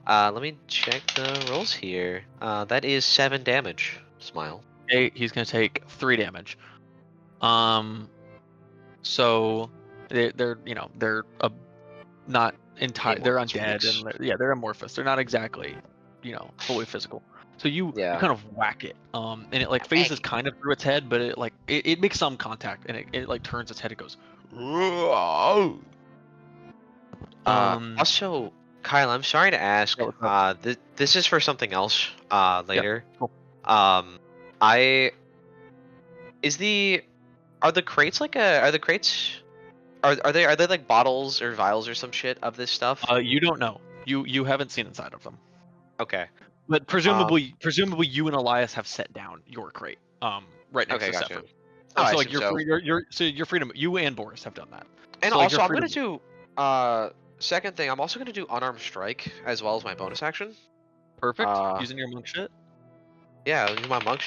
S6: Let me check the rolls here. That is 7 damage. Smile.
S1: Okay, he's gonna take 3 damage. So they're not entire. They're
S6: Amorphous
S1: undead
S6: freaks.
S1: and they're amorphous. They're not exactly fully physical. So you
S6: Yeah.
S1: kind of whack it. And it like phases kind of through its head, but it makes some contact and it like turns its head. It goes.
S6: Also, Kyle, I'm sorry to ask.
S1: Yeah, what's
S6: This is for something else. Later.
S1: cool.
S6: I are the crates are they like bottles or vials or some shit of this stuff?
S1: You don't know. You haven't seen inside of them.
S6: Okay.
S1: But presumably you and Elias have set down your crate. Right next
S6: Okay,
S1: to
S6: gotcha.
S1: Sephard.
S6: Oh, I
S1: So like
S6: see.
S1: you're
S6: So-
S1: free. You're free to. You and Boris have done that.
S6: And
S1: So, like,
S6: also,
S1: you're
S6: I'm
S1: free
S6: gonna
S1: to-
S6: do second thing. I'm also gonna do unarmed strike as well as my bonus action.
S1: Perfect.
S6: Uh,
S1: Using your monk shit.
S6: Yeah, do my monk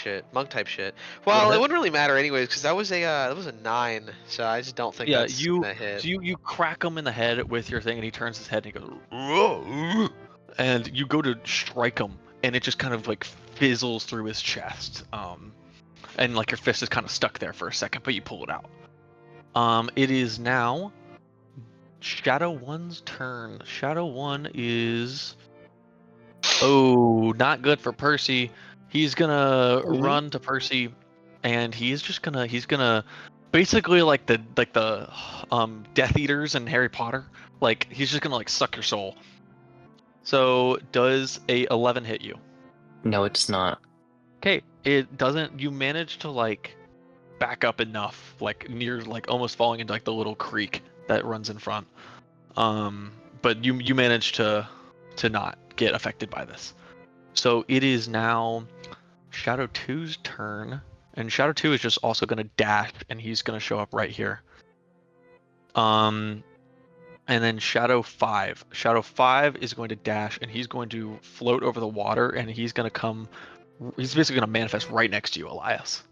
S6: type shit. Well, it
S1: ahead.
S6: wouldn't really matter anyways because that was a 9. So I just don't think
S1: Yeah,
S6: that's gonna hit.
S1: So you crack him in the head with your thing, and he turns his head and he goes, "Whoa," and you go to strike him, and it just kind of like fizzles through his chest. And like your fist is kind of stuck there for a second, but you pull it out. It is now Shadow 1's turn. Shadow 1 is not good for Percy. He's gonna run to Percy, and he's gonna basically like the Death Eaters in Harry Potter. Like he's just gonna like suck your soul. So does a 11 hit you?
S2: No, it's not.
S1: Okay, it doesn't. You manage to like back up enough, like near like almost falling into like the little creek that runs in front. But you manage to not get affected by this. So it is now Shadow 2's turn, and Shadow 2 is just also going to dash, and he's going to show up right here. And then Shadow 5. Shadow 5 is going to dash, and he's going to float over the water, and he's going to come. He's basically going to manifest right next to you, Elias.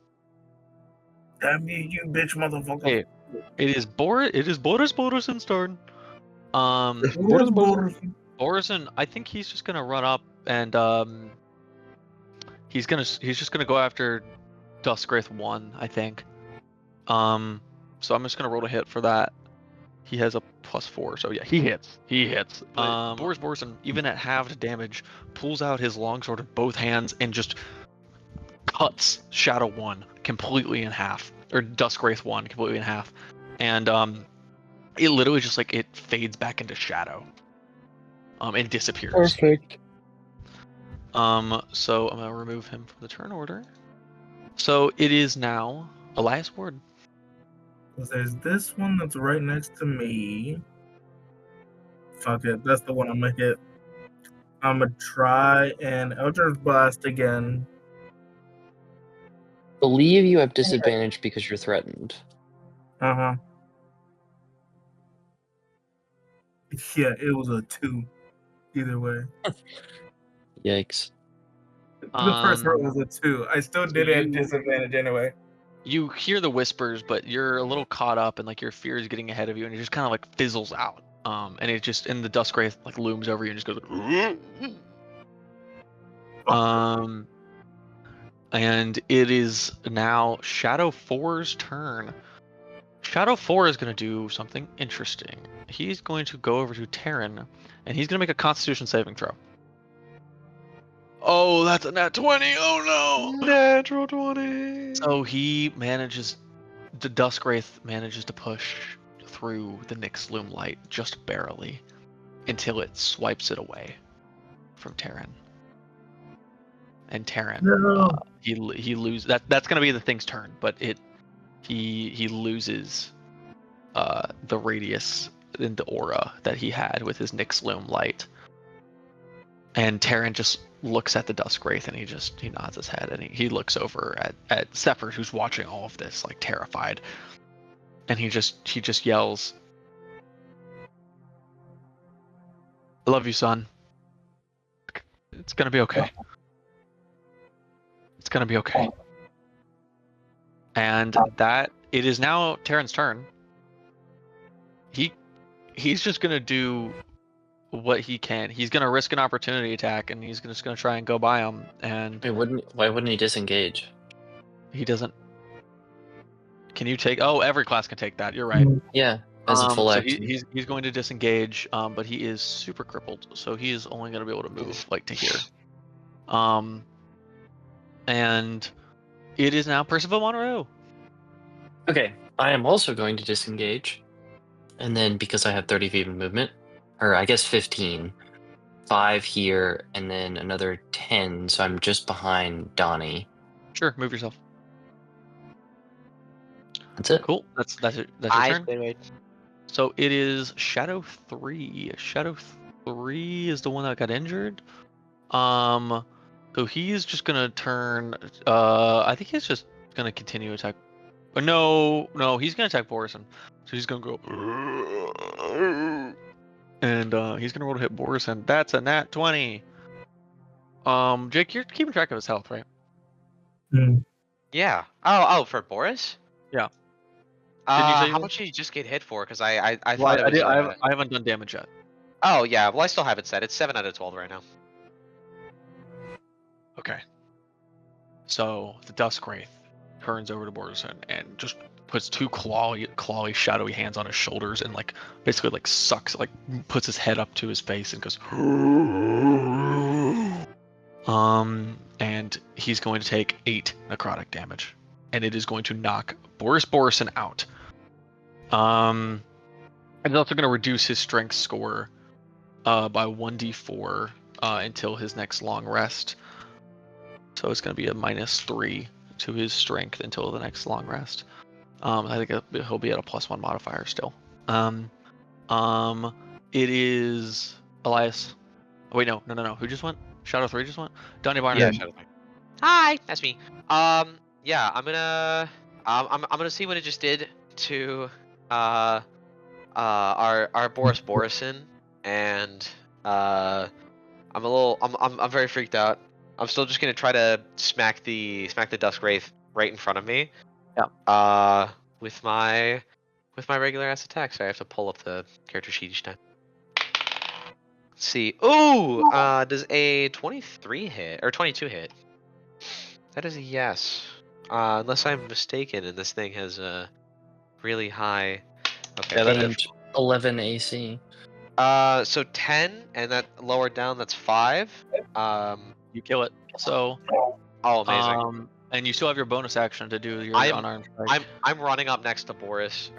S3: Damn you bitch motherfucker.
S1: Hey, it is Boris Borrision's turn. Borrision, I think he's just gonna run up and he's just gonna go after Duskwraith 1, I think. So I'm just gonna roll a hit for that. He has a +4, so yeah, he hits. Boris Borrision, even at halved damage, pulls out his longsword in both hands and just cuts Shadow 1 completely in half, or Duskwraith 1 completely in half, and it literally just like it fades back into shadow, and disappears.
S2: Perfect.
S1: So I'm gonna remove him from the turn order. So it is now Elias Ward.
S3: There's this one that's right next to me. Fuck it, that's the one I'm gonna hit. I'm gonna try and Eldritch Blast again.
S2: Believe you have disadvantage because you're threatened.
S3: Yeah, it was a 2. Either way.
S2: Yikes.
S3: The first roll was a 2. I still did it at disadvantage anyway.
S1: You hear the whispers, but you're a little caught up, and like your fear is getting ahead of you, and it just kind of like fizzles out. And it just, and the Duskwraith like looms over you and just goes. And it is now Shadow 4's turn. Shadow 4 is going to do something interesting. He's going to go over to Terran, and he's going to make a Constitution saving throw. Oh, that's a nat 20. Oh no!
S6: Natural 20.
S1: So the Duskwraith manages to push through the Nyx Loom light just barely until it swipes it away from Terran. And Terran, he loses. That's gonna be the thing's turn, but he loses the radius and the aura that he had with his Nyx Loom light. And Terran just looks at the Duskwraith and he nods his head and he looks over at Sephard, who's watching all of this like terrified, and he just yells, "I love you, son. It's gonna be okay. It's gonna be okay." And that it is now Terran's turn. He's just gonna do what he can. He's gonna risk an opportunity attack, and he's just gonna try and go by him. And
S2: Why wouldn't he disengage?
S1: he doesn't. Can you take? Oh, every class can take that. You're right.
S2: Yeah, as a full
S1: So
S2: action.
S1: he's going to disengage, but he is super crippled, so he is only going to be able to move like to here. And it is now Percival Monroe.
S2: Okay, I am also going to disengage, and then because I have 30 feet of movement, or I guess 15, 5 here, and then another 10, so I'm just behind Donny.
S1: Sure, move yourself.
S2: That's it.
S1: Cool. That's your turn. So it is Shadow 3. Shadow 3 is the one that got injured. So he's just gonna turn. I think he's just gonna continue attack. No, he's gonna attack Borrision. So he's gonna go. And he's gonna roll to hit Borrision. That's a nat 20. Jake, you're keeping track of his health, right?
S6: Yeah. Oh, for Boris?
S1: Yeah. Didn't you say
S6: How much did you just get hit for? Because I thought
S1: Well,
S6: it was.
S1: I haven't done damage yet.
S6: Oh yeah, well I still have it set. It's 7 out of 12 right now.
S1: Okay. So the Dusk Wraith turns over to Borrision and just puts two clawy, shadowy hands on his shoulders and like basically like sucks, like puts his head up to his face and goes. And he's going to take 8 necrotic damage, and it is going to knock Boris Borrision out. And it's also going to reduce his strength score by 1d4 until his next long rest. So it's going to be a -3 to his strength until the next long rest. I think he'll be at a +1 modifier still. It is Elias. Oh, wait, no. Who just went? Shadow 3 just went? Donny Barnaby.
S6: Yeah, Shadow 3. Hi, that's me. Yeah, I'm gonna see what it just did to our Boris Borrision, and I'm very freaked out. I'm still just gonna try to smack the Dusk Wraith right in front of me.
S1: Yeah.
S6: With my regular ass attack. So I have to pull up the character sheet each time. Let's see. Ooh, does a 23 hit or 22 hit? That is a yes. Unless I'm mistaken, and this thing has a really high. Okay.
S1: Yeah, that
S2: And
S1: is.
S2: 11 AC.
S6: So 10, and that lower down, that's 5.
S1: You kill it. So.
S6: Oh, amazing.
S1: And you still have your bonus action to do your unarmed strike.
S6: I'm running up next to Boris's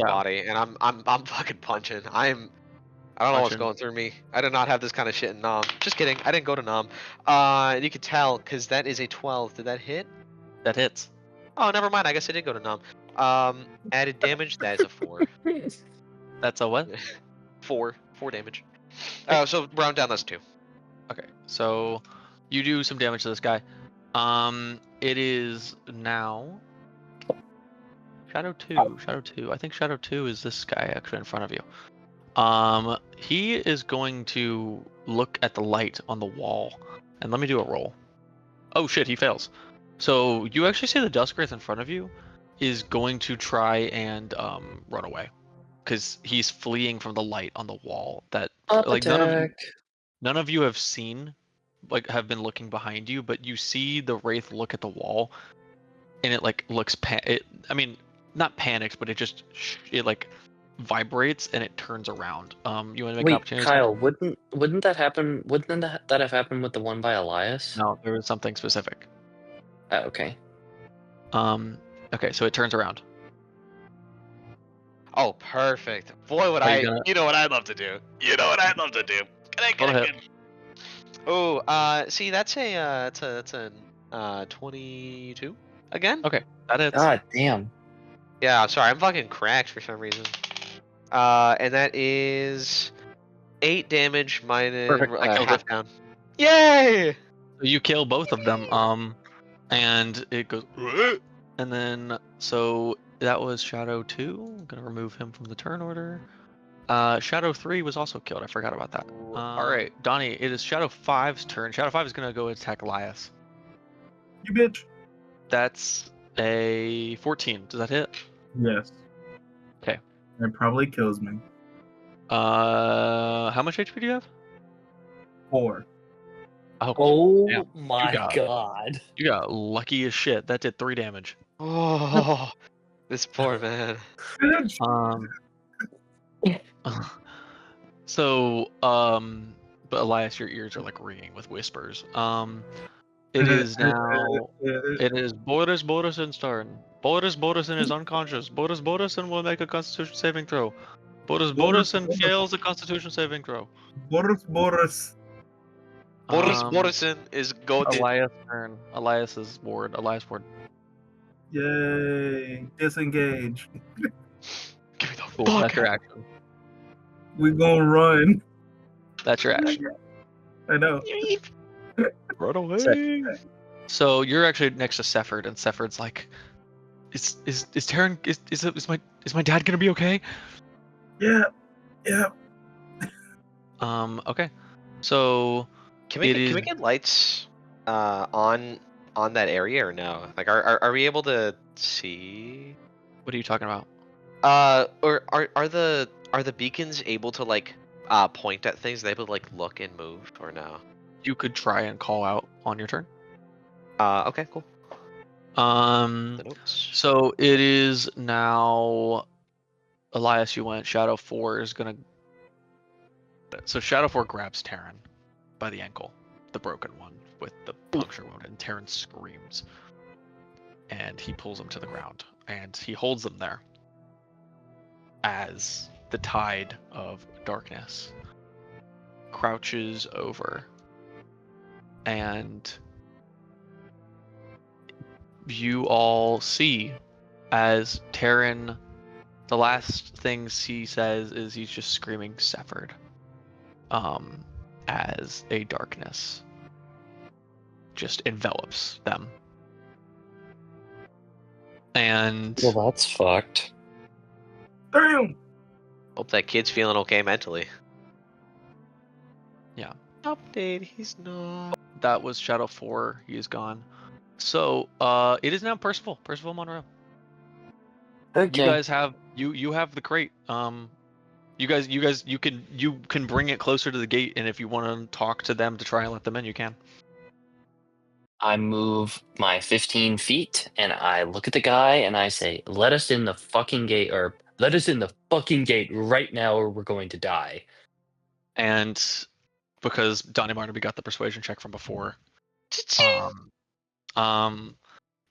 S6: body, and I'm fucking punching. I don't know what's going through me. I did not have this kind of shit in Nom. Just kidding. I didn't go to Nom. And you can tell because that is a 12. Did that hit?
S1: That hits.
S6: Oh, never mind. I guess I did go to Nom. Added damage. That is a 4.
S1: That's a what?
S6: 4 damage. So round down. That's 2.
S1: Okay, so you do some damage to this guy. It is now Shadow 2. Shadow 2. I think Shadow 2 is this guy actually in front of you. He is going to look at the light on the wall, and let me do a roll. Oh shit, he fails. So you actually see the Dusk Wraith in front of you is going to try and run away, because he's fleeing from the light on the wall that like none of you have seen, like have been looking behind you, but you see the Wraith look at the wall, and it like looks not panics, but it like vibrates and it turns around. You want to make an opportunity?
S2: Kyle, wouldn't that happen? Wouldn't that have happened with the one by Elias?
S1: No, there was something specific.
S2: Okay.
S1: Okay, so it turns around.
S6: Oh, perfect. Boy, you know what I'd love to do. Can I get a good? Oh, see, that's a 22 again.
S1: Okay, that is.
S2: God damn.
S6: Yeah, I'm sorry, I'm fucking cracked for some reason. And that is 8 damage minus half down. Yay!
S1: So you kill both of them. And it goes, and then so that was Shadow 2. I'm gonna remove him from the turn order. Shadow 3 was also killed. I forgot about that. All right, Donny, it is Shadow 5's turn. Shadow 5 is gonna go attack Elias.
S3: You bitch.
S1: That's a 14. Does that hit?
S3: Yes.
S1: Okay.
S3: It probably kills me.
S1: How much HP do you have?
S3: 4.
S1: Oh,
S2: Oh
S1: damn.
S2: my
S1: got-
S2: god.
S1: You got lucky as shit. That did 3 damage.
S6: Oh, this poor man.
S1: Um. So, but Elias, your ears are like ringing with whispers. It is now. It is Boris Borrision's turn. Boris Borrision is unconscious. Boris Borrision will make a Constitution saving throw. Boris Borrision fails a Constitution saving throw.
S3: Boris.
S6: Boris Borrision is goated.
S1: Elias' turn. Elias's ward. Elias ward.
S3: Yay. Disengage.
S6: Give me the
S1: Cool.
S6: fuck
S1: That's your
S6: out.
S1: action.
S3: We gonna run.
S1: That's your action.
S3: I know.
S1: Run away. So you're actually next to Sefford, and Sefford's like, "Is Taryn? Is my dad gonna be okay?"
S3: Yeah. Yeah.
S1: Okay. So
S6: Can we
S1: It
S6: can we
S1: is-
S6: get lights on that area or no? Like are we able to see?
S1: what are you talking about?
S6: Or are the beacons able to like point at things? Are they able to like look and move or no?
S1: You could try and call out on your turn.
S6: Okay, cool. The notes.
S1: So it is now. Elias, you went. Shadow 4 is gonna. So Shadow 4 grabs Taryn by the ankle, the broken one with the puncture wound, and Taryn screams. And he pulls him to the ground, and he holds them there as the tide of darkness crouches over, and you all see as Taryn, the last things he says is he's just screaming Sefford, as a darkness just envelops them. And
S2: Well, that's fucked.
S3: Damn.
S6: Hope that kid's feeling okay mentally.
S1: Yeah.
S6: Update. He's not.
S1: that was Shadow 4. He is gone. So it is now Percival Monroe.
S2: Okay.
S1: You guys have you have the crate. You can bring it closer to the gate, and if you want to talk to them to try and let them in, you can.
S2: I move my 15 feet and I look at the guy and I say, let us in the fucking gate, or let us in the fucking gate right now or we're going to die.
S1: And because Donny Barnaby got the persuasion check from before,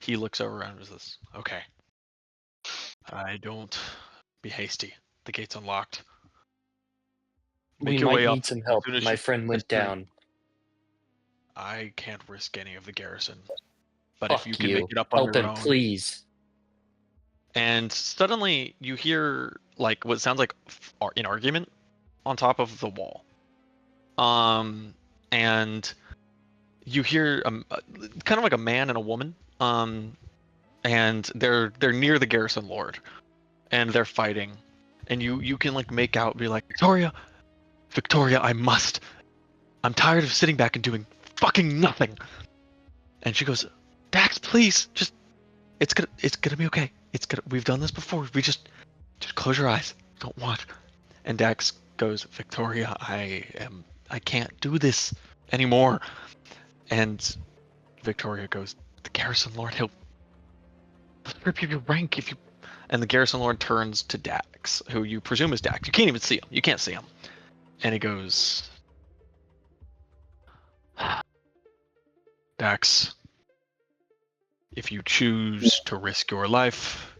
S1: he looks over and says, "Okay, I don't be hasty. The gate's unlocked. Make
S2: We
S1: your
S2: might
S1: way up
S2: need some
S1: as
S2: help.
S1: soon as
S2: My
S1: you-
S2: friend went
S1: as soon-
S2: down.
S1: I can't risk any of the garrison, but if
S2: Fuck
S1: you can
S2: you.
S1: make it up on
S2: Help
S1: your
S2: him,
S1: own."
S2: please.
S1: And suddenly you hear like what sounds like an argument on top of the wall. And you hear kind of like a man and a woman. And they're near the garrison lord, and they're fighting. And you can like make out, be like, Victoria, I'm tired of sitting back and doing fucking nothing. And she goes, Dax, please, it's gonna be okay. We've done this before. We just close your eyes. Don't watch. And Dax goes, Victoria, I can't do this anymore. And Victoria goes, the garrison lord, he'll strip you of your rank if you. And the garrison lord turns to Dax, who you presume is Dax. You can't even see him. You can't see him. And he goes, Dax, if you choose to risk your life,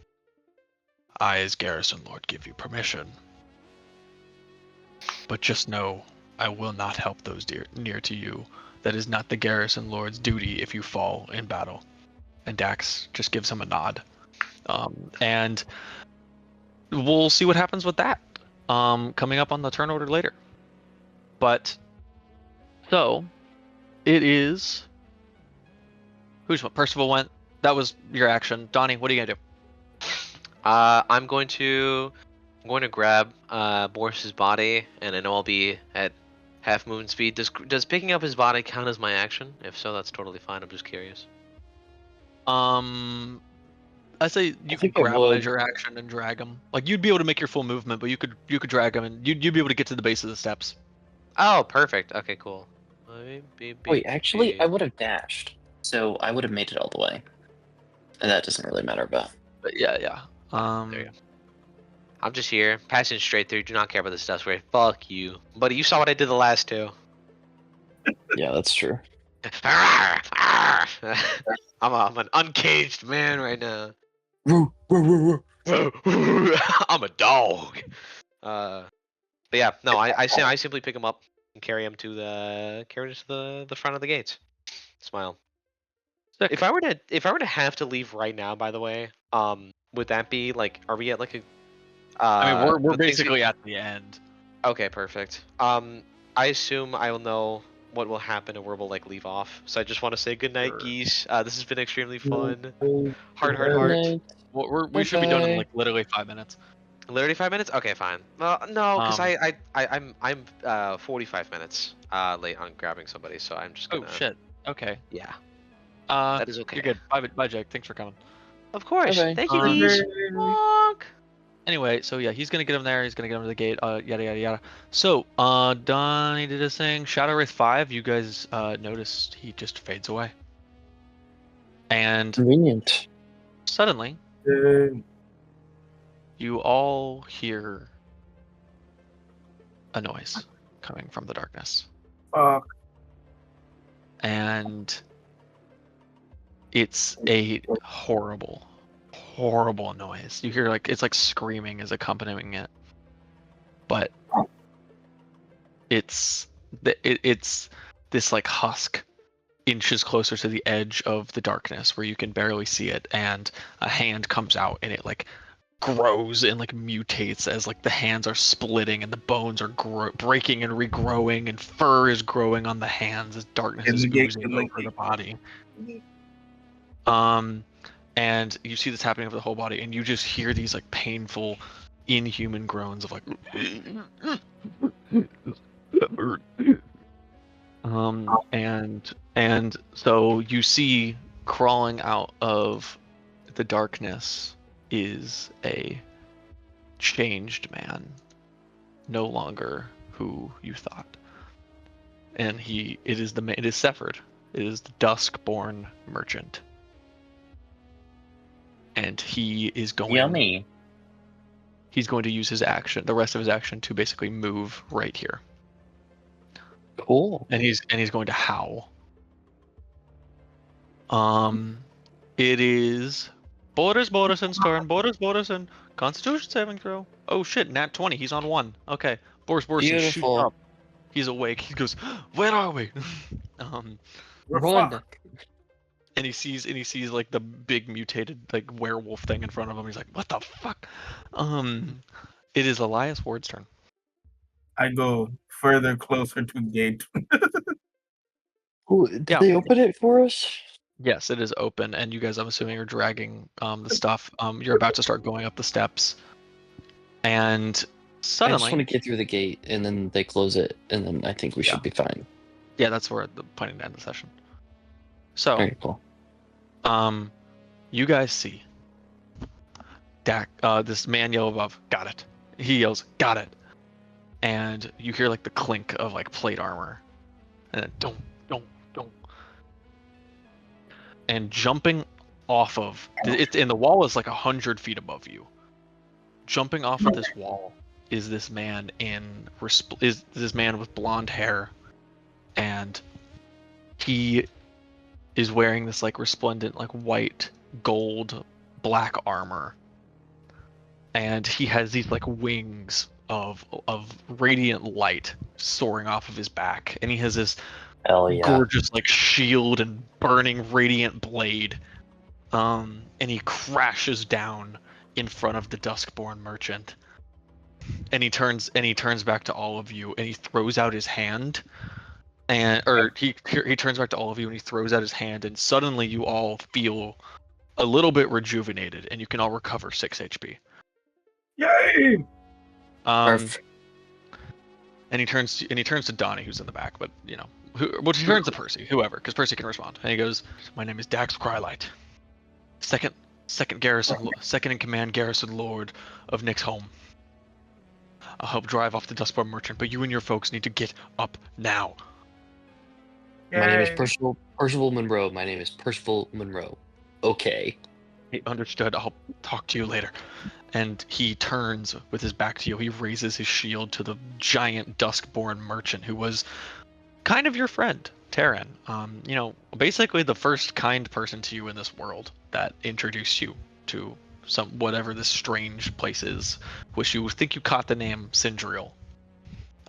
S1: I, as garrison lord, give you permission. But just know, I will not help those near to you. That is not the garrison lord's duty if you fall in battle. And Dax just gives him a nod. And we'll see what happens with that coming up on the turn order later. But, so, it is... Percival went. That was your action. Donny, what are you going to do?
S6: I'm going to grab Boris's body, and I know I'll be at half movement speed. Does picking up his body count as my action? If so, that's totally fine. I'm just curious.
S1: I say you could
S2: think I
S1: grab him
S2: would.
S1: as your action and drag him. Like you'd be able to make your full movement, but you could drag him and you'd be able to get to the base of the steps.
S6: Oh, perfect. Okay, cool.
S2: Wait, actually, I would have dashed, so I would have made it all the way. And that doesn't really matter, but
S1: But yeah.
S6: There you go. I'm just here, passing straight through. Do not care about the stuff. Where fuck you, buddy. You saw what I did the last two.
S2: yeah, that's true.
S6: I'm an uncaged man right now. I'm a dog. But yeah, no, I simply pick him up and carry him to the front of the gates. Smile.
S1: Sick.
S6: If I were to have to leave right now, by the way, would that be like, are we at like a?
S1: I mean, we're
S6: the things
S1: basically at the end.
S6: Okay, perfect. I assume I will know what will happen and where we'll like leave off. So I just want to say good night,
S1: Sure.
S6: geese. This has been extremely fun. Heart.
S1: We should be done in like literally 5 minutes.
S6: Literally 5 minutes? Okay, fine. Well, no, because I'm 45 minutes late on grabbing somebody, so I'm just gonna.
S1: Oh shit. Okay.
S6: Yeah,
S1: That
S6: that is okay.
S1: You're good. Bye, Jake. Thanks for coming.
S6: Of course.
S2: Okay.
S6: Thank you, geese. Honk.
S1: Anyway, so yeah, he's gonna get him there. He's gonna get him to the gate. Yada yada yada. So, Donny did his thing. Shadow Wraith 5. You guys noticed he just fades away, and
S2: Convenient.
S1: suddenly you all hear a noise coming from the darkness,
S3: Fuck.
S1: and it's a horrible noise. You hear it's like screaming is accompanying it, but it's this like husk inches closer to the edge of the darkness where you can barely see it, and a hand comes out and it like grows and like mutates as like the hands are splitting and the bones are breaking and regrowing and fur is growing on the hands as darkness is oozing over the body. And you see this happening over the whole body, and you just hear these like painful, inhuman groans of like, and so you see crawling out of the darkness is a changed man, no longer who you thought, and it is Sephard. It is the Duskborn merchant. And he is going.
S2: Yummy.
S1: He's going to use the rest of his action, to basically move right here.
S2: Cool.
S1: And he's going to howl. It is Boris Borrison's turn. Boris Borrison, Constitution saving throw. Oh shit, nat 20. He's on 1. Okay, Boris Borrison shoots
S2: Beautiful.
S1: up. He's awake. He goes, "Where are we?"
S3: We're
S2: Run.
S3: fucked.
S1: And he sees like the big mutated like werewolf thing in front of him. He's like, "What the fuck?" It is Elias Ward's turn.
S3: I go further closer to gate.
S2: Ooh, did
S1: Yeah.
S2: they open it for us?
S1: Yes, it is open, and you guys, I'm assuming, are dragging the stuff. You're about to start going up the steps, and
S2: I just
S1: suddenly,
S2: want to get through the gate, and then they close it, and then I think we should be fine.
S1: yeah, that's where the planning to end the session. So,
S2: Very cool.
S1: you guys see this man yell above, "Got it!" He yells, "Got it!" And you hear like the clink of like plate armor, and then don't. And jumping off of it, and the wall is like 100 feet above you. Jumping off of this wall is this man with blonde hair, and he is wearing this like resplendent like white, gold, black armor, and he has these like wings of radiant light soaring off of his back, and he has this
S2: Hell yeah.
S1: gorgeous like shield and burning radiant blade, and he crashes down in front of the Duskborn merchant, and he turns back to all of you, and he throws out his hand, he turns back to all of you and he throws out his hand, and suddenly you all feel a little bit rejuvenated, and you can all recover 6 HP.
S3: Yay!
S2: Perfect.
S1: And he turns to Donny, who's in the back, but he turns to Percy, whoever, because Percy can respond. And he goes, "My name is Dax Crylight, second second in command garrison lord of Nick's home. I'll help drive off the Dustborn merchant, but you and your folks need to get up now.
S2: My name is
S3: Yay.
S2: Percival Monroe. My name is Percival Monroe. Okay.
S1: He understood. I'll talk to you later. And he turns with his back to you. He raises his shield to the giant Duskborn merchant who was kind of your friend, Terran. Basically the first kind person to you in this world that introduced you to whatever this strange place is, which you think you caught the name Scindrael.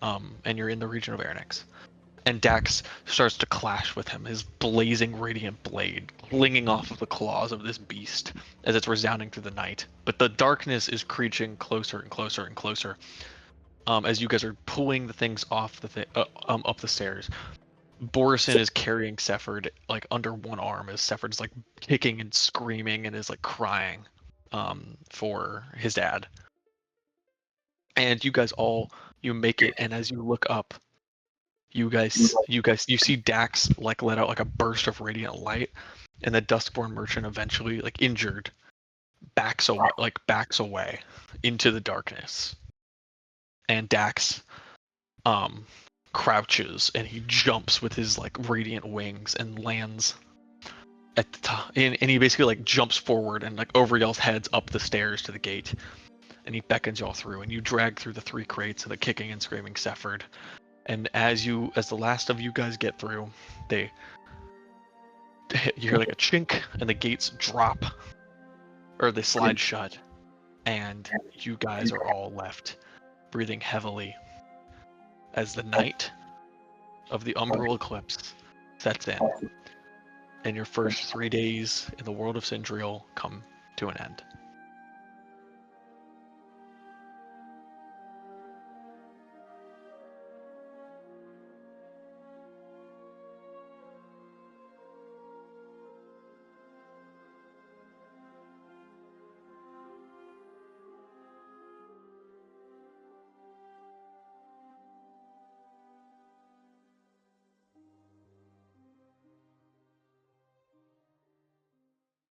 S1: And you're in the region of Ernix. And Dax starts to clash with him, his blazing radiant blade clinging off of the claws of this beast as it's resounding through the night. But the darkness is creeping closer and closer and closer as you guys are pulling the things off up the stairs. Borrision is carrying Sefford like under one arm as Sefford's like kicking and screaming and is like crying for his dad. And you guys you make it, and as you look up, you see Dax like let out like a burst of radiant light, and the Duskborn merchant eventually, like injured, backs away into the darkness. And Dax crouches and he jumps with his like radiant wings and lands at the top, and he basically like jumps forward and like over y'all's heads up the stairs to the gate, and he beckons y'all through, and you drag through the 3 crates of the kicking and screaming Sefford. And as the last of you guys get through, you hear like a chink, and the gates drop, or they slide shut, and you guys are all left breathing heavily as the night of the Umbral Eclipse sets in, and your first 3 days in the world of Scindrael come to an end.